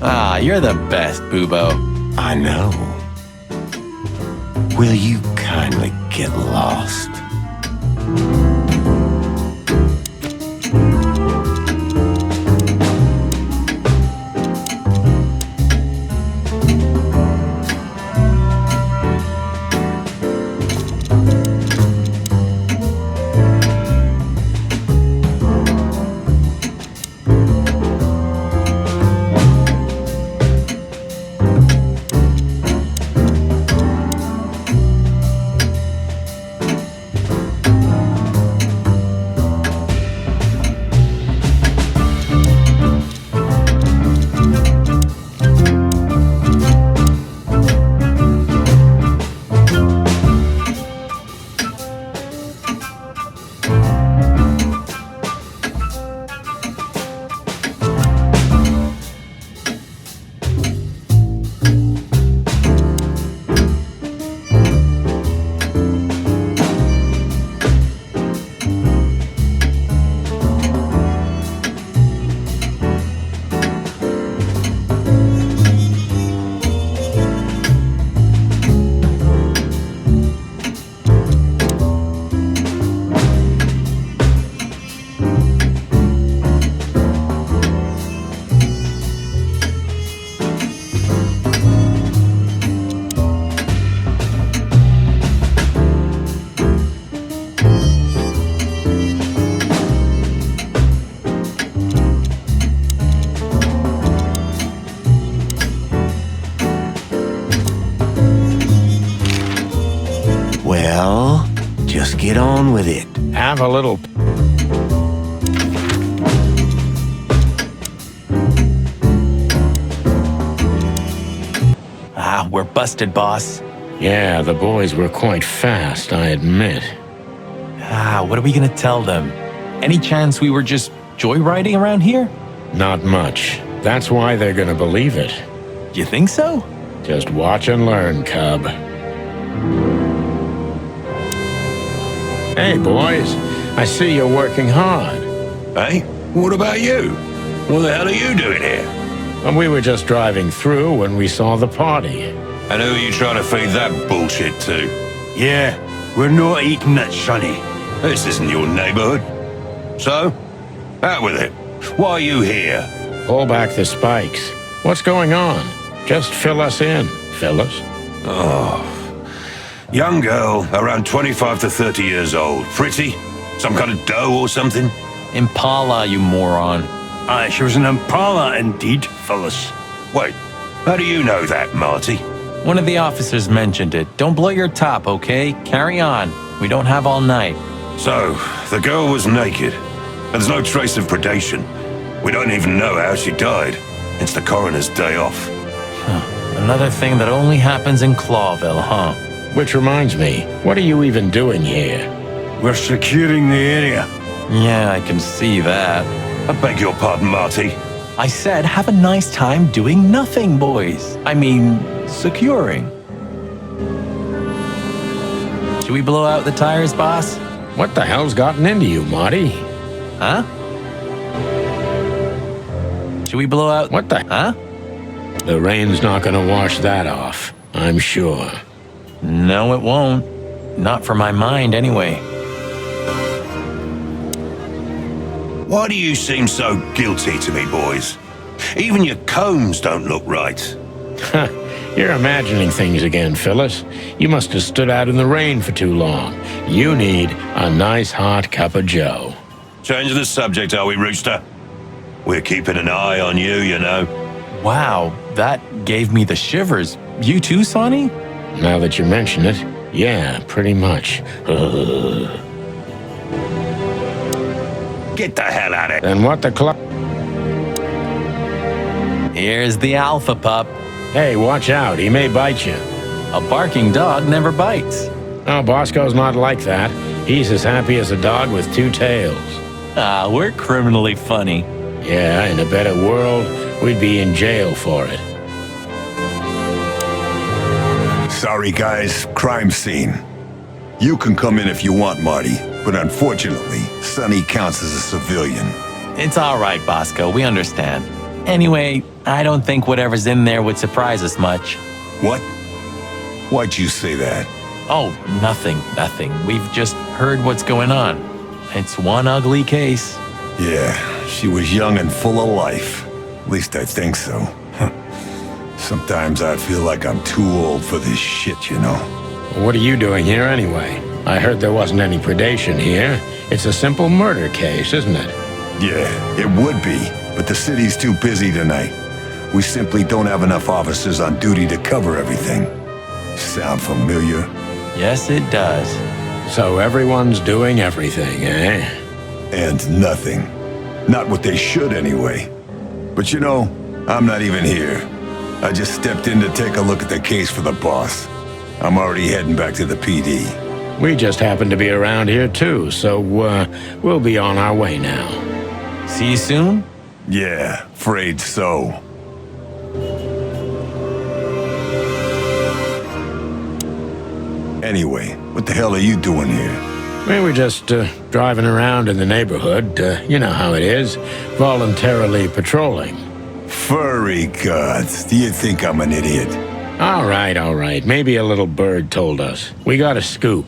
Ah, you're the best, Boobo. I know. Will you kindly get lost? Well, just get on with it. Have a little... Ah, we're busted, boss. Yeah, the boys were quite fast, I admit. Ah, what are we gonna tell them? Any chance we were just joyriding around here? Not much. That's why they're gonna believe it. You think so? Just watch and learn, cub. Hey, boys. I see you're working hard. Hey, what about you? What the hell are you doing here? And we were just driving through when we saw the party. And who are you trying to feed that bullshit to? Yeah, we're not eating it, Sonny. This isn't your neighborhood. So, out with it. Why are you here? Pull back the spikes. What's going on? Just fill us in, Phyllis. Oh. Young girl, around 25 to 30 years old. Pretty? Some kind of dough or something? Impala, you moron. She was an Impala indeed, fellas. Wait, how do you know that, Marty? One of the officers mentioned it. Don't blow your top, okay? Carry on. We don't have all night. So, the girl was naked. There's no trace of predation. We don't even know how she died. It's the coroner's day off. Another thing that only happens in Clawville, huh? Which reminds me, what are you even doing here? We're securing the area. Yeah, I can see that. I beg your pardon, Marty. I said have a nice time doing nothing, boys. I mean, securing. Should we blow out the tires, boss? What the hell's gotten into you, Marty? Huh? Should we blow out... What the... Huh? The rain's not gonna wash that off, I'm sure. No, it won't. Not for my mind, anyway. Why do you seem so guilty to me, boys? Even your combs don't look right. You're imagining things again, Phyllis. You must have stood out in the rain for too long. You need a nice hot cup of joe. Change the subject, are we, Rooster? We're keeping an eye on you, you know. Wow, that gave me the shivers. You too, Sonny? Now that you mention it, yeah, pretty much. Get the hell out of here. Then what the Here's the alpha pup. Hey, watch out, he may bite you. A barking dog never bites. Oh, Bosco's not like that. He's as happy as a dog with two tails. Ah, we're criminally funny. Yeah, in a better world, we'd be in jail for it. Sorry, guys. Crime scene. You can come in if you want, Marty, but unfortunately, Sonny counts as a civilian. It's all right, Bosco. We understand. Anyway, I don't think whatever's in there would surprise us much. What? Why'd you say that? Oh, nothing. We've just heard what's going on. It's one ugly case. Yeah, she was young and full of life. At least I think so. Sometimes I feel like I'm too old for this shit, you know? What are you doing here anyway? I heard there wasn't any predation here. It's a simple murder case, isn't it? Yeah, it would be, but the city's too busy tonight. We simply don't have enough officers on duty to cover everything. Sound familiar? Yes, it does. So everyone's doing everything, eh? And nothing. Not what they should, anyway. But you know, I'm not even here. I just stepped in to take a look at the case for the boss. I'm already heading back to the PD. We just happen to be around here too, so we'll be on our way now. See you soon? Yeah, afraid so. Anyway, what the hell are you doing here? We were just driving around in the neighborhood. You know how it is. Voluntarily patrolling. Furry gods. Do you think I'm an idiot? All right. Maybe a little bird told us. We got a scoop,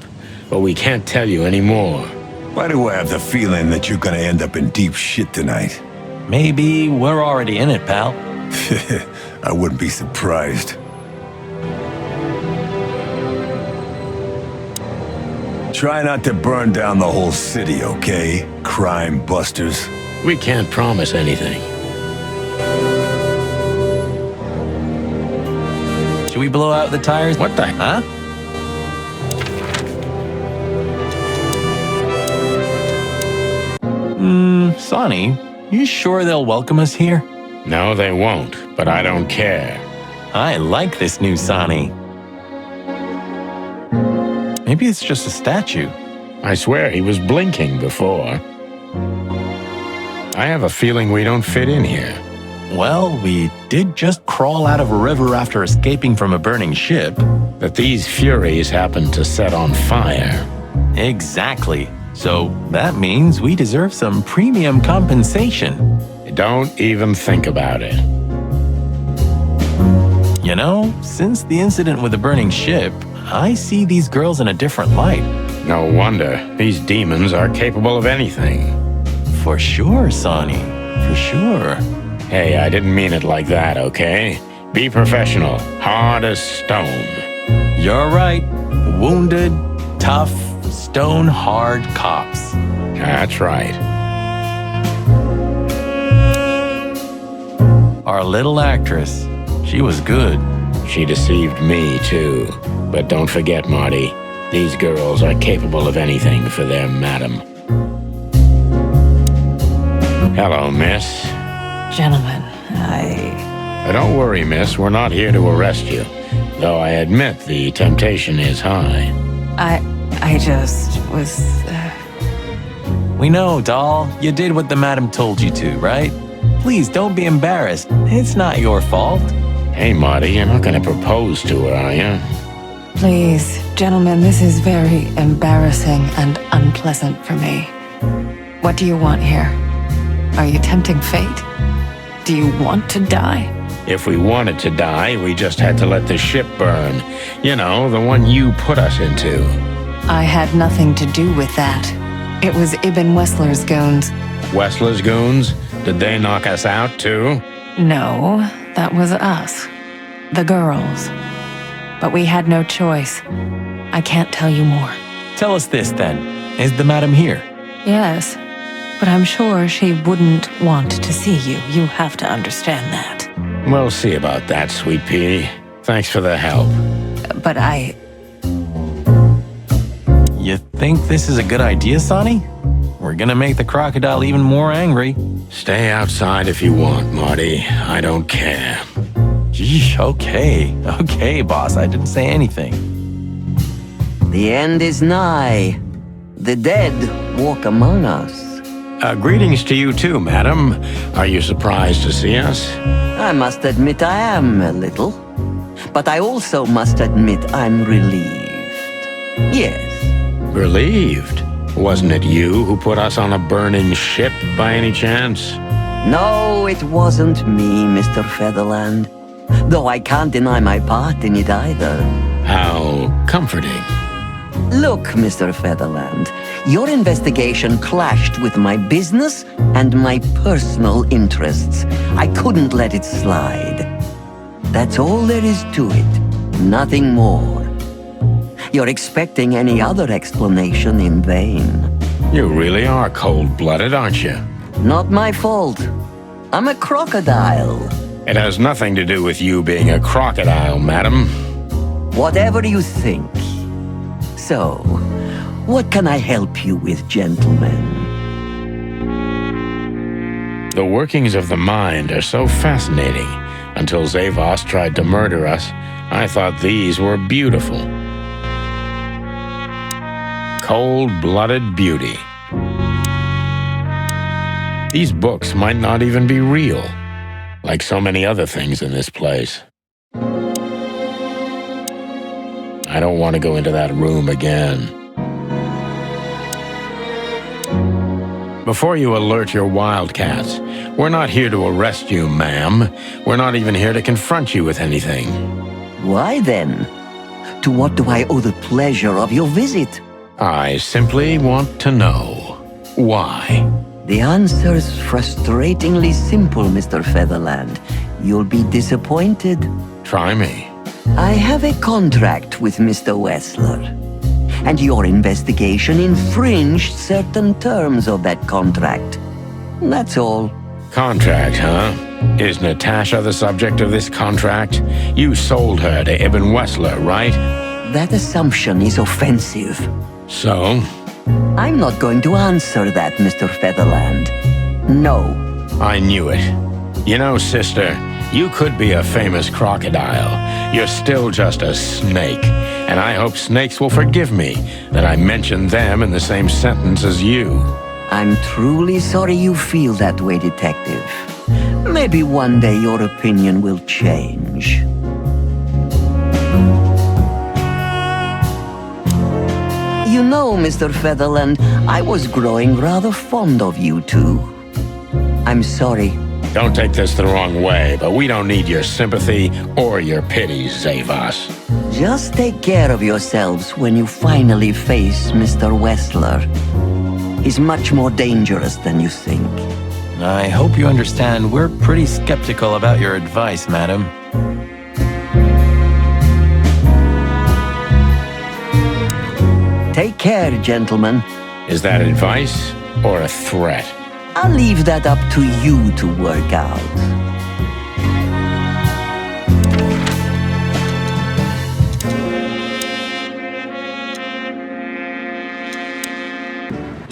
but we can't tell you anymore. Why do I have the feeling that you're gonna end up in deep shit tonight? Maybe we're already in it, pal. I wouldn't be surprised. Try not to burn down the whole city, okay? Crime busters. We can't promise anything. Should we blow out the tires? What the... Huh? Sonny, you sure they'll welcome us here? No, they won't, but I don't care. I like this new Sonny. Maybe it's just a statue. I swear he was blinking before. I have a feeling we don't fit in here. Well, we did just crawl out of a river after escaping from a burning ship. But these furies happened to set on fire. Exactly. So that means we deserve some premium compensation. Don't even think about it. You know, since the incident with the burning ship, I see these girls in a different light. No wonder. These demons are capable of anything. For sure, Sonny. For sure. Hey, I didn't mean it like that, okay? Be professional. Hard as stone. You're right. Wounded, tough, stone-hard cops. That's right. Our little actress. She was good. She deceived me, too. But don't forget, Marty, these girls are capable of anything for their madam. Hello, miss. Gentlemen, Don't worry, miss. We're not here to arrest you. Though I admit the temptation is high. I just was... We know, doll. You did what the madam told you to, right? Please, don't be embarrassed. It's not your fault. Hey, Marty, you're not going to propose to her, are you? Please, gentlemen, this is very embarrassing and unpleasant for me. What do you want here? Are you tempting fate? Do you want to die? If we wanted to die, we just had to let the ship burn. You know, the one you put us into. I had nothing to do with that. It was Ibn Wessler's goons. Wessler's goons? Did they knock us out, too? No, that was us. The girls. But we had no choice. I can't tell you more. Tell us this, then. Is the madam here? Yes, but I'm sure she wouldn't want to see you. You have to understand that. We'll see about that, Sweet Pea. Thanks for the help. But You think this is a good idea, Sonny? We're gonna make the crocodile even more angry. Stay outside if you want, Marty. I don't care. Gee, okay. Okay, boss. I didn't say anything. The end is nigh. The dead walk among us. Greetings to you too, madam. Are you surprised to see us? I must admit I am a little. But I also must admit I'm relieved. Yes. Relieved? Wasn't it you who put us on a burning ship by any chance? No, it wasn't me, Mr. Featherland. Though I can't deny my part in it either. How comforting. Look, Mr. Featherland, your investigation clashed with my business and my personal interests. I couldn't let it slide. That's all there is to it. Nothing more. You're expecting any other explanation in vain. You really are cold-blooded, aren't you? Not my fault. I'm a crocodile. It has nothing to do with you being a crocodile, madam. Whatever you think. So, what can I help you with, gentlemen? The workings of the mind are so fascinating. Until Zavos tried to murder us, I thought these were beautiful. Cold-blooded beauty. These books might not even be real, like so many other things in this place. I don't want to go into that room again. Before you alert your wildcats, we're not here to arrest you, ma'am. We're not even here to confront you with anything. Why then? To what do I owe the pleasure of your visit? I simply want to know why. The answer's frustratingly simple, Mr. Featherland. You'll be disappointed. Try me. I have a contract with Mr. Wessler, and your investigation infringed certain terms of that contract. That's all. Contract, huh? Is Natasha the subject of this contract? You sold her to Ibn Wessler, right? That assumption is offensive. So? I'm not going to answer that, Mr. Featherland. No. I knew it. You know, sister, you could be a famous crocodile. You're still just a snake. And I hope snakes will forgive me that I mentioned them in the same sentence as you. I'm truly sorry you feel that way, Detective. Maybe one day your opinion will change. You know, Mr. Featherland, I was growing rather fond of you two. I'm sorry. Don't take this the wrong way, but we don't need your sympathy or your pity, Zavos. Just take care of yourselves when you finally face Mr. Wessler. He's much more dangerous than you think. I hope you understand we're pretty skeptical about your advice, madam. Take care, gentlemen. Is that advice or a threat? I'll leave that up to you to work out.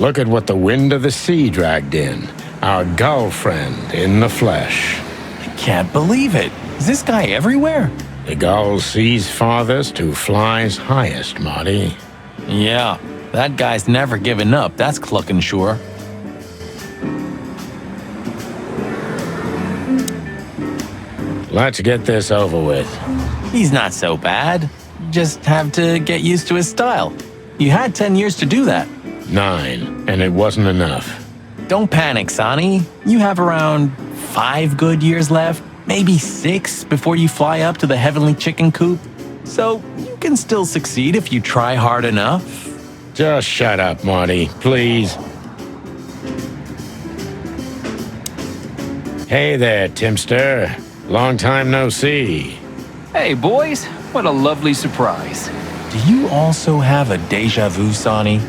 Look at what the wind of the sea dragged in. Our gull friend in the flesh. I can't believe it. Is this guy everywhere? The gull sees farthest who flies highest, Marty. Yeah, that guy's never given up, that's clucking sure. Let's get this over with. He's not so bad. Just have to get used to his style. You had 10 years to do that. 9, and it wasn't enough. Don't panic, Sonny. You have around 5 good years left, maybe 6 before you fly up to the heavenly chicken coop. So you can still succeed if you try hard enough. Just shut up, Marty, please. Hey there, Timster. Long time no see. Hey, boys. What a lovely surprise. Do you also have a deja vu, Sonny?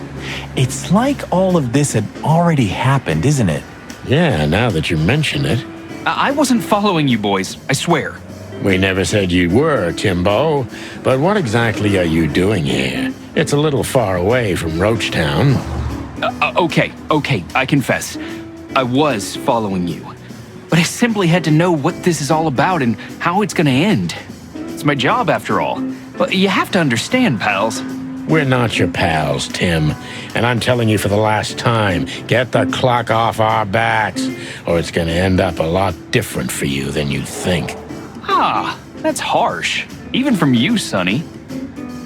It's like all of this had already happened, isn't it? Yeah, now that you mention it. I wasn't following you boys, I swear. We never said you were, Timbo. But what exactly are you doing here? It's a little far away from Roachtown. Okay, I confess. I was following you. But I simply had to know what this is all about and how it's gonna end. It's my job, after all. But you have to understand, pals. We're not your pals, Tim. And I'm telling you for the last time, get the clock off our backs, or it's gonna end up a lot different for you than you think. Ah, that's harsh. Even from you, Sonny.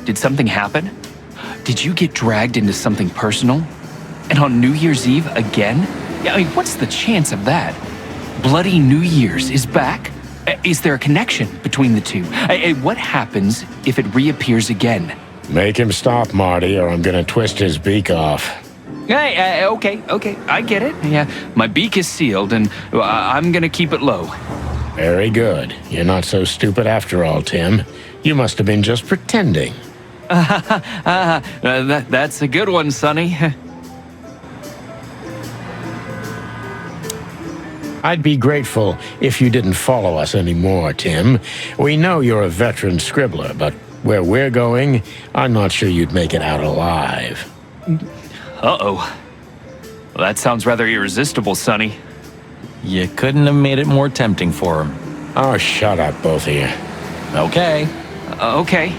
Did something happen? Did you get dragged into something personal? And on New Year's Eve again? Yeah, I mean, what's the chance of that? Bloody New Year's is back? Is there a connection between the two? What happens if it reappears again? Make him stop, Marty, or I'm gonna twist his beak off. Hey, okay, I get it. Yeah, my beak is sealed, and I'm gonna keep it low. Very good. You're not so stupid after all, Tim. You must have been just pretending. That's a good one, Sonny. I'd be grateful if you didn't follow us anymore, Tim. We know you're a veteran scribbler, but where we're going, I'm not sure you'd make it out alive. Uh-oh. Well, that sounds rather irresistible, Sonny. You couldn't have made it more tempting for him. Oh, shut up, both of you. Okay. Okay.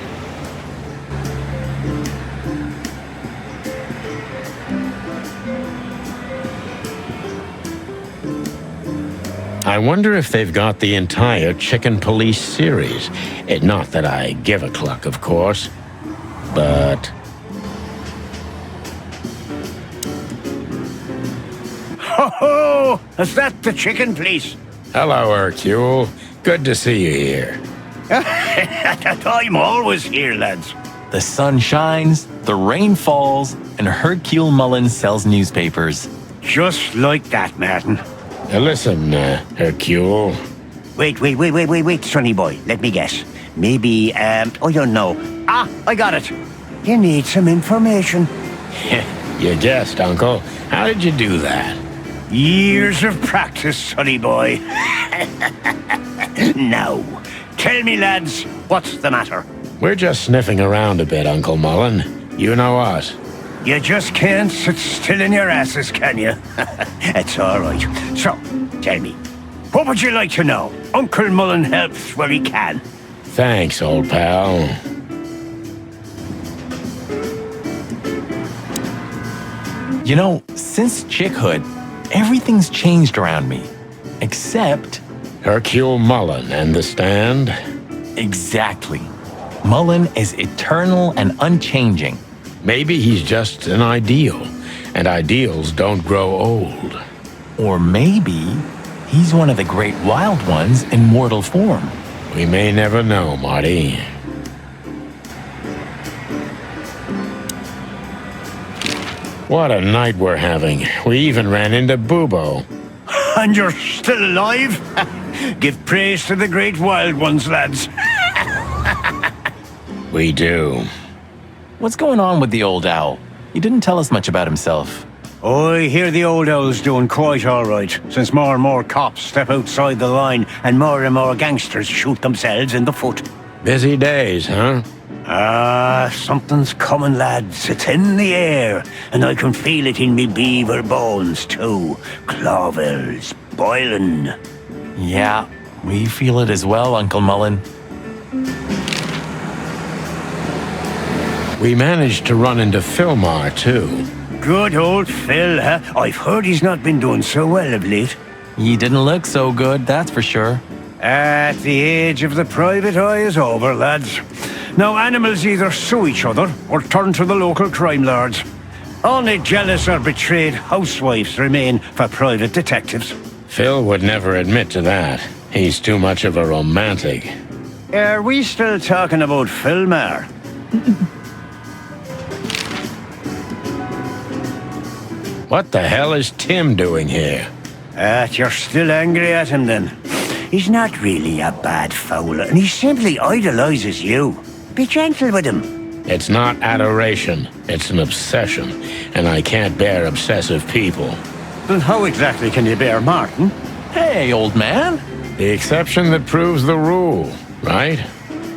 I wonder if they've got the entire Chicken Police series. Not that I give a cluck, of course, but... Ho-ho! Is that the Chicken Police? Hello, Hercule. Good to see you here. I'm always here, lads. The sun shines, the rain falls, and Hercule Mullen sells newspapers. Just like that, Martin. Listen, Hercule. Wait, Sonny boy. Let me guess. Maybe, I don't know. Ah, I got it. You need some information. You guessed, Uncle. How did you do that? Years of practice, Sonny boy. Now, tell me, lads, what's the matter? We're just sniffing around a bit, Uncle Mullen. You know us. You just can't sit still in your asses, can you? It's all right. So, tell me, what would you like to know? Uncle Mullen helps where he can. Thanks, old pal. You know, since chickhood, everything's changed around me. Except... Hercule Mullen and the Stand? Exactly. Mullen is eternal and unchanging. Maybe he's just an ideal, and ideals don't grow old. Or maybe he's one of the great wild ones in mortal form. We may never know, Marty. What a night we're having. We even ran into Bubo. And you're still alive? Give praise to the great wild ones, lads. We do. What's going on with the old owl? He didn't tell us much about himself. I hear the old owl's doing quite all right, since more and more cops step outside the line and more gangsters shoot themselves in the foot. Busy days, huh? Something's coming, lads. It's in the air, and I can feel it in me beaver bones, too. Clawville's boiling. Yeah, we feel it as well, Uncle Mullen. We managed to run into Philmar, too. Good old Phil, huh? I've heard he's not been doing so well of late. He didn't look so good, that's for sure. The age of the private eye is over, lads. Now animals either sue each other or turn to the local crime lords. Only jealous or betrayed housewives remain for private detectives. Phil would never admit to that. He's too much of a romantic. Are we still talking about Philmar? What the hell is Tim doing here? You're still angry at him then? He's not really a bad fowler, and he simply idolizes you. Be gentle with him. It's not adoration, it's an obsession, and I can't bear obsessive people. Then how exactly can you bear Martin? Hey, old man. The exception that proves the rule, right?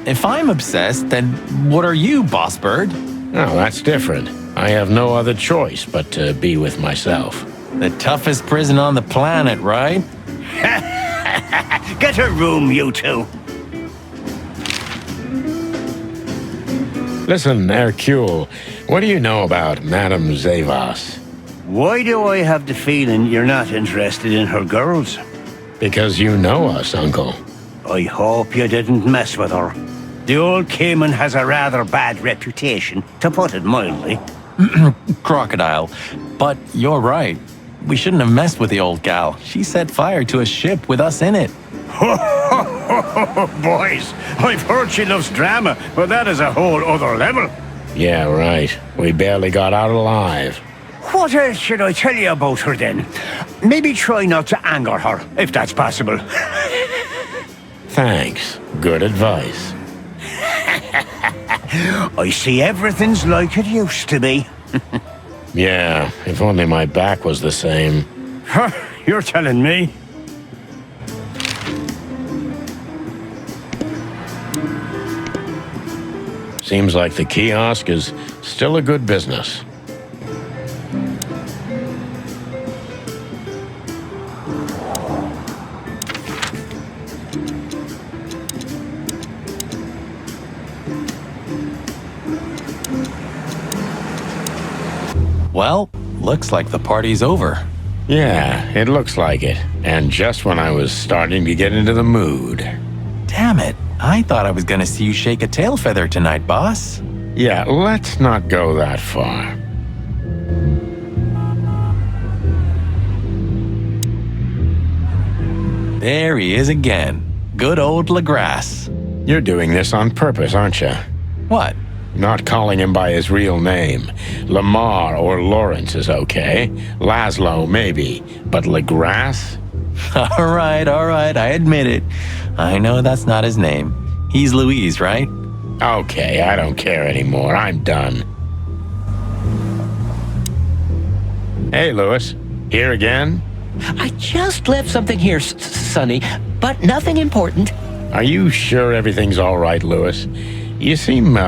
If I'm obsessed, then what are you, Boss Bird? No, that's different. I have no other choice but to be with myself. The toughest prison on the planet, right? Get a room, you two. Listen, Hercule, what do you know about Madame Zavas? Why do I have the feeling you're not interested in her girls? Because you know us, Uncle. I hope you didn't mess with her. The old Cayman has a rather bad reputation, to put it mildly. Crocodile. But you're right. We shouldn't have messed with the old gal. She set fire to a ship with us in it. Boys, I've heard she loves drama, but that is a whole other level. Yeah, right. We barely got out alive. What else should I tell you about her then? Maybe try not to anger her, if that's possible. Thanks. Good advice. I see everything's like it used to be. Yeah, if only my back was the same. You're telling me? Seems like the kiosk is still a good business. Well, looks like the party's over. Yeah, it looks like it. And just when I was starting to get into the mood. Damn it. I thought I was gonna see you shake a tail feather tonight, boss. Yeah, let's not go that far. There he is again. Good old LaGrasse. You're doing this on purpose, aren't you? What? Not calling him by his real name. Lamar or Lawrence is okay. Laszlo, maybe. But LaGrasse? All right, I admit it. I know that's not his name. He's Louise, right? Okay, I don't care anymore. I'm done. Hey, Louis. Here again? I just left something here, Sonny, but nothing important. Are you sure everything's all right, Louis? You seem,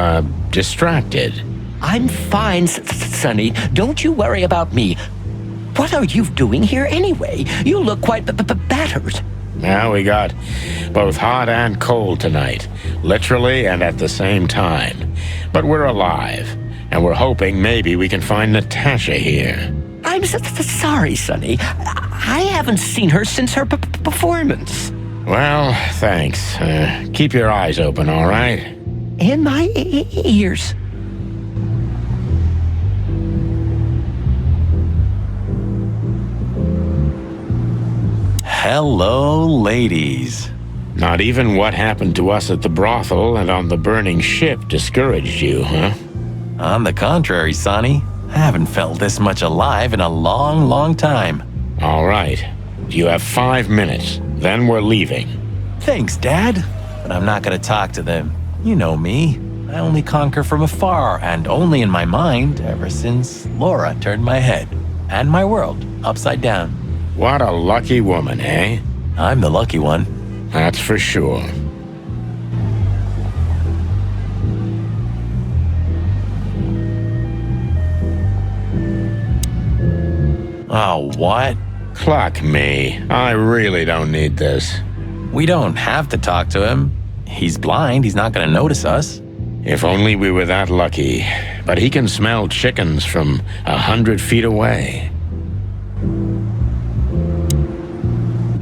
distracted. I'm fine, Sonny. Don't you worry about me. What are you doing here anyway? You look quite battered. Now we got both hot and cold tonight, literally and at the same time. But we're alive, and we're hoping maybe we can find Natasha here. I'm sorry, Sonny. I haven't seen her since her performance. Well, thanks. Keep your eyes open, all right? And my ears. Hello, ladies. Not even what happened to us at the brothel and on the burning ship discouraged you, huh? On the contrary, Sonny. I haven't felt this much alive in a long, long time. All right. You have 5 minutes. Then we're leaving. Thanks, Dad. But I'm not going to talk to them. You know me. I only conquer from afar, and only in my mind, ever since Laura turned my head and my world upside down. What a lucky woman, eh? I'm the lucky one. That's for sure. Oh, what? Clock me. I really don't need this. We don't have to talk to him. He's blind. He's not going to notice us. If only we were that lucky. But he can smell chickens from 100 feet away.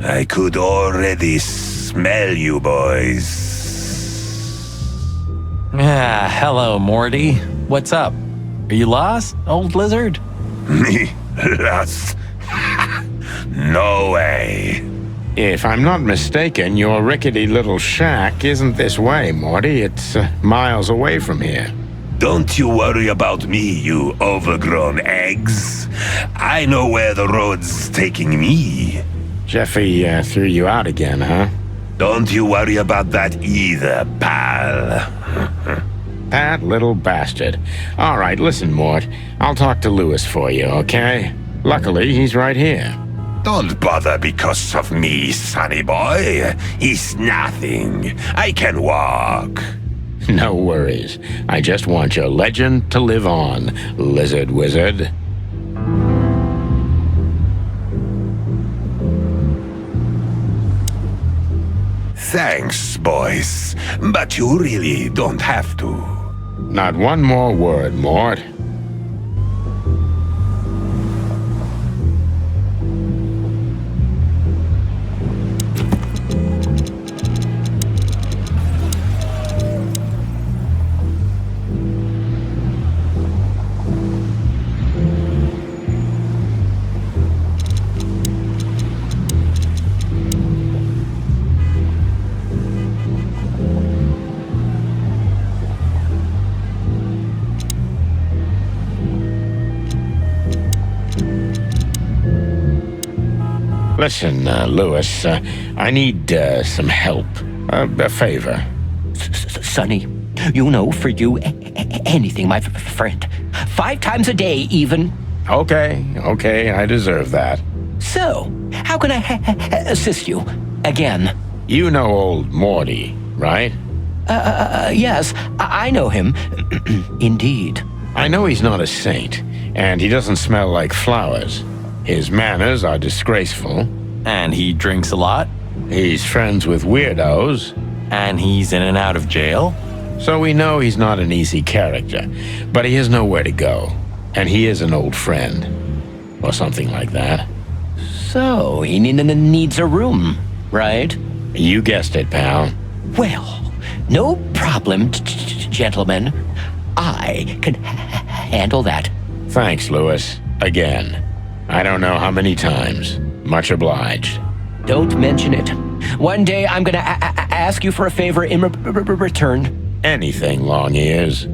I could already smell you boys. Ah, hello, Morty. What's up? Are you lost, old lizard? Me? Lost? No way. If I'm not mistaken, your rickety little shack isn't this way, Morty. It's miles away from here. Don't you worry about me, you overgrown eggs. I know where the road's taking me. Jeffy threw you out again, huh? Don't you worry about that either, pal. That little bastard. All right, listen, Mort. I'll talk to Lewis for you, okay? Luckily, he's right here. Don't bother because of me, sonny boy. It's nothing. I can walk. No worries. I just want your legend to live on, lizard wizard. Thanks, boys. But you really don't have to. Not one more word, Mort. Listen, Lewis, I need some help. A favor. Sonny, you know, for you, anything, my friend. 5 times a day, even. Okay, I deserve that. So, how can I assist you? Again? You know old Morty, right? Yes, I know him. Indeed. I know he's not a saint, and he doesn't smell like flowers. His manners are disgraceful. And he drinks a lot. He's friends with weirdos. And he's in and out of jail. So we know he's not an easy character, but he has nowhere to go. And he is an old friend. Or something like that. So, he needs a room, right? You guessed it, pal. Well, no problem, gentlemen. I can handle that. Thanks, Lewis. Again. I don't know how many times. Much obliged. Don't mention it. One day I'm gonna ask you for a favor in return. Anything, long ears.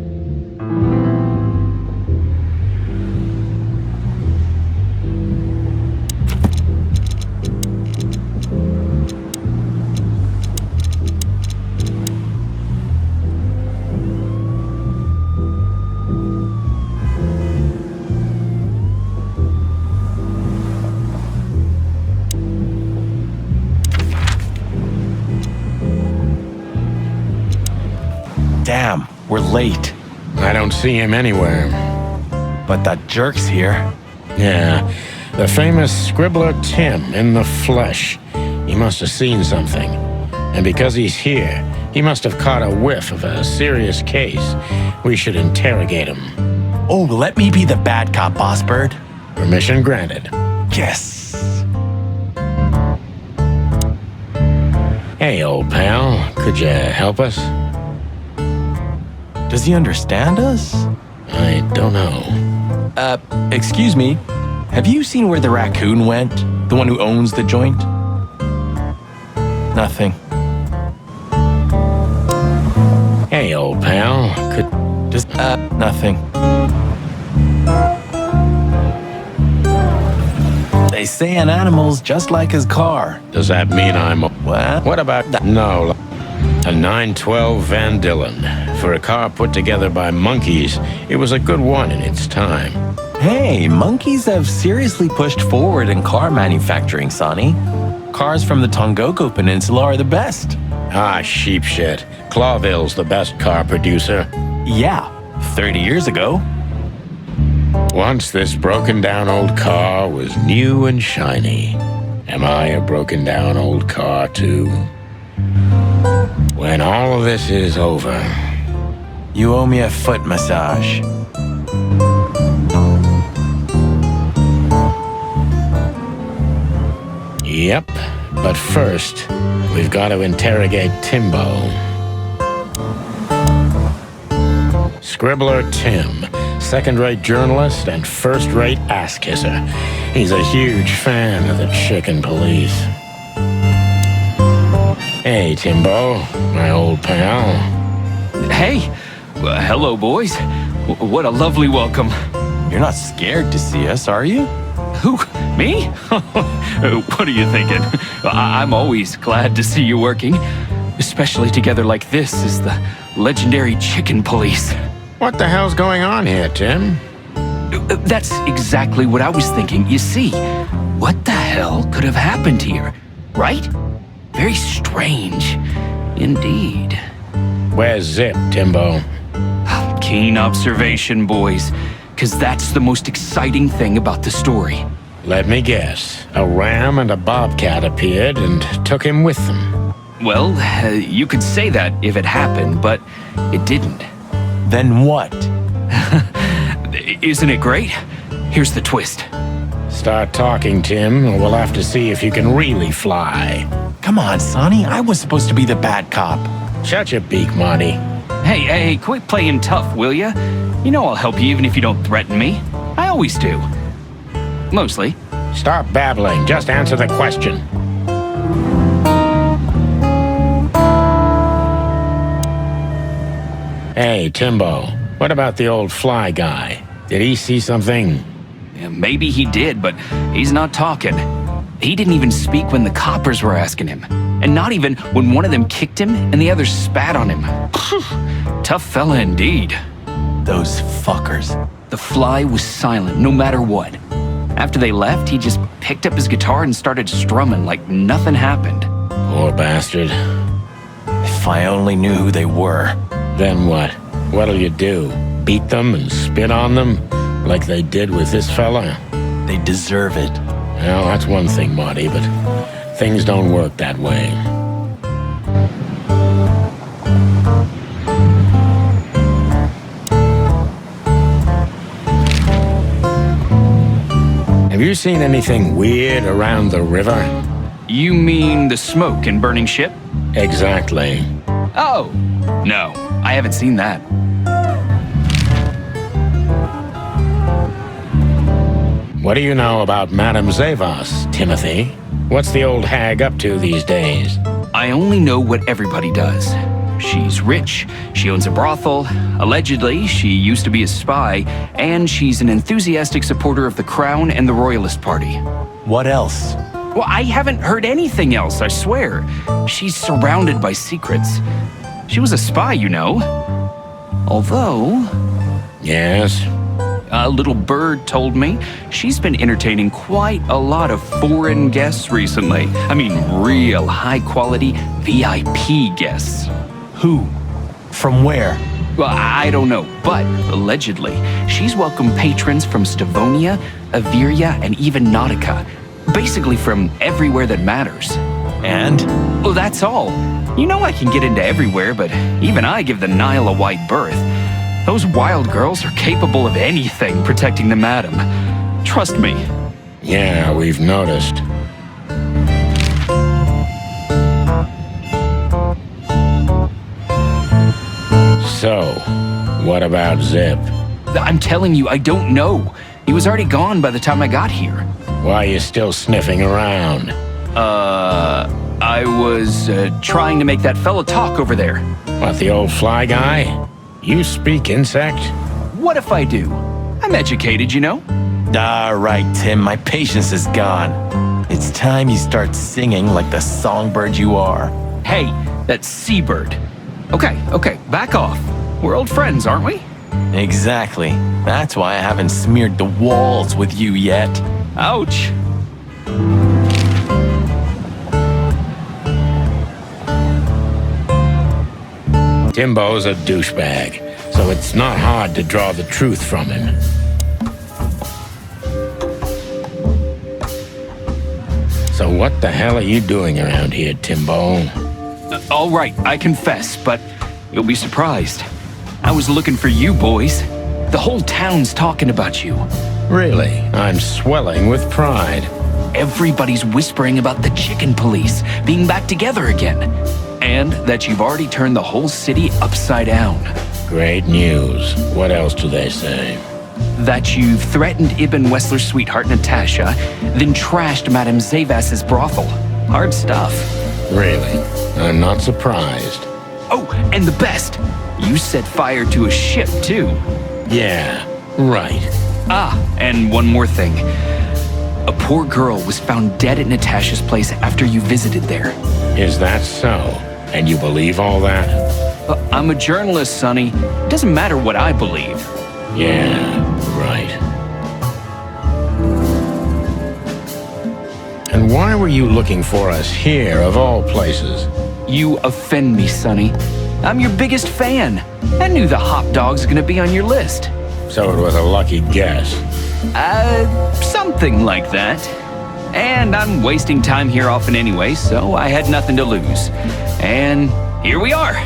Damn, we're late. I don't see him anywhere. But that jerk's here. Yeah, the famous scribbler Tim in the flesh. He must have seen something. And because he's here, he must have caught a whiff of a serious case. We should interrogate him. Oh, let me be the bad cop, Boss Bird. Permission granted. Yes. Hey, old pal, could you help us? Does he understand us? I don't know. Excuse me. Have you seen where the raccoon went? The one who owns the joint? Nothing. Hey, old pal, nothing. They say an animal's just like his car. Does that mean I'm... What? What about... No. A 912 Van Dillon. For a car put together by monkeys, it was a good one in its time. Hey, monkeys have seriously pushed forward in car manufacturing, Sonny. Cars from the Tongoku Peninsula are the best. Ah, sheep shit. Clawville's the best car producer. Yeah, 30 years ago. Once this broken down old car was new and shiny. Am I a broken down old car too? When all of this is over, You owe me a foot massage. yep, but first, we've got to interrogate Timbo. Scribbler Tim, second-rate journalist and first-rate ass-kisser. He's a huge fan of the chicken police. Hey, Timbo, my old pal. Hey! Hello, boys. What a lovely welcome. You're not scared to see us, are you? Who? Me? What are you thinking? I'm always glad to see you working. Especially together like this as the legendary chicken police. What the hell's going on here, Tim? That's exactly what I was thinking. You see, what the hell could have happened here? Right? Very strange. Indeed. Where's Zip, Timbo? Keen observation, boys. 'Cause that's the most exciting thing about the story. Let me guess. A ram and a bobcat appeared and took him with them. Well, you could say that if it happened, but it didn't. Then what? Isn't it great? Here's the twist. Start talking, Tim, or we'll have to see if you can really fly. Come on, Sonny. I was supposed to be the bad cop. Shut your beak, Monty. Hey, quit playing tough, will ya? You know I'll help you even if you don't threaten me. I always do. Mostly. Stop babbling. Just answer the question. Hey, Timbo. What about the old fly guy? Did he see something? Yeah, maybe he did, but he's not talking. He didn't even speak when the coppers were asking him. And not even when one of them kicked him and the other spat on him. Tough fella indeed. Those fuckers. The fly was silent no matter what. After they left, he just picked up his guitar and started strumming like nothing happened. Poor bastard. If I only knew who they were. Then what? What'll you do? Beat them and spit on them? Like they did with this fella? They deserve it. Well, that's one thing, Marty, but things don't work that way. Have you seen anything weird around the river? You mean the smoke and burning ship? Exactly. Oh, no, I haven't seen that. What do you know about Madame Zavas, Timothy? What's the old hag up to these days? I only know what everybody does. She's rich, she owns a brothel, allegedly she used to be a spy, and she's an enthusiastic supporter of the Crown and the Royalist Party. What else? Well, I haven't heard anything else, I swear. She's surrounded by secrets. She was a spy, you know. Although... Yes? A little bird told me she's been entertaining quite a lot of foreign guests recently. I mean, real high-quality VIP guests. Who? From where? Well, I don't know, but allegedly, she's welcomed patrons from Stavonia, Averia, and even Nautica. Basically from everywhere that matters. And? Well, that's all. You know I can get into everywhere, but even I give the Nile a wide berth. Those wild girls are capable of anything protecting the madam. Trust me. Yeah, we've noticed. So, what about Zip? I'm telling you, I don't know. He was already gone by the time I got here. Why are you still sniffing around? I was trying to make that fella talk over there. What, the old fly guy? You speak insect? What if I do? I'm educated, you know? All right, Tim, my patience is gone. It's time you start singing like the songbird you are. Hey, that's seabird. Okay, back off. We're old friends, aren't we? Exactly. That's why I haven't smeared the walls with you yet. Ouch. Timbo's a douchebag, so it's not hard to draw the truth from him. So what the hell are you doing around here, Timbo? All right, I confess, but you'll be surprised. I was looking for you boys. The whole town's talking about you. Really? I'm swelling with pride. Everybody's whispering about the chicken police being back together again. And that you've already turned the whole city upside down. Great news. What else do they say? That you've threatened Ibn Wessler's sweetheart Natasha, then trashed Madame Zavas's brothel. Hard stuff. Really? I'm not surprised. Oh, and the best! You set fire to a ship, too. Yeah, right. Ah, and one more thing. A poor girl was found dead at Natasha's place after you visited there. Is that so? And you believe all that? I'm a journalist, Sonny. Doesn't matter what I believe. Yeah, right. And why were you looking for us here, of all places? You offend me, Sonny. I'm your biggest fan. I knew the hot dog's gonna be on your list. So it was a lucky guess. Something like that. And I'm wasting time here often anyway, so I had nothing to lose. And here we are.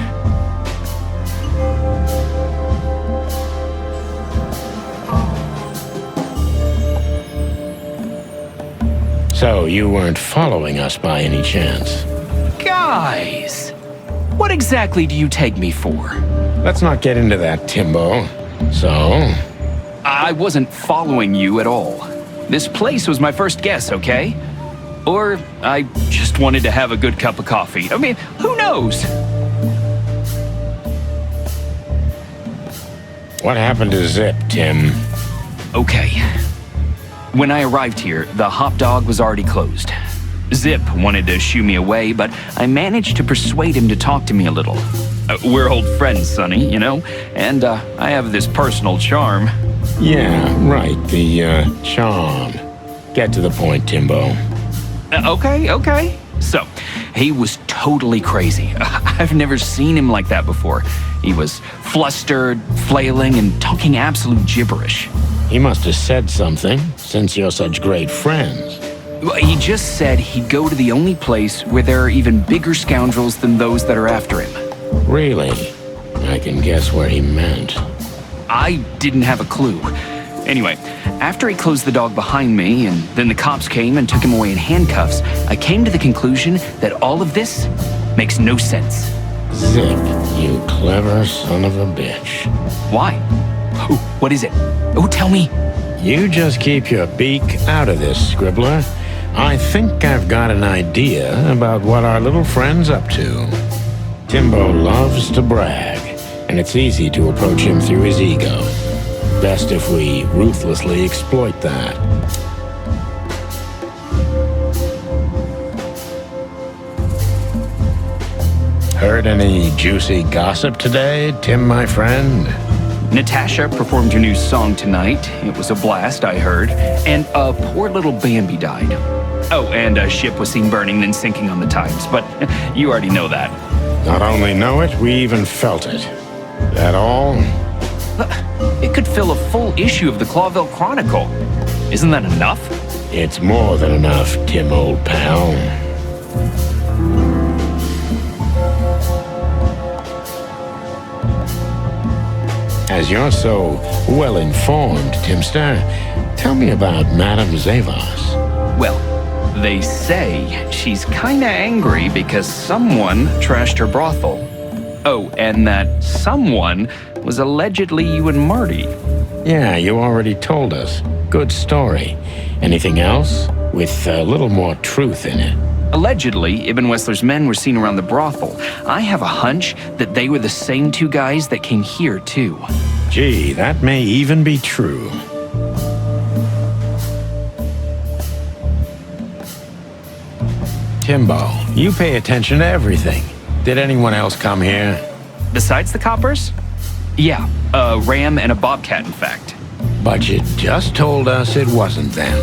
So you weren't following us by any chance? Guys, what exactly do you take me for? Let's not get into that, Timbo. So? I wasn't following you at all. This place was my first guess, okay? Or I just wanted to have a good cup of coffee. I mean, who knows? What happened to Zip, Tim? Okay. When I arrived here, the hot dog was already closed. Zip wanted to shoo me away, but I managed to persuade him to talk to me a little. We're old friends, Sonny, you know? And I have this personal charm. Yeah, right, the charm. Get to the point, Timbo. Okay. So, he was totally crazy. I've never seen him like that before. He was flustered, flailing, and talking absolute gibberish. He must have said something, since you're such great friends. He just said he'd go to the only place where there are even bigger scoundrels than those that are after him. Really? I can guess where he meant. I didn't have a clue. Anyway, after he closed the dog behind me, and then the cops came and took him away in handcuffs, I came to the conclusion that all of this makes no sense. Zip, you clever son of a bitch. Why? What is it? Oh, tell me. You just keep your beak out of this, Scribbler. I think I've got an idea about what our little friend's up to. Timbo loves to brag, and it's easy to approach him through his ego. Best if we ruthlessly exploit that. Heard any juicy gossip today, Tim, my friend? Natasha performed her new song tonight. It was a blast, I heard. And a poor little Bambi died. Oh, and a ship was seen burning then sinking on the Times, but you already know that. Not only know it, we even felt it. That all? It could fill a full issue of the Clawville Chronicle. Isn't that enough? It's more than enough, Tim, old pal. As you're so well-informed, Timster, tell me about Madame Zavas. Well, they say she's kinda angry because someone trashed her brothel. Oh, and that someone was allegedly you and Marty. Yeah, you already told us. Good story. Anything else? With a little more truth in it. Allegedly, Ibn Wessler's men were seen around the brothel. I have a hunch that they were the same two guys that came here, too. Gee, that may even be true. Timbo, you pay attention to everything. Did anyone else come here? Besides the coppers? Yeah, a ram and a bobcat, in fact. But you just told us it wasn't them.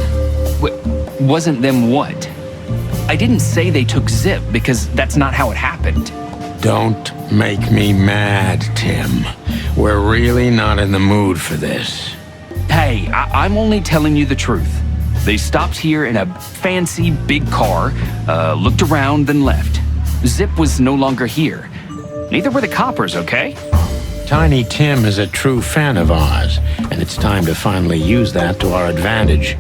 Wasn't them what? I didn't say they took Zip, because that's not how it happened. Don't make me mad, Tim. We're really not in the mood for this. Hey, I'm only telling you the truth. They stopped here in a fancy big car, looked around, then left. Zip was no longer here. Neither were the coppers, okay? Tiny Tim is a true fan of ours, and it's time to finally use that to our advantage.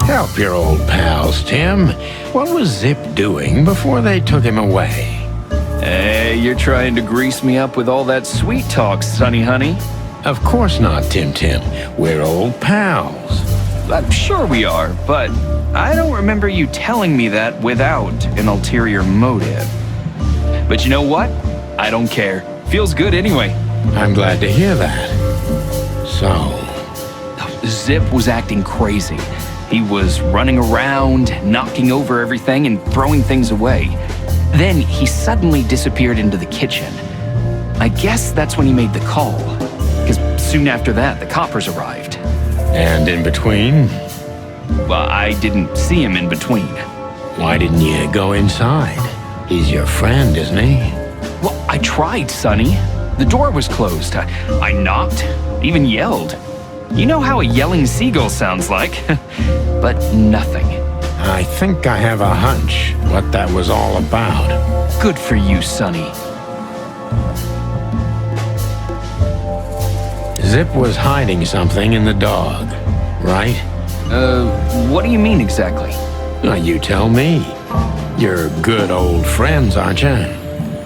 Help your old pals, Tim. What was Zip doing before they took him away? Hey, you're trying to grease me up with all that sweet talk, Sonny honey. Of course not, Tim Tim. We're old pals. I'm sure we are, but I don't remember you telling me that without an ulterior motive. But you know what? I don't care. Feels good anyway. I'm glad to hear that. So... Zip was acting crazy. He was running around, knocking over everything and throwing things away. Then he suddenly disappeared into the kitchen. I guess that's when he made the call, because soon after that, the coppers arrived. And in between? Well, I didn't see him in between. Why didn't you go inside? He's your friend, isn't he? Well, I tried, Sonny. The door was closed. I knocked, even yelled. You know how a yelling seagull sounds like. But nothing. I think I have a hunch what that was all about. Good for you, Sonny. Zip was hiding something in the dog, right? What do you mean exactly? You tell me. You're good old friends, aren't you?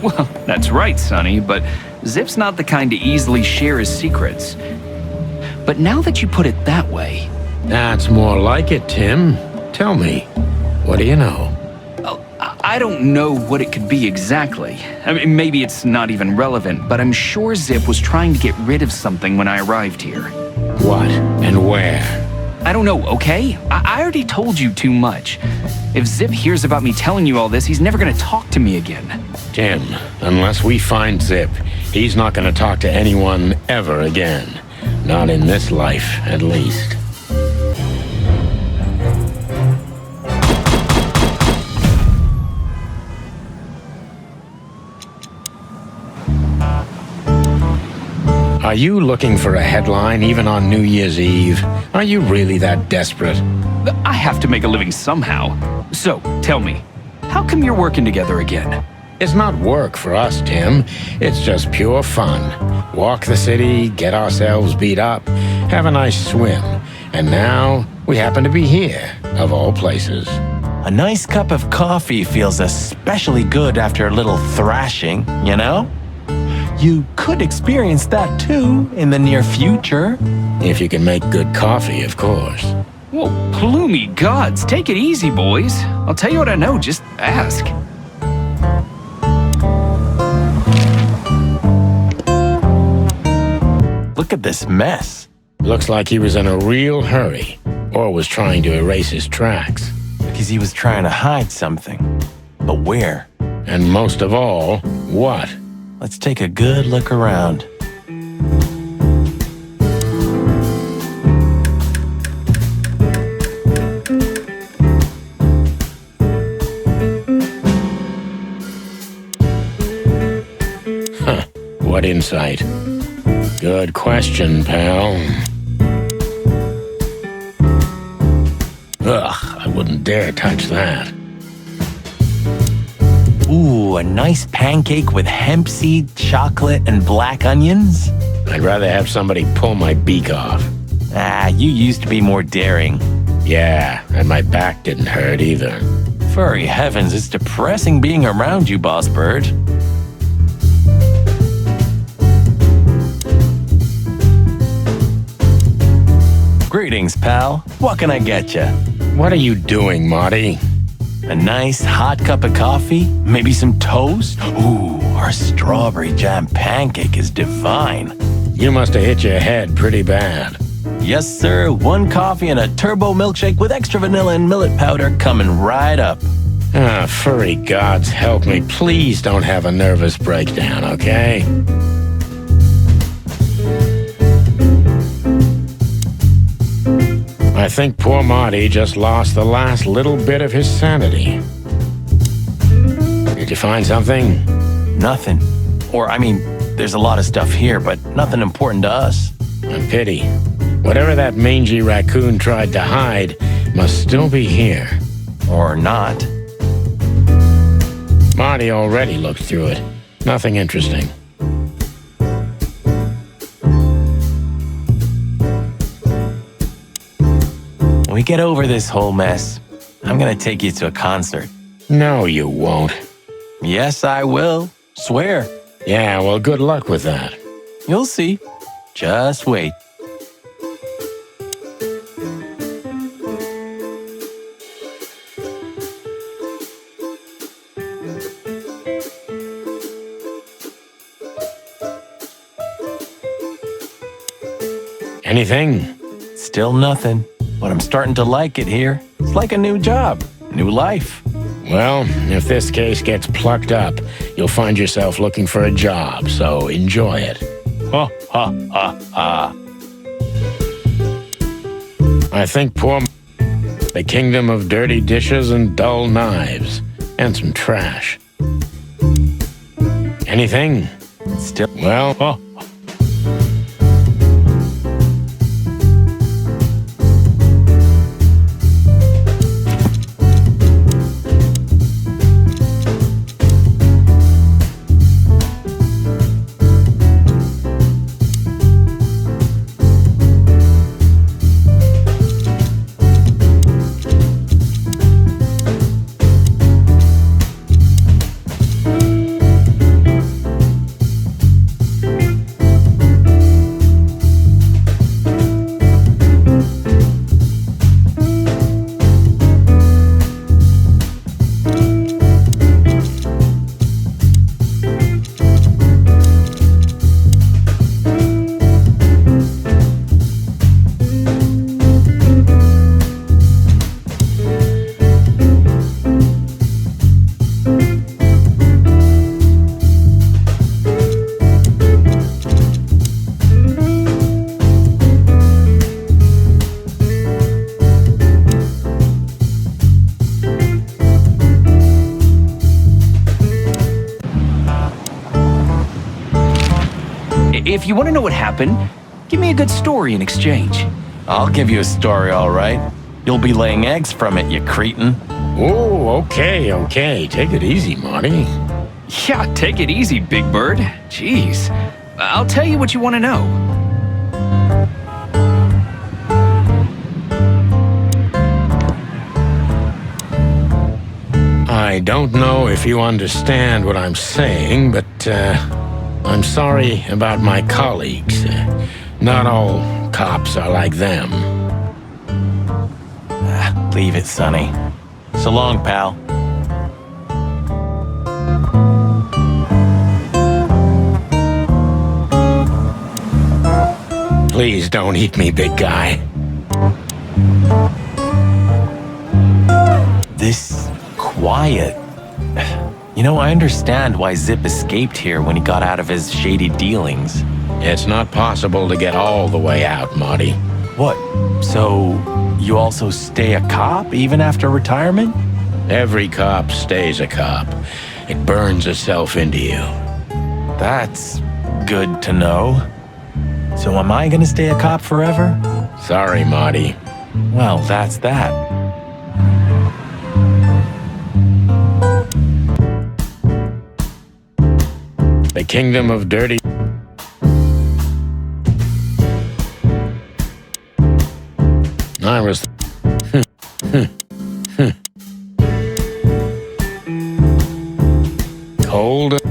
Well, that's right, Sonny, but Zip's not the kind to easily share his secrets. But now that you put it that way... That's more like it, Tim. Tell me, what do you know? I don't know what it could be exactly. I mean, maybe it's not even relevant, but I'm sure Zip was trying to get rid of something when I arrived here. What and where? I don't know, okay? I already told you too much. If Zip hears about me telling you all this, he's never gonna talk to me again. Tim, unless we find Zip, he's not gonna talk to anyone ever again. Not in this life, at least. Are you looking for a headline even on New Year's Eve? Are you really that desperate? I have to make a living somehow. So, tell me, how come you're working together again? It's not work for us, Tim. It's just pure fun. Walk the city, get ourselves beat up, have a nice swim. And now, we happen to be here, of all places. A nice cup of coffee feels especially good after a little thrashing, you know? You could experience that too in the near future. If you can make good coffee, of course. Whoa, plumey gods, take it easy, boys. I'll tell you what I know, just ask. Look at this mess. Looks like he was in a real hurry, or was trying to erase his tracks. Because he was trying to hide something. But where? And most of all, what? Let's take a good look around. Huh, what insight? Good question, pal. Ugh, I wouldn't dare touch that. Ooh, a nice pancake with hemp seed, chocolate, and black onions? I'd rather have somebody pull my beak off. Ah, you used to be more daring. Yeah, and my back didn't hurt either. Furry heavens, it's depressing being around you, Boss Bird. Greetings, pal. What can I get you? What are you doing, Marty? A nice hot cup of coffee? Maybe some toast? Ooh, our strawberry jam pancake is divine. You must have hit your head pretty bad. Yes, sir. One coffee and a turbo milkshake with extra vanilla and millet powder coming right up. Ah, furry gods help me. Please don't have a nervous breakdown, okay? I think poor Marty just lost the last little bit of his sanity. Did you find something? Nothing. Or, I mean, there's a lot of stuff here, but nothing important to us. A pity. Whatever that mangy raccoon tried to hide must still be here. Or not. Marty already looked through it. Nothing interesting. When we get over this whole mess, I'm gonna take you to a concert. No, you won't. Yes, I will. Swear. Yeah, well, good luck with that. You'll see. Just wait. Anything? Still nothing, but I'm starting to like it here. It's like a new job, new life. Well, if this case gets plucked up, you'll find yourself looking for a job, so enjoy it. Ha, ha, ha, ha. I think poor the kingdom of dirty dishes and dull knives, and some trash. Anything? Still, well, If you want to know what happened, give me a good story in exchange. I'll give you a story, all right. You'll be laying eggs from it, you cretin. Oh, okay. Take it easy, Marty. Yeah, take it easy, Big Bird. Jeez. I'll tell you what you want to know. I don't know if you understand what I'm saying, but I'm sorry about my colleagues. Not all cops are like them. Leave it, Sonny. So long, pal. Please don't eat me, big guy. This quiet. You know, I understand why Zip escaped here when he got out of his shady dealings. It's not possible to get all the way out, Marty. What? So, you also stay a cop even after retirement? Every cop stays a cop. It burns itself into you. That's good to know. So am I gonna stay a cop forever? Sorry, Marty. Well, that's that. The kingdom of dirty... I was... Cold...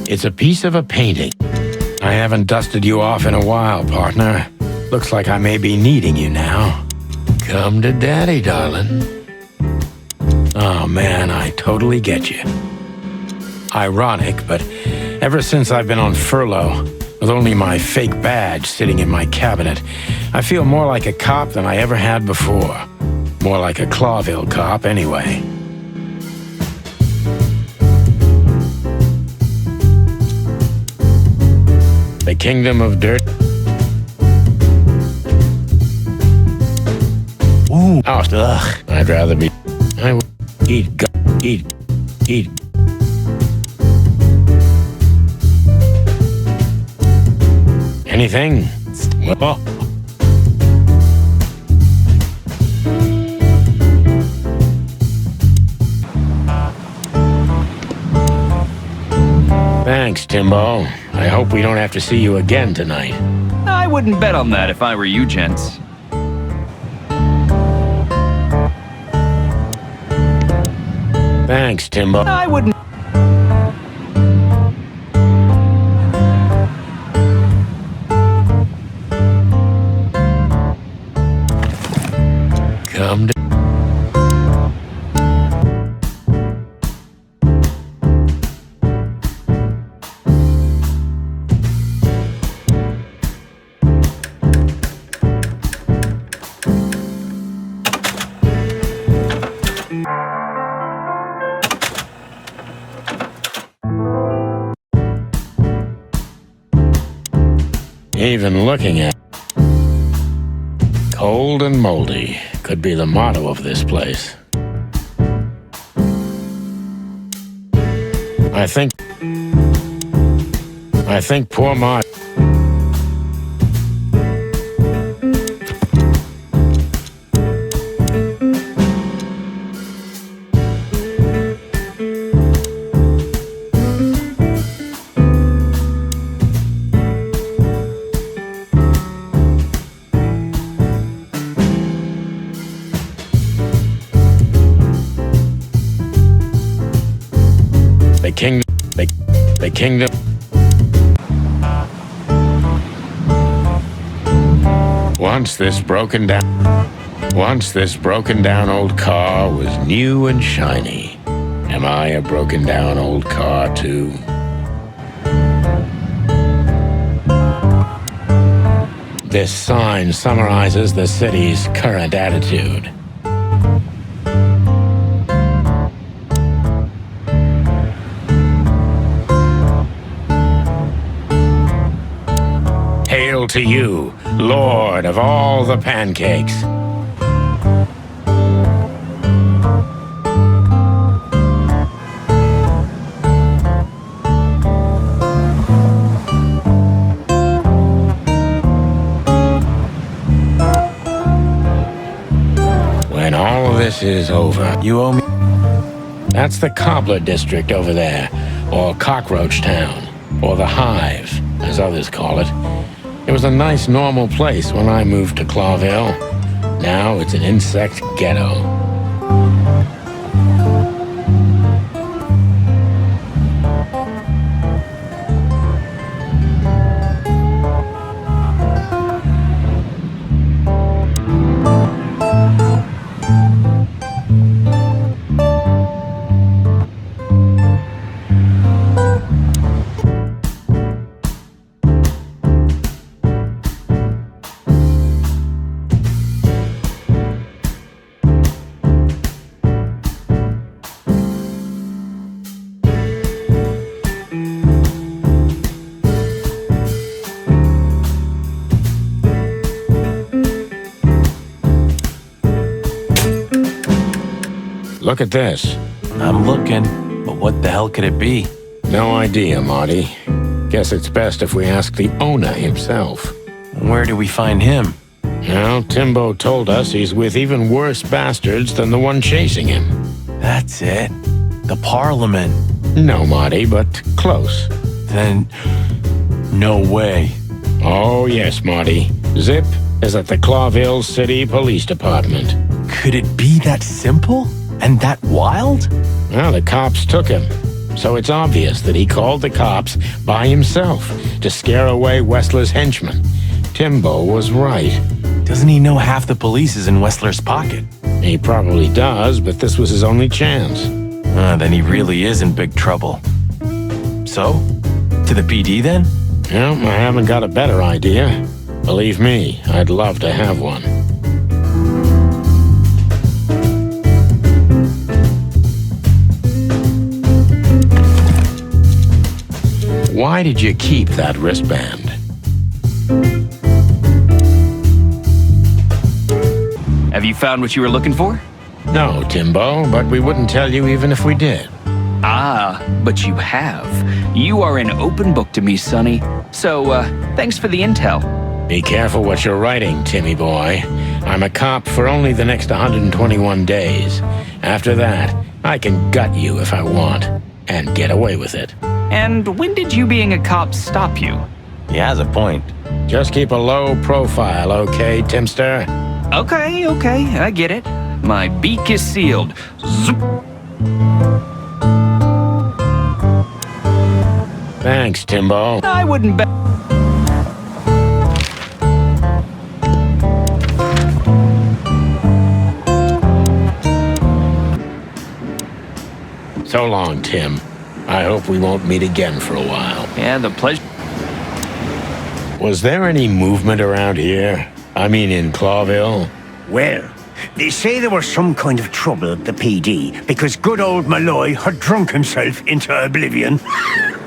It's a piece of a painting. I haven't dusted you off in a while, partner. Looks like I may be needing you now. Come to daddy, darling. Oh man, I totally get you. Ironic, but ever since I've been on furlough, with only my fake badge sitting in my cabinet, I feel more like a cop than I ever had before. More like a Clawville cop, anyway. The Kingdom of Dirt. Ooh. Oh, ugh. I'd rather be... I would eat. Anything? Well, thanks, Timbo. I hope we don't have to see you again tonight. I wouldn't bet on that if I were you, gents. Thanks, Timbo. I wouldn't. Come to... Even looking at... Cold and moldy could be the motto of this place. I think poor Mark... The kingdom. Once this broken down old car was new and shiny. Am I a broken down old car too? This sign summarizes the city's current attitude. Hail to you, Lord of all the pancakes. When all of this is over, you owe me. That's the Cobbler District over there, or Cockroach Town, or the Hive, as others call it. It was a nice, normal place when I moved to Clawville. Now it's an insect ghetto. Look at this. I'm looking, but what the hell could it be? No idea, Marty. Guess it's best if we ask the owner himself. Where do we find him? Well, Timbo told us he's with even worse bastards than the one chasing him. That's it. The Parliament. No, Marty, but close. Then, no way. Oh, yes, Marty. Zip is at the Clawville City Police Department. Could it be that simple? And that wild? Well, the cops took him. So it's obvious that he called the cops by himself to scare away Wessler's henchmen. Timbo was right. Doesn't he know half the police is in Wessler's pocket? He probably does, but this was his only chance. Then he really is in big trouble. So, to the PD then? Well, I haven't got a better idea. Believe me, I'd love to have one. Why did you keep that wristband? Have you found what you were looking for? No, Timbo, but we wouldn't tell you even if we did. Ah, but you have. You are an open book to me, Sonny. So, thanks for the intel. Be careful what you're writing, Timmy boy. I'm a cop for only the next 121 days. After that, I can gut you if I want, and get away with it. And when did you being a cop stop you? He has a point. Just keep a low profile, okay, Timster? Okay, I get it. My beak is sealed. Zoop. Thanks, Timbo. I wouldn't bet. So long, Tim. I hope we won't meet again for a while. Yeah, the pleasure. Was there any movement around here? I mean, in Clawville? Well, they say there was some kind of trouble at the PD because good old Malloy had drunk himself into oblivion.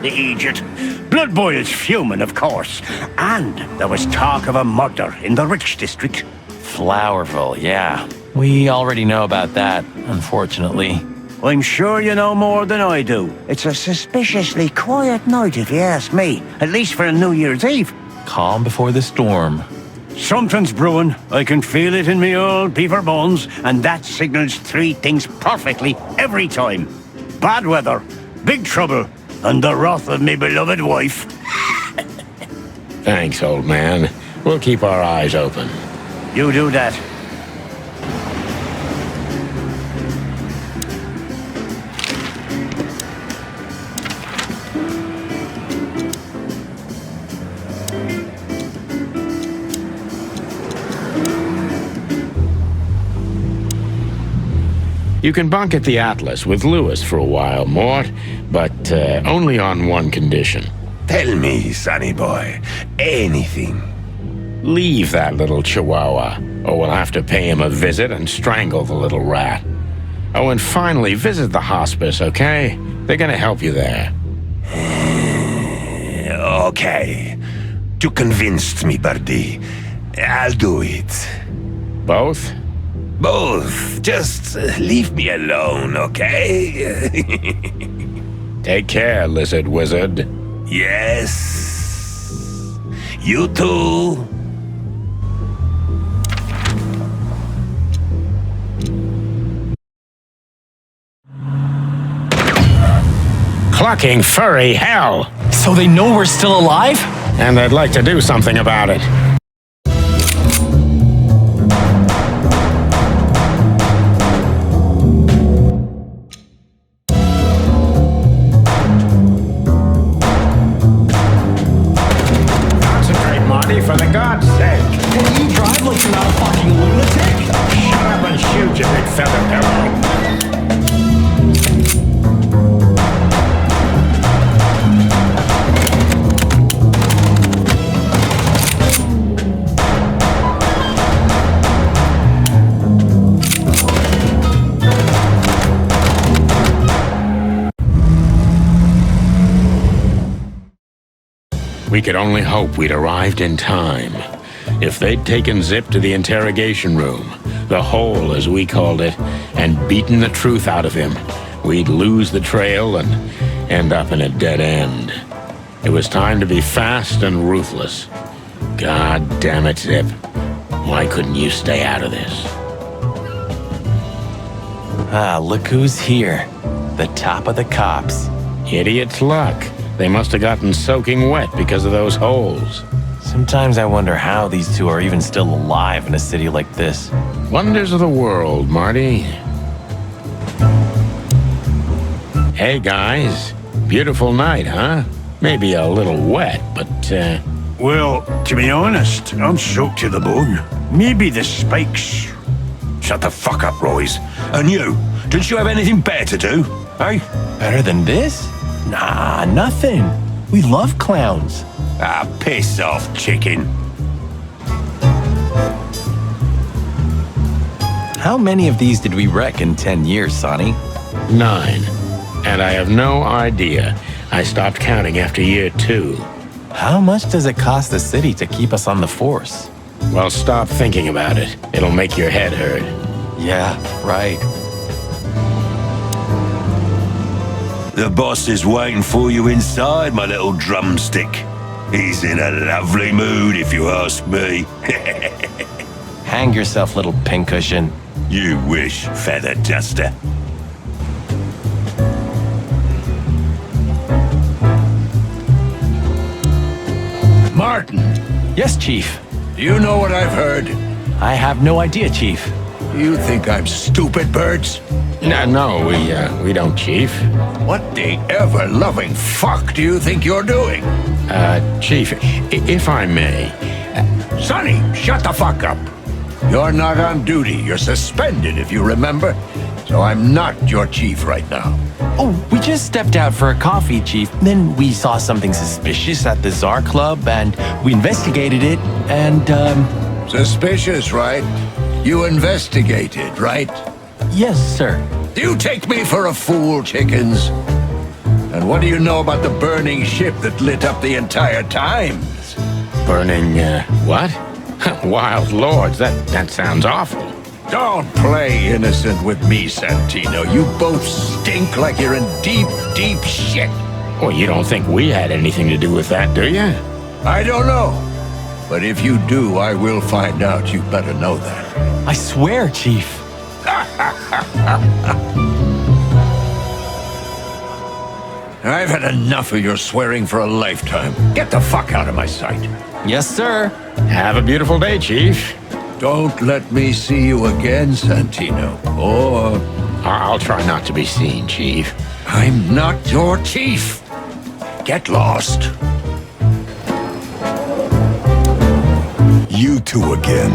The idiot. Blood boils fuming, of course. And there was talk of a murder in the Rich District. Flowerville, yeah. We already know about that, unfortunately. I'm sure you know more than I do. It's a suspiciously quiet night, if you ask me. At least for a New Year's Eve. Calm before the storm. Something's brewing. I can feel it in me old beaver bones, and that signals three things perfectly every time. Bad weather, big trouble, and the wrath of me beloved wife. Thanks, old man. We'll keep our eyes open. You do that. You can bunk at the Atlas with Lewis for a while, Mort, but only on one condition. Tell me, sonny boy, anything. Leave that little chihuahua, or we'll have to pay him a visit and strangle the little rat. Oh, and finally, visit the hospice, okay? They're gonna help you there. Okay. You convinced me, Birdie. I'll do it. Both? Both. Just leave me alone, okay? Take care, lizard wizard. Yes. You too. Clucking furry hell! So they know we're still alive? And they'd like to do something about it. For the God's sake. Can you drive like you're not a fucking lunatic? Shut up and shoot, you big feather pillow. We could only hope we'd arrived in time. If they'd taken Zip to the interrogation room, the hole as we called it, and beaten the truth out of him, we'd lose the trail and end up in a dead end. It was time to be fast and ruthless. God damn it, Zip. Why couldn't you stay out of this? Ah, look who's here. The top of the cops. Idiot's luck. They must have gotten soaking wet because of those holes. Sometimes I wonder how these two are even still alive in a city like this. Wonders of the world, Marty. Hey, guys. Beautiful night, huh? Maybe a little wet, but, Well, to be honest, I'm soaked to the bone. Maybe the spikes. Shut the fuck up, Royce. And you, didn't you have anything better to do, eh? Better than this? Nah, nothing. We love clowns. Ah, piss off, chicken. How many of these did we wreck in 10 years, Sonny? 9. And I have no idea. I stopped counting after year 2. How much does it cost the city to keep us on the force? Well, stop thinking about it. It'll make your head hurt. Yeah, right. The boss is waiting for you inside, my little drumstick. He's in a lovely mood, if you ask me. Hang yourself, little pincushion. You wish, feather duster. Martin, Yes, Chief. do you know what I've heard? I have no idea, Chief. You think I'm stupid, Birds? No, we don't, Chief. What the ever-loving fuck do you think you're doing? Chief, if I may, Sonny, shut the fuck up. You're not on duty. You're suspended, if you remember. So I'm not your chief right now. Oh, we just stepped out for a coffee, Chief. Then we saw something suspicious at the Czar Club, and we investigated it, and, Suspicious, right? You investigated, right? Yes, sir. Do you take me for a fool, chickens? And what do you know about the burning ship that lit up the entire Times? burning, what? Wild lords, that sounds awful. Don't play innocent with me, Santino. You both stink like you're in deep, deep shit. Well, you don't think we had anything to do with that, do you? I don't know. But if you do, I will find out. You better know that. I swear, Chief. I've had enough of your swearing for a lifetime. Get the fuck out of my sight. Yes, sir. Have a beautiful day, Chief. Don't let me see you again, Santino. Or... I'll try not to be seen, Chief. I'm not your chief. Get lost. You two again.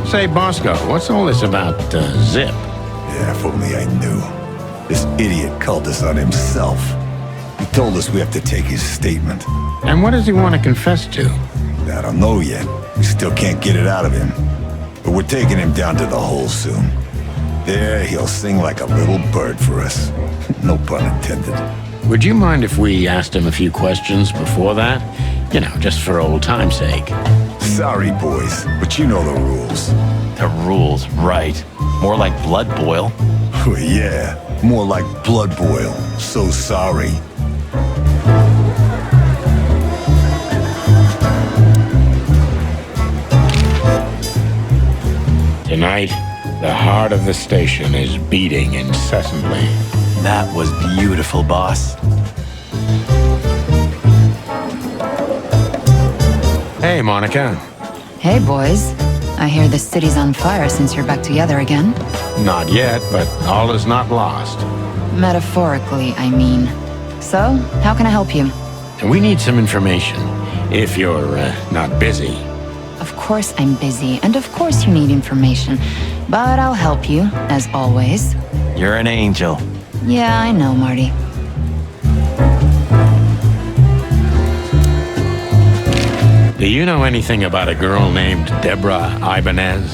Say, Bosco, what's all this about, Zip? Yeah, if only I knew. This idiot called us on himself. He told us we have to take his statement. And what does he want to confess to? I don't know yet. We still can't get it out of him. But we're taking him down to the hole soon. There, he'll sing like a little bird for us. No pun intended. Would you mind if we asked him a few questions before that? You know, just for old time's sake. Sorry, boys, but you know the rules. The rules, right. More like blood boil. Yeah, more like blood boil. So sorry. Tonight, the heart of the station is beating incessantly. That was beautiful, boss. Hey, Monica. Hey, boys. I hear the city's on fire since you're back together again. Not yet, but all is not lost. Metaphorically, I mean. So, how can I help you? We need some information, if you're not busy. Of course I'm busy, and of course you need information. But I'll help you, as always. You're an angel. Yeah, I know, Marty. Do you know anything about a girl named Deborah Ibanez?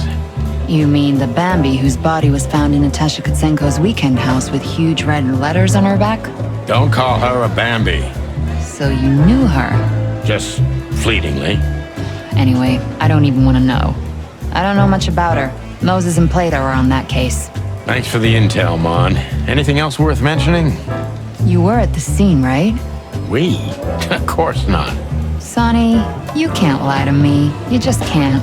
You mean the Bambi whose body was found in Natasha Kutsenko's weekend house with huge red letters on her back? Don't call her a Bambi. So you knew her? Just fleetingly. Anyway, I don't even want to know. I don't know much about her. Moses and Plato are on that case. Thanks for the intel, Mon. Anything else worth mentioning? You were at the scene, right? We? Of course not. Sonny, you can't lie to me. You just can't.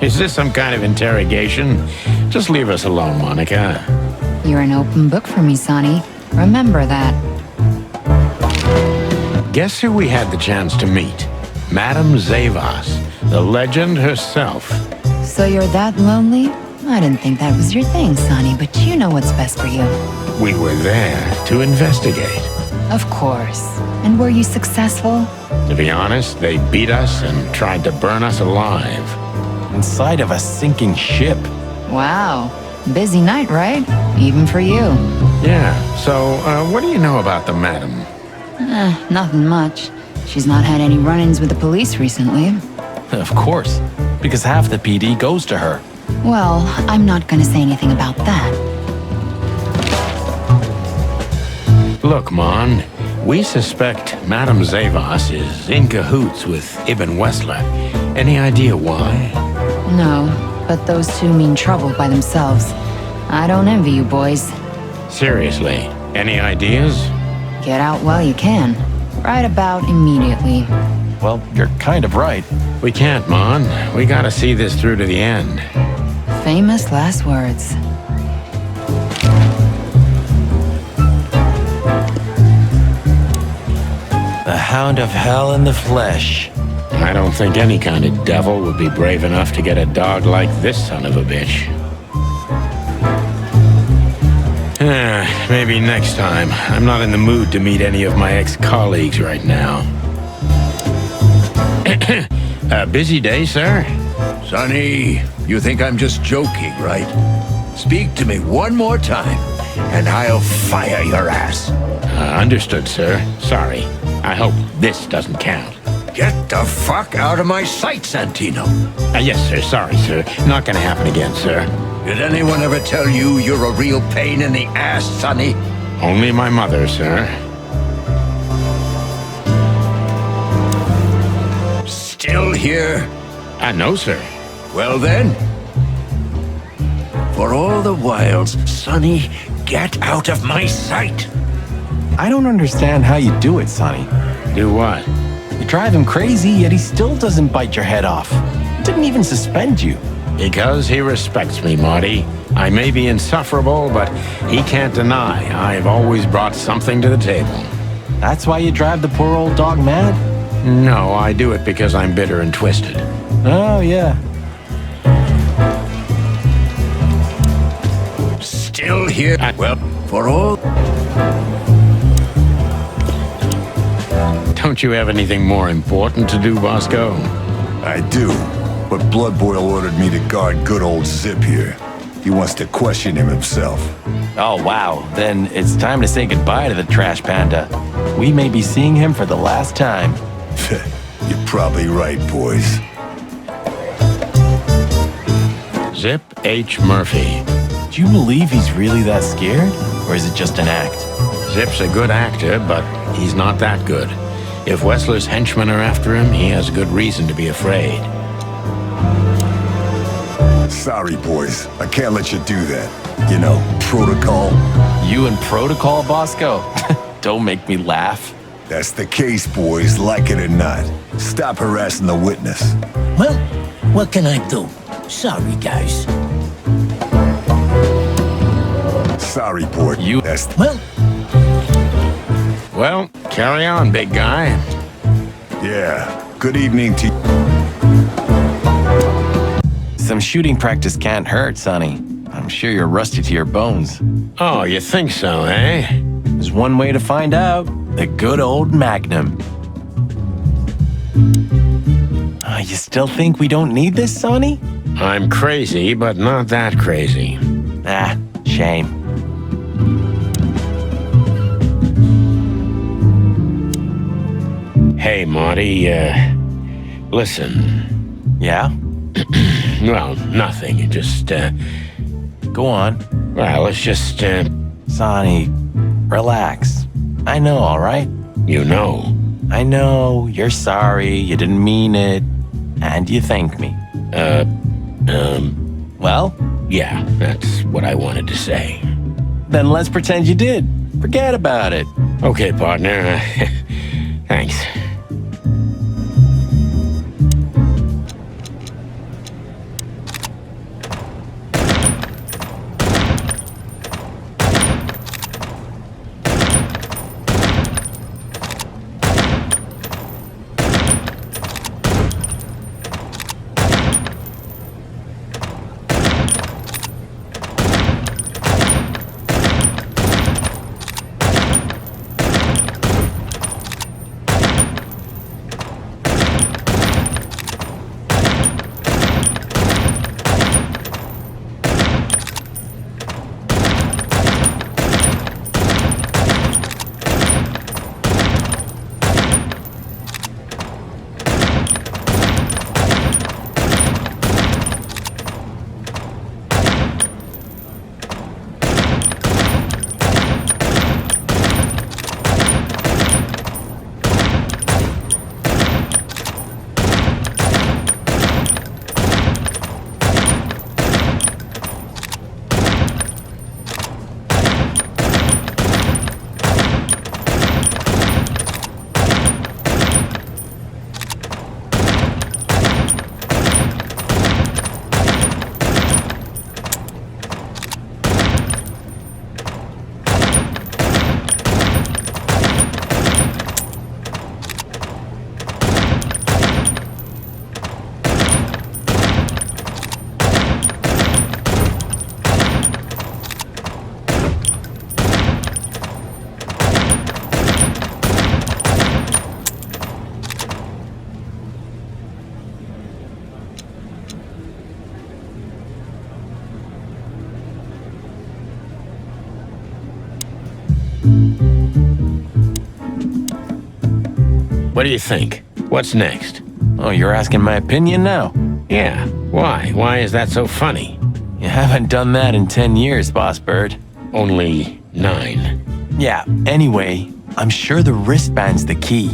Is this some kind of interrogation? Just leave us alone, Monica. You're an open book for me, Sonny. Remember that. Guess who we had the chance to meet? Madame Zavas, the legend herself. So you're that lonely? I didn't think that was your thing, Sonny, but you know what's best for you. We were there to investigate. Of course. And were you successful? To be honest, they beat us and tried to burn us alive. Inside of a sinking ship. Wow. Busy night, right? Even for you. Yeah, so what do you know about the madam? Nothing much. She's not had any run-ins with the police recently. Of course, because half the PD goes to her. Well, I'm not gonna say anything about that. Look, Mon, we suspect Madame Zavas is in cahoots with Ibn Wessler. Any idea why? No, but those two mean trouble by themselves. I don't envy you boys. Seriously, any ideas? Get out while you can. Right about immediately. Well, you're kind of right. We can't, Mon. We gotta see this through to the end. Famous last words. The Hound of Hell in the flesh. I don't think any kind of devil would be brave enough to get a dog like this son of a bitch. Maybe next time. I'm not in the mood to meet any of my ex-colleagues right now. A busy day, sir? Sonny, you think I'm just joking, right? Speak to me one more time, and I'll fire your ass. Understood, sir. Sorry. I hope this doesn't count. Get the fuck out of my sight, Santino. Yes, sir. Sorry, sir. Not gonna happen again, sir. Did anyone ever tell you you're a real pain in the ass, Sonny? Only my mother, sir. Still here? No, sir. Well then, for all the wilds, Sonny, get out of my sight. I don't understand how you do it, Sonny. Do what? You drive him crazy, yet he still doesn't bite your head off. He didn't even suspend you. Because he respects me, Marty. I may be insufferable, but he can't deny I've always brought something to the table. That's why you drive the poor old dog mad? No, I do it because I'm bitter and twisted. Oh, yeah. Still here? Well, for all... Don't you have anything more important to do, Bosco? I do, but Blood Boil ordered me to guard good old Zip here. He wants to question him himself. Oh, wow. Then it's time to say goodbye to the trash panda. We may be seeing him for the last time. You're probably right, boys. Zip H. Murphy. Do you believe he's really that scared? Or is it just an act? Zip's a good actor, but he's not that good. If Wessler's henchmen are after him, he has good reason to be afraid. Sorry, boys. I can't let you do that. You know, protocol. You and protocol, Bosco? Don't make me laugh. That's the case, boys, like it or not. Stop harassing the witness. Well, what can I do? Sorry, guys. Sorry, boy. That's... Well, carry on, big guy. Yeah. Good evening to you. Some shooting practice can't hurt, Sonny. I'm sure you're rusty to your bones. Oh, you think so, eh? There's one way to find out. The good old Magnum. You still think we don't need this, Sonny? I'm crazy, but not that crazy. Ah, shame. Hey, Marty, listen. Yeah? Well, nothing. Just, Go on. Well, it's just, Sonny, relax. I know, all right? You know. I know, you're sorry, you didn't mean it, and you thank me. Well? Yeah, that's what I wanted to say. Then let's pretend you did. Forget about it. Okay, partner. Thanks. What do you think? What's next? Oh, you're asking my opinion now? Yeah. Why? Why is that so funny? You haven't done that in 10 years, Boss Bird. Only 9. Yeah, anyway, I'm sure the wristband's the key.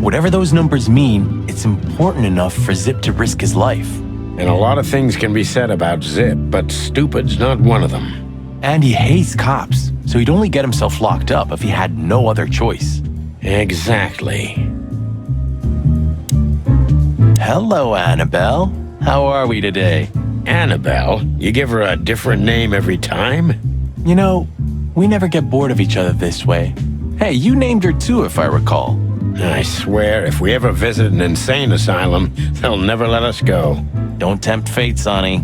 Whatever those numbers mean, it's important enough for Zip to risk his life. And a lot of things can be said about Zip, but stupid's not one of them. And he hates cops, so he'd only get himself locked up if he had no other choice. Exactly. Hello, Annabelle. How are we today? Annabelle? You give her a different name every time? You know, we never get bored of each other this way. Hey, you named her too, if I recall. I swear, if we ever visit an insane asylum, they'll never let us go. Don't tempt fate, Sonny.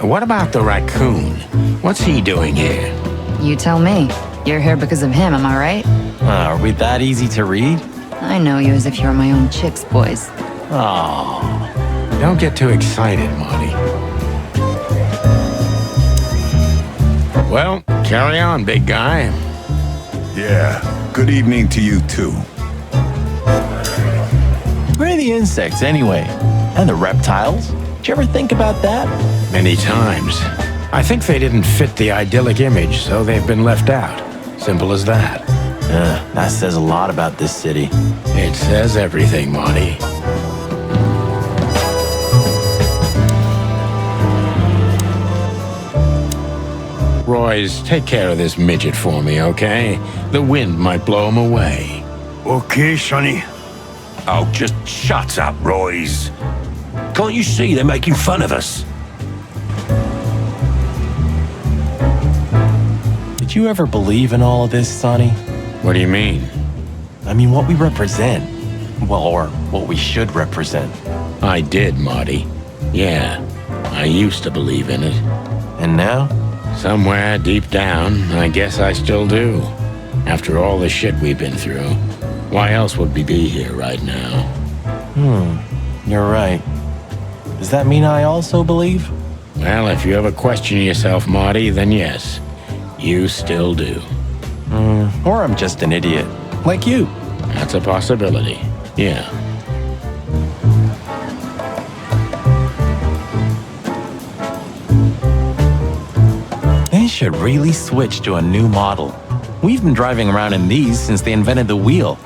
What about the raccoon? What's he doing here? You tell me. You're here because of him, am I right? Are we that easy to read? I know you as if you're my own chicks, boys. Oh, don't get too excited, Marty. Well, carry on, big guy. Yeah, good evening to you too. Where are the insects anyway? And the reptiles? Did you ever think about that? Many times. I think they didn't fit the idyllic image, so they've been left out. Simple as that. That says a lot about this city. It says everything, Marty. Royce, take care of this midget for me, okay? The wind might blow him away. Okay, Sonny. Oh, just shut up, Royce. Can't you see they're making fun of us? Did you ever believe in all of this, Sonny? What do you mean? I mean, what we represent. Well, or what we should represent. I did, Marty. Yeah, I used to believe in it. And now? Somewhere deep down, I guess I still do. After all the shit we've been through, why else would we be here right now? You're right. Does that mean I also believe? Well, if you ever question yourself, Marty, then yes, you still do. Or I'm just an idiot, like you. That's a possibility, yeah. They should really switch to a new model. We've been driving around in these since they invented the wheel.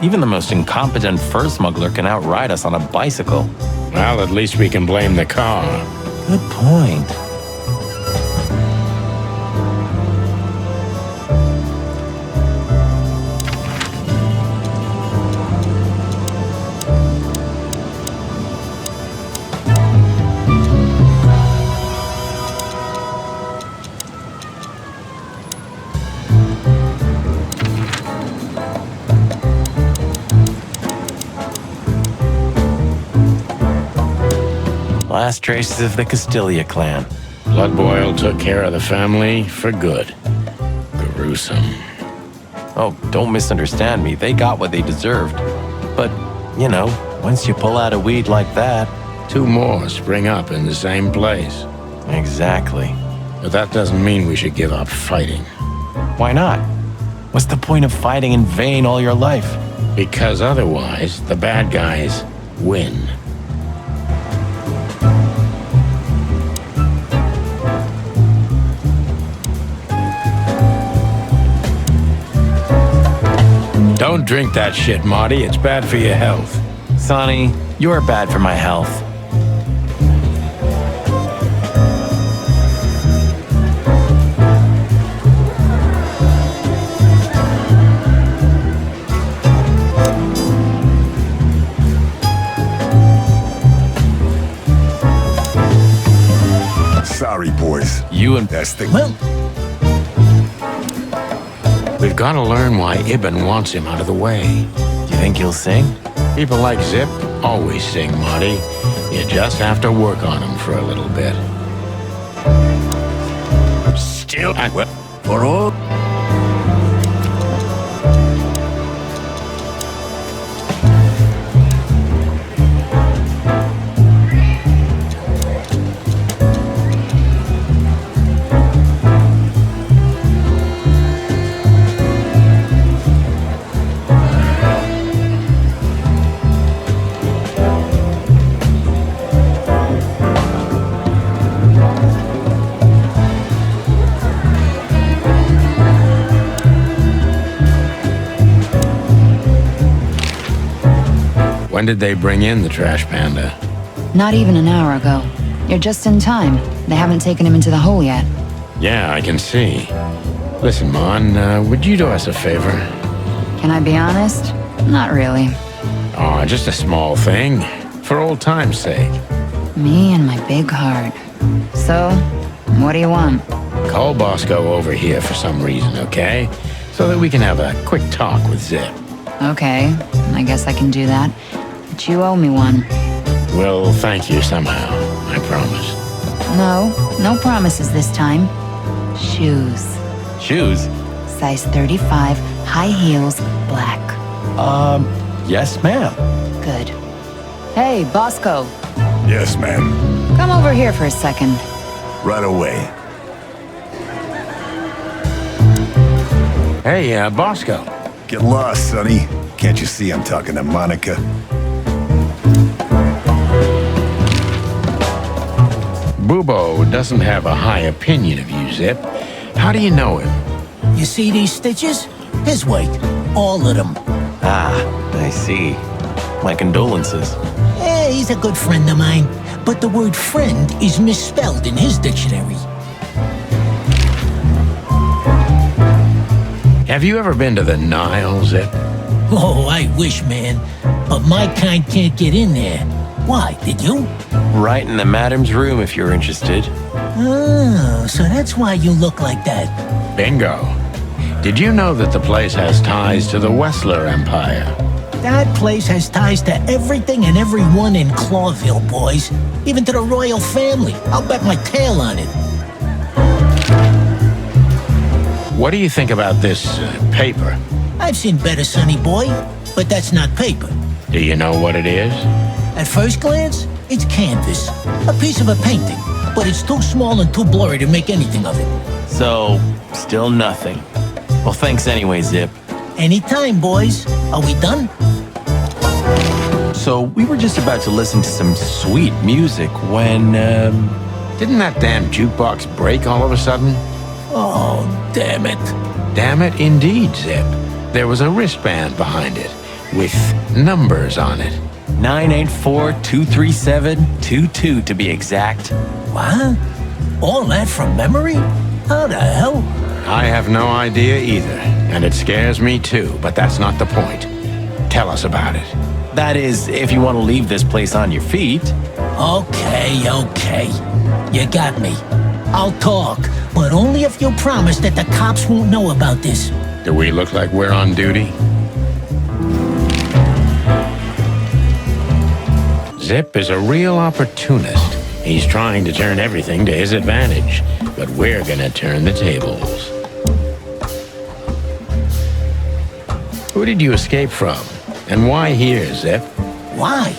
Even the most incompetent fur smuggler can outride us on a bicycle. Well, at least we can blame the car. Good point. Last traces of the Castilla clan. Blood Boil took care of the family for good. Gruesome. Oh, don't misunderstand me. They got what they deserved. But, you know, once you pull out a weed like that... 2 more spring up in the same place. Exactly. But that doesn't mean we should give up fighting. Why not? What's the point of fighting in vain all your life? Because otherwise, the bad guys win. Don't drink that shit, Marty. It's bad for your health. Sonny, you're bad for my health. Sorry, boys. You and... That's the... Well, we've got to learn why Ibn wants him out of the way. You think he'll sing? People like Zip always sing, Marty. You just have to work on him for a little bit. Still, for all... did they bring in the trash panda? Not even an hour ago. You're just in time. They haven't taken him into the hole yet. Yeah, I can see. Listen, Mon, would you do us a favor? Can I be honest? Not really. Oh, just a small thing. For old time's sake. Me and my big heart. So, what do you want? Call Bosco over here for some reason, okay? So that we can have a quick talk with Zip. Okay, I guess I can do that. But you owe me one. We'll thank you somehow, I promise. No promises this time. Shoes. Shoes? Size 35, high heels, black. Yes, ma'am. Good. Hey, Bosco. Yes, ma'am. Come over here for a second. Right away. Hey, Bosco. Get lost, Sonny. Can't you see I'm talking to Monica? Bubo doesn't have a high opinion of you, Zip. How do you know him? You see these stitches? His weight. All of them. Ah, I see. My condolences. He's a good friend of mine, but the word friend is misspelled in his dictionary. Have you ever been to the Nile, Zip? Oh, I wish, man. But my kind can't get in there. Why, did you? Right in the madam's room if you're interested. Oh, so that's why you look like that. Bingo. Did you know that the place has ties to the Wessler Empire? That place has ties to everything and everyone in Clawville, boys. Even to the royal family. I'll bet my tail on it. What do you think about this paper? I've seen better, sonny boy, but that's not paper. Do you know what it is? At first glance, it's canvas. A piece of a painting, but it's too small and too blurry to make anything of it. So, still nothing. Well, thanks anyway, Zip. Anytime, boys. Are we done? So, we were just about to listen to some sweet music when, Didn't that damn jukebox break all of a sudden? Oh, damn it. Damn it, indeed, Zip. There was a wristband behind it, with numbers on it. 984-237-22 to be exact. What? All that from memory? How the hell? I have no idea either, and it scares me too, but that's not the point. Tell us about it. That is, if you want to leave this place on your feet. Okay. You got me. I'll talk, but only if you promise that the cops won't know about this. Do we look like we're on duty? Zip is a real opportunist. He's trying to turn everything to his advantage, but we're gonna turn the tables. Who did you escape from? And why here, Zip? Why?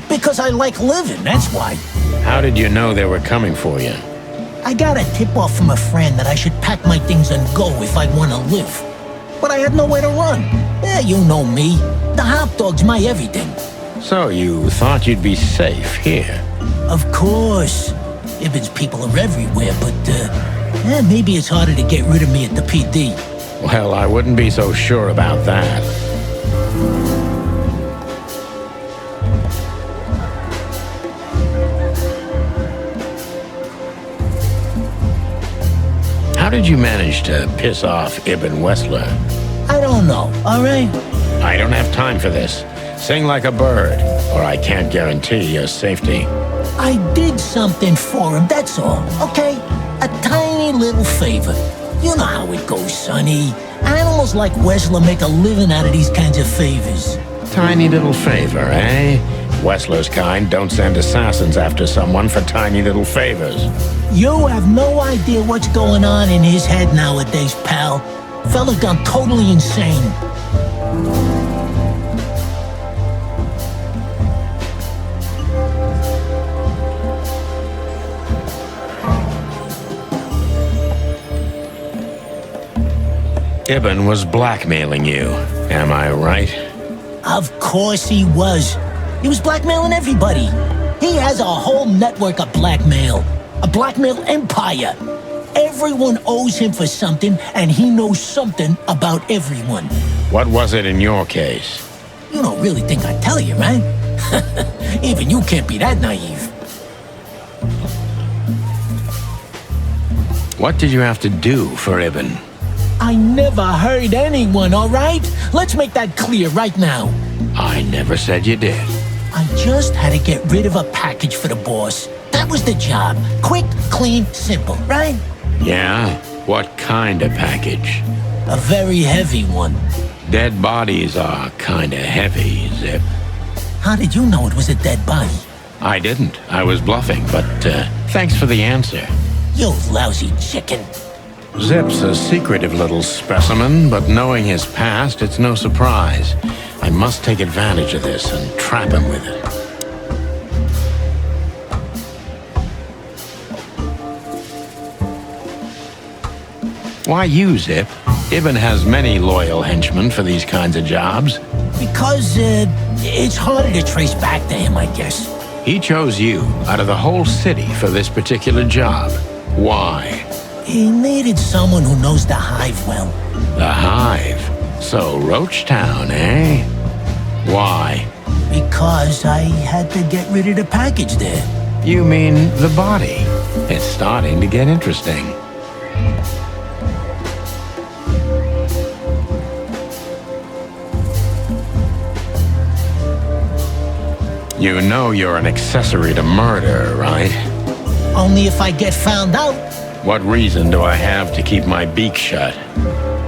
Because I like living, that's why. How did you know they were coming for you? I got a tip-off from a friend that I should pack my things and go if I want to live. But I had nowhere to run. You know me. The hot dog's my everything. So you thought you'd be safe here? Of course. Ibben's people are everywhere, but, maybe it's harder to get rid of me at the PD. Well, I wouldn't be so sure about that. How did you manage to piss off Ibn Wessler? I don't know, all right? I don't have time for this. Sing like a bird, or I can't guarantee your safety. I did something for him, that's all, okay? A tiny little favor. You know how it goes, sonny. Animals like Wessler make a living out of these kinds of favors. Tiny little favor, eh? Wessler's kind don't send assassins after someone for tiny little favors. You have no idea what's going on in his head nowadays, pal. Fella's gone totally insane. Ibn was blackmailing you, am I right? Of course he was. He was blackmailing everybody. He has a whole network of blackmail. A blackmail empire. Everyone owes him for something, and he knows something about everyone. What was it in your case? You don't really think I'd tell you, right? Even you can't be that naive. What did you have to do for Ibn? I never hurt anyone, all right? Let's make that clear right now. I never said you did. I just had to get rid of a package for the boss. That was the job. Quick, clean, simple, right? Yeah? What kind of package? A very heavy one. Dead bodies are kinda heavy, Zip. How did you know it was a dead body? I didn't. I was bluffing, but thanks for the answer. You lousy chicken. Zip's a secretive little specimen, but knowing his past, it's no surprise. I must take advantage of this and trap him with it. Why you, Zip? Ibn has many loyal henchmen for these kinds of jobs. Because, it's harder to trace back to him, I guess. He chose you out of the whole city for this particular job. Why? He needed someone who knows the Hive well. The Hive? So, Roach Town, eh? Why? Because I had to get rid of the package there. You mean the body? It's starting to get interesting. You know you're an accessory to murder, right? Only if I get found out. What reason do I have to keep my beak shut?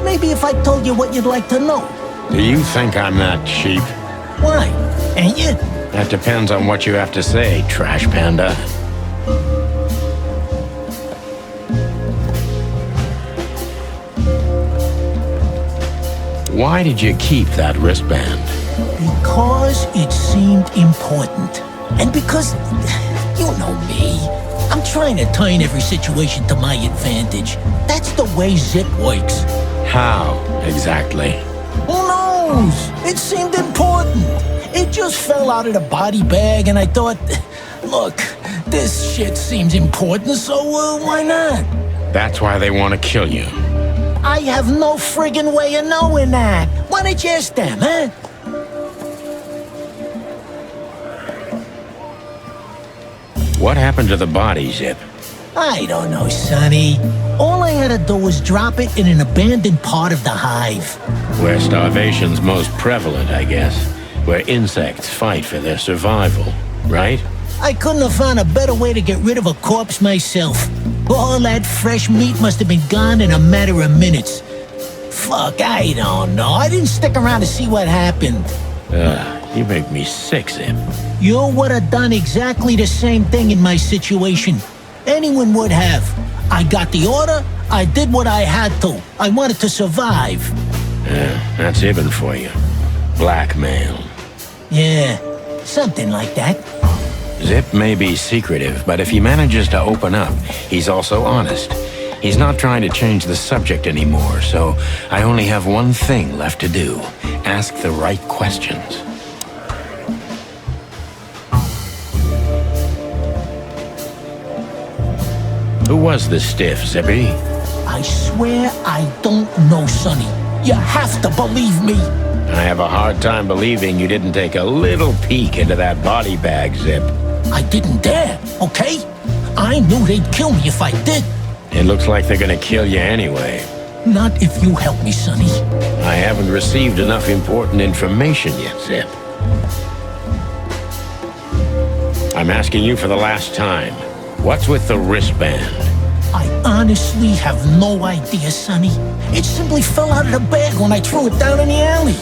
Maybe if I told you what you'd like to know. Do you think I'm that cheap? Why? Ain't you? That depends on what you have to say, Trash Panda. Why did you keep that wristband? Because it seemed important. And because, you know me, I'm trying to turn every situation to my advantage. That's the way Zip works. How, exactly? Who knows? It seemed important. It just fell out of the body bag and I thought, look, this shit seems important, so why not? That's why they want to kill you. I have no friggin' way of knowing that. Why don't you ask them, huh? What happened to the body, Zip? I don't know, Sonny. All I had to do was drop it in an abandoned part of the Hive. Where starvation's most prevalent, I guess. Where insects fight for their survival, right? I couldn't have found a better way to get rid of a corpse myself. All that fresh meat must have been gone in a matter of minutes. Fuck, I don't know. I didn't stick around to see what happened. You make me sick, Zip. You would have done exactly the same thing in my situation. Anyone would have. I got the order, I did what I had to. I wanted to survive. That's Ibn for you. Blackmail. Yeah, something like that. Zip may be secretive, but if he manages to open up, he's also honest. He's not trying to change the subject anymore, so I only have one thing left to do. Ask the right questions. Who was the stiff, Zippy? I swear I don't know, Sonny. You have to believe me. I have a hard time believing you didn't take a little peek into that body bag, Zip. I didn't dare, okay? I knew they'd kill me if I did. It looks like they're gonna kill you anyway. Not if you help me, Sonny. I haven't received enough important information yet, Zip. I'm asking you for the last time. What's with the wristband? I honestly have no idea, Sonny. It simply fell out of the bag when I threw it down in the alley.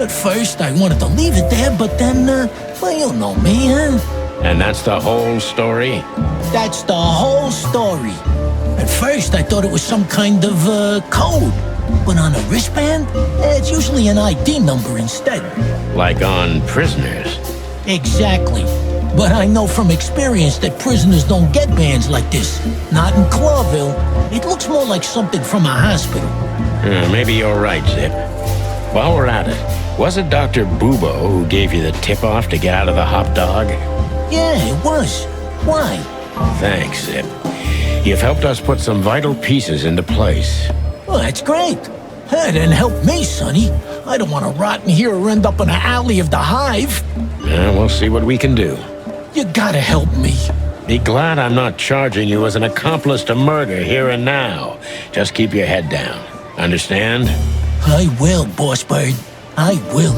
At first, I wanted to leave it there, but then, well, you know me, huh? And that's the whole story? That's the whole story. At first, I thought it was some kind of, code. But on a wristband, it's usually an ID number instead. Like on prisoners? Exactly. But I know from experience that prisoners don't get bands like this. Not in Clawville. It looks more like something from a hospital. Maybe you're right, Zip. While we're at it, was it Dr. Bubo who gave you the tip-off to get out of the hop dog? Yeah, it was. Why? Thanks, Zip. You've helped us put some vital pieces into place. Well, that's great. Then help me, Sonny. I don't want to rot in here or end up in an alley of the Hive. We'll see what we can do. You gotta help me. Be glad I'm not charging you as an accomplice to murder here and now. Just keep your head down. Understand? I will, Boss Bird. I will.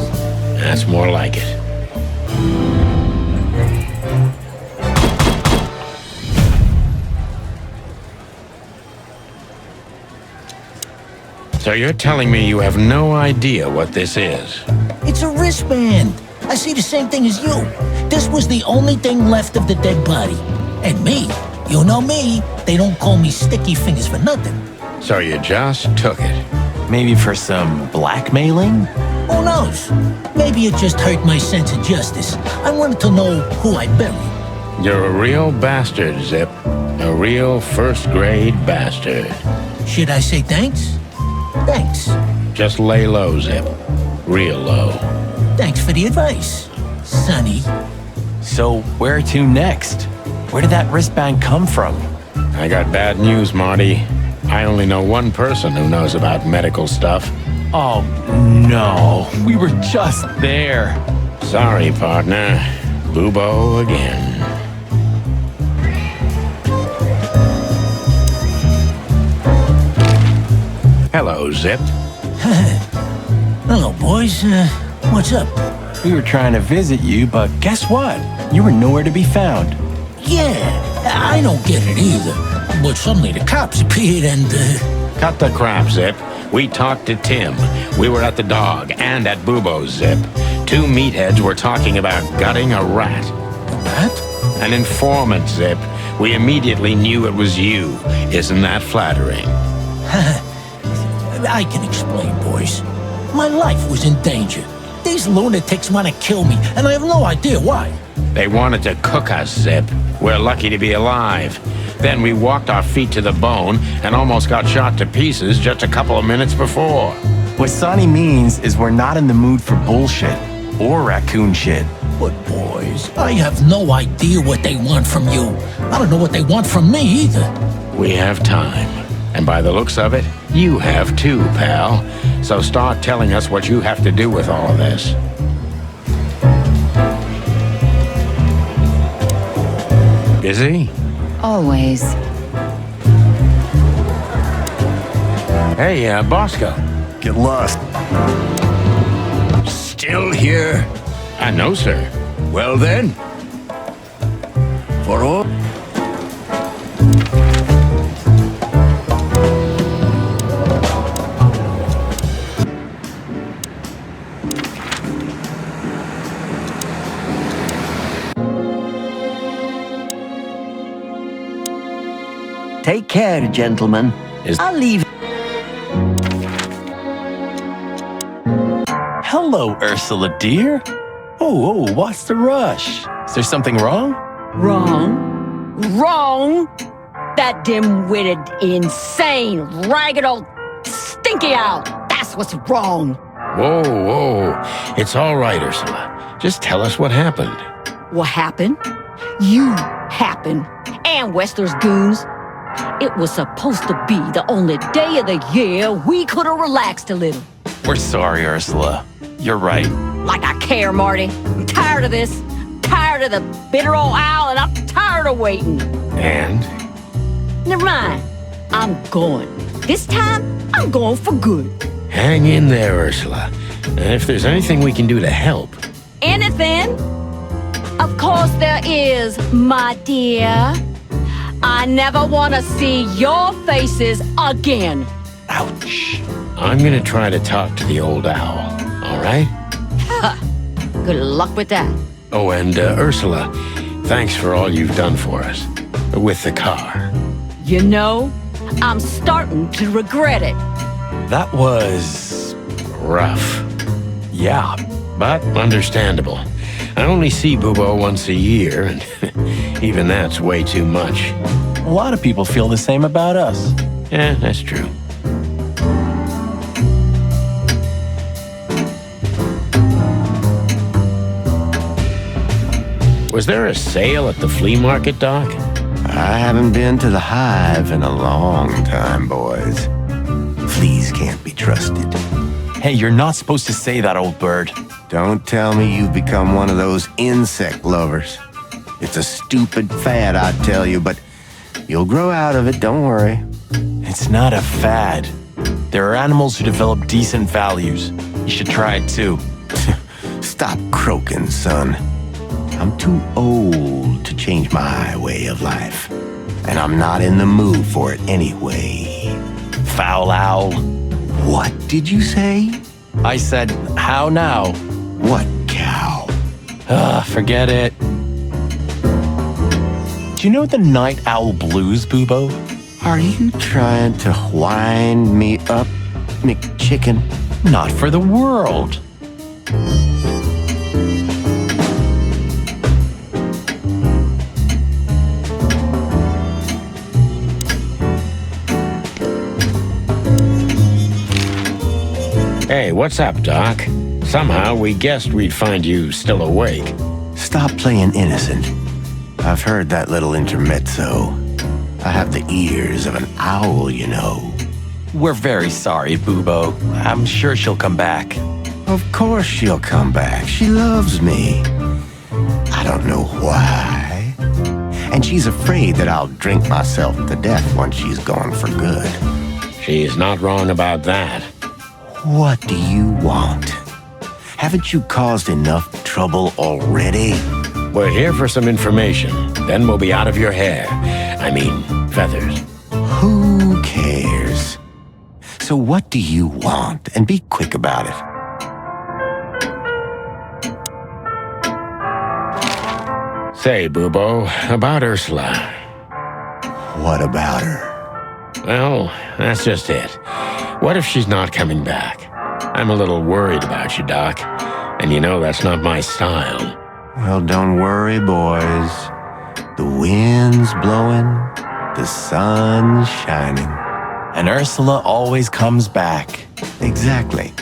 That's more like it. So you're telling me you have no idea what this is? It's a wristband. I see the same thing as you. This was the only thing left of the dead body. And me, you know me, they don't call me Sticky Fingers for nothing. So you just took it? Maybe for some blackmailing? Who knows? Maybe it just hurt my sense of justice. I wanted to know who I buried. You're a real bastard, Zip. A real first-grade bastard. Should I say thanks? Thanks. Just lay low, Zip. Real low. Thanks for the advice, Sonny. So where to next? Where did that wristband come from? I got bad news, Marty. I only know one person who knows about medical stuff. Oh, no. We were just there. Sorry, partner. Bubo again. Hello, Zip. Hello, boys. What's up? We were trying to visit you, but guess what? You were nowhere to be found. Yeah, I don't get it either. But suddenly the cops appeared and, Cut the crap, Zip. We talked to Tim. We were at the Dog and at Bubo's, Zip. Two meatheads were talking about gutting a rat. A rat? An informant, Zip. We immediately knew it was you. Isn't that flattering? I can explain, boys. My life was in danger. These lunatics want to kill me, and I have no idea why. They wanted to cook us, Zip. We're lucky to be alive. Then we walked our feet to the bone and almost got shot to pieces just a couple of minutes before. What Sonny means is we're not in the mood for bullshit or raccoon shit. But boys, I have no idea what they want from you. I don't know what they want from me either. We have time. And by the looks of it, you have too, pal. So start telling us what you have to do with all of this. Busy? Always. Hey, Bosco. Get lost. Still here? No, sir. Well then, for all... Take care, gentlemen. I'll leave. Hello, Ursula, dear. Oh, what's the rush? Is there something wrong? Wrong? That dim-witted, insane, ragged old stinky owl. That's what's wrong. Whoa. It's all right, Ursula. Just tell us what happened. What happened? You happened. And Wester's goons. It was supposed to be the only day of the year we could have relaxed a little. We're sorry, Ursula. You're right. Like I care, Marty. I'm tired of this. Tired of the bitter old owl, and I'm tired of waiting. And? Never mind. I'm going. This time, I'm going for good. Hang in there, Ursula. And if there's anything we can do to help... Anything? Of course there is, my dear. I never want to see your faces again. Ouch. I'm gonna try to talk to the old owl, all right? Good luck with that. Oh, and Ursula, thanks for all you've done for us. With the car. You know, I'm starting to regret it. That was... rough. Yeah. But understandable. I only see Bubo once a year, and even that's way too much. A lot of people feel the same about us. Yeah, that's true. Was there a sale at the flea market, Doc? I haven't been to the Hive in a long time, boys. Fleas can't be trusted. Hey, you're not supposed to say that, old bird. Don't tell me you've become one of those insect lovers. It's a stupid fad, I tell you, but you'll grow out of it, don't worry. It's not a fad. There are animals who develop decent values. You should try it too. Stop croaking, son. I'm too old to change my way of life. And I'm not in the mood for it anyway. Foul owl. What did you say? I said, how now? What cow? Forget it. Do you know the night owl blues, Boobo? Are you trying to wind me up, McChicken? Not for the world. Hey, what's up, Doc? Somehow we guessed we'd find you still awake. Stop playing innocent. I've heard that little intermezzo. I have the ears of an owl, you know. We're very sorry, Boobo. I'm sure she'll come back. Of course she'll come back. She loves me. I don't know why. And she's afraid that I'll drink myself to death once she's gone for good. She's not wrong about that. What do you want? Haven't you caused enough trouble already? We're here for some information. Then we'll be out of your hair. I mean, feathers. Who cares? So what do you want? And be quick about it. Say, Boobo, about Ursula. What about her? Well, that's just it. What if she's not coming back? I'm a little worried about you, Doc. And you know that's not my style. Well, don't worry, boys. The wind's blowing, the sun's shining. And Ursula always comes back. Exactly.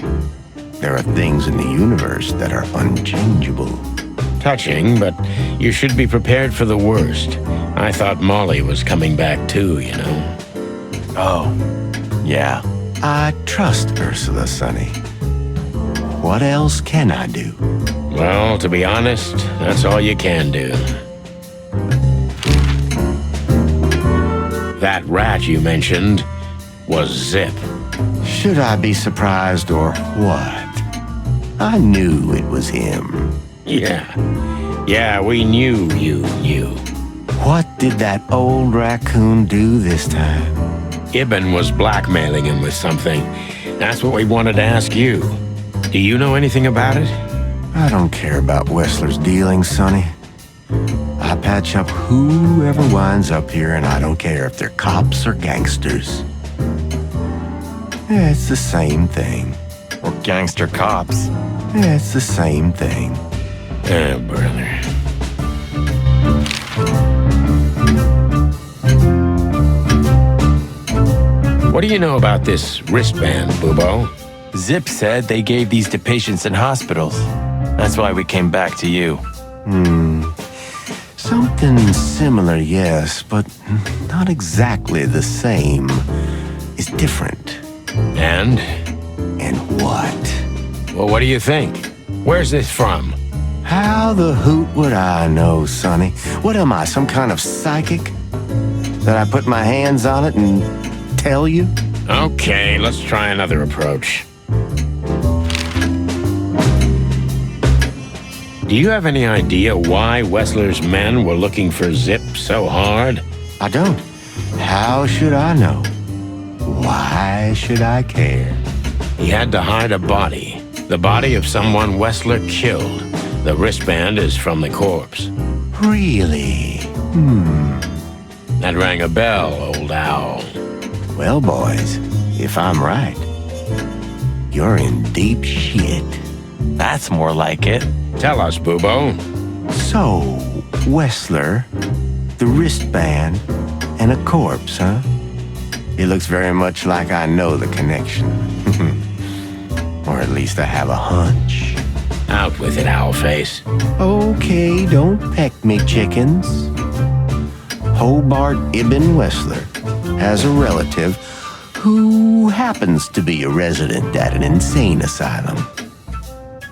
There are things in the universe that are unchangeable. Touching, but you should be prepared for the worst. I thought Molly was coming back too, you know. Oh, yeah. I trust Ursula, Sonny. What else can I do? Well, to be honest, that's all you can do. That rat you mentioned was Zip. Should I be surprised or what? I knew it was him. Yeah, we knew you knew. What did that old raccoon do this time? Ibn was blackmailing him with something. That's what we wanted to ask you. Do you know anything about it? I don't care about Wessler's dealings, Sonny. I patch up whoever winds up here, and I don't care if they're cops or gangsters. It's the same thing. Or gangster cops. It's the same thing. Oh, brother. What do you know about this wristband, Boobo? Zip said they gave these to patients in hospitals. That's why we came back to you. Something similar, yes, but not exactly the same. It's different. And? And what? Well, what do you think? Where's this from? How the hoot would I know, Sonny? What am I, some kind of psychic? That I put my hands on it and tell you? Okay, let's try another approach. Do you have any idea why Wessler's men were looking for Zip so hard? I don't. How should I know? Why should I care? He had to hide a body. The body of someone Wessler killed. The wristband is from the corpse. Really? That rang a bell, old owl. Well, boys, if I'm right, you're in deep shit. That's more like it. Tell us, Boobo. So, Wessler, the wristband, and a corpse, huh? It looks very much like I know the connection. Or at least I have a hunch. Out with it, Owlface. Okay, don't peck me, chickens. Hobart Ibn Wessler has a relative who happens to be a resident at an insane asylum.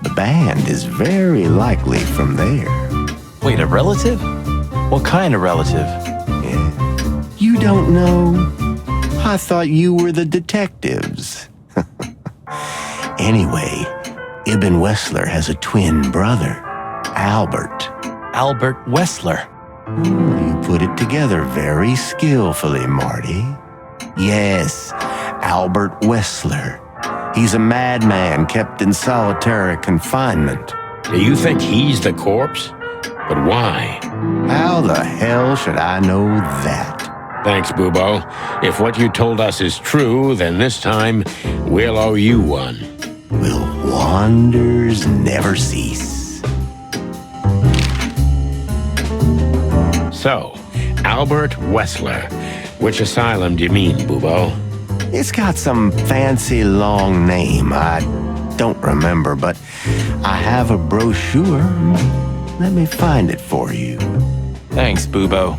The band is very likely from there. Wait, a relative? What kind of relative? You don't know? I thought you were the detectives. Anyway, Ibn Wessler has a twin brother, Albert. Albert Wessler? You put it together very skillfully, Marty. Yes, Albert Wessler. He's a madman kept in solitary confinement. Do you think he's the corpse? But why? How the hell should I know that? Thanks, Bubo. If what you told us is true, then this time we'll owe you one. Will wonders never cease? So, Albert Wessler. Which asylum do you mean, Bubo? It's got some fancy long name. I don't remember, but I have a brochure. Let me find it for you. Thanks, Bubo.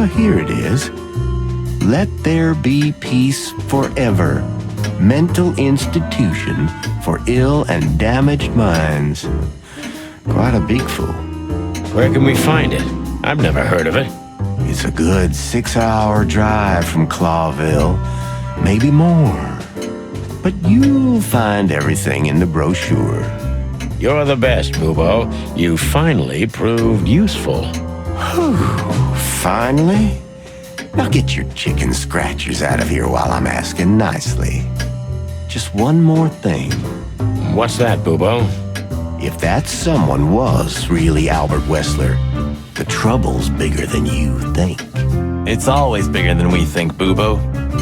Here it is. Let There Be Peace Forever. Mental Institution for Ill and Damaged Minds. Quite a big fool. Where can we find it? I've never heard of it. It's a good 6-hour drive from Clawville. Maybe more. But you'll find everything in the brochure. You're the best, Bubo. You finally proved useful. Finally? Now get your chicken scratchers out of here while I'm asking nicely. Just one more thing. What's that, Bubo? If that someone was really Albert Wessler, the trouble's bigger than you think. It's always bigger than we think, Bubo.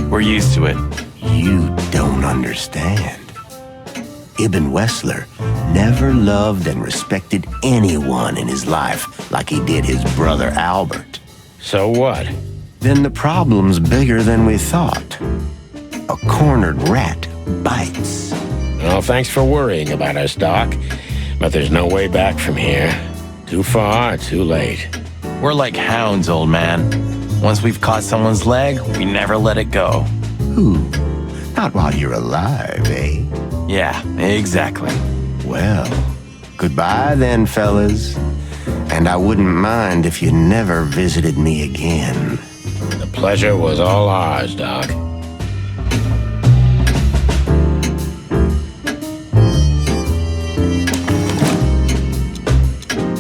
We're used to it. You don't understand. Ibn Wessler never loved and respected anyone in his life like he did his brother Albert. So what? Then the problem's bigger than we thought. A cornered rat bites. Well, thanks for worrying about us, Doc. But there's no way back from here. Too far, too late. We're like hounds, old man. Once we've caught someone's leg, we never let it go. Who? Not while you're alive, eh? Yeah, exactly. Well, goodbye then, fellas. And I wouldn't mind if you never visited me again. The pleasure was all ours, Doc.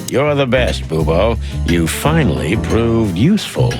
You're the best, Bubo. You finally proved useful.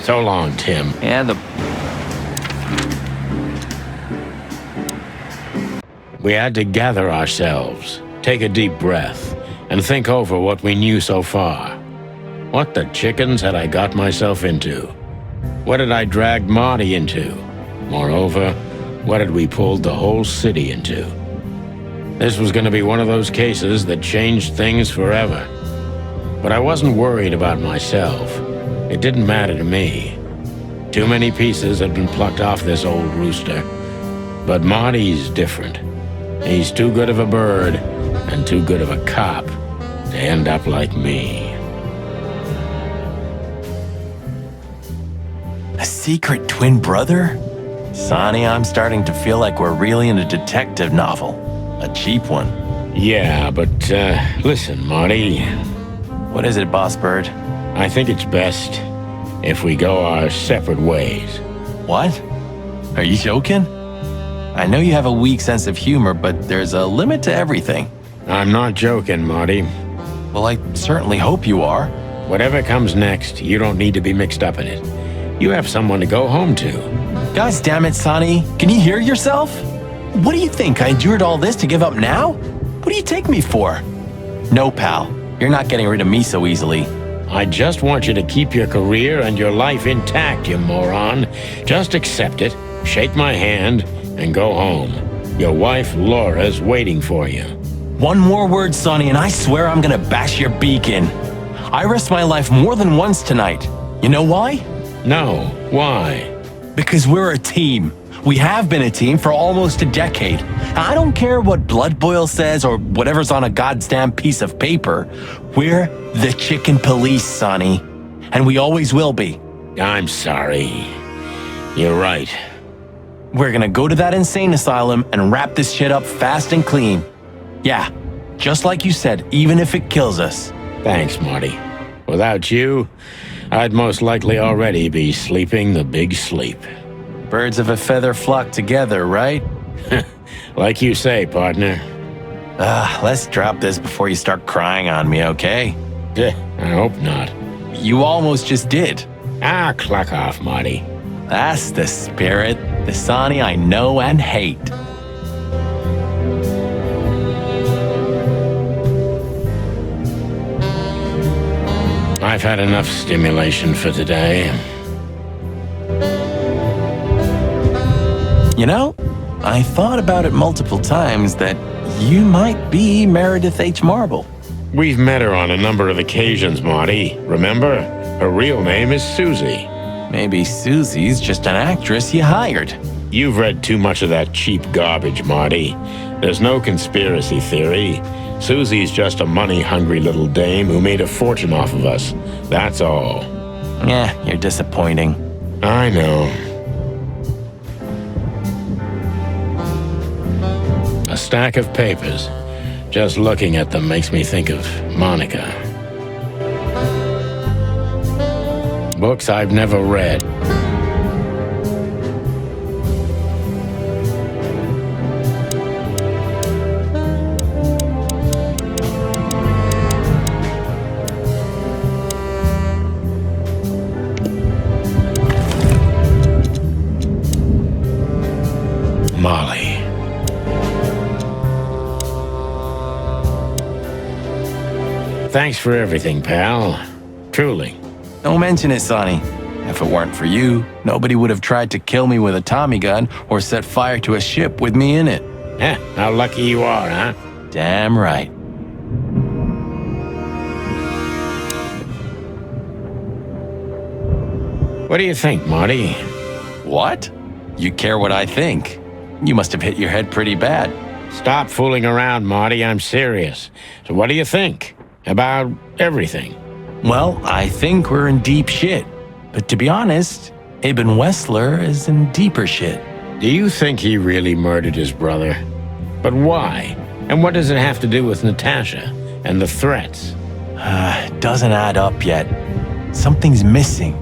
So long, Tim. Yeah, We had to gather ourselves, take a deep breath, and think over what we knew so far. What the chickens had I got myself into? What had I dragged Marty into? Moreover, what had we pulled the whole city into? This was going to be one of those cases that changed things forever. But I wasn't worried about myself. It didn't matter to me. Too many pieces had been plucked off this old rooster. But Marty's different. He's too good of a bird and too good of a cop to end up like me. secret twin brother? Sonny, I'm starting to feel like we're really in a detective novel. A cheap one. Yeah, but listen, Marty. What is it, Boss Bird? I think it's best if we go our separate ways. What? Are you joking? I know you have a weak sense of humor, but there's a limit to everything. I'm not joking, Marty. Well, I certainly hope you are. Whatever comes next, you don't need to be mixed up in it. You have someone to go home to. Gosh damn it, Sonny. Can you hear yourself? What do you think? I endured all this to give up now? What do you take me for? No, pal. You're not getting rid of me so easily. I just want you to keep your career and your life intact, you moron. Just accept it, shake my hand, and go home. Your wife, Laura's waiting for you. One more word, Sonny, and I swear I'm gonna bash your beak in. I risked my life more than once tonight. You know why? No. Why? Because we're a team. We have been a team for almost a decade. I don't care what Blood Boil says or whatever's on a goddamn piece of paper. We're the Chicken Police, Sonny. And we always will be. I'm sorry. You're right. We're gonna go to that insane asylum and wrap this shit up fast and clean. Yeah, just like you said, even if it kills us. Thanks, Marty. Without you, I'd most likely already be sleeping the big sleep. Birds of a feather flock together, right? Like you say, partner. Let's drop this before you start crying on me, okay? I hope not. You almost just did. Clock off, Marty. That's the spirit, the Sonny I know and hate. I've had enough stimulation for today. You know, I thought about it multiple times that you might be Meredith H. Marble. We've met her on a number of occasions, Marty. Remember? Her real name is Susie. Maybe Susie's just an actress you hired. You've read too much of that cheap garbage, Marty. There's no conspiracy theory. Susie's just a money-hungry little dame who made a fortune off of us. That's all. You're disappointing. I know. A stack of papers. Just looking at them makes me think of Monica. Books I've never read. Molly. Thanks for everything, pal. Truly. Don't mention it, Sonny. If it weren't for you, nobody would have tried to kill me with a Tommy gun or set fire to a ship with me in it. How lucky you are, huh? Damn right. What do you think, Marty? What? You care what I think? You must have hit your head pretty bad. Stop fooling around, Marty. I'm serious. So what do you think? About everything? Well, I think we're in deep shit. But to be honest, Ibn Wessler is in deeper shit. Do you think he really murdered his brother? But why? And what does it have to do with Natasha and the threats? Doesn't add up yet. Something's missing.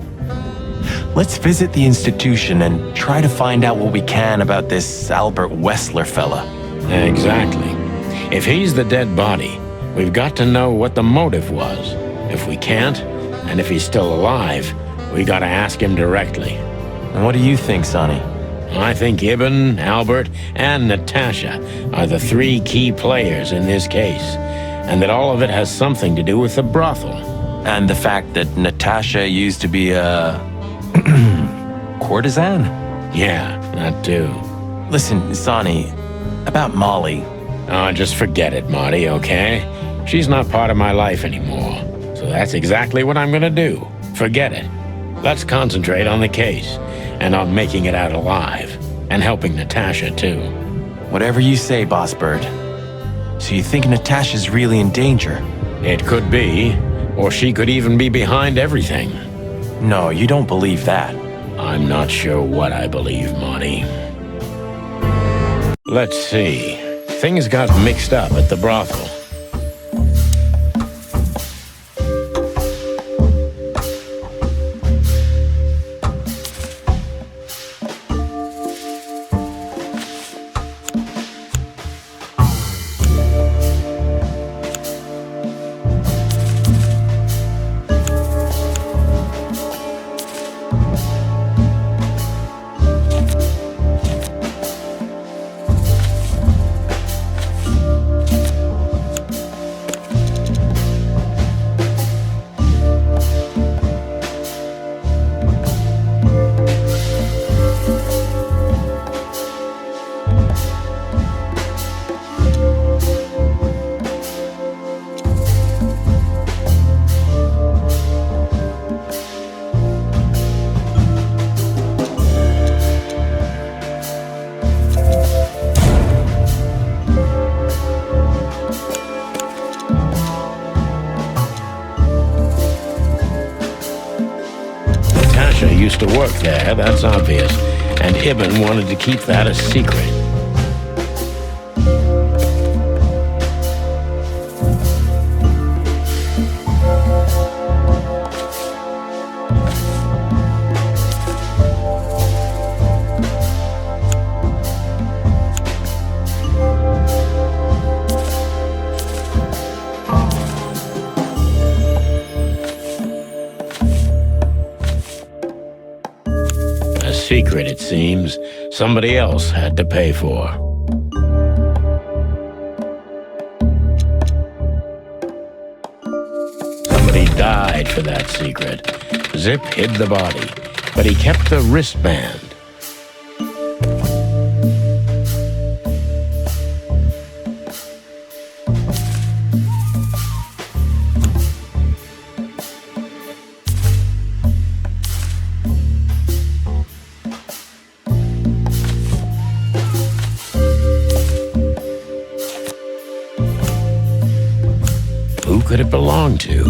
Let's visit the institution and try to find out what we can about this Albert Wessler fella. Exactly. If he's the dead body, we've got to know what the motive was. If we can't, and if he's still alive, we gotta ask him directly. And what do you think, Sonny? I think Ibn, Albert, and Natasha are the three key players in this case, and that all of it has something to do with the brothel. And the fact that Natasha used to be a courtesan? Yeah, that too. Listen, Sonny, about Molly. Oh, just forget it, Marty, okay? She's not part of my life anymore. So that's exactly what I'm gonna do. Forget it. Let's concentrate on the case, and on making it out alive, and helping Natasha, too. Whatever you say, Boss Bird. So you think Natasha's really in danger? It could be, or she could even be behind everything. No, you don't believe that. I'm not sure what I believe, Marty. Let's see. Things got mixed up at the brothel. Used to work there, that's obvious. And Ibn wanted to keep that a secret. Secret, it seems, somebody else had to pay for. Somebody died for that secret. Zip hid the body, but he kept the wristband. Who could it belong to?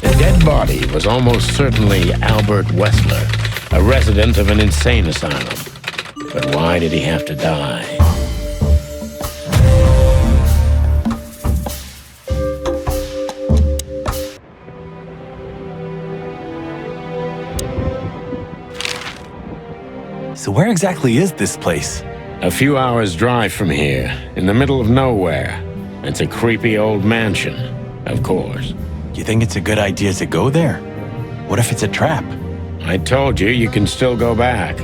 The dead body was almost certainly Albert Wessler, a resident of an insane asylum. But why did he have to die? So where exactly is this place? A few hours' drive from here, in the middle of nowhere. It's a creepy old mansion, of course. You think it's a good idea to go there? What if it's a trap? I told you, you can still go back.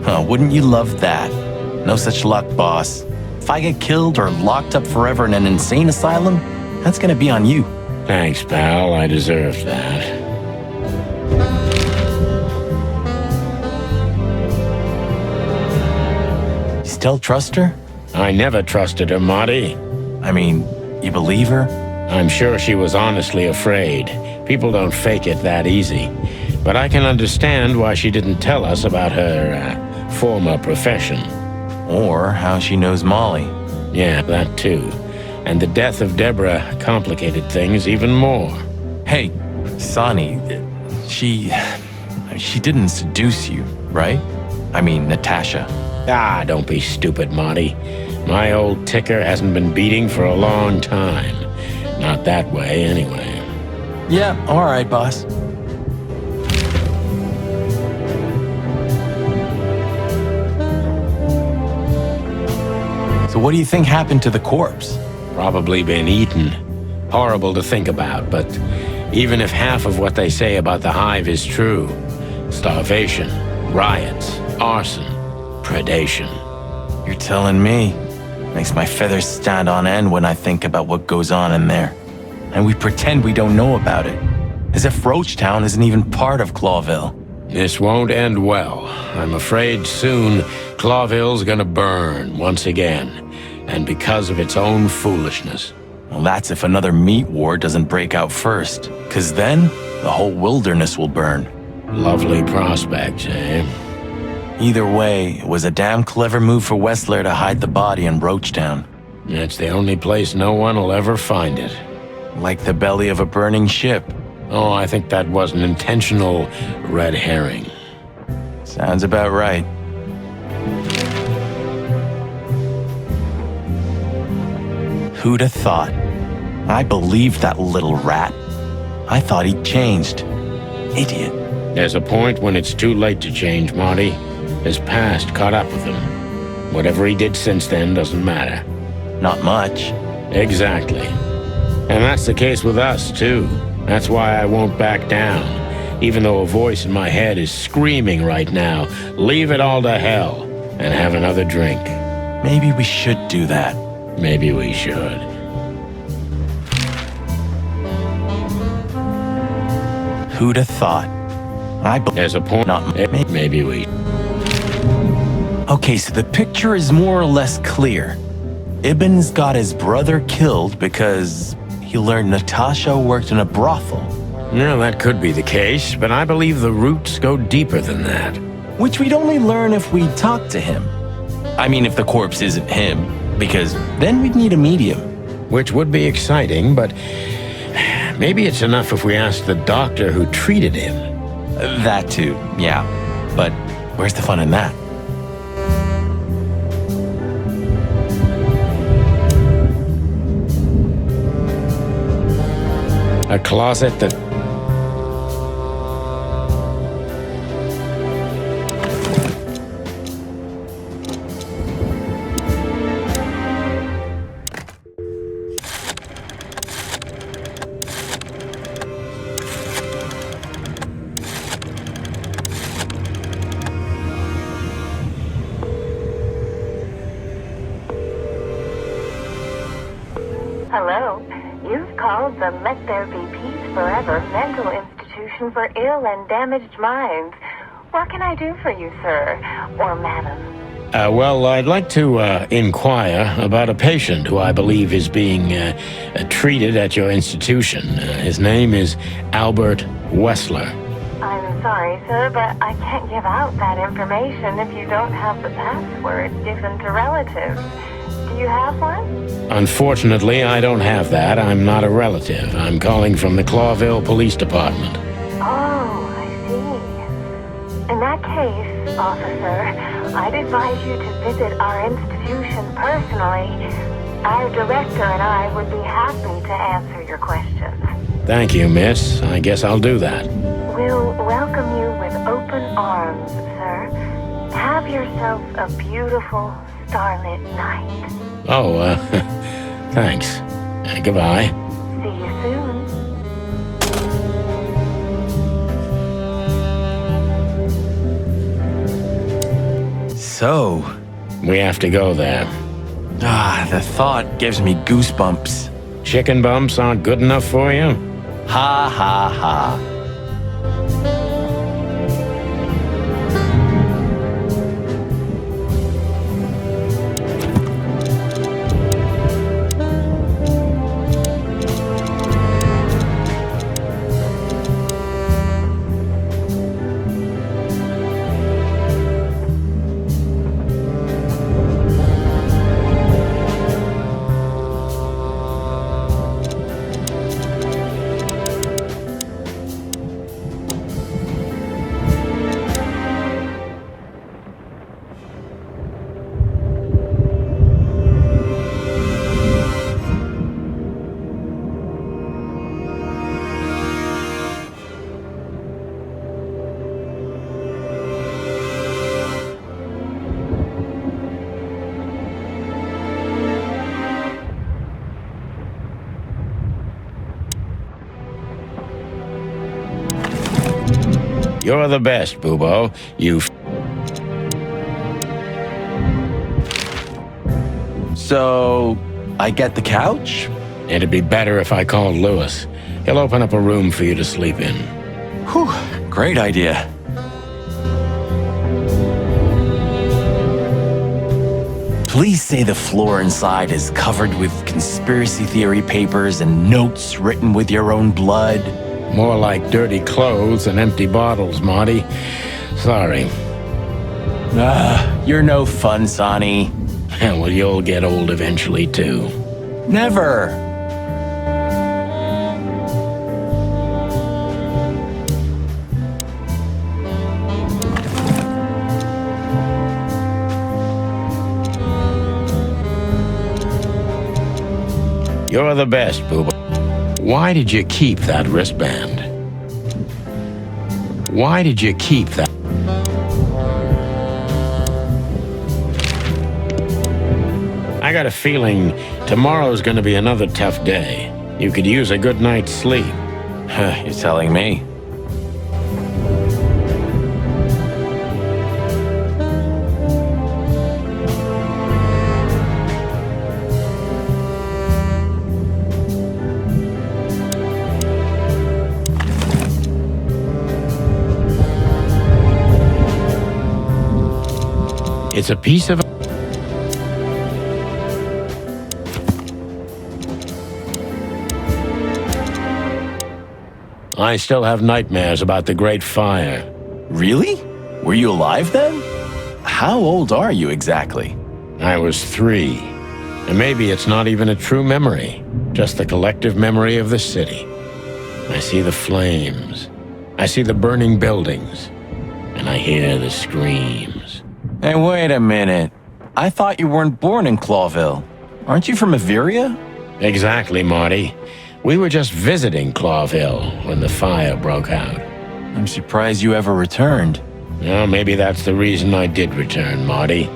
Huh, wouldn't you love that? No such luck, boss. If I get killed or locked up forever in an insane asylum, that's gonna be on you. Thanks, pal. I deserve that. Still trust her? I never trusted her, Marty. I mean, you believe her? I'm sure she was honestly afraid. People don't fake it that easy. But I can understand why she didn't tell us about her former profession. Or how she knows Molly. Yeah, that too. And the death of Deborah complicated things even more. Hey, Sonny, she didn't seduce you, right? I mean, Natasha. Ah, don't be stupid, Marty. My old ticker hasn't been beating for a long time. Not that way, anyway. Yeah, all right, boss. So what do you think happened to the corpse? Probably been eaten. Horrible to think about, but even if half of what they say about the hive is true, starvation, riots, arson, predation. You're telling me. Makes my feathers stand on end when I think about what goes on in there. And we pretend we don't know about it. As if Roachtown isn't even part of Clawville. This won't end well. I'm afraid soon Clawville's gonna burn once again. And because of its own foolishness. Well, that's if another meat war doesn't break out first. 'Cause then, the whole wilderness will burn. Lovely prospects, eh? Either way, it was a damn clever move for Wessler to hide the body in Roachtown. It's the only place no one will ever find it. Like the belly of a burning ship. Oh, I think that was an intentional red herring. Sounds about right. Who'd have thought? I believed that little rat. I thought he'd changed. Idiot. There's a point when it's too late to change, Marty. His past caught up with him. Whatever he did since then doesn't matter. Not much. Exactly. And that's the case with us, too. That's why I won't back down. Even though a voice in my head is screaming right now, leave it all to hell and have another drink. Maybe we should do that. Maybe we should. Who'd have thought? There's a point. Maybe we. Okay, so the picture is more or less clear. Ibn's got his brother killed because he learned Natasha worked in a brothel. No, that could be the case, but I believe the roots go deeper than that. Which we'd only learn if we talked to him. I mean, if the corpse isn't him, because then we'd need a medium. Which would be exciting, but maybe it's enough if we ask the doctor who treated him. That too, yeah. But where's the fun in that? A closet that... Hello. You've called the Let There Be Peace Forever mental institution for ill and damaged minds. What can I do for you, sir? Or madam? Well, I'd like to inquire about a patient who I believe is being treated at your institution. His name is Albert Wessler. I'm sorry, sir, but I can't give out that information if you don't have the password given to relatives. Do you have one? Unfortunately, I don't have that. I'm not a relative. I'm calling from the Clawville Police Department. Oh, I see. In that case, officer, I'd advise you to visit our institution personally. Our director and I would be happy to answer your questions. Thank you, miss. I guess I'll do that. We'll welcome you with open arms, sir. Have yourself a beautiful, starlit night. Oh, thanks. Goodbye. See you soon. So, we have to go there. The thought gives me goosebumps. Chicken bumps aren't good enough for you? Ha ha ha. You're the best, Bubo. So, I get the couch? It'd be better if I called Lewis. He'll open up a room for you to sleep in. Whew, great idea. Please say the floor inside is covered with conspiracy theory papers and notes written with your own blood. More like dirty clothes and empty bottles, Marty. Sorry. You're no fun, Sonny. Well, you'll get old eventually, too. Never. You're the best, Booba. Why did you keep that wristband? Why did you keep that? I got a feeling tomorrow's gonna be another tough day. You could use a good night's sleep. You're telling me. It's a piece of... I still have nightmares about the Great Fire. Really? Were you alive then? How old are you exactly? I was 3. And maybe it's not even a true memory, just the collective memory of the city. I see the flames. I see the burning buildings. And I hear the screams. Hey, wait a minute. I thought you weren't born in Clawville. Aren't you from Averia? Exactly, Marty. We were just visiting Clawville when the fire broke out. I'm surprised you ever returned. Well, maybe that's the reason I did return, Marty.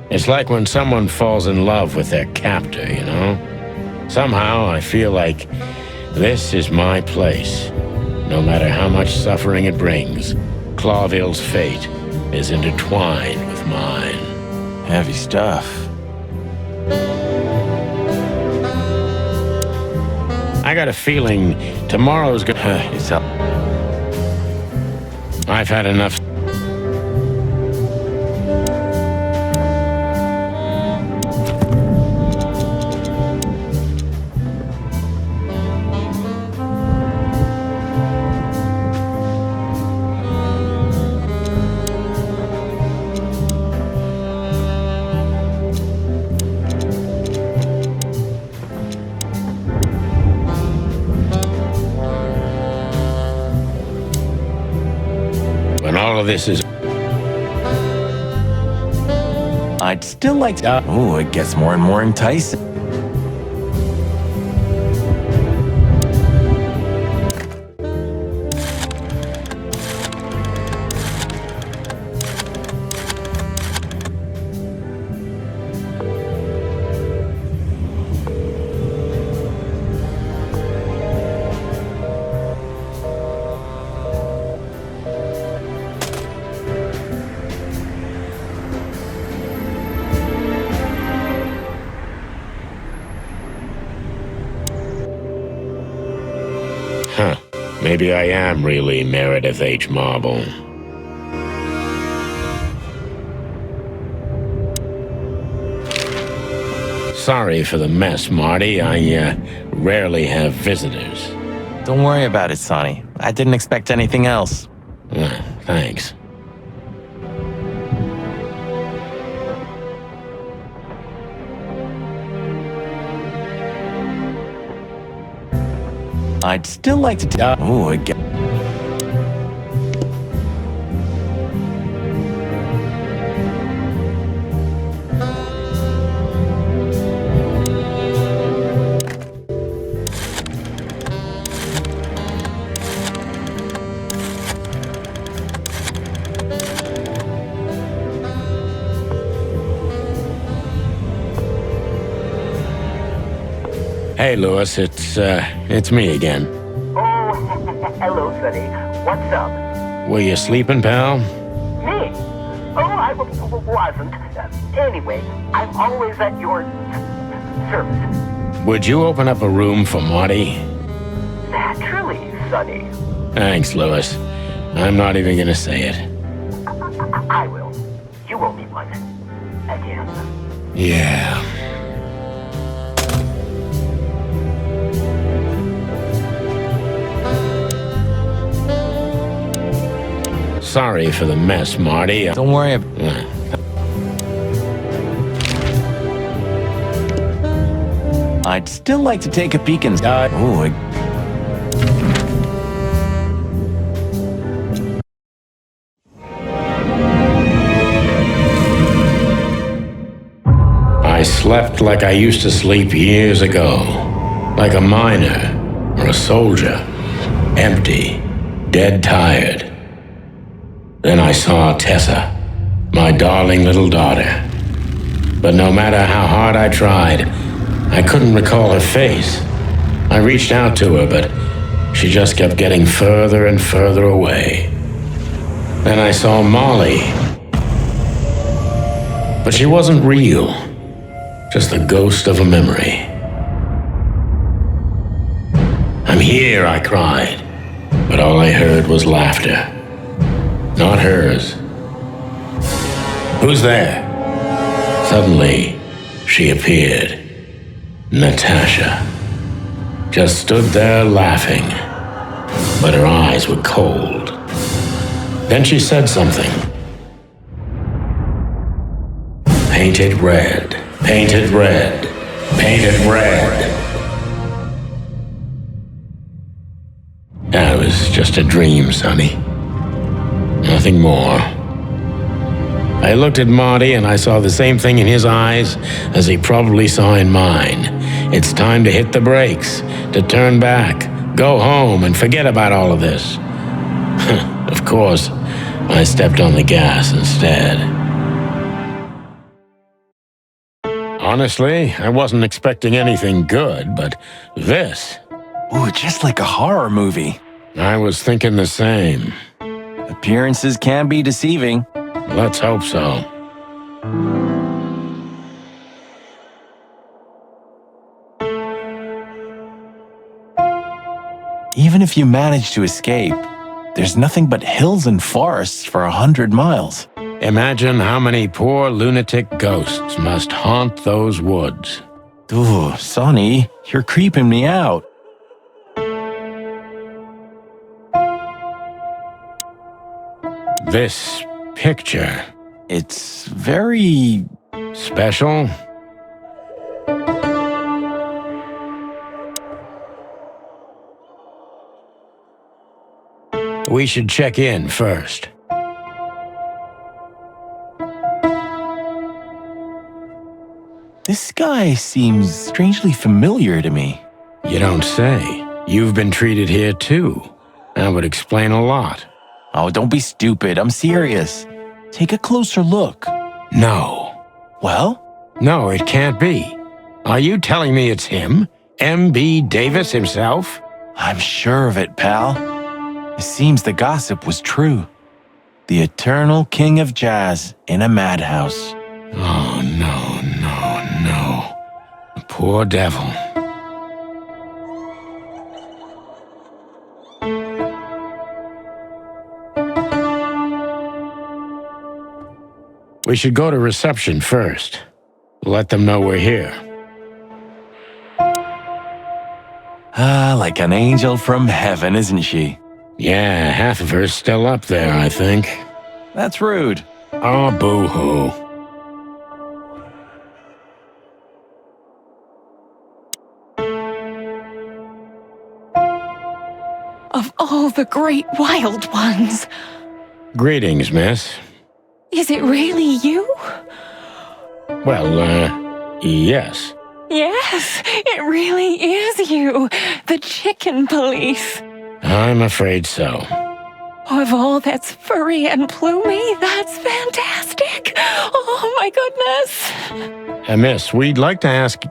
It's like when someone falls in love with their captor, you know? Somehow I feel like this is my place. No matter how much suffering it brings, Clawville's fate is intertwined with mine. Heavy stuff. I got a feeling tomorrow's gonna... I've had enough... When all of this is... I'd still like to... Oh, it gets more and more enticing. Huh. Maybe I am really Meredith H. Marble. Sorry for the mess, Marty. I rarely have visitors. Don't worry about it, Sonny. I didn't expect anything else. Thanks. I'd still like to... Oh, again. Hey, Lewis, it's me again. Oh, hello, Sonny. What's up? Were you sleeping, pal? Me? Oh, I wasn't. Anyway, I'm always at your service. Would you open up a room for Marty? Naturally, Sonny. Thanks, Lewis. I'm not even gonna say it. I will. You owe me one. Again. Yeah. Sorry for the mess, Marty. Don't worry about it. I'd still like to take a peek inside. Oh, I slept like I used to sleep years ago, like a miner or a soldier, empty, dead tired. Then I saw Tessa, my darling little daughter. But no matter how hard I tried, I couldn't recall her face. I reached out to her, but she just kept getting further and further away. Then I saw Molly. But she wasn't real. Just the ghost of a memory. I'm here, I cried, but all I heard was laughter. Not hers. Who's there? Suddenly, she appeared. Natasha. Just stood there laughing, but her eyes were cold. Then she said something. Painted red. Painted red. Painted red. That was just a dream, Sonny. Nothing more. I looked at Marty and I saw the same thing in his eyes as he probably saw in mine. It's time to hit the brakes, to turn back, go home and forget about all of this. Of course, I stepped on the gas instead. Honestly, I wasn't expecting anything good, but this... Ooh, just like a horror movie. I was thinking the same. Appearances can be deceiving. Let's hope so. Even if you manage to escape, there's nothing but hills and forests for 100 miles. Imagine how many poor lunatic ghosts must haunt those woods. Ooh, Sonny, you're creeping me out. This picture. It's very... special? We should check in first. This guy seems strangely familiar to me. You don't say. You've been treated here too. That would explain a lot. Oh, don't be stupid. I'm serious. Take a closer look. No. Well? No, it can't be. Are you telling me it's him? M.B. Davis himself? I'm sure of it, pal. It seems the gossip was true. The eternal king of jazz in a madhouse. Oh, no, no, no. The poor devil. We should go to reception first. Let them know we're here. Ah, like an angel from heaven, isn't she? Yeah, half of her's still up there, I think. That's rude. Oh, boo-hoo. Of all the great wild ones. Greetings, miss. Is it really you? Well, yes. Yes, it really is you. The chicken police. I'm afraid so. Of all that's furry and plumey, that's fantastic. Oh, my goodness. Miss, we'd like to ask...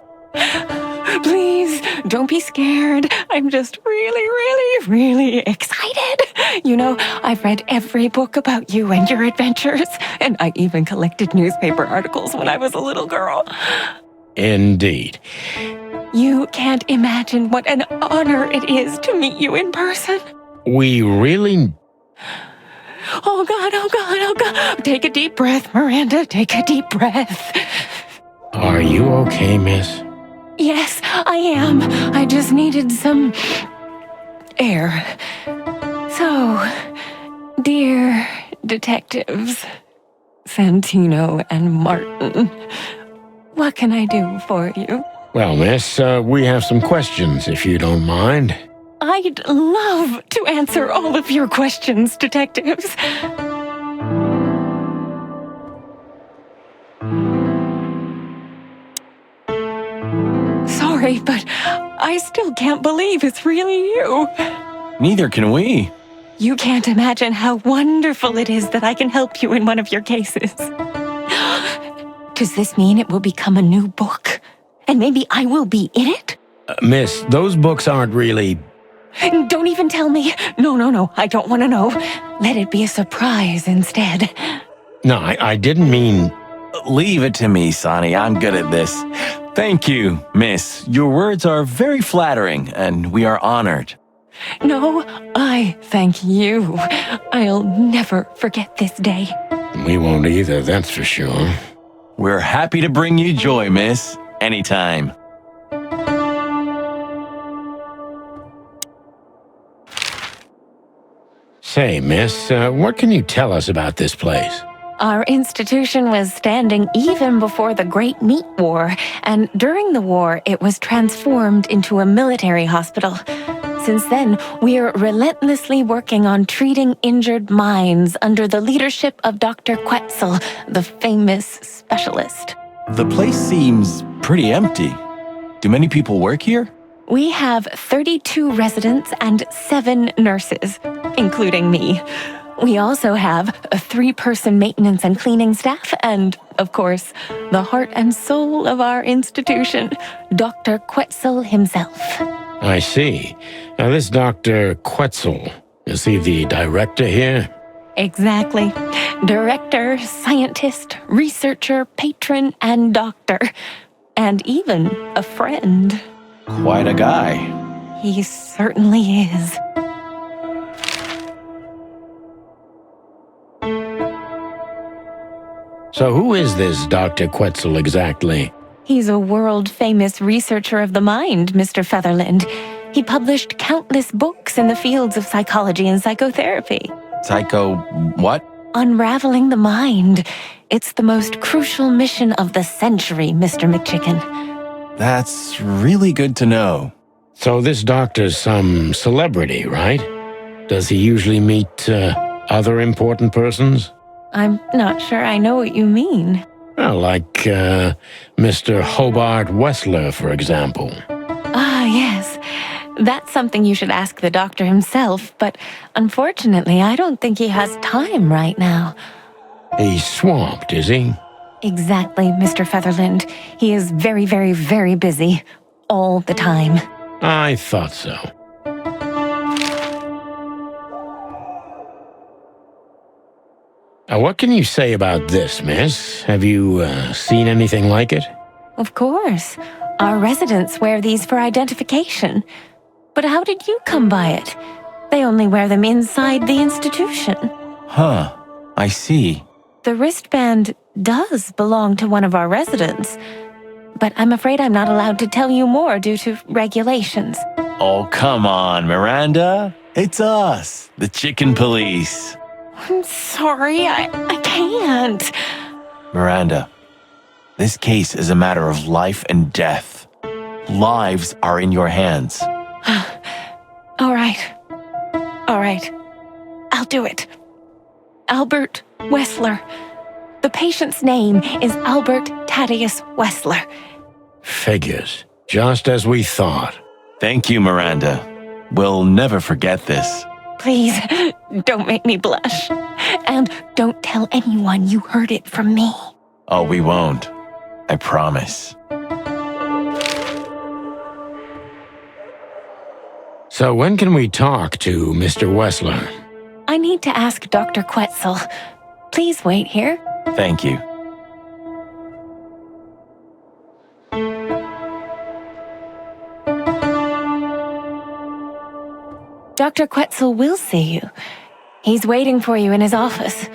Please, don't be scared. I'm just really excited. You know, I've read every book about you and your adventures, and I even collected newspaper articles when I was a little girl. Indeed. You can't imagine what an honor it is to meet you in person. We really... Oh, God, oh, God, oh, God. Take a deep breath, Miranda. Take a deep breath. Are you okay, miss? Yes, I am. I just needed some air. So, dear detectives, Santino and Martin, what can I do for you? Well, miss, we have some questions, if you don't mind. I'd love to answer all of your questions, detectives. Sorry, but I still can't believe it's really you. Neither can we. You can't imagine how wonderful it is that I can help you in one of your cases. Does this mean it will become a new book? And maybe I will be in it? Miss, those books aren't really... Don't even tell me. No, I don't want to know. Let it be a surprise instead. No, I didn't mean... Leave it to me, Sonny. I'm good at this. Thank you, miss. Your words are very flattering, and we are honored. No, I thank you. I'll never forget this day. We won't either, that's for sure. We're happy to bring you joy, miss. Anytime. Say, miss, what can you tell us about this place? Our institution was standing even before the Great Meat War, and during the war, it was transformed into a military hospital. Since then, we're relentlessly working on treating injured minds under the leadership of Dr. Quetzal, the famous specialist. The place seems pretty empty. Do many people work here? We have 32 residents and 7 nurses, including me. We also have a 3-person maintenance and cleaning staff and, of course, the heart and soul of our institution, Dr. Quetzal himself. I see. Now, this Dr. Quetzal, is he the director here? Exactly. Director, scientist, researcher, patron, and doctor. And even a friend. Quite a guy. He certainly is. So who is this Dr. Quetzal exactly? He's a world-famous researcher of the mind, Mr. Featherland. He published countless books in the fields of psychology and psychotherapy. What? Unraveling the mind. It's the most crucial mission of the century, Mr. McChicken. That's really good to know. So this doctor's some celebrity, right? Does he usually meet other important persons? I'm not sure I know what you mean. Well, like Mr. Hobart Wessler, for example. Ah, yes. That's something you should ask the doctor himself, but unfortunately, I don't think he has time right now. He's swamped, is he? Exactly, Mr. Featherland. He is very, very, very busy. All the time. I thought so. What can you say about this, miss? Have you seen anything like it? Of course. Our residents wear these for identification. But how did you come by it? They only wear them inside the institution. Huh. I see. The wristband does belong to one of our residents. But I'm afraid I'm not allowed to tell you more due to regulations. Oh, come on, Miranda. It's us, the Chicken Police. I'm sorry, I can't. Miranda, this case is a matter of life and death. Lives are in your hands. All right. I'll do it. Albert Wessler. The patient's name is Albert Thaddeus Wessler. Figures. Just as we thought. Thank you, Miranda. We'll never forget this. Please, don't make me blush. And don't tell anyone you heard it from me. Oh, we won't. I promise. So when can we talk to Mr. Wessler? I need to ask Dr. Quetzal. Please wait here. Thank you. Dr. Quetzal will see you. He's waiting for you in his office.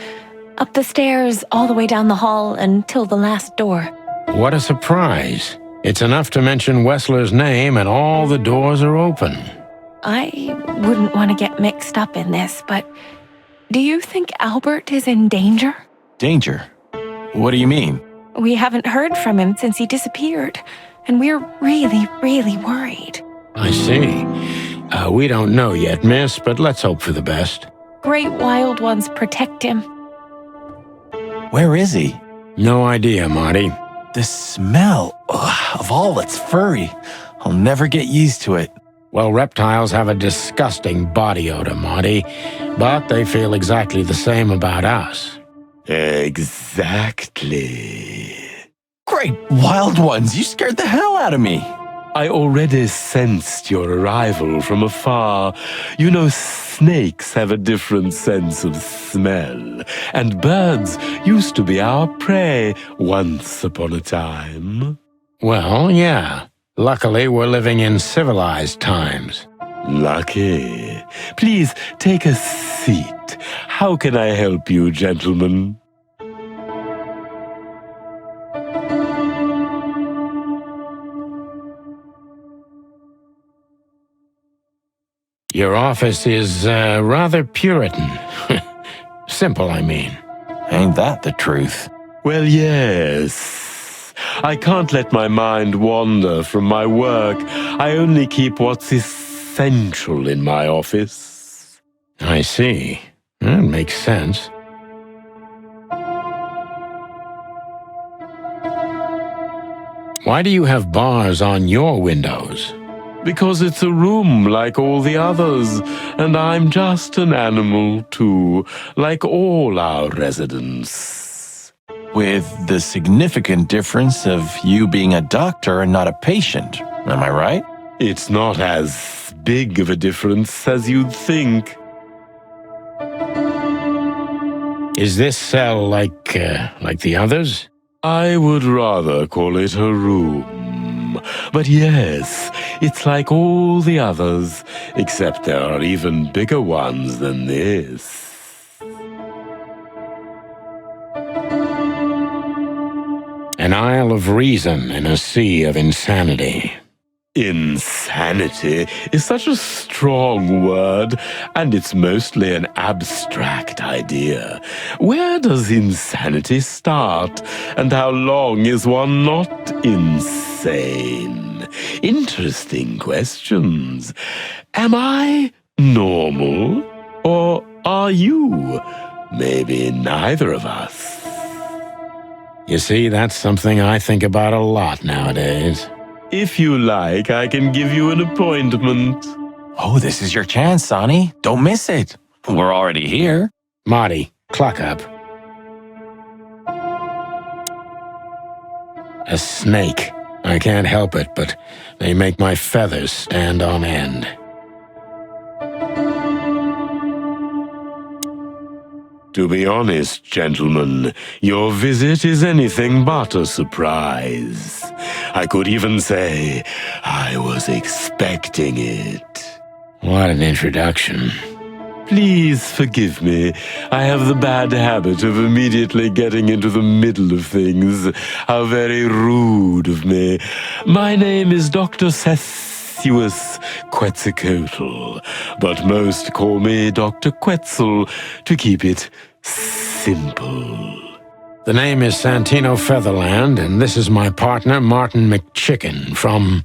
Up the stairs, all the way down the hall, until the last door. What a surprise. It's enough to mention Wessler's name and all the doors are open. I wouldn't want to get mixed up in this, but do you think Albert is in danger? Danger? What do you mean? We haven't heard from him since he disappeared, and we're really, really worried. I see. We don't know yet, miss, but let's hope for the best. Great wild ones protect him. Where is he? No idea, Marty. The smell of all that's furry. I'll never get used to it. Well, reptiles have a disgusting body odor, Marty, but they feel exactly the same about us. Exactly. Great wild ones, you scared the hell out of me. I already sensed your arrival from afar. You know, snakes have a different sense of smell, and birds used to be our prey once upon a time. Well, yeah. Luckily, we're living in civilized times. Lucky. Please take a seat. How can I help you, gentlemen? Your office is rather Puritan. Simple, I mean. Ain't that the truth? Well, yes. I can't let my mind wander from my work. I only keep what's essential in my office. I see. That makes sense. Why do you have bars on your windows? Because it's a room like all the others, and I'm just an animal too, like all our residents. With the significant difference of you being a doctor and not a patient, am I right? It's not as big of a difference as you'd think. Is this cell like the others? I would rather call it a room. But yes, it's like all the others, except there are even bigger ones than this. An isle of reason in a sea of insanity. Insanity is such a strong word, and it's mostly an abstract idea. Where does insanity start, and how long is one not insane? Interesting questions. Am I normal, or are you? Maybe neither of us. You see, that's something I think about a lot nowadays. If you like, I can give you an appointment. Oh, this is your chance, Sonny. Don't miss it. We're already here. Marty, clock up. A snake. I can't help it, but they make my feathers stand on end. To be honest, gentlemen, your visit is anything but a surprise. I could even say I was expecting it. What an introduction. Please forgive me. I have the bad habit of immediately getting into the middle of things. How very rude of me. My name is Dr. Sessuous Quetzalcoatl, but most call me Dr. Quetzal to keep it simple. The name is Santino Featherland, and this is my partner, Martin McChicken, from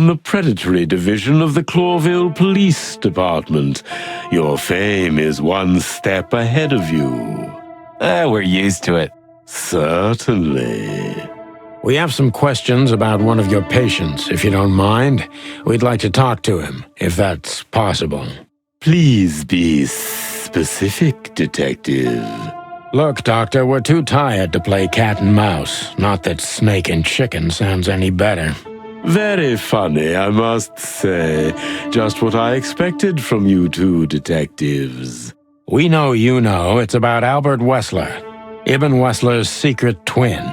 the predatory division of the Clawville Police Department. Your fame is one step ahead of you. We're used to it. Certainly. We have some questions about one of your patients, if you don't mind. We'd like to talk to him, if that's possible. Please be specific, Detective. Look, Doctor, we're too tired to play cat and mouse. Not that snake and chicken sounds any better. Very funny, I must say. Just what I expected from you two detectives. We know you know. It's about Albert Wessler, Ibn Wessler's secret twin.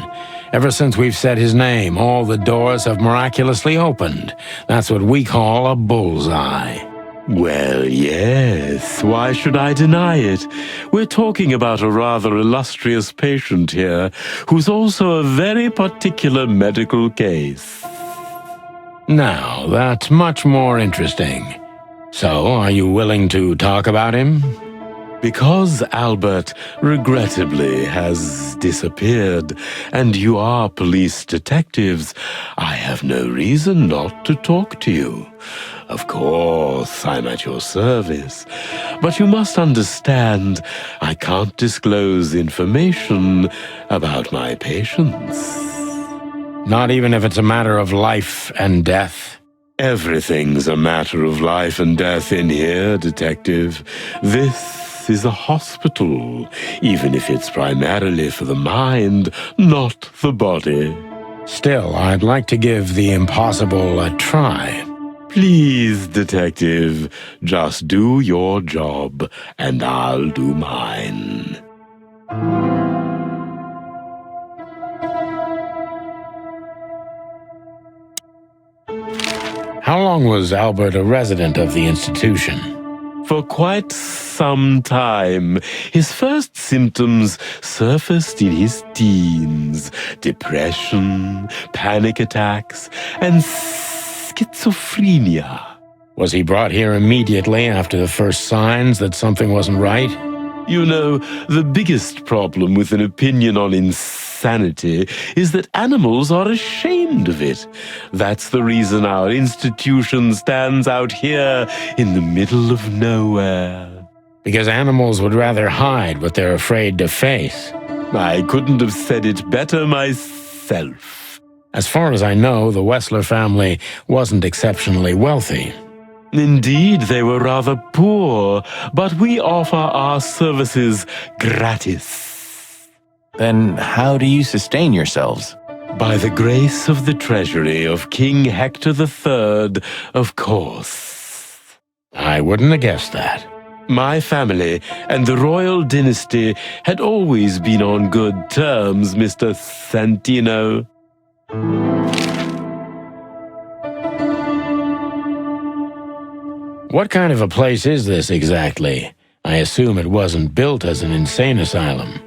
Ever since we've said his name, all the doors have miraculously opened. That's what we call a bullseye. Well, yes. Why should I deny it? We're talking about a rather illustrious patient here, who's also a very particular medical case. Now, that's much more interesting. So, are you willing to talk about him? Because Albert, regrettably, has disappeared, and you are police detectives, I have no reason not to talk to you. Of course, I'm at your service, but you must understand I can't disclose information about my patients. Not even if it's a matter of life and death? Everything's a matter of life and death in here, Detective. This is a hospital, even if it's primarily for the mind, not the body. Still, I'd like to give the impossible a try. Please, Detective, just do your job, and I'll do mine. How long was Albert a resident of the institution? For quite some time. His first symptoms surfaced in his teens. Depression, panic attacks, and schizophrenia. Was he brought here immediately after the first signs that something wasn't right? You know, the biggest problem with an opinion on insanity is that animals are ashamed of it. That's the reason our institution stands out here in the middle of nowhere. Because animals would rather hide what they're afraid to face. I couldn't have said it better myself. As far as I know, the Wessler family wasn't exceptionally wealthy. Indeed, they were rather poor, but we offer our services gratis. Then how do you sustain yourselves? By the grace of the treasury of King Hector III, of course. I wouldn't have guessed that. My family and the royal dynasty had always been on good terms, Mr. Santino. What kind of a place is this exactly? I assume it wasn't built as an insane asylum.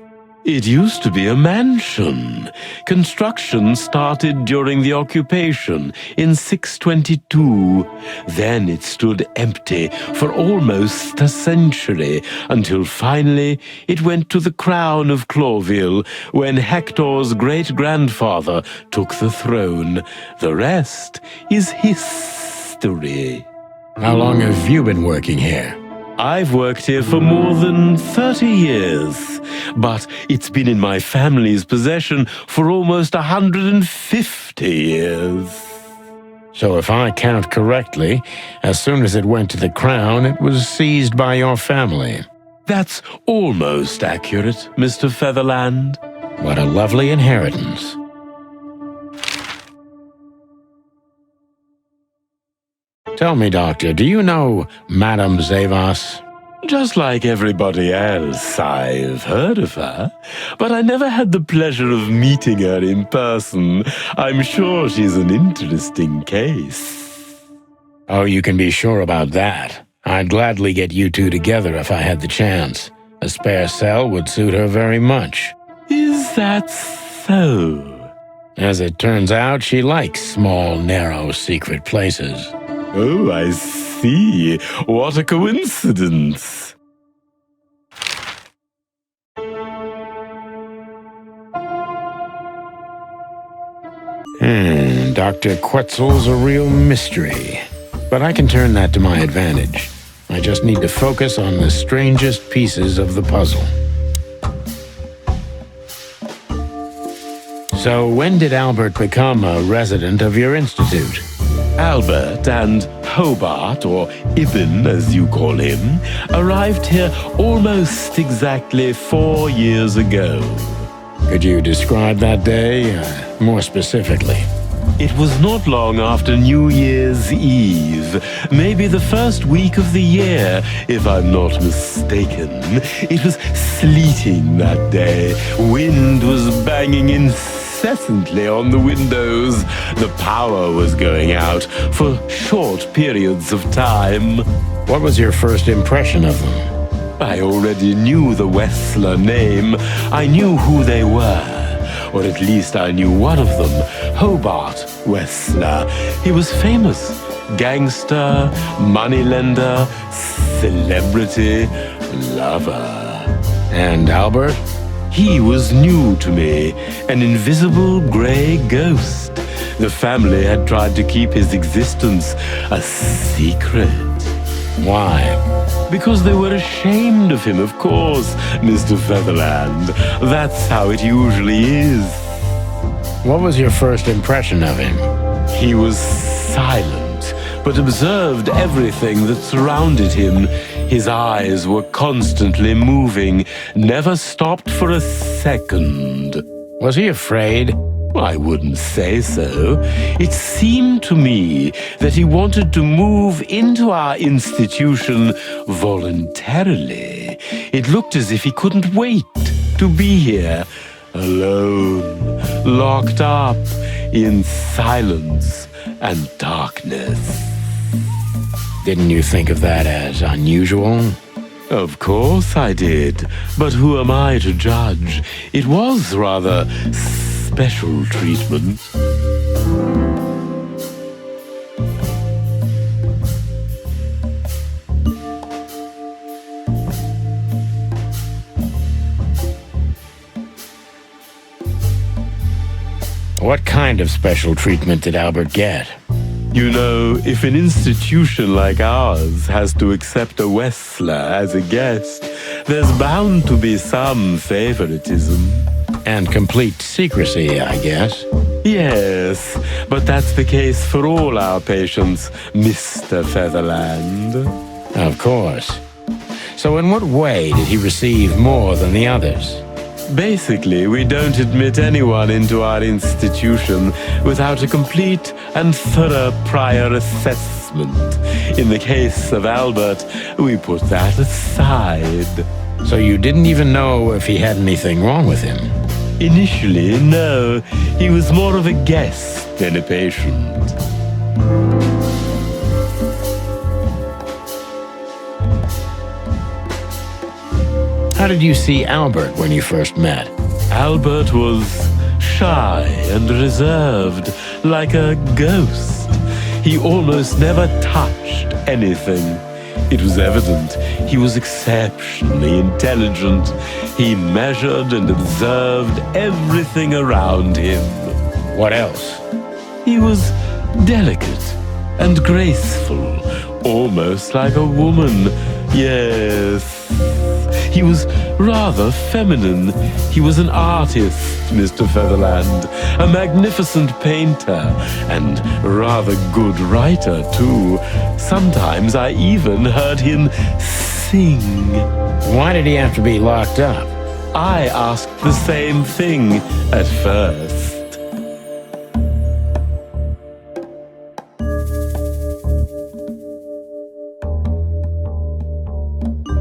It used to be a mansion. Construction started during the occupation in 622. Then it stood empty for almost a century, until finally it went to the crown of Clawville when Hector's great-grandfather took the throne. The rest is history. How long have you been working here? I've worked here for more than 30 years, but it's been in my family's possession for almost 150 years. So if I count correctly, as soon as it went to the crown, it was seized by your family. That's almost accurate, Mr. Featherland. What a lovely inheritance. Tell me, Doctor, do you know Madame Zavas? Just like everybody else, I've heard of her, but I never had the pleasure of meeting her in person. I'm sure she's an interesting case. Oh, you can be sure about that. I'd gladly get you two together if I had the chance. A spare cell would suit her very much. Is that so? As it turns out, she likes small, narrow, secret places. Oh, I see. What a coincidence. Dr. Quetzal's a real mystery. But I can turn that to my advantage. I just need to focus on the strangest pieces of the puzzle. So when did Albert become a resident of your institute? Albert and Hobart, or Ibn as you call him, arrived here almost exactly 4 years ago. Could you describe that day more specifically? It was not long after New Year's Eve, maybe the first week of the year, if I'm not mistaken. It was sleeting that day. Wind was banging incessantly on the windows. The power was going out for short periods of time. What was your first impression of them? I already knew the Wessler name. I knew who they were. Or at least I knew one of them, Hobart Wessler. He was famous gangster, moneylender, celebrity, lover. And Albert? He was new to me, an invisible gray ghost. The family had tried to keep his existence a secret. Why? Because they were ashamed of him, of course, Mr. Featherland. That's how it usually is. What was your first impression of him? He was silent, but observed everything that surrounded him. His eyes were constantly moving, never stopped for a second. Was he afraid? I wouldn't say so. It seemed to me that he wanted to move into our institution voluntarily. It looked as if he couldn't wait to be here, alone, locked up in silence and darkness. Didn't you think of that as unusual? Of course I did, but who am I to judge? It was rather special treatment. What kind of special treatment did Albert get? You know, if an institution like ours has to accept a Wessler as a guest, there's bound to be some favoritism. And complete secrecy, I guess. Yes, but that's the case for all our patients, Mr. Featherland. Of course. So in what way did he receive more than the others? Basically, we don't admit anyone into our institution without a complete and thorough prior assessment. In the case of Albert, we put that aside. So you didn't even know if he had anything wrong with him? Initially, no. He was more of a guest than a patient. How did you see Albert when you first met? Albert was shy and reserved, like a ghost. He almost never touched anything. It was evident he was exceptionally intelligent. He measured and observed everything around him. What else? He was delicate and graceful, almost like a woman. Yes. He was rather feminine. He was an artist, Mr. Featherland, a magnificent painter, and rather good writer, too. Sometimes I even heard him sing. Why did he have to be locked up? I asked the same thing at first.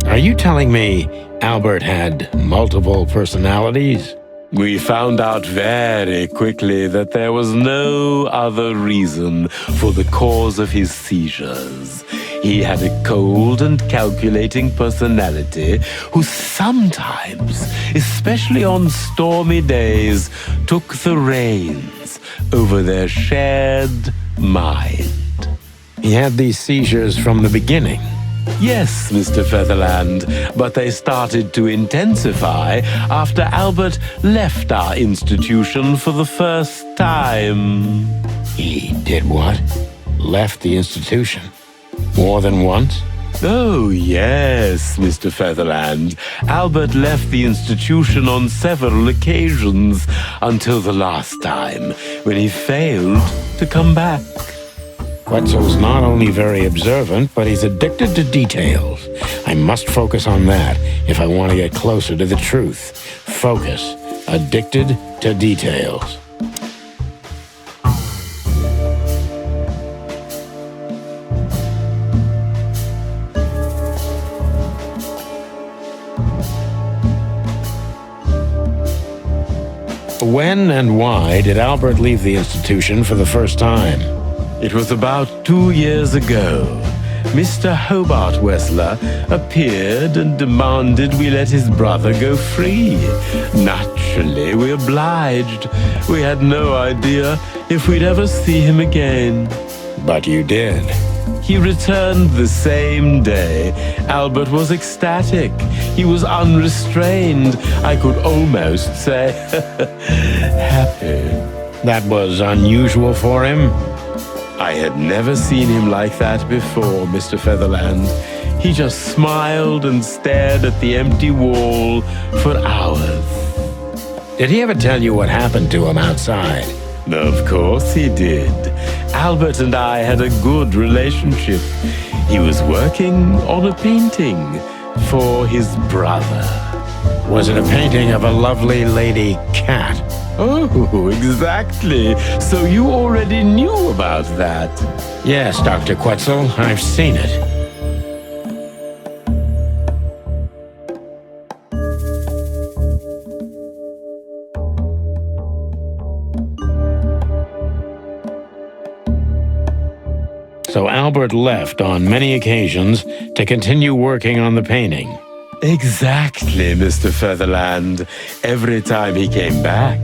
Are you telling me Albert had multiple personalities? We found out very quickly that there was no other reason for the cause of his seizures. He had a cold and calculating personality who sometimes, especially on stormy days, took the reins over their shared mind. He had these seizures from the beginning. Yes, Mr. Featherland, but they started to intensify after Albert left our institution for the first time. He did what? Left the institution? More than once? Oh, yes, Mr. Featherland. Albert left the institution on several occasions until the last time, when he failed to come back. Quetzal's not only very observant, but he's addicted to details. I must focus on that if I want to get closer to the truth. Focus. Addicted to details. When and why did Albert leave the institution for the first time? It was about 2 years ago. Mr. Hobart Wessler appeared and demanded we let his brother go free. Naturally, we obliged. We had no idea if we'd ever see him again. But you did. He returned the same day. Albert was ecstatic. He was unrestrained. I could almost say happy. That was unusual for him? I had never seen him like that before, Mr. Featherland. He just smiled and stared at the empty wall for hours. Did he ever tell you what happened to him outside? Of course he did. Albert and I had a good relationship. He was working on a painting for his brother. Was it a painting of a lovely lady cat? Oh, exactly. So you already knew about that? Yes, Dr. Quetzal, I've seen it. So Albert left on many occasions to continue working on the painting. Exactly, Mr. Featherland. Every time he came back,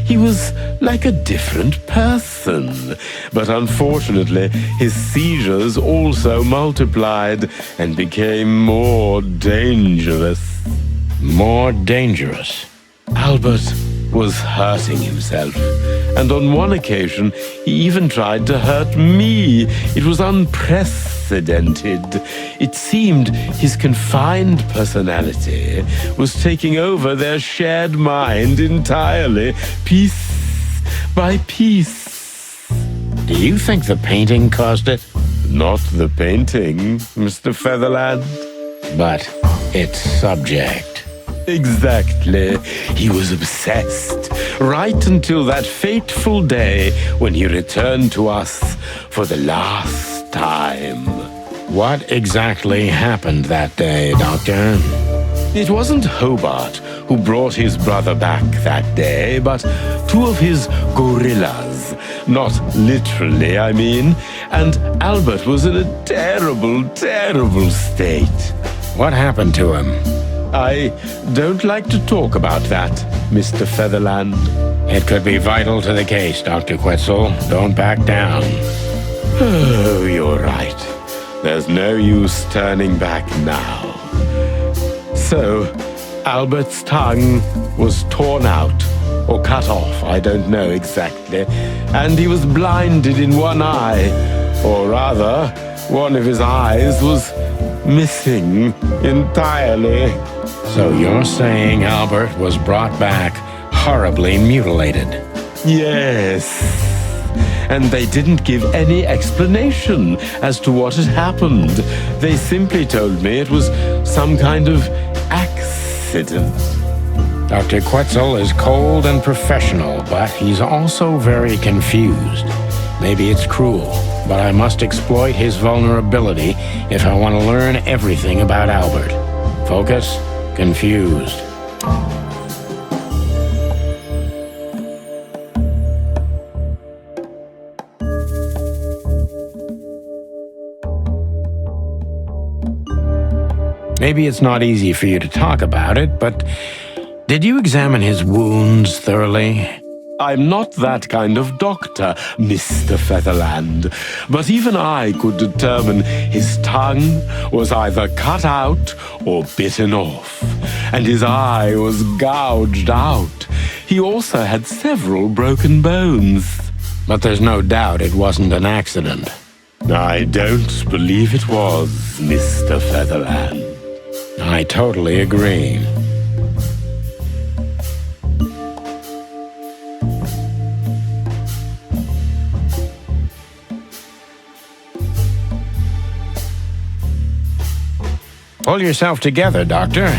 he was like a different person. But unfortunately, his seizures also multiplied and became more dangerous. More dangerous? Albert was hurting himself, and on one occasion he even tried to hurt me. It was unprecedented. It seemed his confined personality was taking over their shared mind entirely, piece by piece. Do you think the painting caused it? Not the painting, Mr. Featherland. But its subject. Exactly. He was obsessed, right until that fateful day when he returned to us for the last time. What exactly happened that day, Doctor? It wasn't Hobart who brought his brother back that day, but two of his gorillas. Not literally, I mean. And Albert was in a terrible, terrible state. What happened to him? I don't like to talk about that, Mr. Featherland. It could be vital to the case, Dr. Quetzal. Don't back down. Oh, you're right. There's no use turning back now. So, Albert's tongue was torn out, or cut off, I don't know exactly, and he was blinded in one eye, or rather, one of his eyes was missing entirely. So you're saying Albert was brought back horribly mutilated? Yes. And they didn't give any explanation as to what had happened. They simply told me it was some kind of accident. Dr. Quetzal is cold and professional, but he's also very confused. Maybe it's cruel, but I must exploit his vulnerability if I want to learn everything about Albert. Focus, confused. Maybe it's not easy for you to talk about it, but did you examine his wounds thoroughly? I'm not that kind of doctor, Mr. Featherland, but even I could determine his tongue was either cut out or bitten off, and his eye was gouged out. He also had several broken bones. But there's no doubt it wasn't an accident. I don't believe it was, Mr. Featherland. I totally agree. Pull yourself together, Doctor.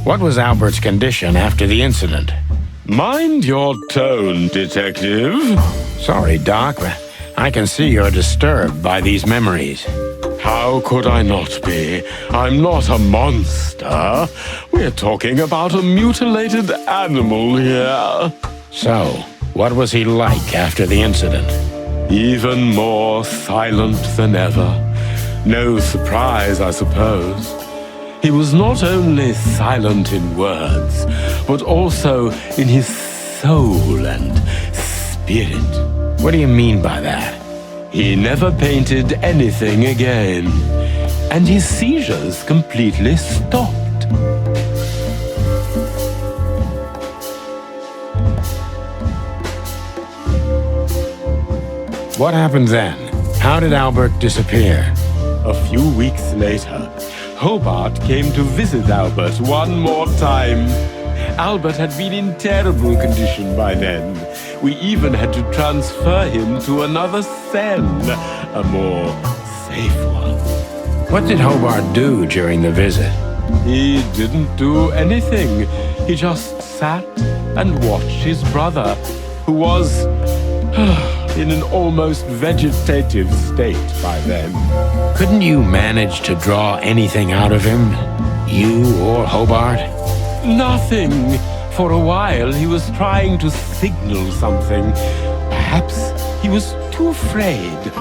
What was Albert's condition after the incident? Mind your tone, Detective. Sorry, Doc, but I can see you're disturbed by these memories. How could I not be? I'm not a monster. We're talking about a mutilated animal here. So, what was he like after the incident? Even more silent than ever. No surprise, I suppose. He was not only silent in words, but also in his soul and spirit. What do you mean by that? He never painted anything again, and his seizures completely stopped. What happened then? How did Albert disappear? A few weeks later, Hobart came to visit Albert one more time. Albert had been in terrible condition by then. We even had to transfer him to another cell, a more safe one. What did Hobart do during the visit? He didn't do anything. He just sat and watched his brother, who was in an almost vegetative state by then. Couldn't you manage to draw anything out of him? You or Hobart? Nothing. For a while, he was trying to signal something. Perhaps he was too afraid.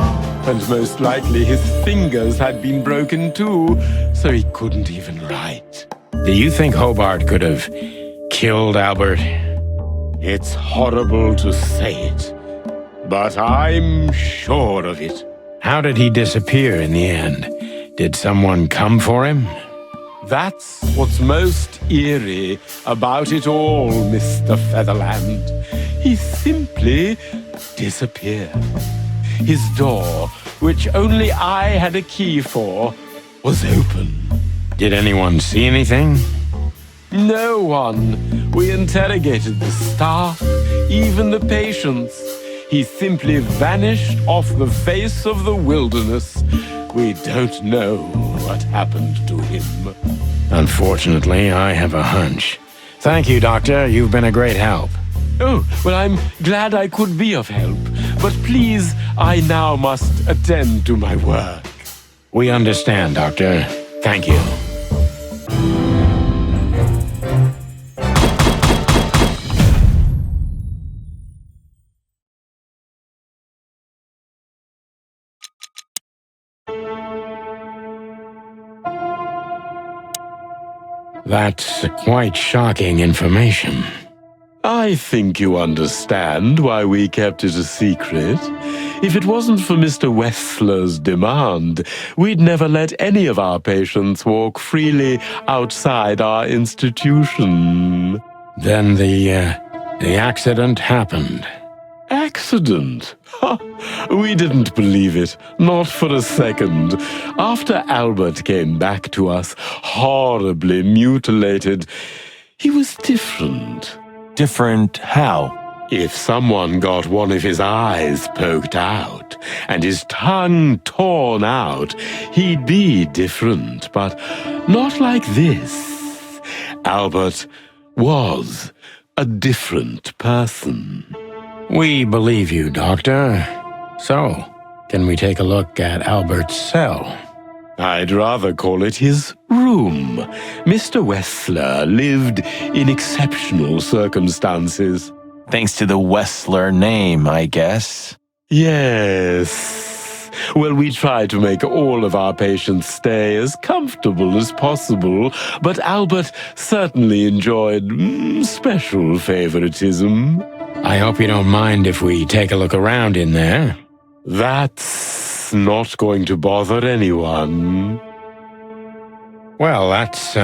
And most likely his fingers had been broken too, so he couldn't even write. Do you think Hobart could have killed Albert? It's horrible to say it, but I'm sure of it. How did he disappear in the end? Did someone come for him? That's what's most eerie about it all, Mr. Featherland. He simply disappeared. His door, which only I had a key for, was open. Did anyone see anything? No one. We interrogated the staff, even the patients. He simply vanished off the face of the wilderness. We don't know what happened to him. Unfortunately, I have a hunch. Thank you, Doctor. You've been a great help. Oh, well, I'm glad I could be of help. But please, I now must attend to my work. We understand, Doctor. Thank you. That's quite shocking information. I think you understand why we kept it a secret. If it wasn't for Mr. Wessler's demand, we'd never let any of our patients walk freely outside our institution. Then the accident happened. Accident? Ha! We didn't believe it, not for a second. After Albert came back to us, horribly mutilated, he was different. Different how? If someone got one of his eyes poked out and his tongue torn out, he'd be different, but not like this. Albert was a different person. We believe you, Doctor. So, can we take a look at Albert's cell? I'd rather call it his room. Mr. Wessler lived in exceptional circumstances. Thanks to the Wessler name, I guess. Yes. Well, we try to make all of our patients stay as comfortable as possible, but Albert certainly enjoyed special favoritism. I hope you don't mind if we take a look around in there. That's not going to bother anyone. Well, that's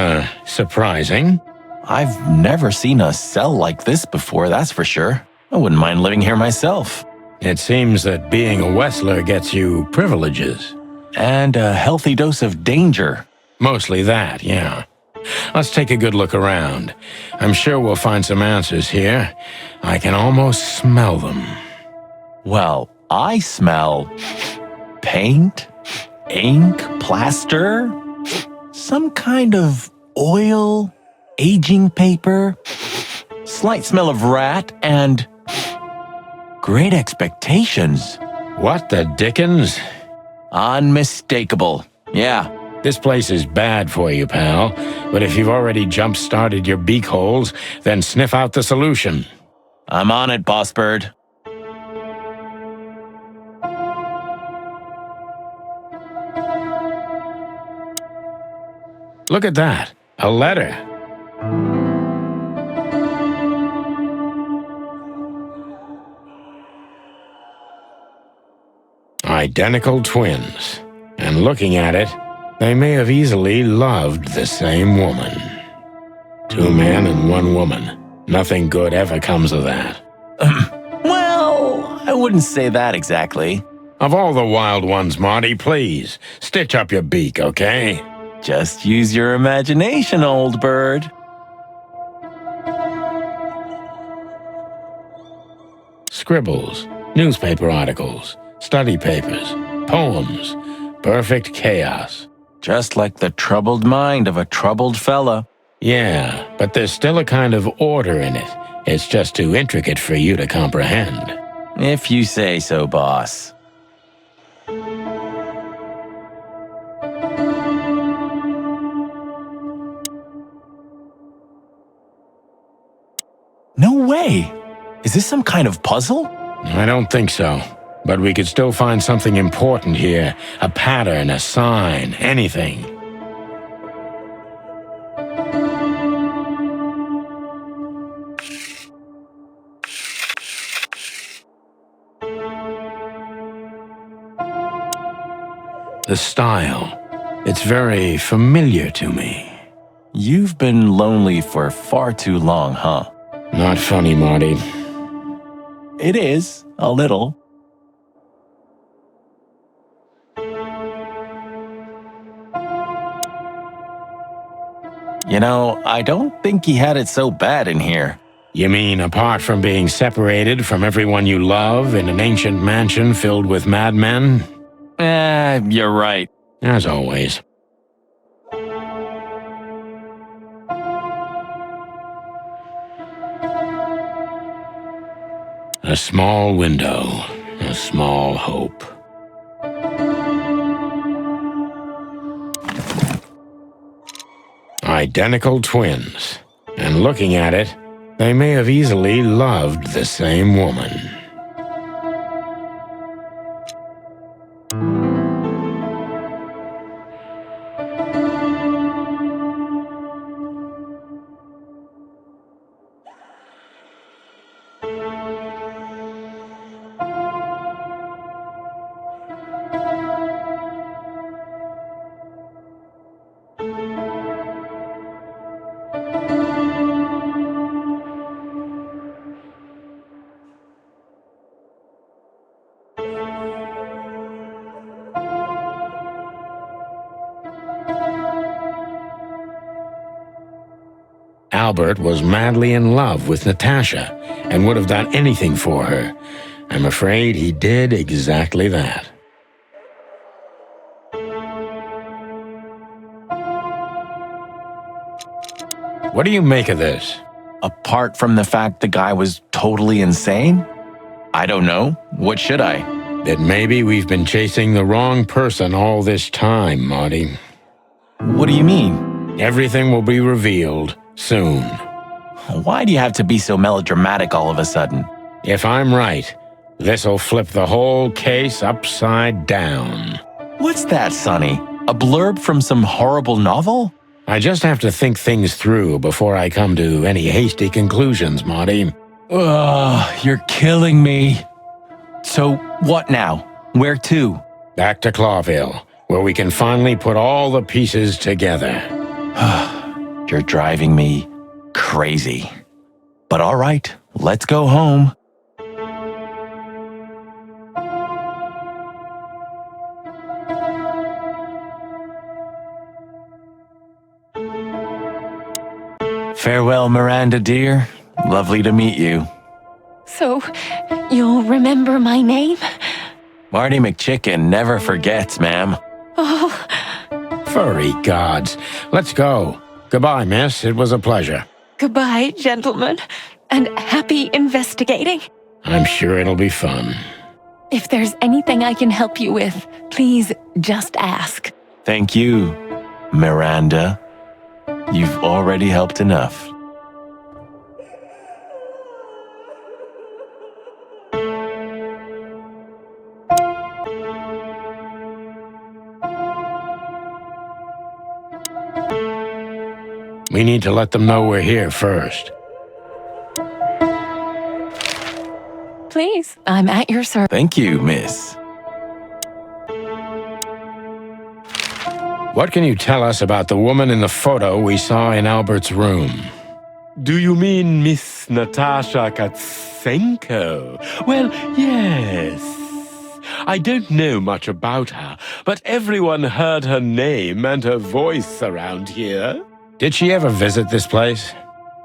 surprising. I've never seen a cell like this before, that's for sure. I wouldn't mind living here myself. It seems that being a Wessler gets you privileges. And a healthy dose of danger. Mostly that, yeah. Let's take a good look around. I'm sure we'll find some answers here. I can almost smell them. Well, I smell paint, ink, plaster, some kind of oil, aging paper, slight smell of rat, and great expectations. What the dickens? Unmistakable. Yeah. This place is bad for you, pal. But if you've already jump-started your beak holes, then sniff out the solution. I'm on it, Boss Bird. Look at that. A letter. I Identical twins. And looking at it, they may have easily loved the same woman. 2 men and 1 woman. Nothing good ever comes of that. Well, I wouldn't say that exactly. Of all the wild ones, Marty, please, stitch up your beak, okay? Just use your imagination, old bird. Scribbles, newspaper articles, study papers, poems, perfect chaos. Just like the troubled mind of a troubled fella. Yeah, but there's still a kind of order in it. It's just too intricate for you to comprehend. If you say so, boss. No way! Is this some kind of puzzle? I don't think so. But we could still find something important here. A pattern, a sign, anything. The style. It's very familiar to me. You've been lonely for far too long, huh? Not funny, Marty. It is, a little. You know, I don't think he had it so bad in here. You mean apart from being separated from everyone you love in an ancient mansion filled with madmen? You're right. As always. A small window, a small hope. Identical twins. And looking at it, they may have easily loved the same woman. Albert was madly in love with Natasha and would have done anything for her. I'm afraid he did exactly that. What do you make of this? Apart from the fact the guy was totally insane? I don't know. What should I? That maybe we've been chasing the wrong person all this time, Marty. What do you mean? Everything will be revealed soon. Why do you have to be so melodramatic all of a sudden? If I'm right, this'll flip the whole case upside down. What's that, Sonny? A blurb from some horrible novel? I just have to think things through before I come to any hasty conclusions, Marty. Ugh, you're killing me. So, what now? Where to? Back to Clawville, where we can finally put all the pieces together. You're driving me crazy. But all right, let's go home. Farewell, Miranda, dear. Lovely to meet you. So, you'll remember my name? Marty McChicken never forgets, ma'am. Oh. Furry gods. Let's go. Goodbye, miss. It was a pleasure. Goodbye, gentlemen. And happy investigating. I'm sure it'll be fun. If there's anything I can help you with, please just ask. Thank you, Miranda. You've already helped enough. We need to let them know we're here first. Please, I'm at your service. Thank you, miss. What can you tell us about the woman in the photo we saw in Albert's room? Do you mean Miss Natasha Katsenko? Well, yes. I don't know much about her, but everyone heard her name and her voice around here. Did she ever visit this place?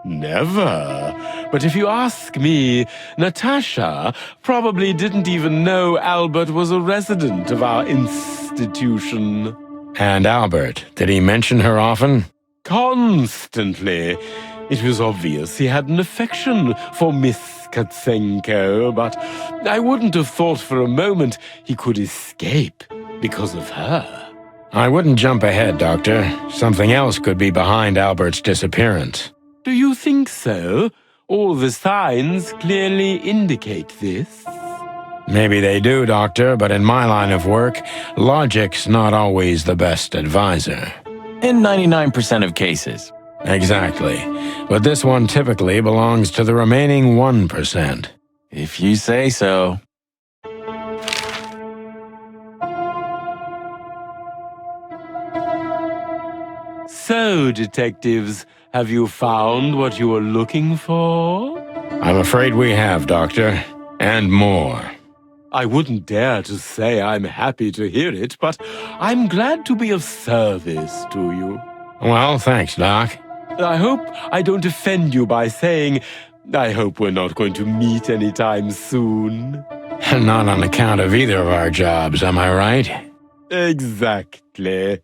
Never. But if you ask me, Natasha probably didn't even know Albert was a resident of our institution. And Albert, did he mention her often? Constantly. It was obvious he had an affection for Miss Katsenko, but I wouldn't have thought for a moment he could escape because of her. I wouldn't jump ahead, Doctor. Something else could be behind Albert's disappearance. Do you think so? All the signs clearly indicate this. Maybe they do, Doctor, but in my line of work, logic's not always the best advisor. In 99% of cases. Exactly. But this one typically belongs to the remaining 1%. If you say so. So, detectives, have you found what you were looking for? I'm afraid we have, Doctor. And more. I wouldn't dare to say I'm happy to hear it, but I'm glad to be of service to you. Well, thanks, Doc. I hope I don't offend you by saying I hope we're not going to meet anytime soon. Not on account of either of our jobs, am I right? Exactly.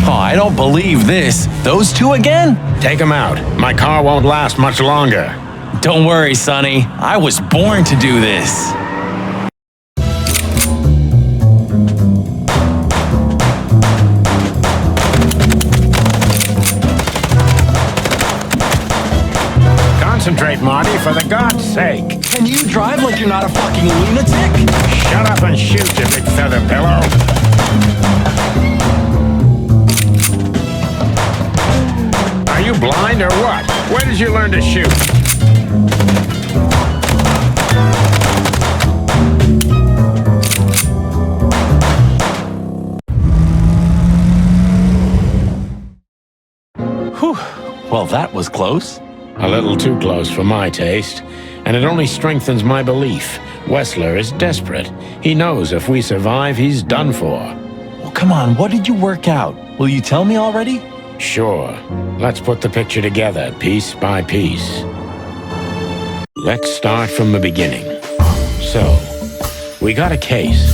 I don't believe this. Those two again? Take them out. My car won't last much longer. Don't worry, Sonny. I was born to do this. Concentrate, Marty, for the God's sake. Can you drive like you're not a fucking lunatic? Shut up and shoot, you big feather pillow. Are you blind or what? Where did you learn to shoot? Whew. Well, that was close. A little too close for my taste, and it only strengthens my belief. Wessler is desperate. He knows if we survive, he's done for. Well, come on, what did you work out? Will you tell me already? Sure. Let's put the picture together, piece by piece. Let's start from the beginning. So, we got a case.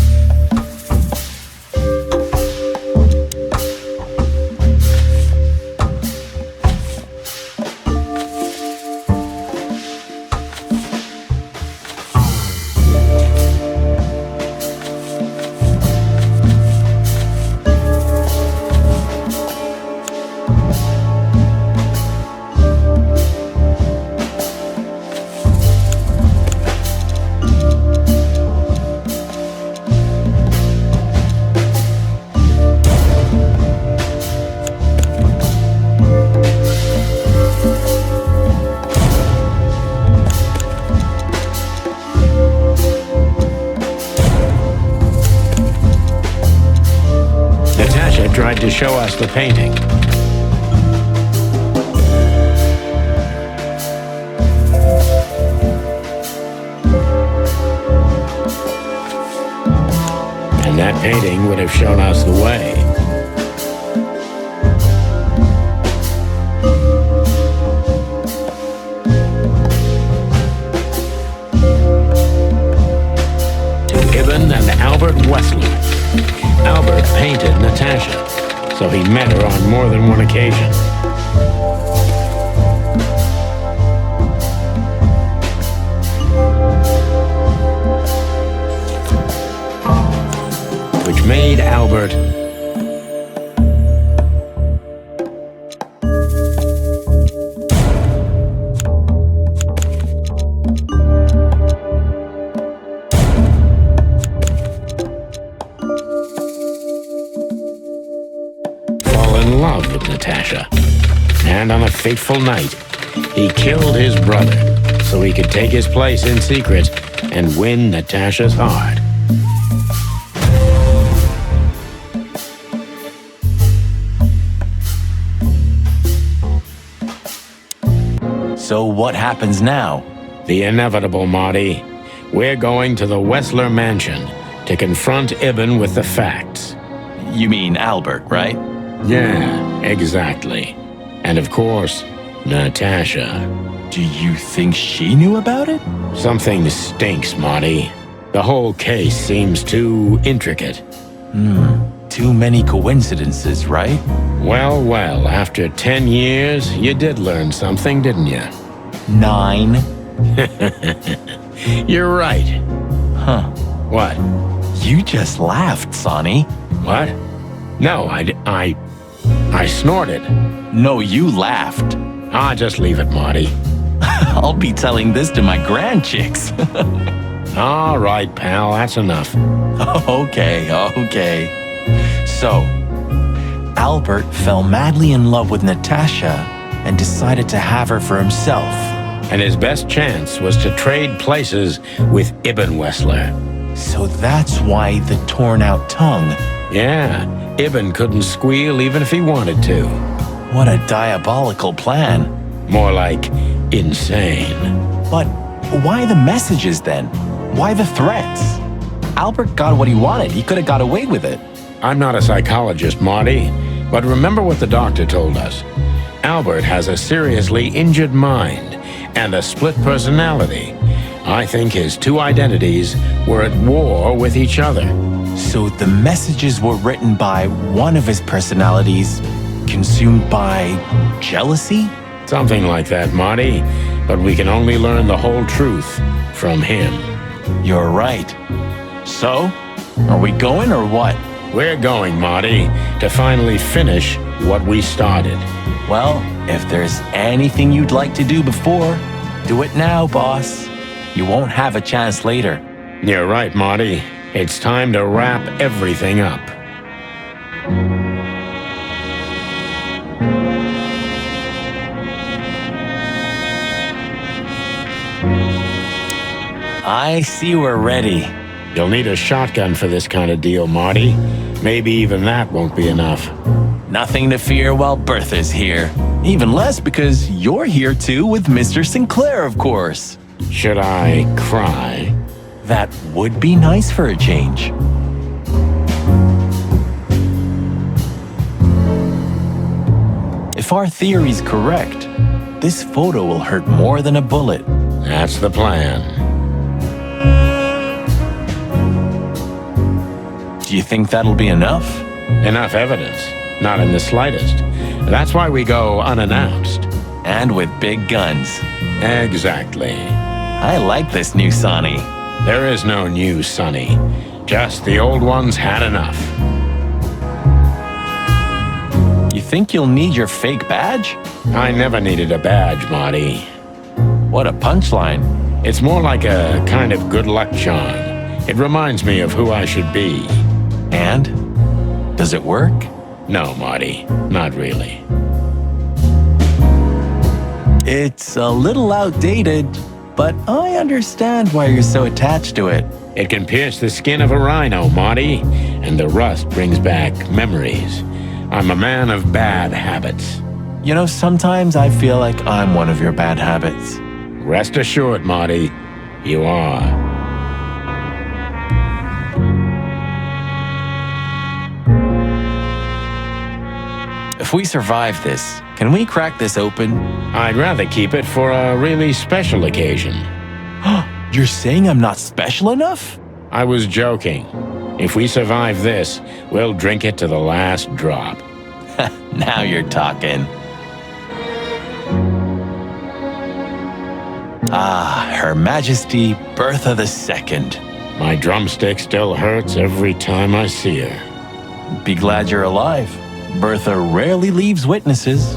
Tried to show us the painting. And that painting would have shown us the way. To Ibn and Albert Wessler. Albert painted Natasha, so he met her on more than one occasion. Which made Albert Natasha. And on a fateful night, he killed his brother so he could take his place in secret and win Natasha's heart. So what happens now? The inevitable, Marty. We're going to the Wessler mansion to confront Ibn with the facts. You mean Albert, right? Yeah, exactly. And of course, Natasha. Do you think she knew about it? Something stinks, Marty. The whole case seems too intricate. Too many coincidences, right? Well, after 10 years, you did learn something, didn't you? 9. You're right. Huh. What? You just laughed, Sonny. What? No, I snorted. No, you laughed. Just leave it, Marty. I'll be telling this to my grandchicks. All right, pal, that's enough. Okay. So, Albert fell madly in love with Natasha and decided to have her for himself. And his best chance was to trade places with Ibn Wessler. So that's why the torn-out tongue. Yeah, Ibn couldn't squeal even if he wanted to. What a diabolical plan. More like insane. But why the messages then? Why the threats? Albert got what he wanted. He could have got away with it. I'm not a psychologist, Marty, but remember what the doctor told us. Albert has a seriously injured mind and a split personality. I think his two identities were at war with each other. So the messages were written by one of his personalities, consumed by jealousy? Something like that, Marty. But we can only learn the whole truth from him. You're right. So, are we going or what? We're going, Marty, to finally finish what we started. Well, if there's anything you'd like to do before, do it now, boss. You won't have a chance later. You're right, Marty. It's time to wrap everything up. I see we're ready. You'll need a shotgun for this kind of deal, Marty. Maybe even that won't be enough. Nothing to fear while Bertha's here. Even less because you're here too with Mr. Sinclair, of course. Should I cry? That would be nice for a change. If our theory's correct, this photo will hurt more than a bullet. That's the plan. Do you think that'll be enough? Enough evidence. Not in the slightest. That's why we go unannounced. And with big guns. Exactly. I like this new Sonny. There is no new Sonny. Just the old ones had enough. You think you'll need your fake badge? I never needed a badge, Marty. What a punchline. It's more like a kind of good luck charm. It reminds me of who I should be. And? Does it work? No, Marty. Not really. It's a little outdated, but I understand why you're so attached to it. It can pierce the skin of a rhino, Marty, and the rust brings back memories. I'm a man of bad habits. You know, sometimes I feel like I'm one of your bad habits. Rest assured, Marty, you are. If we survive this, can we crack this open? I'd rather keep it for a really special occasion. You're saying I'm not special enough? I was joking. If we survive this, we'll drink it to the last drop. Now you're talking. Ah, Her Majesty Bertha II. My drumstick still hurts every time I see her. Be glad you're alive. Bertha rarely leaves witnesses.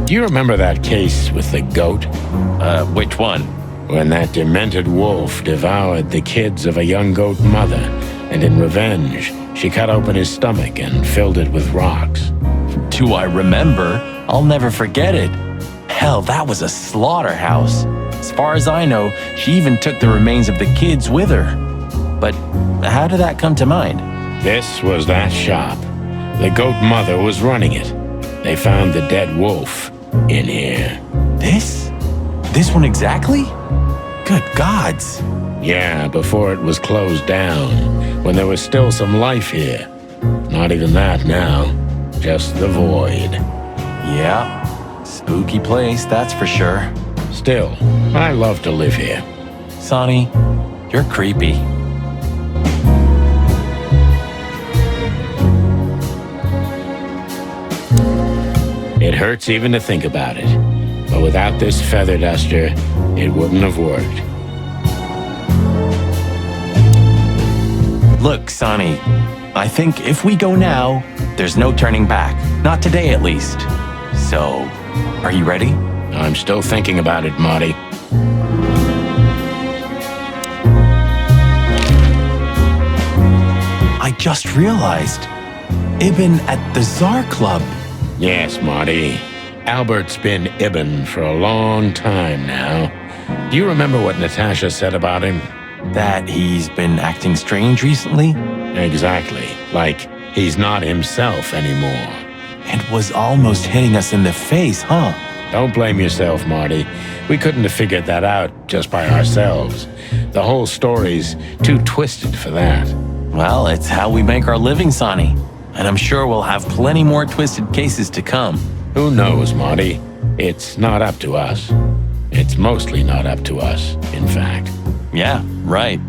Do you remember that case with the goat? Which one? When that demented wolf devoured the kids of a young goat mother, and in revenge, she cut open his stomach and filled it with rocks. Do I remember? I'll never forget it. Hell, that was a slaughterhouse. As far as I know, she even took the remains of the kids with her. But how did that come to mind? This was that shop. The goat mother was running it. They found the dead wolf in here. This? This one exactly? Good gods. Yeah, before it was closed down, when there was still some life here. Not even that now, just the void. Yeah, spooky place, that's for sure. Still, I love to live here. Sonny, you're creepy. It hurts even to think about it. But without this feather duster, it wouldn't have worked. Look, Sonny, I think if we go now, there's no turning back. Not today, at least. So, are you ready? I'm still thinking about it, Marty. I just realized. Ibn at the Tsar Club. Yes, Marty. Albert's been Ibn for a long time now. Do you remember what Natasha said about him? That he's been acting strange recently? Exactly. Like he's not himself anymore. It was almost hitting us in the face, huh? Don't blame yourself, Marty. We couldn't have figured that out just by ourselves. The whole story's too twisted for that. Well, it's how we make our living, Sonny. And I'm sure we'll have plenty more twisted cases to come. Who knows, Marty? It's not up to us. It's mostly not up to us, in fact. Yeah, right.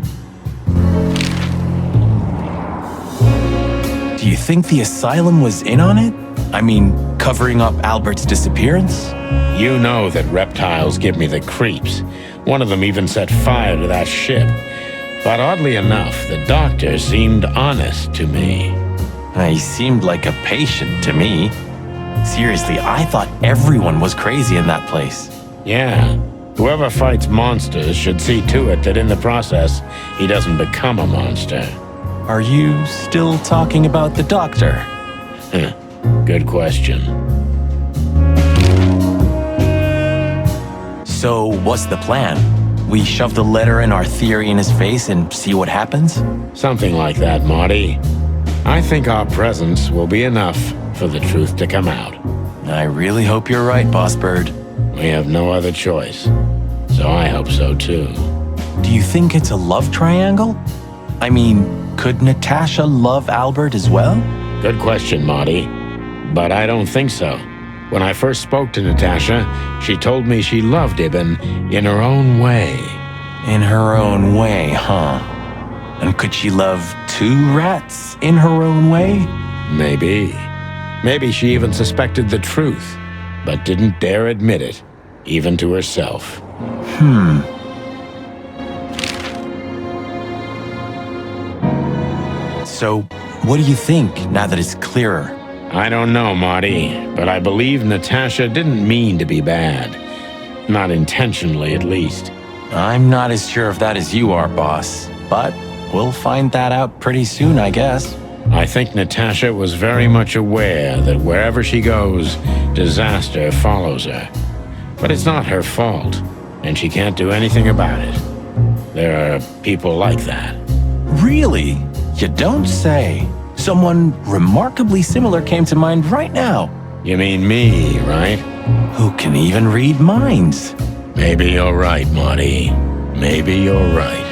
Do you think the asylum was in on it? I mean, covering up Albert's disappearance? You know that reptiles give me the creeps. One of them even set fire to that ship. But oddly enough, the doctor seemed honest to me. He seemed like a patient to me. Seriously, I thought everyone was crazy in that place. Yeah. Whoever fights monsters should see to it that in the process, he doesn't become a monster. Are you still talking about the doctor? Good question. So, what's the plan? We shove the letter and our theory in his face and see what happens? Something like that, Marty. I think our presence will be enough for the truth to come out. I really hope you're right, Boss Bird. We have no other choice. So I hope so too. Do you think it's a love triangle? I mean, could Natasha love Albert as well? Good question, Marty. But I don't think so. When I first spoke to Natasha, she told me she loved Ibn in her own way. In her own way, huh? And could she love two rats in her own way? Maybe. Maybe she even suspected the truth, but didn't dare admit it, even to herself. So, what do you think, now that it's clearer? I don't know, Marty, but I believe Natasha didn't mean to be bad. Not intentionally, at least. I'm not as sure of that as you are, boss. But we'll find that out pretty soon, I guess. I think Natasha was very much aware that wherever she goes, disaster follows her. But it's not her fault, and she can't do anything about it. There are people like that. Really? You don't say. Someone remarkably similar came to mind right now. You mean me, right? Who can even read minds? Maybe you're right, Marty. Maybe you're right.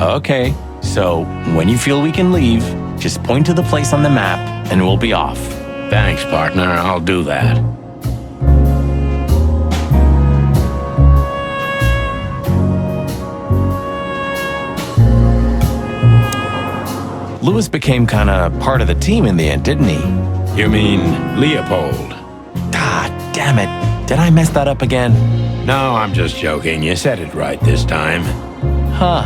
Okay, so when you feel we can leave, just point to the place on the map and we'll be off. Thanks, partner. I'll do that. Louis became kinda part of the team in the end, didn't he? You mean Leopold? Ah, damn it. Did I mess that up again? No, I'm just joking. You said it right this time. Huh.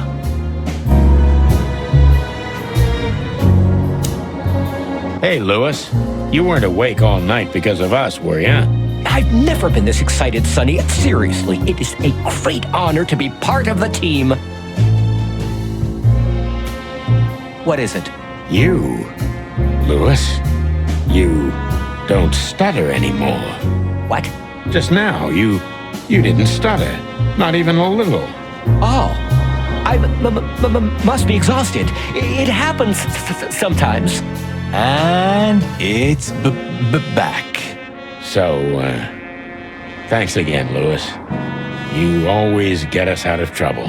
Hey, Louis. You weren't awake all night because of us, were you? I've never been this excited, Sonny. Seriously, it is a great honor to be part of the team. What is it? You, Louis. You don't stutter anymore. What? Just now, you didn't stutter. Not even a little. Oh. I must be exhausted. It happens sometimes. And it's back. So, thanks again, Louis. You always get us out of trouble.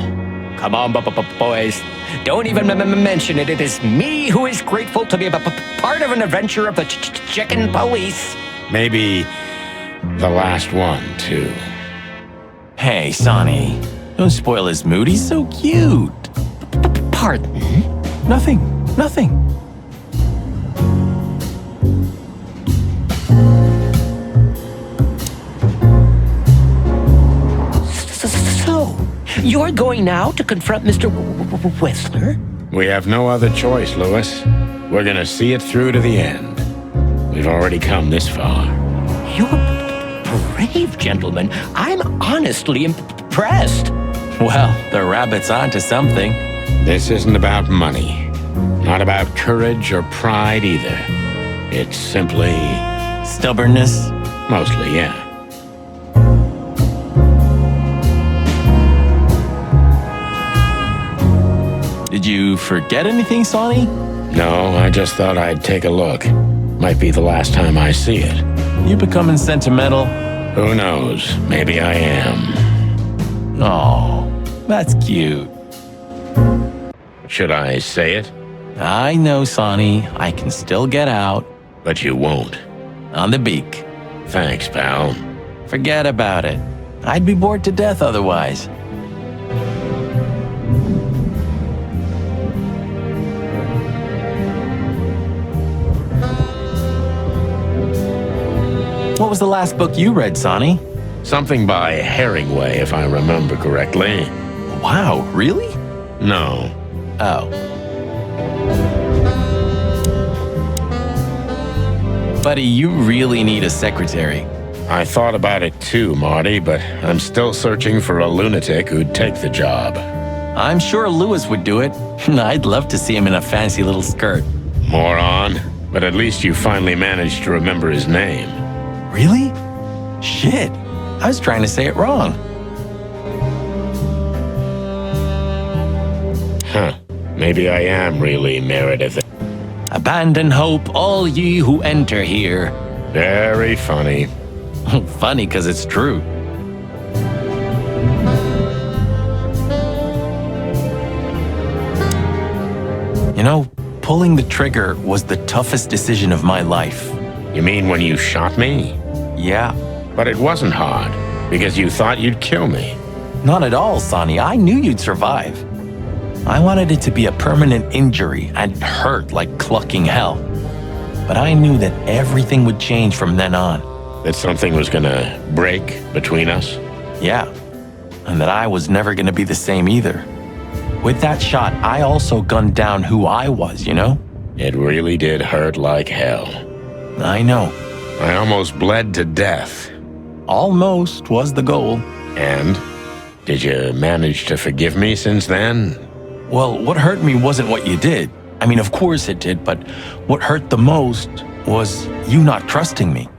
Come on, boys. Don't even mention it. It is me who is grateful to be a part of an adventure of the chicken police. Maybe the last one, too. Hey, Sonny. Don't spoil his mood. He's so cute. Pardon? Nothing. You're going now to confront Mr. Whistler? We have no other choice, Louis. We're gonna see it through to the end. We've already come this far. You're brave, gentlemen. I'm honestly impressed. Well, the rabbit's onto something. This isn't about money. Not about courage or pride either. It's simply... stubbornness? Mostly, yeah. Did you forget anything, Sonny? No, I just thought I'd take a look. Might be the last time I see it. You becoming sentimental? Who knows? Maybe I am. Oh, that's cute. Should I say it? I know, Sonny. I can still get out. But you won't. On the beak. Thanks, pal. Forget about it. I'd be bored to death otherwise. What was the last book you read, Sonny? Something by Herringway, if I remember correctly. Wow, really? No. Oh. Buddy, you really need a secretary. I thought about it too, Marty, but I'm still searching for a lunatic who'd take the job. I'm sure Lewis would do it. I'd love to see him in a fancy little skirt. Moron. But at least you finally managed to remember his name. Really? Shit. I was trying to say it wrong. Huh. Maybe I am really Meredith. Abandon hope, all ye who enter here. Very funny. Funny because it's true. You know, pulling the trigger was the toughest decision of my life. You mean when you shot me? Yeah. But it wasn't hard, because you thought you'd kill me. Not at all, Sonny. I knew you'd survive. I wanted it to be a permanent injury and hurt like clucking hell. But I knew that everything would change from then on. That something was gonna break between us? Yeah. And that I was never gonna be the same either. With that shot, I also gunned down who I was, you know? It really did hurt like hell. I know. I almost bled to death. Almost was the goal. And? Did you manage to forgive me since then? Well, what hurt me wasn't what you did. I mean, of course it did, but what hurt the most was you not trusting me.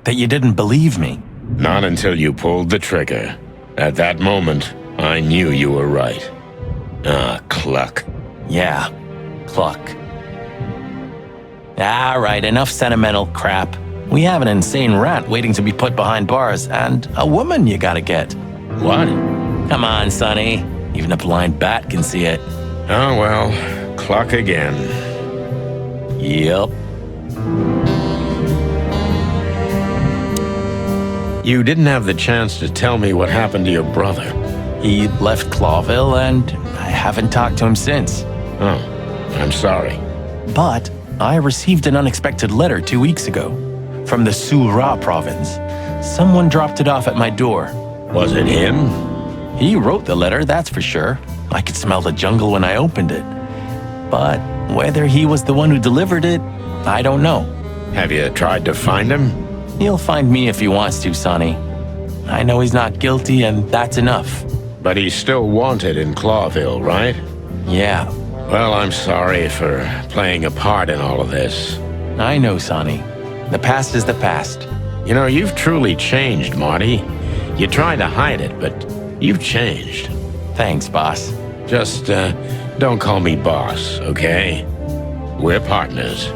That you didn't believe me. Not until you pulled the trigger. At that moment, I knew you were right. Ah, Cluck. Yeah, Cluck. All right, enough sentimental crap. We have an insane rat waiting to be put behind bars, and a woman you gotta get. What? Come on, Sonny. Even a blind bat can see it. Oh well, Cluck again. Yep. You didn't have the chance to tell me what happened to your brother. He left Clawville, and I haven't talked to him since. Oh, I'm sorry. But I received an unexpected letter 2 weeks ago from the Sura province. Someone dropped it off at my door. Was it him? He wrote the letter, that's for sure. I could smell the jungle when I opened it. But whether he was the one who delivered it, I don't know. Have you tried to find him? He'll find me if he wants to, Sonny. I know he's not guilty, and that's enough. But he's still wanted in Clawville, right? Yeah. Well, I'm sorry for playing a part in all of this. I know, Sonny. The past is the past. You know, you've truly changed, Marty. You try to hide it, but you've changed. Thanks, boss. Just, don't call me boss, okay? We're partners.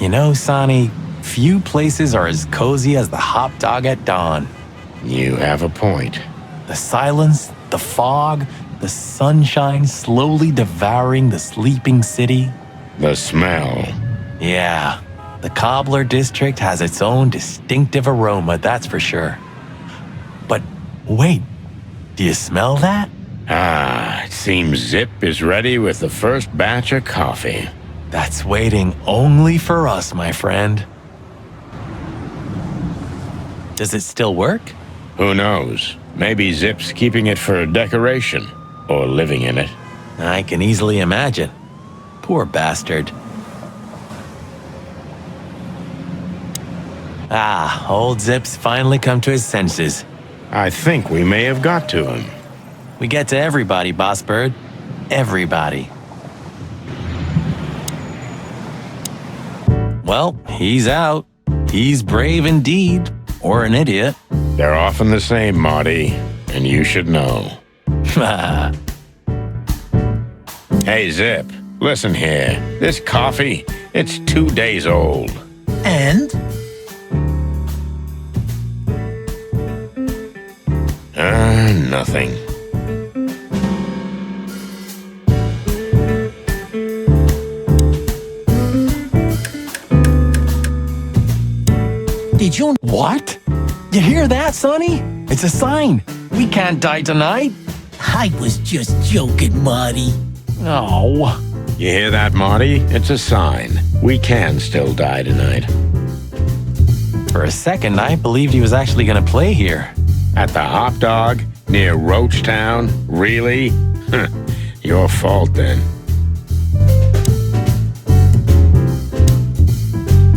You know, Sonny, few places are as cozy as the hot dog at dawn. You have a point. The silence, the fog, the sunshine slowly devouring the sleeping city. The smell. Yeah, the Cobbler District has its own distinctive aroma, that's for sure. But wait, do you smell that? It seems Zip is ready with the first batch of coffee. That's waiting only for us, my friend. Does it still work? Who knows? Maybe Zip's keeping it for decoration, or living in it. I can easily imagine. Poor bastard. Old Zip's finally come to his senses. I think we may have got to him. We get to everybody, Boss Bird. Everybody. Well, he's out. He's brave indeed, or an idiot. They're often the same, Marty, and you should know. Hey, Zip, listen here. This coffee, it's 2 days old. And? Nothing. Did you... What? You hear that, Sonny? It's a sign. We can't die tonight. I was just joking, Marty. Oh. You hear that, Marty? It's a sign. We can still die tonight. For a second, I believed he was actually going to play here. At the Hot Dog, near Roachtown? Really? Your fault, then.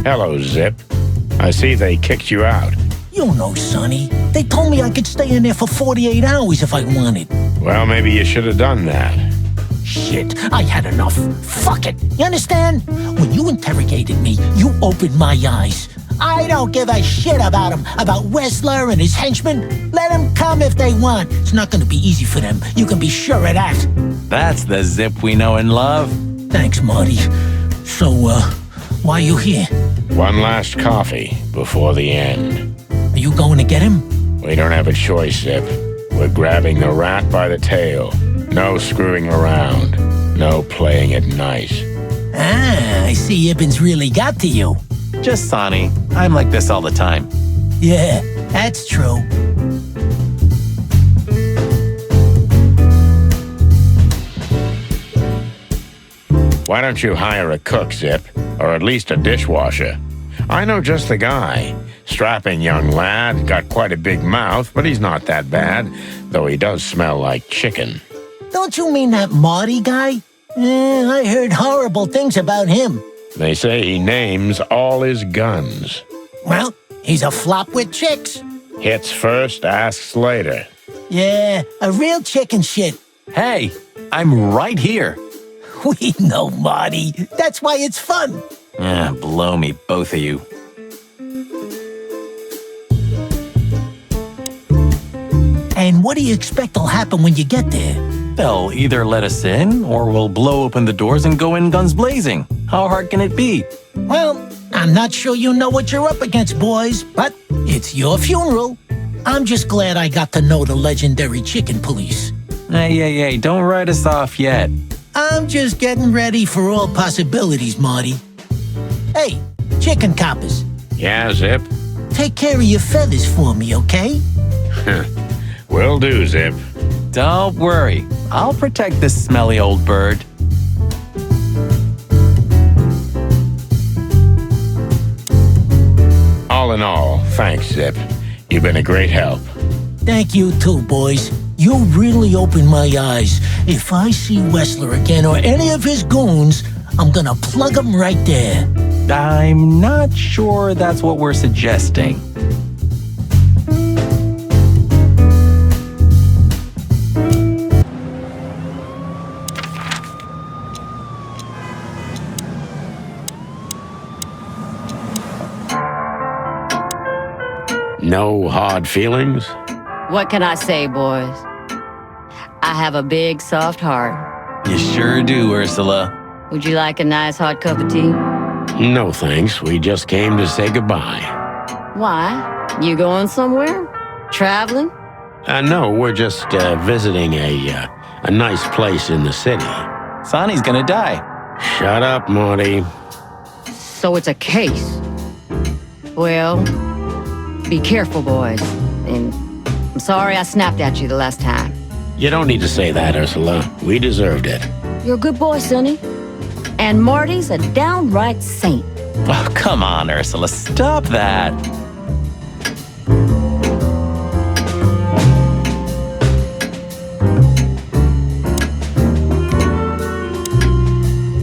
Hello, Zip. I see they kicked you out. You know, Sonny. They told me I could stay in there for 48 hours if I wanted. Well, maybe you should have done that. Shit, I had enough. Fuck it. You understand? When you interrogated me, you opened my eyes. I don't give a shit about him, about Wessler and his henchmen. Let them come if they want. It's not going to be easy for them. You can be sure of that. That's the Zip we know and love. Thanks, Marty. So, why are you here? One last coffee before the end. Are you going to get him? We don't have a choice, Zip. We're grabbing the rat by the tail. No screwing around. No playing it nice. I see Ibben's really got to you. Just Sonny. I'm like this all the time. Yeah, that's true. Why don't you hire a cook, Zip? Or at least a dishwasher? I know just the guy. Strapping young lad, got quite a big mouth, but he's not that bad, though he does smell like chicken. Don't you mean that Marty guy? I heard horrible things about him. They say he names all his guns. Well, he's a flop with chicks. Hits first, asks later. Yeah, a real chicken shit. Hey, I'm right here. We know, Marty. That's why it's fun. Blow me, both of you. And what do you expect will happen when you get there? They'll either let us in, or we'll blow open the doors and go in guns blazing. How hard can it be? Well, I'm not sure you know what you're up against, boys, but it's your funeral. I'm just glad I got to know the legendary chicken police. Hey, don't write us off yet. I'm just getting ready for all possibilities, Marty. Hey, chicken coppers. Yeah, Zip? Take care of your feathers for me, okay? Will do, Zip. Don't worry. I'll protect this smelly old bird. All in all, thanks, Zip. You've been a great help. Thank you too, boys. You really opened my eyes. If I see Wessler again or any of his goons, I'm gonna plug them right there. I'm not sure that's what we're suggesting. No hard feelings? What can I say, boys? I have a big, soft heart. You sure do, Ursula. Would you like a nice hot cup of tea? No, thanks. We just came to say goodbye. Why? You going somewhere? Traveling? No, we're just visiting a nice place in the city. Sonny's gonna die. Shut up, Morty. So it's a case. Well, be careful, boys. And I'm sorry I snapped at you the last time. You don't need to say that, Ursula. We deserved it. You're a good boy, Sonny. And Marty's a downright saint. Oh, come on, Ursula. Stop that.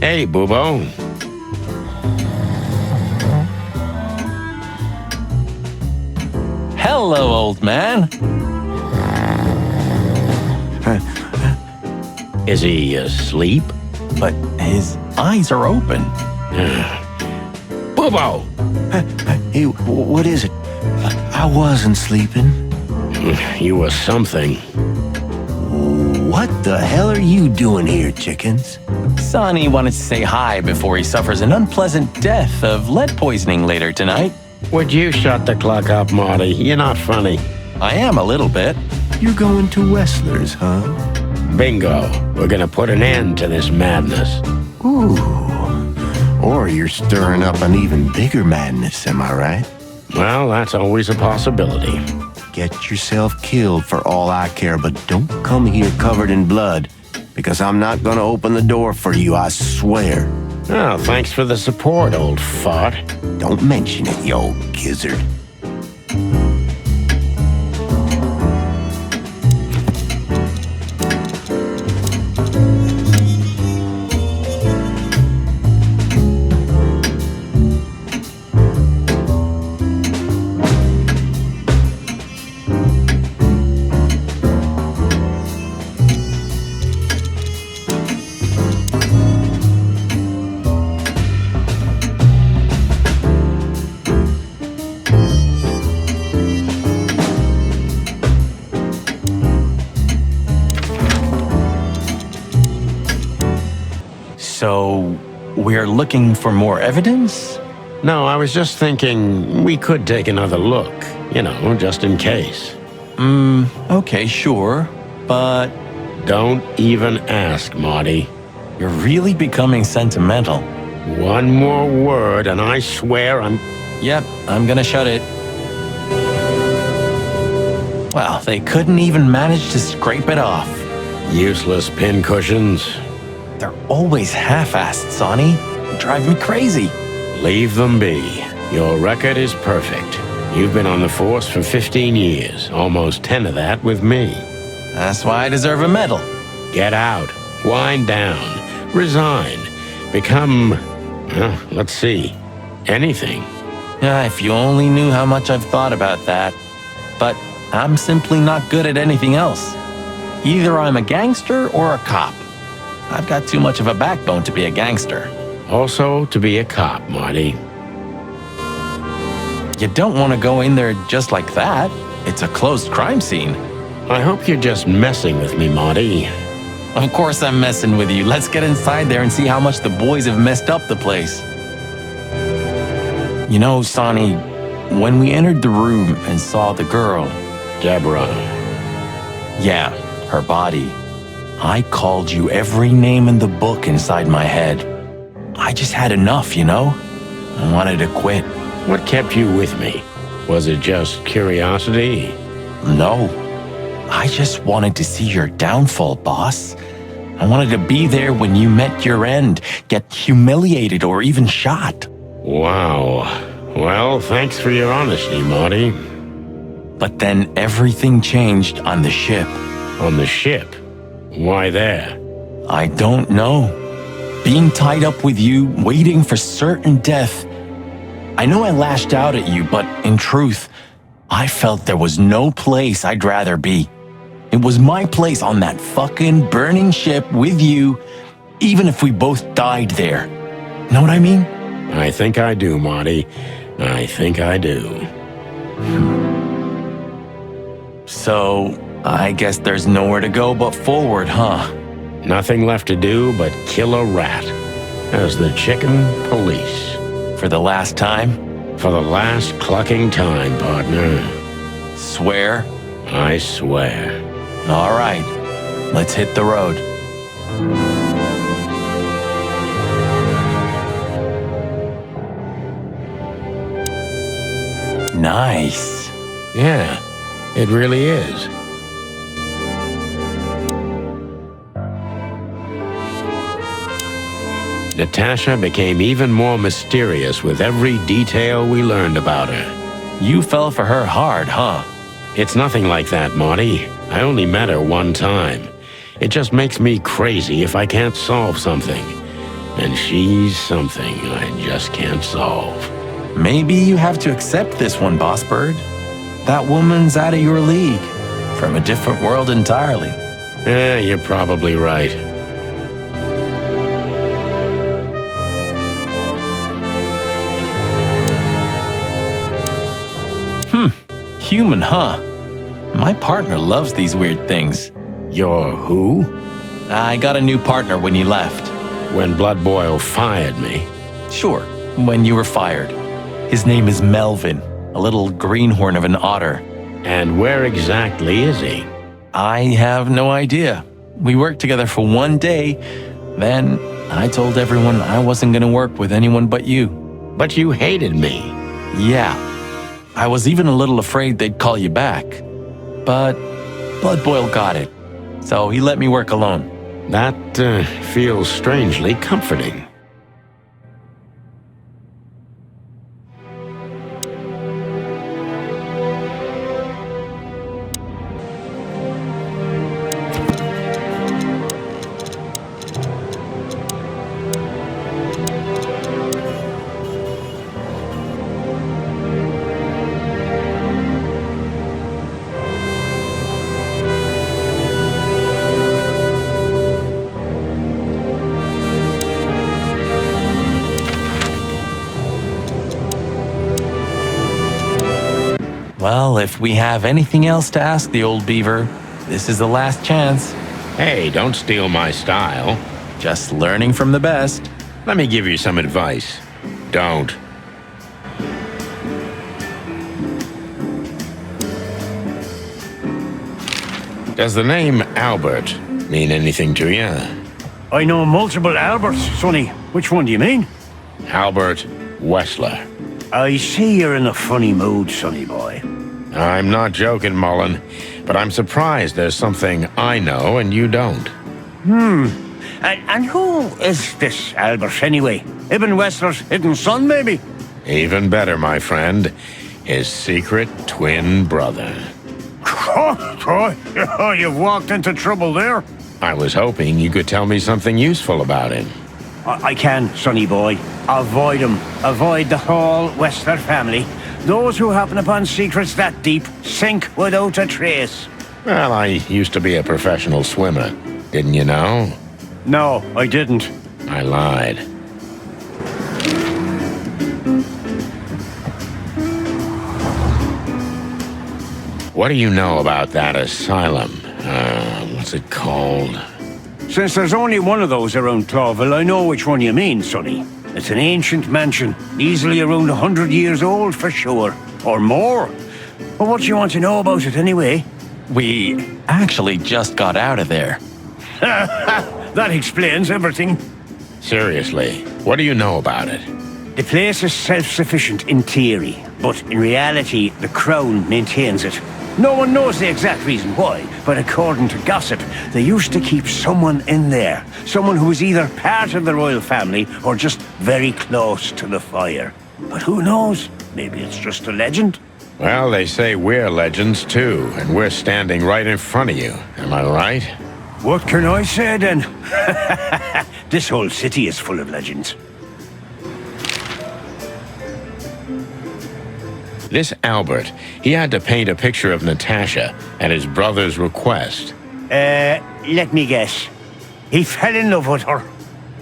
Hey, Boobo. Hello, old man. Is he asleep? But his eyes are open. Boobo! Hey, what is it? I wasn't sleeping. You were something. What the hell are you doing here, chickens? Sonny wanted to say hi before he suffers an unpleasant death of lead poisoning later tonight. Would you shut the clock up, Marty? You're not funny. I am a little bit. You're going to Wessler's, huh? Bingo. We're gonna put an end to this madness. Ooh. Or you're stirring up an even bigger madness, am I right? Well, that's always a possibility. Get yourself killed for all I care, but don't come here covered in blood, because I'm not gonna open the door for you, I swear. Oh, thanks for the support, old fart. Don't mention it, you old gizzard. So, we're looking for more evidence? No, I was just thinking we could take another look. You know, just in case. Okay, sure. But don't even ask, Marty. You're really becoming sentimental. One more word and I swear I'm... Yep, I'm gonna shut it. Well, they couldn't even manage to scrape it off. Useless pincushions. They're always half-assed, Sonny. They drive me crazy. Leave them be. Your record is perfect. You've been on the force for 15 years, almost 10 of that with me. That's why I deserve a medal. Get out. Wind down. Resign. Become, let's see, anything. If you only knew how much I've thought about that. But I'm simply not good at anything else. Either I'm a gangster or a cop. I've got too much of a backbone to be a gangster. Also to be a cop, Marty. You don't want to go in there just like that. It's a closed crime scene. I hope you're just messing with me, Marty. Of course I'm messing with you. Let's get inside there and see how much the boys have messed up the place. You know, Sonny, when we entered the room and saw the girl... Deborah. Yeah, her body. I called you every name in the book inside my head. I just had enough, you know? I wanted to quit. What kept you with me? Was it just curiosity? No. I just wanted to see your downfall, boss. I wanted to be there when you met your end, get humiliated or even shot. Wow. Well, thanks for your honesty, Marty. But then everything changed on the ship. On the ship? Why there? I don't know. Being tied up with you, waiting for certain death. I know I lashed out at you, but in truth, I felt there was no place I'd rather be. It was my place on that fucking burning ship with you, even if we both died there. Know what I mean? I think I do, Marty. I think I do. So, I guess there's nowhere to go but forward, huh? Nothing left to do but kill a rat. As the chicken police. For the last time? For the last clucking time, partner. Swear? I swear. All right, let's hit the road. Nice. Yeah, it really is. Natasha became even more mysterious with every detail we learned about her. You fell for her hard, huh? It's nothing like that, Marty. I only met her one time. It just makes me crazy if I can't solve something. And she's something I just can't solve. Maybe you have to accept this one, Boss Bird. That woman's out of your league. From a different world entirely. Yeah, you're probably right. Human, huh? My partner loves these weird things. Your who? I got a new partner when you left. When Blood Boil fired me? Sure, when you were fired. His name is Melvin, a little greenhorn of an otter. And where exactly is he? I have no idea. We worked together for one day. Then I told everyone I wasn't going to work with anyone but you. But you hated me. Yeah. I was even a little afraid they'd call you back. But Blood Boil got it. So he let me work alone. That feels strangely comforting. Well, if we have anything else to ask the old beaver, this is the last chance. Hey, don't steal my style. Just learning from the best. Let me give you some advice. Don't. Does the name Albert mean anything to you? I know multiple Alberts, Sonny. Which one do you mean? Albert Wessler. I see you're in a funny mood, Sonny boy. I'm not joking, Mullen, but I'm surprised there's something I know and you don't. And who is this Albert, anyway? Ibn Wessler's hidden son, maybe? Even better, my friend. His secret twin brother. Oh, you've walked into trouble there. I was hoping you could tell me something useful about him. I can, Sonny boy. Avoid him. Avoid the whole Wessler family. Those who happen upon secrets that deep sink without a trace. Well, I used to be a professional swimmer. Didn't you know? No, I didn't. I lied. What do you know about that asylum? What's it called? Since there's only one of those around Clawville, I know which one you mean, Sonny. It's an ancient mansion, easily around 100 years old for sure. Or more. But what do you want to know about it anyway? We actually just got out of there. That explains everything. Seriously, what do you know about it? The place is self-sufficient in theory, but in reality, the Crown maintains it. No one knows the exact reason why, but according to gossip, they used to keep someone in there. Someone who was either part of the royal family or just very close to the fire. But who knows? Maybe it's just a legend. Well, they say we're legends too, and we're standing right in front of you. Am I right? What can I say then? This whole city is full of legends. This Albert, he had to paint a picture of Natasha at his brother's request. Let me guess. He fell in love with her.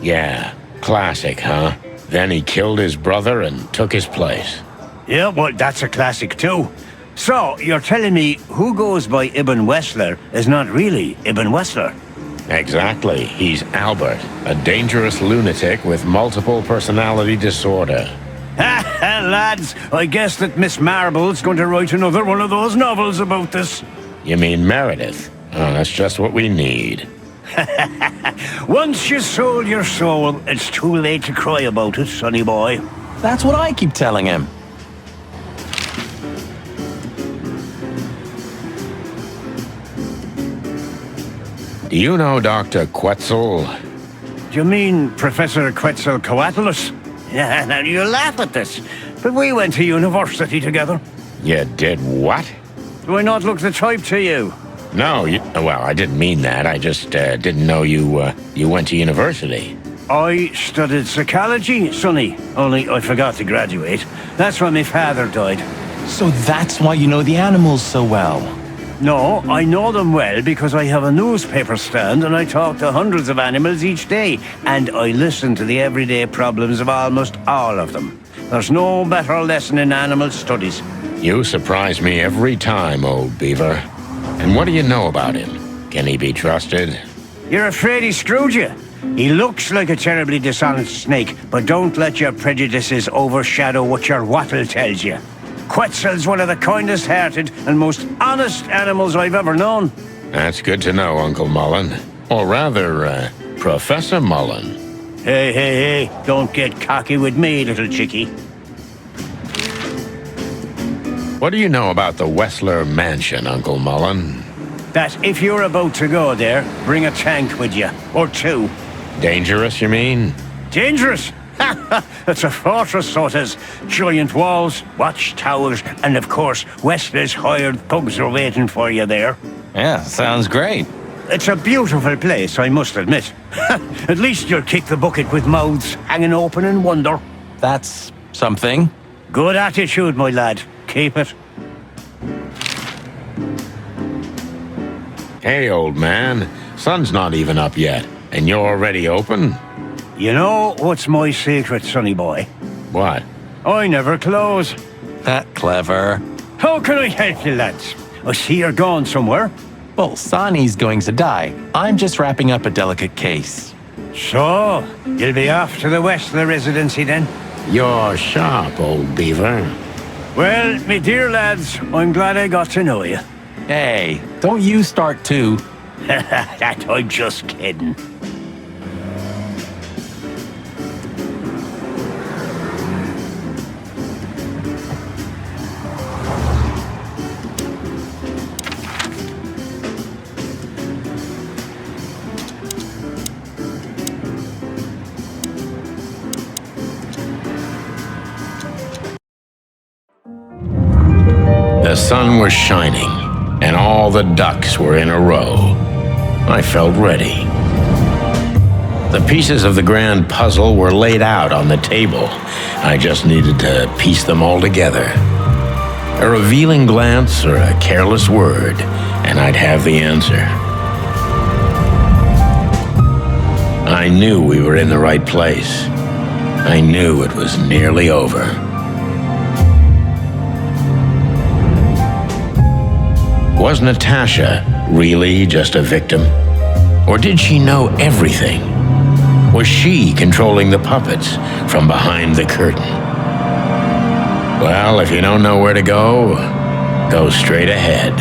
Yeah, classic, huh? Then he killed his brother and took his place. Yeah, well, that's a classic too. So, you're telling me who goes by Ibn Wessler is not really Ibn Wessler? Exactly. He's Albert, a dangerous lunatic with multiple personality disorder. Lads, I guess that Miss Marble's going to write another one of those novels about this. You mean Meredith? Oh, that's just what we need. Once you sold your soul, it's too late to cry about it, sonny boy. That's what I keep telling him. Do you know Dr. Quetzal? You mean Professor Quetzalcoatlus? Yeah, now you laugh at this, but we went to university together. You did what? Do I not look the type to you? No, well, I didn't mean that. I just didn't know you went to university. I studied psychology, Sonny, only I forgot to graduate. That's when my father died. So that's why you know the animals so well? No, I know them well because I have a newspaper stand and I talk to hundreds of animals each day, and I listen to the everyday problems of almost all of them. There's no better lesson in animal studies. You surprise me every time, old beaver. And what do you know about him? Can he be trusted? You're afraid he screwed you? He looks like a terribly dishonest snake, but don't let your prejudices overshadow what your wattle tells you. Quetzal's one of the kindest-hearted and most honest animals I've ever known. That's good to know, Uncle Mullen. Or rather, Professor Mullen. Hey, don't get cocky with me, little chickie. What do you know about the Wessler Mansion, Uncle Mullen? That if you're about to go there, bring a tank with you, or two. Dangerous, you mean? Dangerous? It's a fortress, so it has giant walls, watchtowers, and of course, Wessler's hired thugs are waiting for you there. Yeah, sounds great. It's a beautiful place, I must admit. At least you'll kick the bucket with mouths hanging open in wonder. That's something. Good attitude, my lad. Keep it. Hey, old man. Sun's not even up yet, and you're already open? You know what's my secret, sonny boy? What? I never close. That clever. How can I help you, lads? I see you're going somewhere. Well, Sonny's going to die. I'm just wrapping up a delicate case. So, you'll be off to the Wessler residency then? You're sharp, old beaver. Well, me dear lads, I'm glad I got to know you. Hey, don't you start too. That I'm just kidding. The sun was shining, and all the ducks were in a row. I felt ready. The pieces of the grand puzzle were laid out on the table. I just needed to piece them all together. A revealing glance or a careless word, and I'd have the answer. I knew we were in the right place. I knew it was nearly over. Was Natasha really just a victim? Or did she know everything? Was she controlling the puppets from behind the curtain? Well, if you don't know where to go, go straight ahead.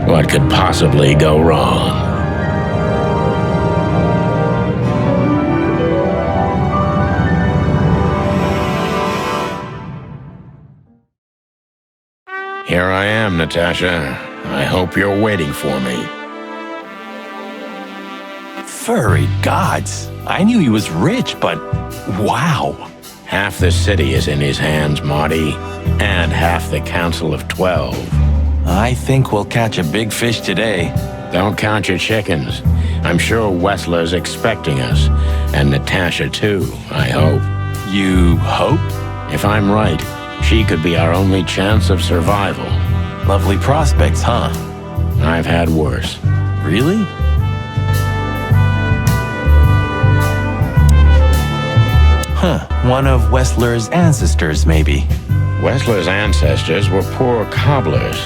What could possibly go wrong? Here I am, Natasha. I hope you're waiting for me. Furry gods. I knew he was rich, but wow. Half the city is in his hands, Marty, and half the Council of 12. I think we'll catch a big fish today. Don't count your chickens. I'm sure Wessler's expecting us, and Natasha too, I hope. You hope? If I'm right, she could be our only chance of survival. Lovely prospects, huh? I've had worse. Really? Huh, one of Wessler's ancestors, maybe. Wessler's ancestors were poor cobblers.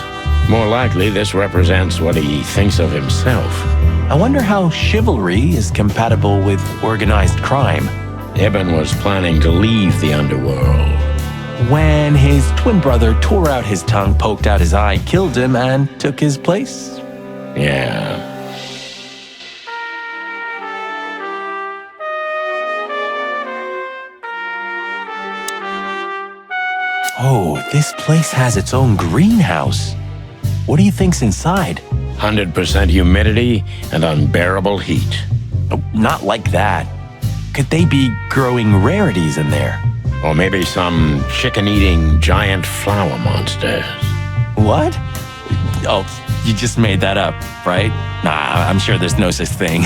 More likely, this represents what he thinks of himself. I wonder how chivalry is compatible with organized crime. Ibn was planning to leave the underworld. When his twin brother tore out his tongue, poked out his eye, killed him, and took his place? Yeah. Oh, this place has its own greenhouse. What do you think's inside? 100% humidity and unbearable heat. Oh, not like that. Could they be growing rarities in there? Or maybe some chicken-eating giant flower monsters. What? Oh, you just made that up, right? Nah, I'm sure there's no such thing.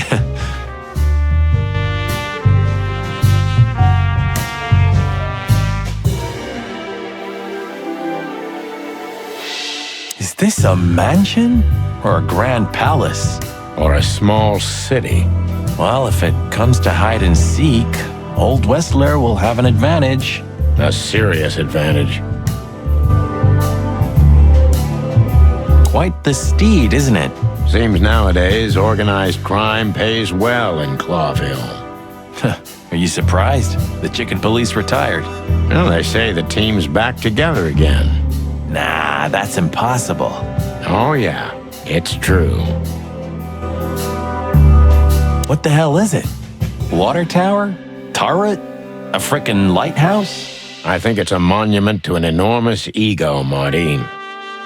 Is this a mansion? Or a grand palace? Or a small city? Well, if it comes to hide and seek, Old Westler will have an advantage. A serious advantage. Quite the steed, isn't it? Seems nowadays organized crime pays well in Clawville. Are you surprised? The chicken police retired. Well, they say the team's back together again. Nah, that's impossible. Oh yeah, it's true. What the hell is it? Water tower? Turret? A frickin' lighthouse? I think it's a monument to an enormous ego, Marty.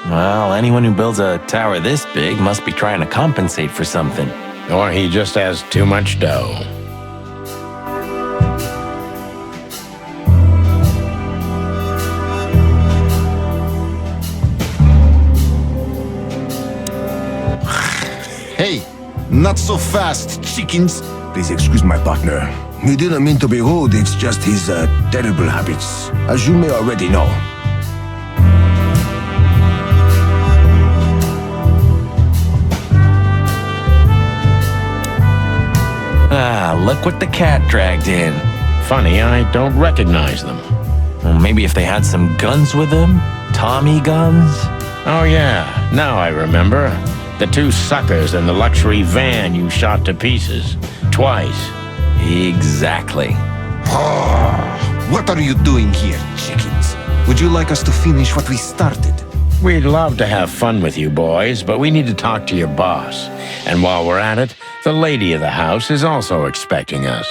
Well, anyone who builds a tower this big must be trying to compensate for something. Or he just has too much dough. Hey, not so fast, chickens. Please excuse my partner. We didn't mean to be rude, it's just his terrible habits, as you may already know. Ah, look what the cat dragged in. Funny, I don't recognize them. Well, maybe if they had some guns with them? Tommy guns? Oh yeah, now I remember. The two suckers in the luxury van you shot to pieces. Twice. Exactly. What are you doing here, chickens? Would you like us to finish what we started? We'd love to have fun with you boys, but we need to talk to your boss. And while we're at it, the lady of the house is also expecting us.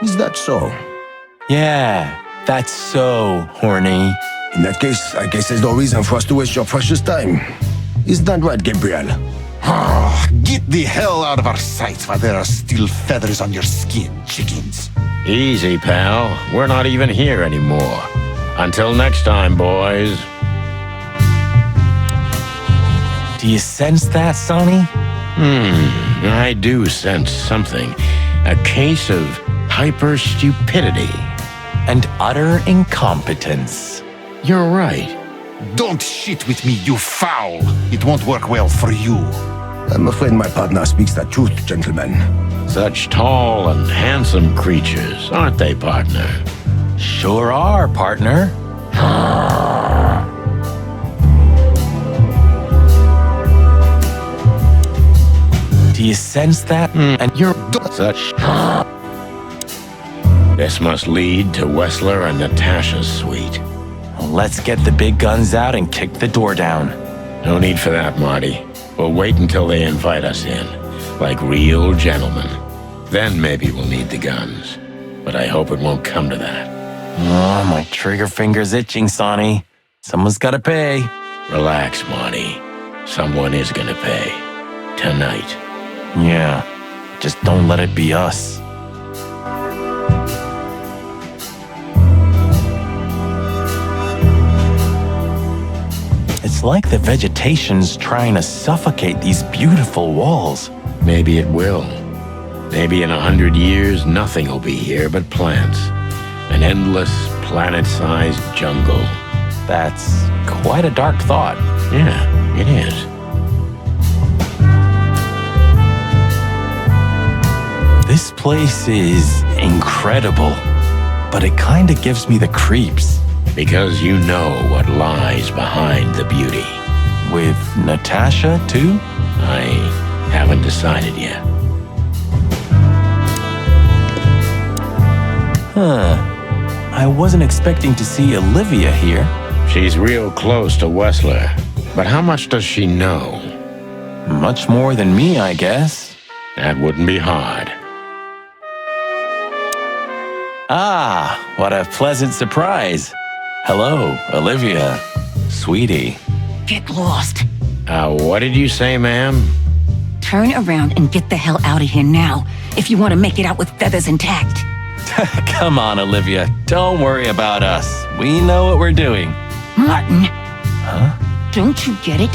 Is that so? Yeah, that's so horny. In that case, I guess there's no reason for us to waste your precious time. Is that right, Gabriel? Get the hell out of our sights while there are still feathers on your skin, chickens. Easy, pal. We're not even here anymore. Until next time, boys. Do you sense that, Sonny? I do sense something. A case of hyper-stupidity. And utter incompetence. You're right. Don't shit with me, you foul. It won't work well for you. I'm afraid my partner speaks the truth, gentlemen. Such tall and handsome creatures, aren't they, partner? Sure are, partner. Do you sense that? And you're such... This must lead to Westler and Natasha's suite. Let's get the big guns out and kick the door down. No need for that, Marty. We'll wait until they invite us in, like real gentlemen. Then maybe we'll need the guns. But I hope it won't come to that. Oh, my trigger finger's itching, Sonny. Someone's gotta pay. Relax, Marty. Someone is gonna pay. Tonight. Yeah, just don't let it be us. It's like the vegetation's trying to suffocate these beautiful walls. Maybe it will. Maybe in 100 years, nothing will be here but plants. An endless, planet-sized jungle. That's quite a dark thought. Yeah, it is. This place is incredible, but it kinda gives me the creeps. Because you know what lies behind the beauty. With Natasha, too? I haven't decided yet. Huh. I wasn't expecting to see Olivia here. She's real close to Westler. But how much does she know? Much more than me, I guess. That wouldn't be hard. Ah, what a pleasant surprise. Hello, Olivia. Sweetie. Get lost. What did you say, ma'am? Turn around and get the hell out of here now, if you want to make it out with feathers intact. Come on, Olivia. Don't worry about us. We know what we're doing. Martin. Huh? Don't you get it?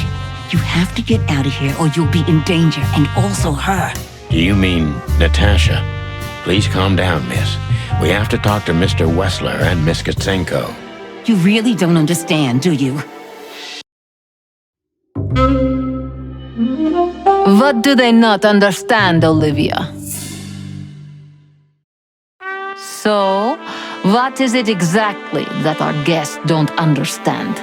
You have to get out of here or you'll be in danger, and also her. Do you mean Natasha? Please calm down, miss. We have to talk to Mr. Wessler and Miss Katsenko. You really don't understand, do you? What do they not understand, Olivia? So, what is it exactly that our guests don't understand?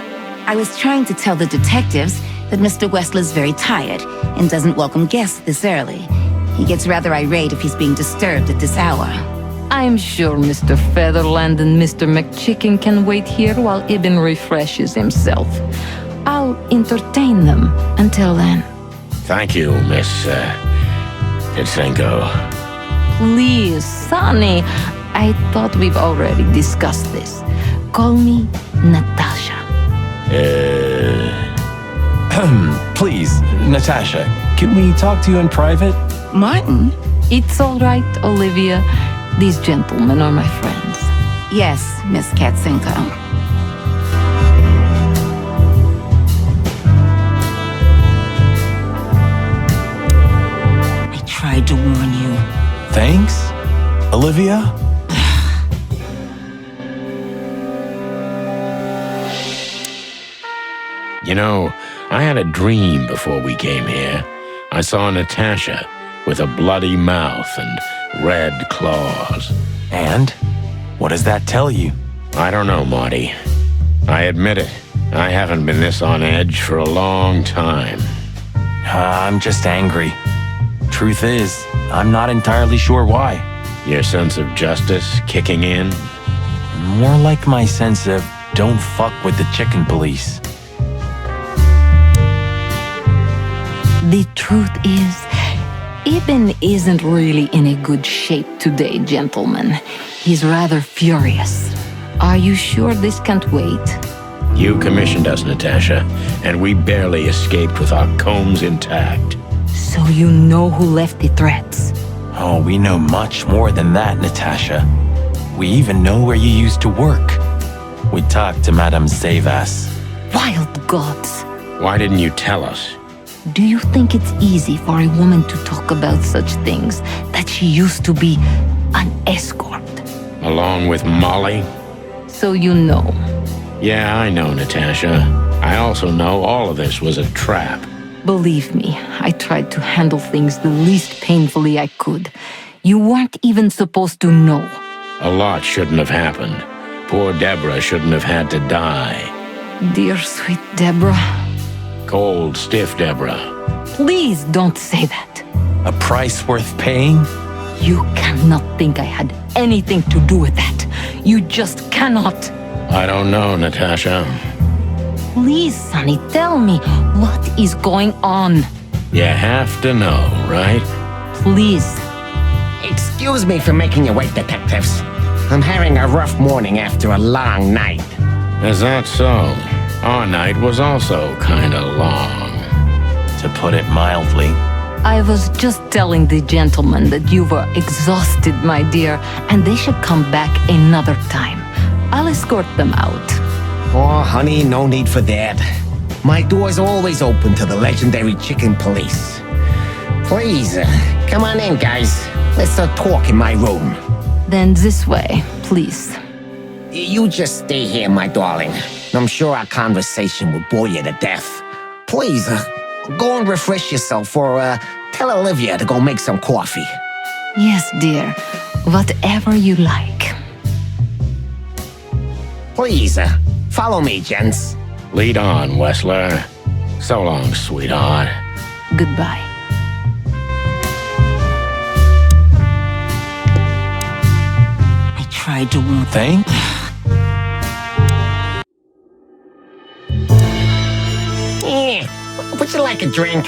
I was trying to tell the detectives that Mr. Wessler's very tired and doesn't welcome guests this early. He gets rather irate if he's being disturbed at this hour. I'm sure Mr. Featherland and Mr. McChicken can wait here while Ibn refreshes himself. I'll entertain them until then. Thank you, Miss Katsenko. Please, Sonny. I thought we've already discussed this. Call me Natasha. Please, Natasha, can we talk to you in private? Martin? It's all right, Olivia. These gentlemen are my friends. Yes, Miss Katsenko. I tried to warn you. Thanks, Olivia. You know, I had a dream before we came here. I saw Natasha with a bloody mouth and red claws. And? What does that tell you? I don't know, Marty. I admit it. I haven't been this on edge for a long time. I'm just angry. Truth is, I'm not entirely sure why. Your sense of justice kicking in? More like my sense of don't fuck with the chicken police. The truth is, Ibn isn't really in a good shape today, gentlemen. He's rather furious. Are you sure this can't wait? You commissioned us, Natasha, and we barely escaped with our combs intact. So you know who left the threats? Oh, we know much more than that, Natasha. We even know where you used to work. We talked to Madame Savas. Wild gods! Why didn't you tell us? Do you think it's easy for a woman to talk about such things, that she used to be an escort? Along with Molly? So you know. Yeah, I know, Natasha. I also know all of this was a trap. Believe me, I tried to handle things the least painfully I could. You weren't even supposed to know. A lot shouldn't have happened. Poor Deborah shouldn't have had to die. Dear sweet Deborah. Cold, stiff Deborah. Please don't say that. A price worth paying? You cannot think I had anything to do with that. You just cannot. I don't know, Natasha. Please, Sonny, tell me, what is going on? You have to know, right? Please. Excuse me for making you wait, detectives. I'm having a rough morning after a long night. Is that so? Our night was also kinda long. To put it mildly. I was just telling the gentleman that you were exhausted, my dear, and they should come back another time. I'll escort them out. Oh, honey, no need for that. My door's always open to the legendary chicken police. Please, come on in, guys. Let's talk in my room. Then this way, please. You just stay here, my darling. I'm sure our conversation will bore you to death. Please, go and refresh yourself or tell Olivia to go make some coffee. Yes, dear. Whatever you like. Please, follow me, gents. Lead on, Wessler. So long, sweetheart. Goodbye. I tried to warn. Thanks? Would you like a drink?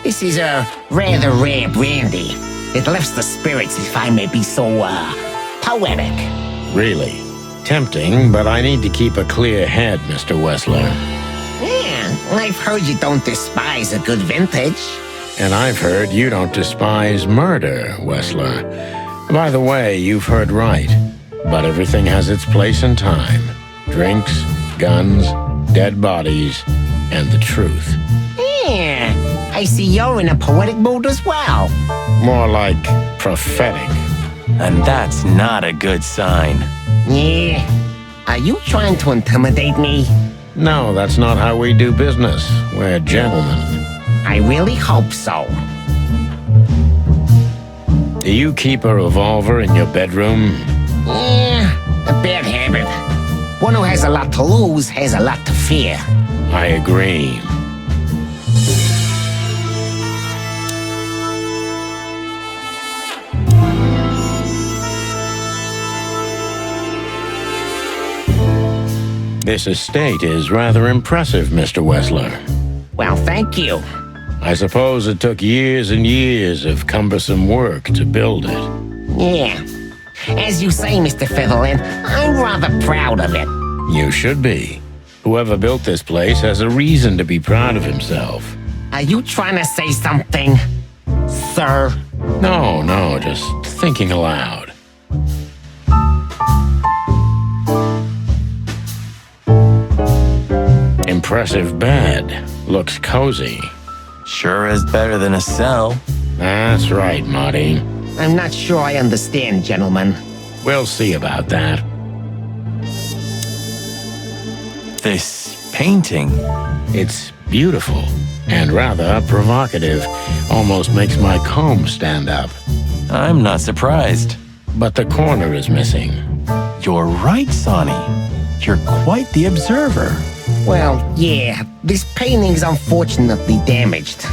This is a rather rare brandy. It lifts the spirits, if I may be so, poetic. Really? Tempting, but I need to keep a clear head, Mr. Wessler. Yeah, I've heard you don't despise a good vintage. And I've heard you don't despise murder, Wessler. By the way, you've heard right. But everything has its place and time. Drinks, guns, dead bodies, and the truth. Yeah, I see you're in a poetic mood as well. More like prophetic. And that's not a good sign. Yeah. Are you trying to intimidate me? No, that's not how we do business. We're gentlemen. I really hope so. Do you keep a revolver in your bedroom? Yeah, a bad habit. One who has a lot to lose has a lot to fear. I agree. This estate is rather impressive, Mr. Wessler. Well, thank you. I suppose it took years and years of cumbersome work to build it. Yeah. As you say, Mr. Featherland, I'm rather proud of it. You should be. Whoever built this place has a reason to be proud of himself. Are you trying to say something, sir? No, just thinking aloud. Impressive bed. Looks cozy. Sure is better than a cell. That's right, Marty. I'm not sure I understand, gentlemen. We'll see about that. This painting. It's beautiful and rather provocative. Almost makes my comb stand up. I'm not surprised. But the corner is missing. You're right, Sonny. You're quite the observer. Well, yeah, this painting's unfortunately damaged.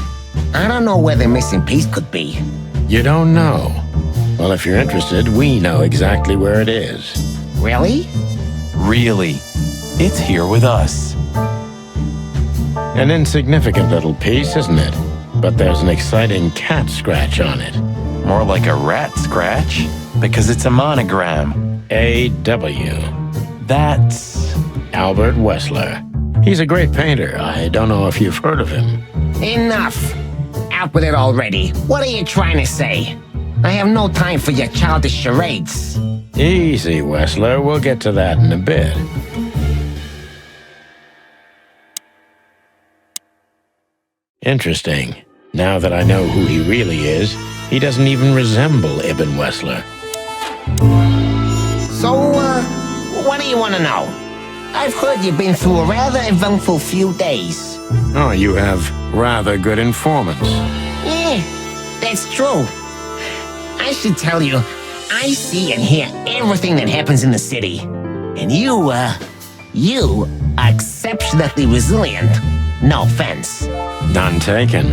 I don't know where the missing piece could be. You don't know? Well, if you're interested, we know exactly where it is. Really? Really. It's here with us. An insignificant little piece, isn't it? But there's an exciting cat scratch on it. More like a rat scratch, because it's a monogram. A.W. That's Albert Wessler. He's a great painter. I don't know if you've heard of him. Enough! Out with it already. What are you trying to say? I have no time for your childish charades. Easy, Wessler. We'll get to that in a bit. Interesting. Now that I know who he really is, he doesn't even resemble Ibn Wessler. So, what do you want to know? I've heard you've been through a rather eventful few days. Oh, you have rather good informants. Yeah, that's true. I should tell you, I see and hear everything that happens in the city. And you are exceptionally resilient. No offense. None taken.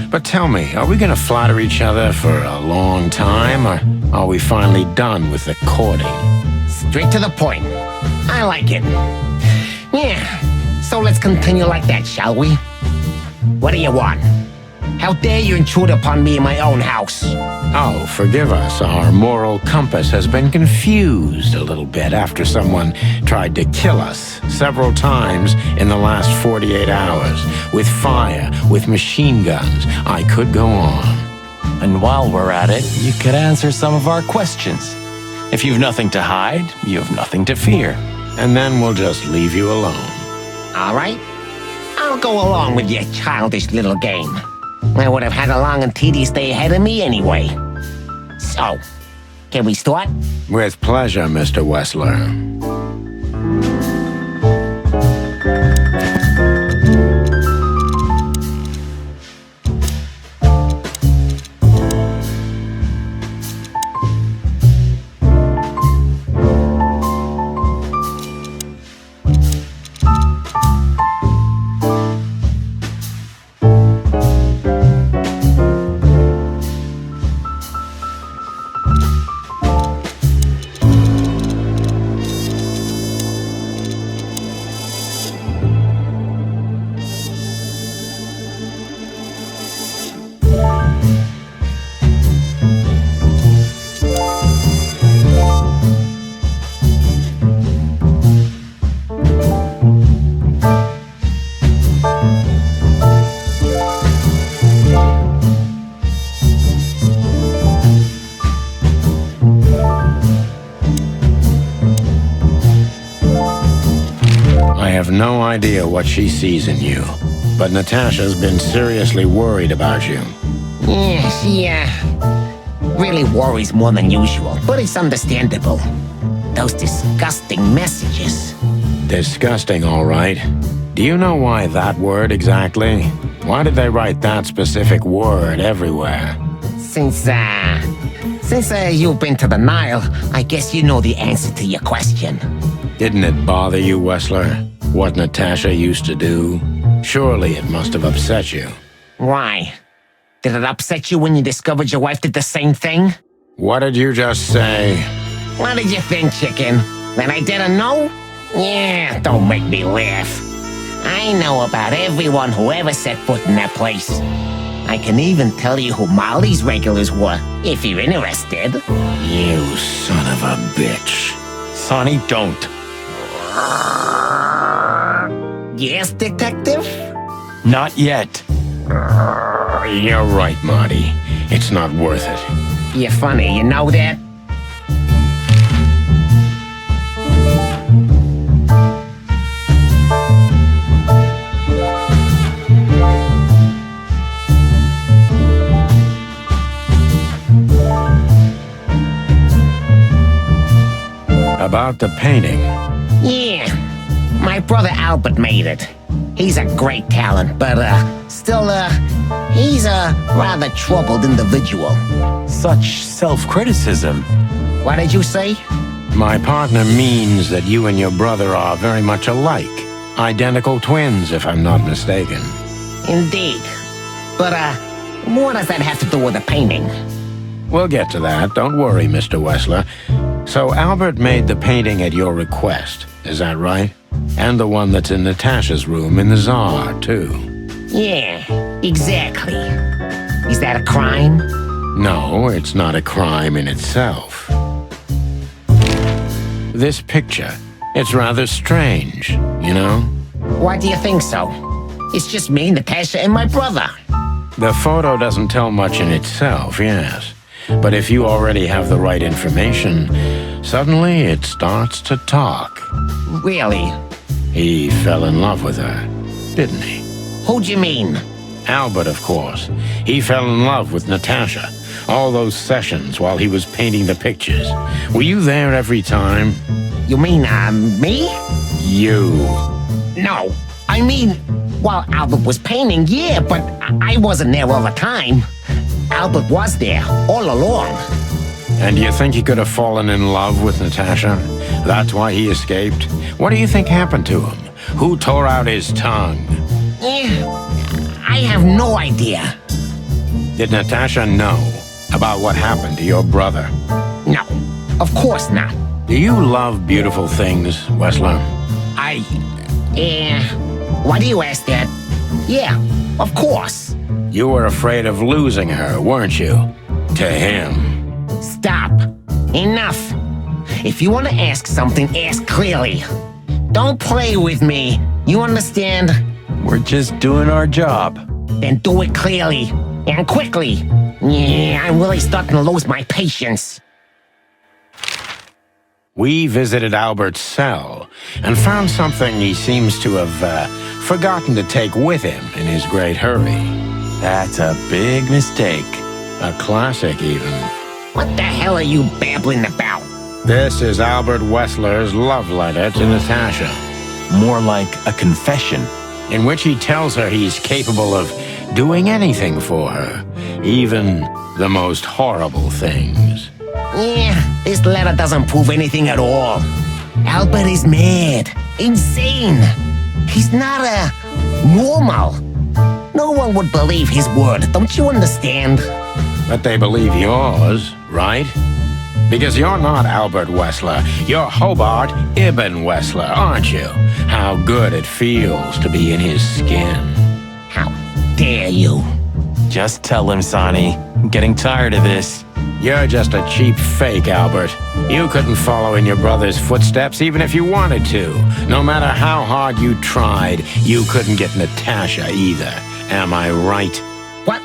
But tell me, are we going to flatter each other for a long time, or are we finally done with the courting? Straight to the point. I like it. Yeah, so let's continue like that, shall we? What do you want? How dare you intrude upon me in my own house? Oh, forgive us. Our moral compass has been confused a little bit after someone tried to kill us several times in the last 48 hours. With fire, with machine guns. I could go on. And while we're at it, you could answer some of our questions. If you've nothing to hide, you have nothing to fear. And then we'll just leave you alone. All right. I'll go along with your childish little game. I would have had a long and tedious day ahead of me anyway. So, can we start? With pleasure, Mr. Wessler. have no idea what she sees in you, but Natasha's been seriously worried about you. Yeah, she, really worries more than usual, but it's understandable. Those disgusting messages. Disgusting, all right. Do you know why that word exactly? Why did they write that specific word everywhere? Since you've been to the Nile, I guess you know the answer to your question. Didn't it bother you, Wessler? What Natasha used to do? Surely it must have upset you. Why? Did it upset you when you discovered your wife did the same thing? What did you just say? What did you think, chicken? That I didn't know? Yeah, don't make me laugh. I know about everyone who ever set foot in that place. I can even tell you who Molly's regulars were, if you're interested. You son of a bitch. Sonny, don't. Yes, detective? Not yet. You're right, Marty. It's not worth it. You're funny, you know that? About the painting. Yeah. My brother Albert made it. He's a great talent, but, still, he's a rather troubled individual. Such self-criticism. What did you say? My partner means that you and your brother are very much alike. Identical twins, if I'm not mistaken. Indeed. But, what does that have to do with the painting? We'll get to that. Don't worry, Mr. Wessler. So Albert made the painting at your request, is that right? And the one that's in Natasha's room in the Tsar, too. Yeah, exactly. Is that a crime? No, it's not a crime in itself. This picture, it's rather strange, you know? Why do you think so? It's just me, Natasha, and my brother. The photo doesn't tell much in itself, yes. But if you already have the right information, suddenly it starts to talk. Really? He fell in love with her, didn't he? Who'd you mean? Albert, of course. He fell in love with Natasha. All those sessions while he was painting the pictures. Were you there every time? You mean, me? You. No. I mean, while Albert was painting, yeah, but I wasn't there all the time. Albert was there, all along. And do you think he could have fallen in love with Natasha? That's why he escaped? What do you think happened to him? Who tore out his tongue? I have no idea. Did Natasha know about what happened to your brother? No, of course not. Do you love beautiful things, Wessler? Why do you ask that? Yeah, of course. You were afraid of losing her, weren't you? To him. Stop. Enough. If you want to ask something, ask clearly. Don't play with me. You understand? We're just doing our job. Then do it clearly. And quickly. Yeah, I'm really starting to lose my patience. We visited Albert's cell and found something he seems to have forgotten to take with him in his great hurry. That's a big mistake. A classic, even. What the hell are you babbling about? This is Albert Wessler's love letter to Natasha. More like a confession. In which he tells her he's capable of doing anything for her, even the most horrible things. Yeah, this letter doesn't prove anything at all. Albert is mad, insane. He's not normal. No one would believe his word, don't you understand? But they believe yours, right? Because you're not Albert Wessler, you're Hobart Ibn Wessler, aren't you? How good it feels to be in his skin. How dare you? Just tell him, Sonny. I'm getting tired of this. You're just a cheap fake, Albert. You couldn't follow in your brother's footsteps even if you wanted to. No matter how hard you tried, you couldn't get Natasha either. Am I right? What?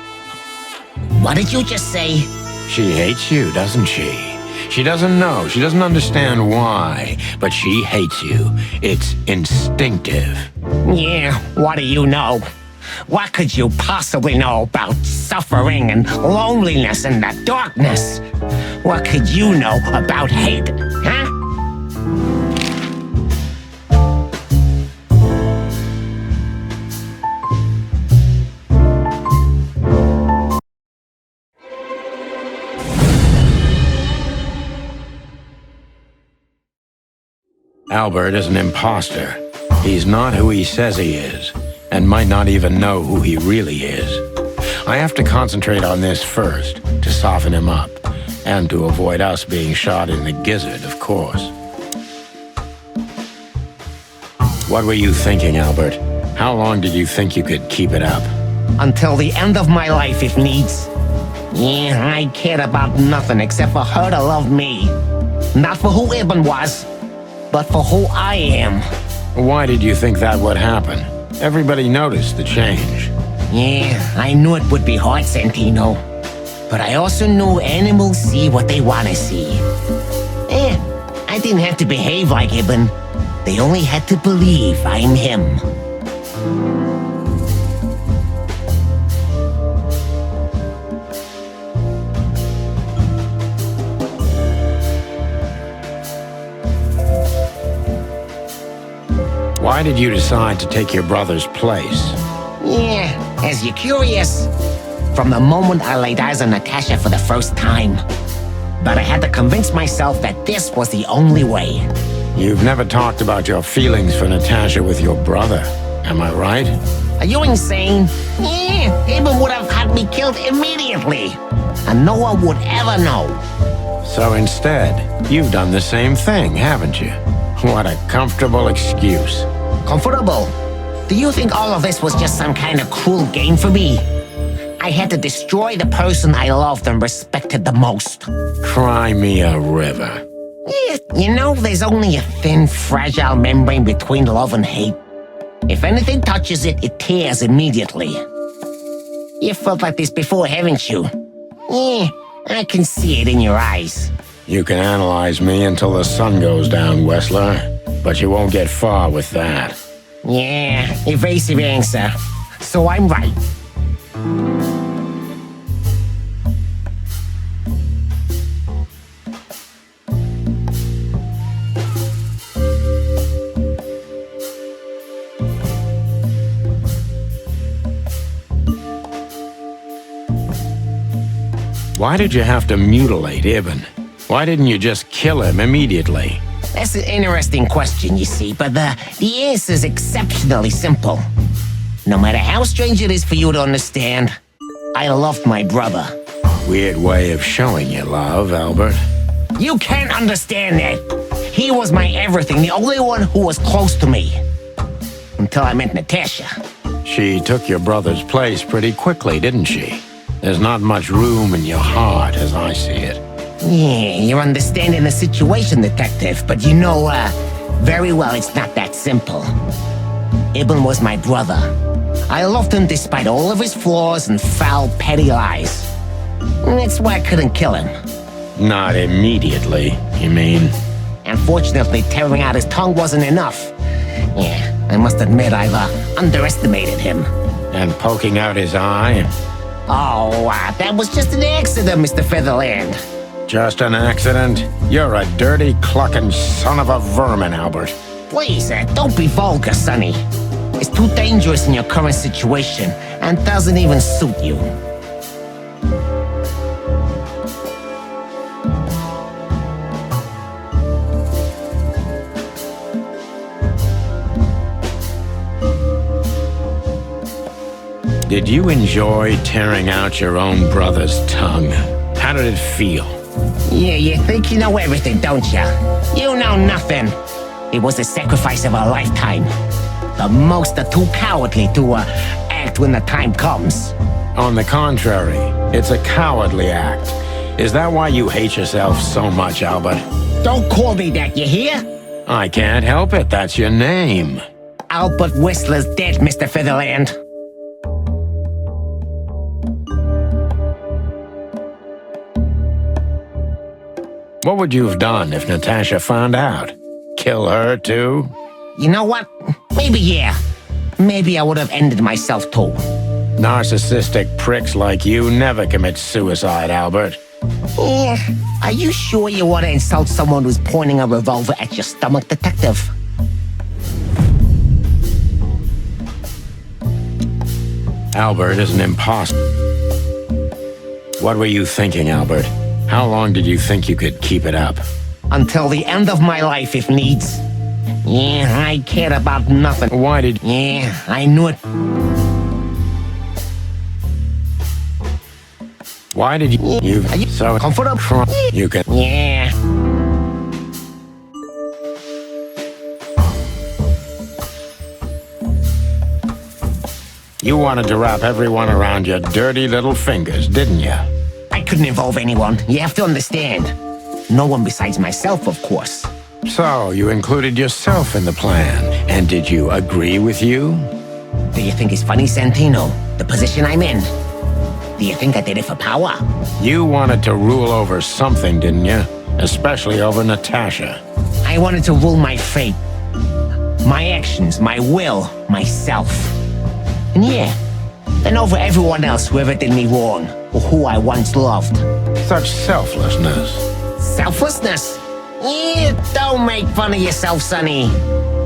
What did you just say? She hates you, doesn't she? She doesn't know. She doesn't understand why. But she hates you. It's instinctive. Yeah, what do you know? What could you possibly know about suffering and loneliness and the darkness? What could you know about hate, huh? Albert is an imposter. He's not who he says he is, and might not even know who he really is. I have to concentrate on this first, to soften him up, and to avoid us being shot in the gizzard, of course. What were you thinking, Albert? How long did you think you could keep it up? Until the end of my life, if needs. Yeah, I cared about nothing except for her to love me. Not for who Ibn was, but for who I am. Why did you think that would happen? Everybody noticed the change. Yeah, I knew it would be hard, Santino. But I also knew animals see what they want to see. I didn't have to behave like Ibn. They only had to believe I'm him. Why did you decide to take your brother's place? Yeah, as you're curious, from the moment I laid eyes on Natasha for the first time. But I had to convince myself that this was the only way. You've never talked about your feelings for Natasha with your brother, am I right? Are you insane? Yeah, Ibn would have had me killed immediately. And no one would ever know. So instead, you've done the same thing, haven't you? What a comfortable excuse. Comfortable? Do you think all of this was just some kind of cruel game for me? I had to destroy the person I loved and respected the most. Cry me a river. Yeah, you know, there's only a thin, fragile membrane between love and hate. If anything touches it, it tears immediately. You felt like this before, haven't you? Yeah, I can see it in your eyes. You can analyze me until the sun goes down, Wessler, but you won't get far with that. Yeah, evasive answer. So I'm right. Why did you have to mutilate Ibn? Why didn't you just kill him immediately? That's an interesting question, you see, but the answer is exceptionally simple. No matter how strange it is for you to understand, I loved my brother. Weird way of showing you love, Albert. You can't understand that. He was my everything, the only one who was close to me. Until I met Natasha. She took your brother's place pretty quickly, didn't she? There's not much room in your heart, as I see it. Yeah, you're understanding the situation, Detective, but you know, very well it's not that simple. Ibn was my brother. I loved him despite all of his flaws and foul, petty lies. And that's why I couldn't kill him. Not immediately, you mean? Unfortunately, tearing out his tongue wasn't enough. Yeah, I must admit I've underestimated him. And poking out his eye? Oh, that was just an accident, Mr. Featherland. Just an accident? You're a dirty, clucking son of a vermin, Albert. Please, don't be vulgar, Sonny. It's too dangerous in your current situation, and doesn't even suit you. Did you enjoy tearing out your own brother's tongue? How did it feel? Yeah, you think you know everything, don't you? You know nothing. It was the sacrifice of a lifetime. The most are too cowardly to act when the time comes. On the contrary, it's a cowardly act. Is that why you hate yourself so much, Albert? Don't call me that, you hear? I can't help it, that's your name. Albert Whistler's dead, Mr. Featherland. What would you have done if Natasha found out? Kill her too? You know what? Maybe yeah. Maybe I would have ended myself too. Narcissistic pricks like you never commit suicide, Albert. Yeah. Are you sure you want to insult someone who's pointing a revolver at your stomach, Detective? Albert is an imposter. What were you thinking, Albert? How long did you think you could keep it up? Until the end of my life, if needs. Yeah, I cared about nothing. Why did... Yeah, I knew it. Why did you... You so comfortable? You can... Yeah. You wanted to wrap everyone around your dirty little fingers, didn't you? I couldn't involve anyone. You have to understand. No one besides myself, of course. So, you included yourself in the plan. And did you agree with you? Do you think it's funny, Santino? The position I'm in? Do you think I did it for power? You wanted to rule over something, didn't you? Especially over Natasha. I wanted to rule my fate. My actions, my will, myself. And yeah, and over everyone else who ever did me wrong, or who I once loved. Such selflessness. Selflessness? Yeah, don't make fun of yourself, Sonny.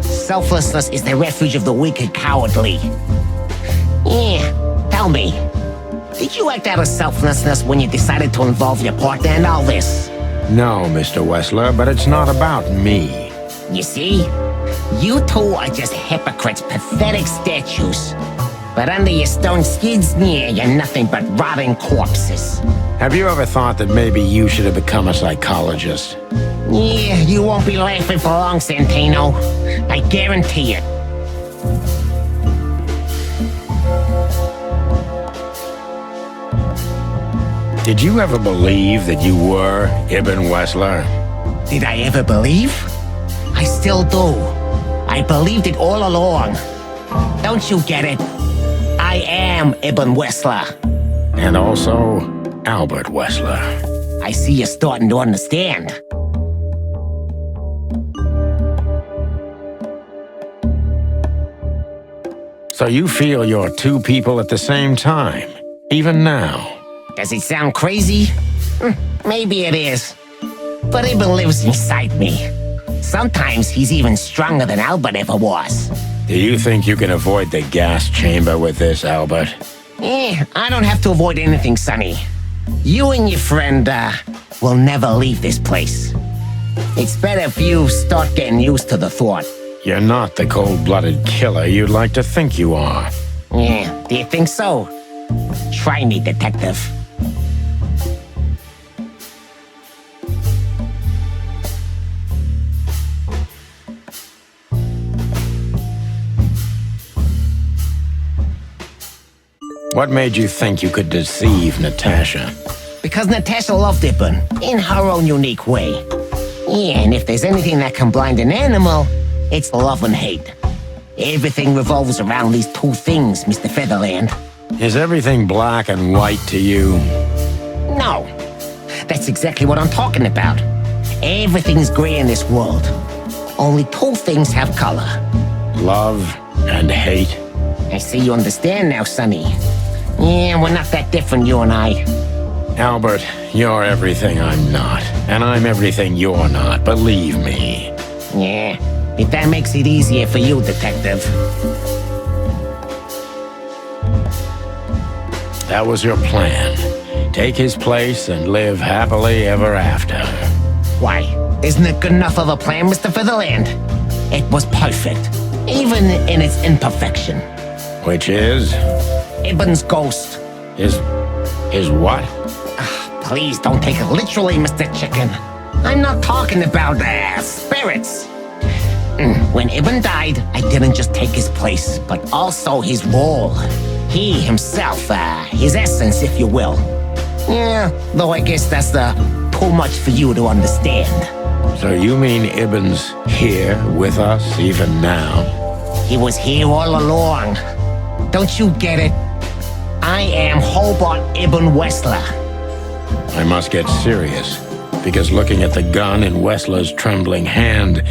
Selflessness is the refuge of the weak and cowardly. Yeah, tell me, did you act out of selflessness when you decided to involve your partner in all this? No, Mr. Wessler, but it's not about me. You see? You two are just hypocrites, pathetic statues. But under your stone skids, yeah, you're nothing but rotting corpses. Have you ever thought that maybe you should have become a psychologist? Yeah, you won't be laughing for long, Santino. I guarantee it. Did you ever believe that you were Ibn Wessler? Did I ever believe? I still do. I believed it all along. Don't you get it? I am Ibn Wessler. And also, Albert Wessler. I see you're starting to understand. So you feel you're two people at the same time, even now? Does it sound crazy? Maybe it is. But Ibn lives inside me. Sometimes he's even stronger than Albert ever was. Do you think you can avoid the gas chamber with this, Albert? I don't have to avoid anything, Sonny. You and your friend, will never leave this place. It's better if you start getting used to the thought. You're not the cold-blooded killer you'd like to think you are. Yeah, do you think so? Try me, Detective. What made you think you could deceive Natasha? Because Natasha loved Ibn, in her own unique way. Yeah, and if there's anything that can blind an animal, it's love and hate. Everything revolves around these two things, Mr. Featherland. Is everything black and white to you? No. That's exactly what I'm talking about. Everything's gray in this world. Only two things have color. Love and hate. I see you understand now, Sonny. Yeah, we're not that different, you and I. Albert, you're everything I'm not. And I'm everything you're not, believe me. Yeah, if that makes it easier for you, Detective. That was your plan. Take his place and live happily ever after. Why, isn't it good enough of a plan, Mr. Featherland? It was perfect, even in its imperfection. Which is? Ibn's ghost. Is what? Please don't take it literally, Mr. Chicken. I'm not talking about spirits. When Ibn died, I didn't just take his place, but also his role. He himself, his essence, if you will. Yeah, though I guess that's too much for you to understand. So you mean Ibn's here with us even now? He was here all along. Don't you get it? I am Hobart Ibn Wessler. I must get serious. because looking at the gun in Wessler's trembling hand,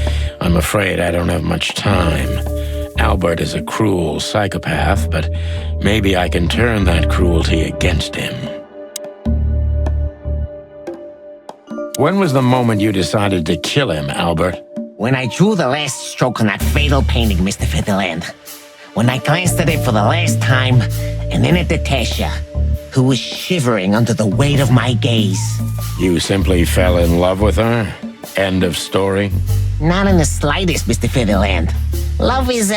I'm afraid I don't have much time. Albert is a cruel psychopath, but maybe I can turn that cruelty against him. When was the moment you decided to kill him, Albert? When I drew the last stroke on that fatal painting, Mr. Fiddleland. When I glanced at it for the last time, and then at Natasha, who was shivering under the weight of my gaze. You simply fell in love with her? End of story? Not in the slightest, Mr. Fiddleland. Love is,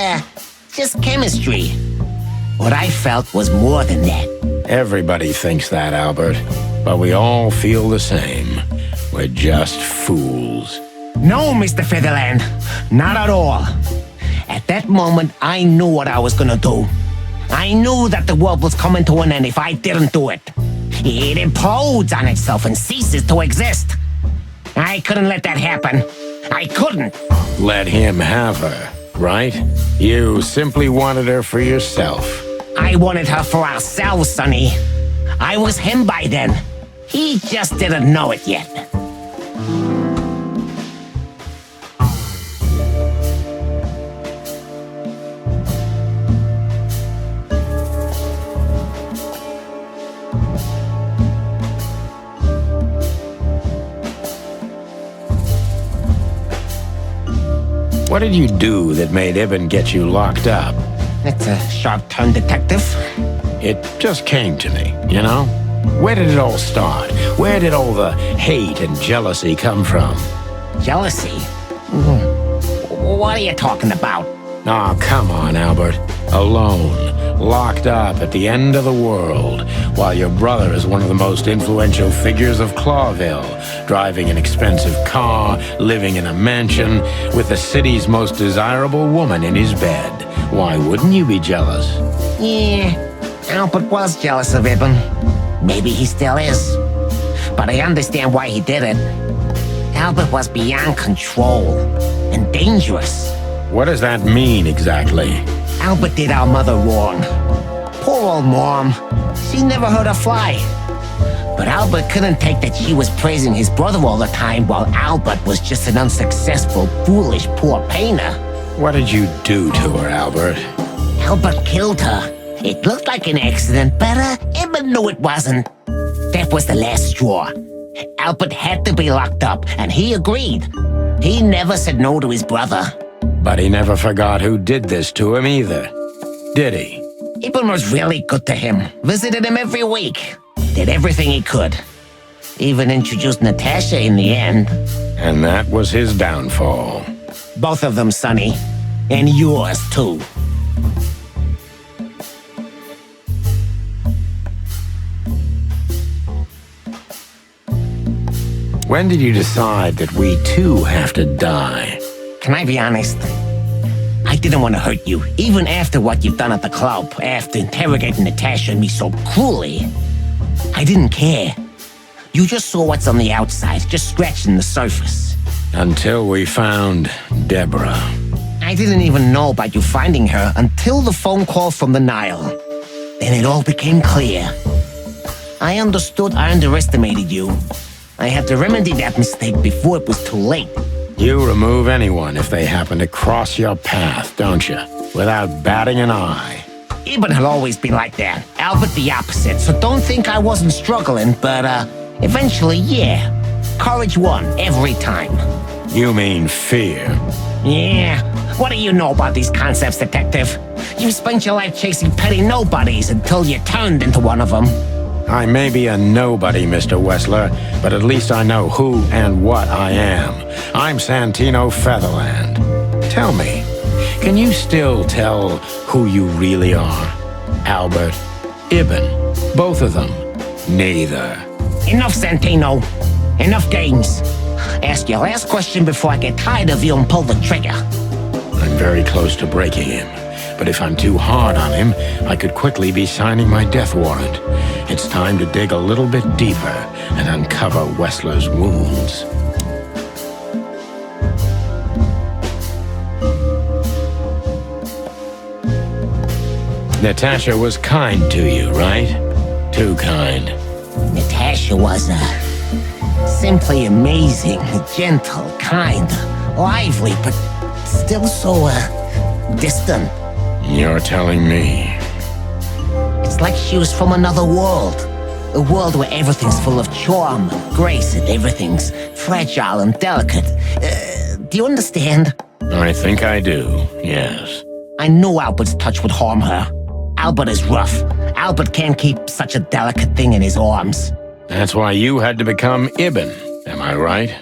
just chemistry. What I felt was more than that. Everybody thinks that, Albert. But we all feel the same. We're just fools. No, Mr. Fiddleland. Not at all. At that moment, I knew what I was gonna do. I knew that the world was coming to an end if I didn't do it. It implodes on itself and ceases to exist. I couldn't let that happen. I couldn't. Let him have her, right? You simply wanted her for yourself. I wanted her for ourselves, Sonny. I was him by then. He just didn't know it yet. What did you do that made Ibn get you locked up? That's a sharp turn, detective. It just came to me, you know? Where did it all start? Where did all the hate and jealousy come from? Jealousy? What are you talking about? Oh, come on, Albert. Alone, locked up at the end of the world, while your brother is one of the most influential figures of Clawville, driving an expensive car, living in a mansion, with the city's most desirable woman in his bed. Why wouldn't you be jealous? Yeah, Albert was jealous of Ibn. Maybe he still is. But I understand why he did it. Albert was beyond control and dangerous. What does that mean exactly? Albert did our mother wrong. Poor old Mom. She never heard her fly. But Albert couldn't take that she was praising his brother all the time while Albert was just an unsuccessful, foolish, poor painter. What did you do to her, Albert? Albert killed her. It looked like an accident, but Ibn knew it wasn't. That was the last straw. Albert had to be locked up, and he agreed. He never said no to his brother. But he never forgot who did this to him either, did he? Ibn was really good to him. Visited him every week. Did everything he could. Even introduced Natasha in the end. And that was his downfall. Both of them, Sonny. And yours, too. When did you decide that we too have to die? Can I be honest? I didn't want to hurt you, even after what you've done at the club, after interrogating Natasha and me so cruelly. I didn't care. You just saw what's on the outside, just scratching the surface. Until we found Deborah. I didn't even know about you finding her until the phone call from the Nile. Then it all became clear. I understood I underestimated you. I had to remedy that mistake before it was too late. You remove anyone if they happen to cross your path, don't you? Without batting an eye. Ibn had always been like that. Albert the opposite, so don't think I wasn't struggling, but eventually, yeah. Courage won every time. You mean fear? Yeah. What do you know about these concepts, detective? You spent your life chasing petty nobodies until you turned into one of them. I may be a nobody, Mr. Wessler, but at least I know who and what I am. I'm Santino Featherland. Tell me, can you still tell who you really are? Albert, Ibn, both of them? Neither. Enough, Santino. Enough games. Ask your last question before I get tired of you and pull the trigger. I'm very close to breaking him. But if I'm too hard on him, I could quickly be signing my death warrant. It's time to dig a little bit deeper and uncover Wessler's wounds. Natasha was kind to you, right? Too kind. Natasha was, simply amazing, gentle, kind, lively, but still so, distant. You're telling me. It's like she was from another world. A world where everything's full of charm, grace, and everything's fragile and delicate. Do you understand? I think I do, yes. I know Albert's touch would harm her. Albert is rough. Albert can't keep such a delicate thing in his arms. That's why you had to become Ibn, am I right?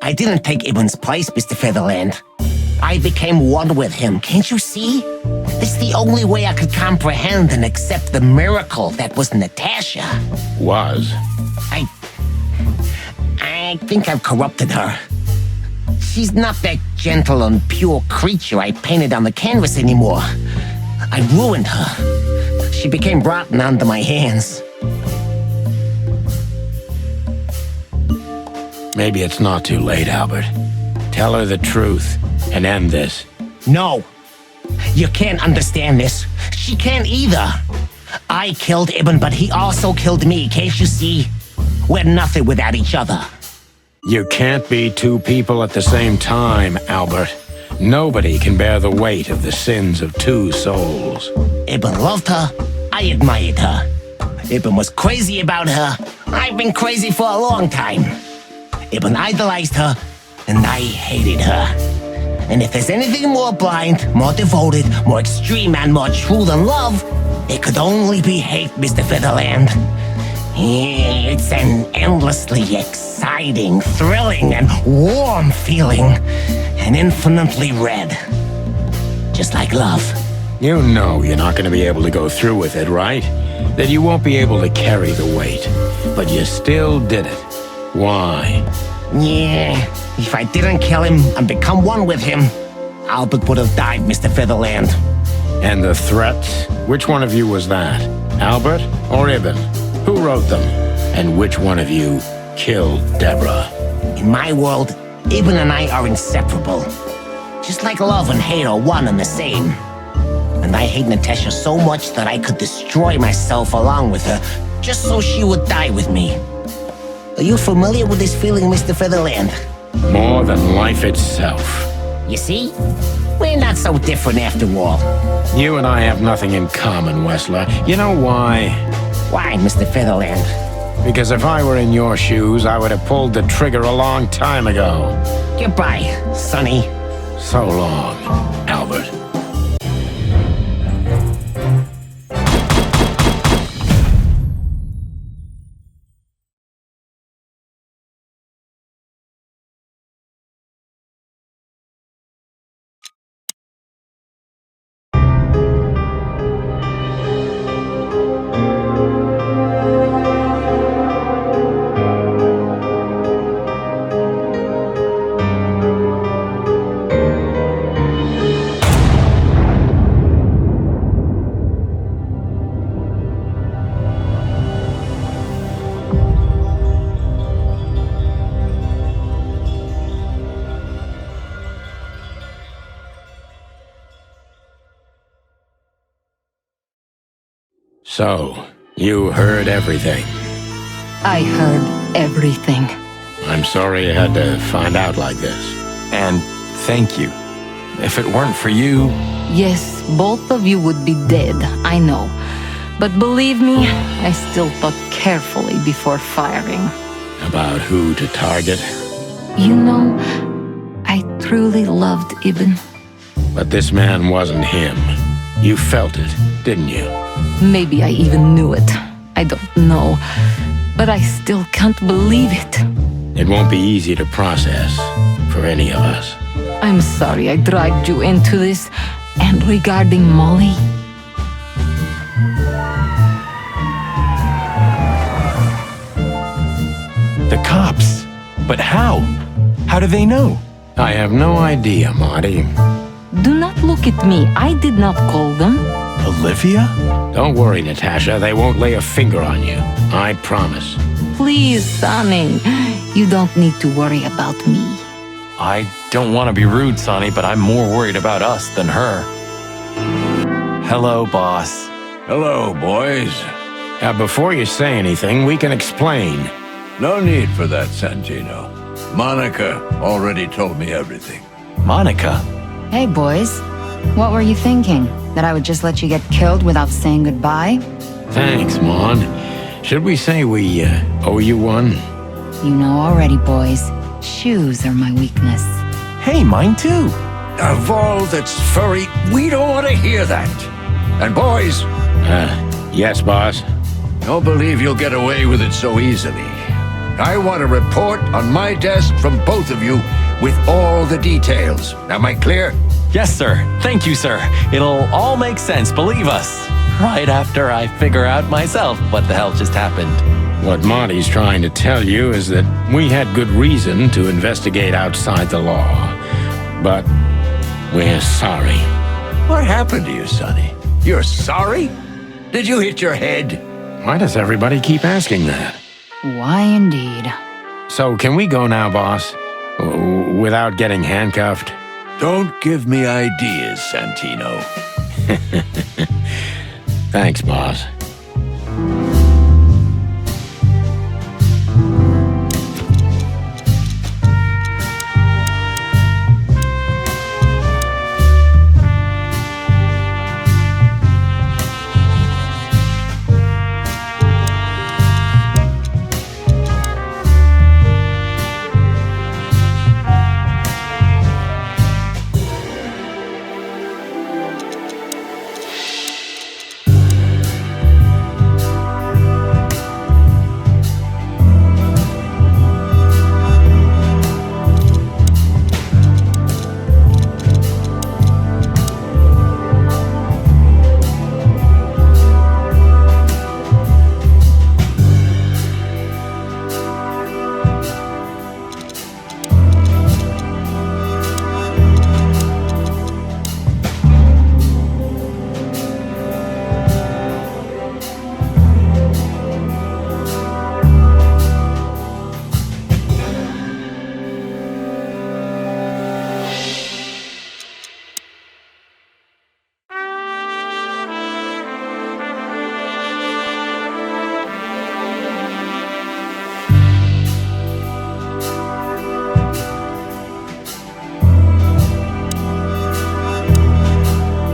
I didn't take Ibn's place, Mr. Featherland. I became one with him, can't you see? It's the only way I could comprehend and accept the miracle that was Natasha. Was? I think I've corrupted her. She's not that gentle and pure creature I painted on the canvas anymore. I ruined her. She became rotten under my hands. Maybe it's not too late, Albert. Tell her the truth and end this. No. You can't understand this. She can't either. I killed Ibn, but he also killed me, can't you see? We're nothing without each other. You can't be two people at the same time, Albert. Nobody can bear the weight of the sins of two souls. Ibn loved her. I admired her. Ibn was crazy about her. I've been crazy for a long time. Ibn idolized her, and I hated her. And if there's anything more blind, more devoted, more extreme, and more true than love, it could only be hate, Mr. Featherland. It's an endlessly exciting, thrilling, and warm feeling, and infinitely red. Just like love. You know you're not going to be able to go through with it, right? That you won't be able to carry the weight. But you still did it. Why? Yeah, if I didn't kill him and become one with him, Albert would have died, Mr. Featherland. And the threats? Which one of you was that? Albert or Ibn? Who wrote them? And which one of you killed Deborah? In my world, Ibn and I are inseparable. Just like love and hate are one and the same. And I hate Natasha so much that I could destroy myself along with her, just so she would die with me. Are you familiar with this feeling, Mr. Featherland? More than life itself. You see? We're not so different after all. You and I have nothing in common, Wessler. You know why? Why, Mr. Featherland? Because if I were in your shoes, I would have pulled the trigger a long time ago. Goodbye, Sonny. So long, Albert. So, you heard everything. I heard everything. I'm sorry you had to find out like this. And thank you. If it weren't for you... Yes, both of you would be dead, I know. But believe me, I still thought carefully before firing. About who to target? You know, I truly loved Ibn. But this man wasn't him. You felt it, didn't you? Maybe I even knew it. I don't know. But I still can't believe it. It won't be easy to process for any of us. I'm sorry I dragged you into this. And regarding Molly... The cops? But how? How do they know? I have no idea, Marty. Do not look at me. I did not call them. Olivia? Don't worry, Natasha. They won't lay a finger on you. I promise. Please, Sonny. You don't need to worry about me. I don't want to be rude, Sonny, but I'm more worried about us than her. Hello, boss. Hello, boys. Before you say anything, we can explain. No need for that, Santino. Monica already told me everything. Monica? Hey, boys. What were you thinking? That I would just let you get killed without saying goodbye? Thanks, Mon. Should we say we owe you one? You know already, boys. Shoes are my weakness. Hey, mine too. Of all that's furry, we don't want to hear that. And boys... Yes, boss? Don't believe you'll get away with it so easily. I want a report on my desk from both of you with all the details. Am I clear? Yes, sir. Thank you, sir. It'll all make sense, believe us. Right after I figure out myself what the hell just happened. What Monty's trying to tell you is that we had good reason to investigate outside the law. But we're sorry. What happened to you, Sonny? You're sorry? Did you hit your head? Why does everybody keep asking that? Why indeed. So can we go now, boss? Without getting handcuffed? Don't give me ideas, Santino. Thanks, boss.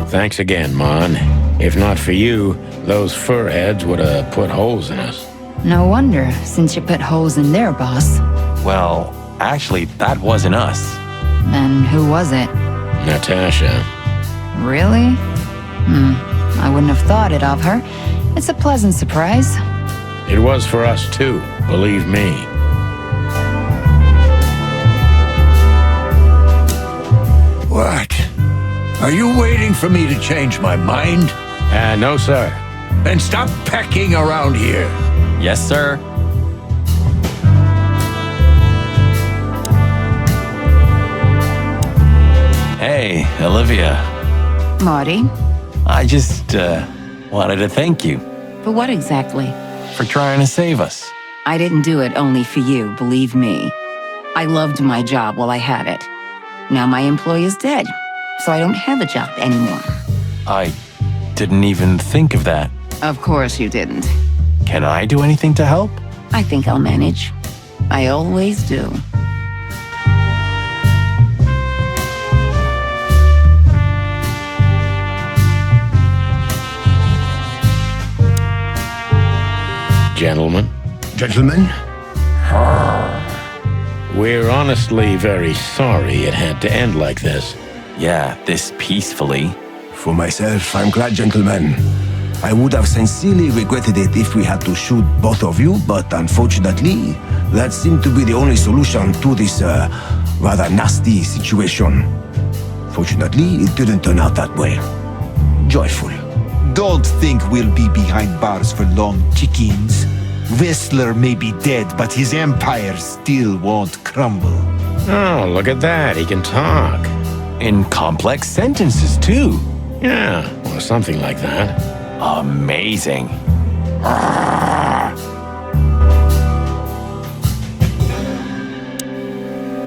Thanks again, Mon. If not for you, those fur heads would have put holes in us. No wonder, since you put holes in their boss. Well, actually, that wasn't us. Then who was it? Natasha. Really? I wouldn't have thought it of her. It's a pleasant surprise. It was for us too, believe me. What? Are you waiting for me to change my mind? No, sir. Then stop pecking around here. Yes, sir. Hey, Olivia. Marty? I just, wanted to thank you For what exactly? for trying to save us. I didn't do it only for you, believe me. I loved my job while I had it. Now my employee is dead, so I don't have a job anymore. I didn't even think of that. Of course you didn't. Can I do anything to help? I think I'll manage. I always do. Gentlemen? Gentlemen? We're honestly very sorry it had to end like this. Yeah, this peacefully. For myself, I'm glad, gentlemen. I would have sincerely regretted it if we had to shoot both of you, but unfortunately, that seemed to be the only solution to this rather nasty situation. Fortunately, it didn't turn out that way. Joyful. Don't think we'll be behind bars for long, chickens. Whistler may be dead, but his empire still won't crumble. Oh, look at that. He can talk. In complex sentences, too. Yeah, or something like that. Amazing.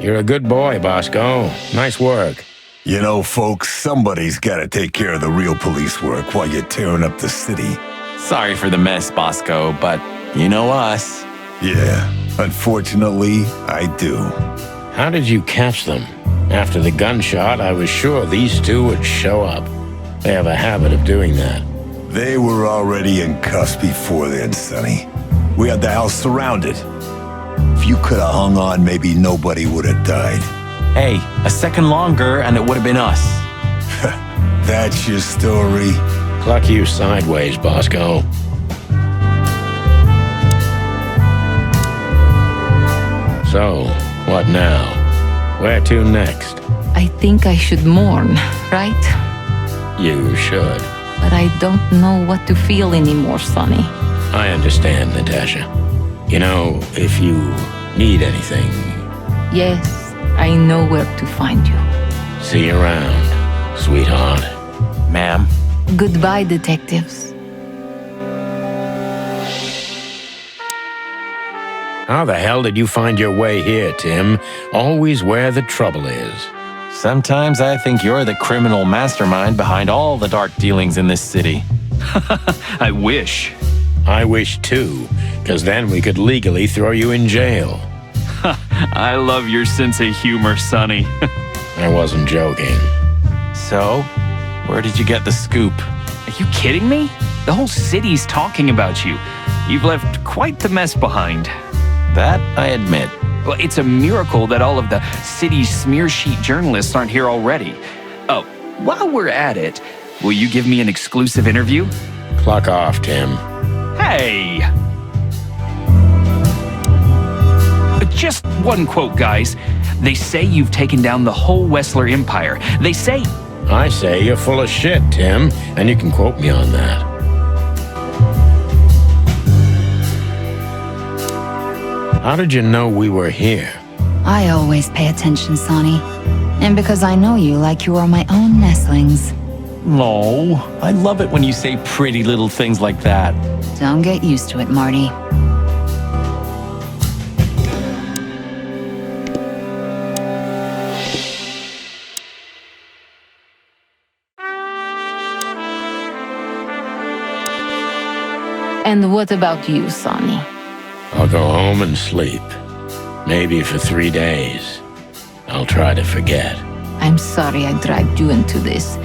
You're a good boy, Bosco. Nice work. You know, folks, somebody's gotta take care of the real police work while you're tearing up the city. Sorry for the mess, Bosco, but you know us. Yeah, Unfortunately, I do. How did you catch them? After the gunshot, I was sure these two would show up. They have a habit of doing that. They were already in cuffs before then, Sonny. We had the house surrounded. If you could have hung on, maybe nobody would have died. Hey, a second longer and it would have been us. That's your story? Cluck you sideways, Bosco. So, what now? Where to next? I think I should mourn, right? You should. But I don't know what to feel anymore, Sonny. I understand, Natasha. You know, if you need anything... Yes, I know where to find you. See you around, sweetheart. Ma'am. Goodbye, detectives. How the hell did you find your way here, Tim? Always where the trouble is. Sometimes I think you're the criminal mastermind behind all the dark dealings in this city. I wish. I wish too, because then we could legally throw you in jail. I love your sense of humor, Sonny. I wasn't joking. So, where did you get the scoop? Are you kidding me? The whole city's talking about you. You've left quite the mess behind. That I admit. Well, it's a miracle that all of the city's smear sheet journalists aren't here already. Oh, while we're at it, will you give me an exclusive interview? Clock off, Tim. Hey! Just one quote, guys. They say you've taken down the whole Wessler empire. They say... I say you're full of shit, Tim, and you can quote me on that. How did you know we were here? I always pay attention, Sonny. And because I know you like you are my own nestlings. No, I love it when you say pretty little things like that. Don't get used to it, Marty. And what about you, Sonny? I'll go home and sleep. Maybe for 3 days. I'll try to forget. I'm sorry I dragged you into this.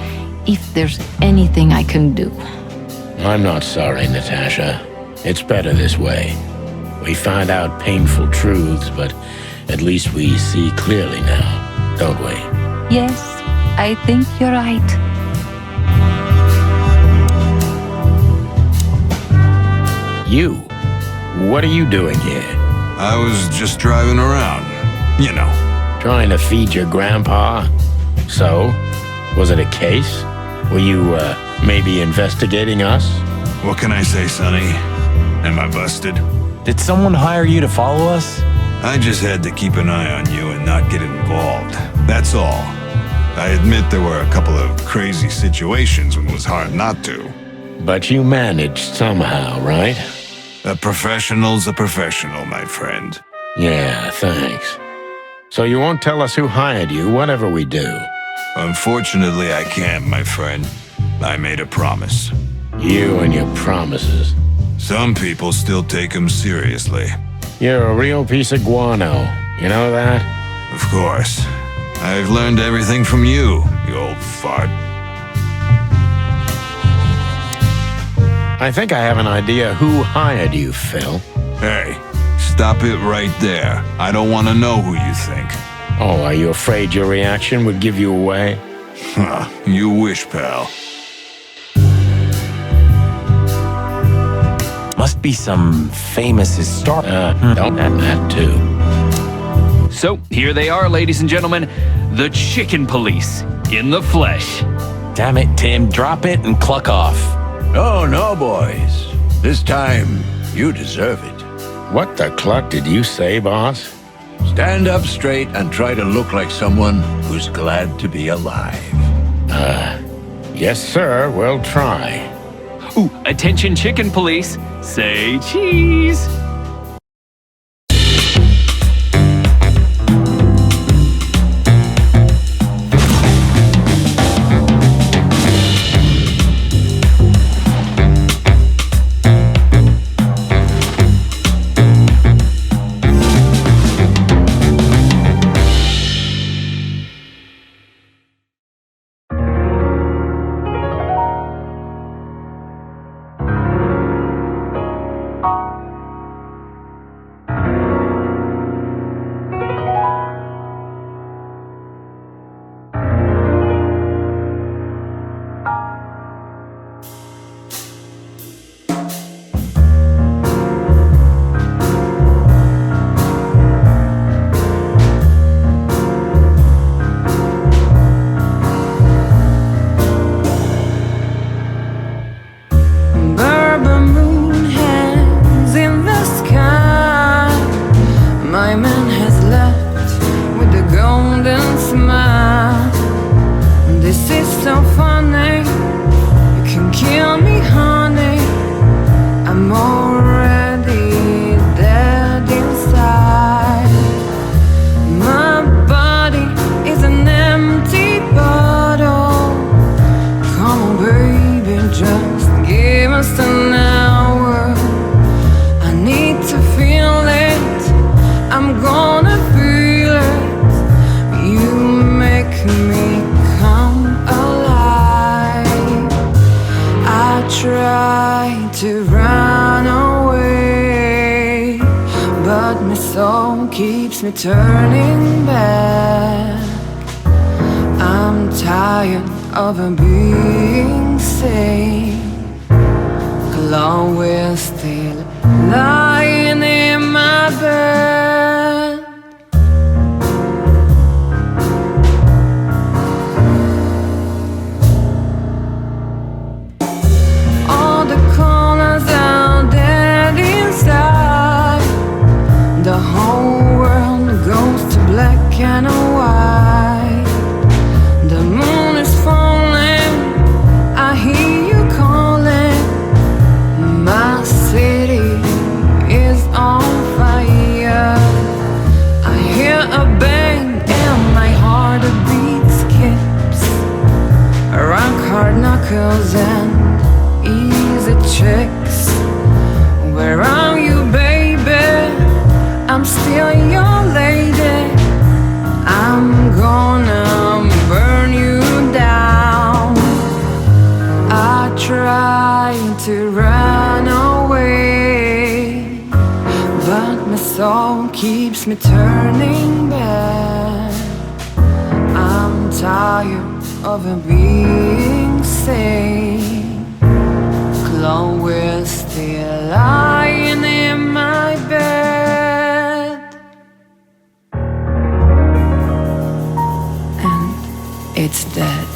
If there's anything I can do. I'm not sorry, Natasha. It's better this way. We find out painful truths, but at least we see clearly now, don't we? Yes, I think you're right. You? What are you doing here? I was just driving around, you know. Trying to feed your grandpa? So, was it a case? Were you, maybe investigating us? What can I say, Sonny? Am I busted? Did someone hire you to follow us? I just had to keep an eye on you and not get involved. That's all. I admit there were a couple of crazy situations when it was hard not to. But you managed somehow, right? A professional's a professional, my friend. Yeah, thanks. So you won't tell us who hired you, whatever we do? Unfortunately, I can't, my friend. I made a promise. You and your promises. Some people still take them seriously. You're a real piece of guano. You know that? Of course. I've learned everything from you, you old fart. I think I have an idea who hired you, Phil. Hey, stop it right there. I don't want to know who you think. Oh, are you afraid your reaction would give you away? Huh, you wish, pal. Must be some famous historian. Don't add that too. So, here they are, ladies and gentlemen. The Chicken Police, in the flesh. Damn it, Tim. Drop it and cluck off. Oh, no, boys. This time, you deserve it. What the cluck did you say, boss? Stand up straight and try to look like someone who's glad to be alive. Yes, sir. We'll try. Ooh, attention Chicken Police. Say cheese. keeps me turning back. I'm tired of being sane. Chloe is still lying in my bed. All the colors are dead inside. The whole world goes to black and white. The moon is falling, I hear you calling. My city is on fire. I hear a bang and my heart beats skips. Rock hard knuckles and easy checks. Where are you, baby? I'm still your lady. I'm gonna burn you down. I try to run away, but my soul keeps me turning back. I'm tired of being sane. Chloe's still lying in my bed, and it's dead.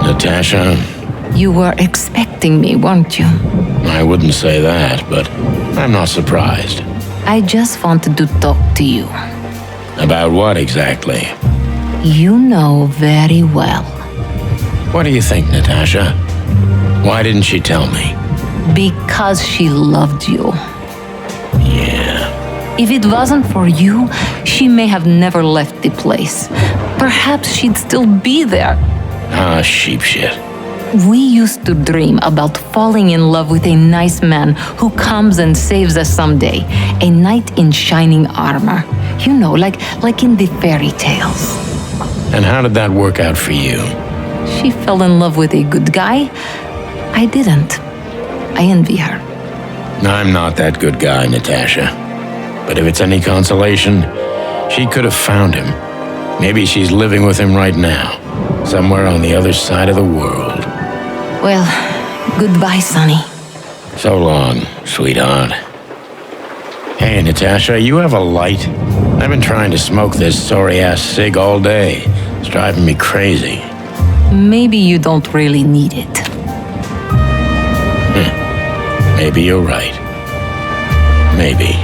Natasha, You were expecting me, weren't you? I wouldn't say that, but I'm not surprised. I just wanted to talk to you. About what exactly? You know very well. What do you think, Natasha? Why didn't she tell me? Because she loved you. Yeah. If it wasn't for you, she may have never left the place. Perhaps she'd still be there. Ah, sheep shit. We used to dream about falling in love with a nice man who comes and saves us someday. A knight in shining armor. You know, like in the fairy tales. And how did that work out for you? She fell in love with a good guy. I didn't. I envy her. I'm not that good guy, Natasha. But if it's any consolation, she could have found him. Maybe she's living with him right now, somewhere on the other side of the world. Well, goodbye, Sonny. So long, sweetheart. Hey, Natasha, you have a light? I've been trying to smoke this sorry-ass cig all day. It's driving me crazy. Maybe you don't really need it. Maybe you're right. Maybe.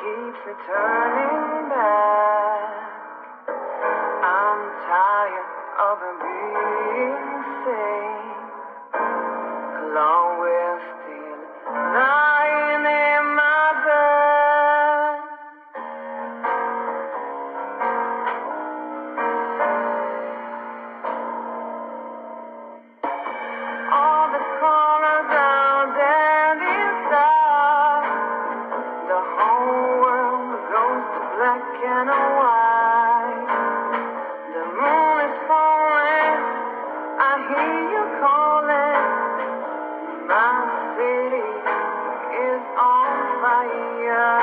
keeps me turning back. I'm tired of being sane. Along with still lying in my bed. All the colors out there inside. The whole world goes to black and white. The moon is falling. I hear you calling. My city is on fire.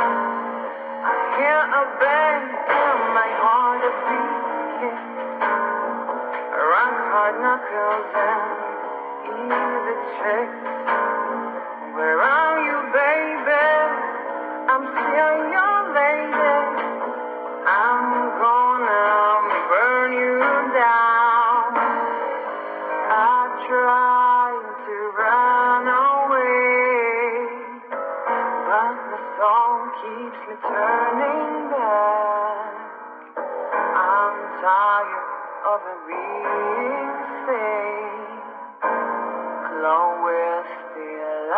I hear a bang and my heart beats. Rock hard knuckles and easy checks. Where are you, baby? I'm still your lady. I'm gonna burn you down. I tried to run away, but the song keeps me turning back. I'm tired of being safe, alone with still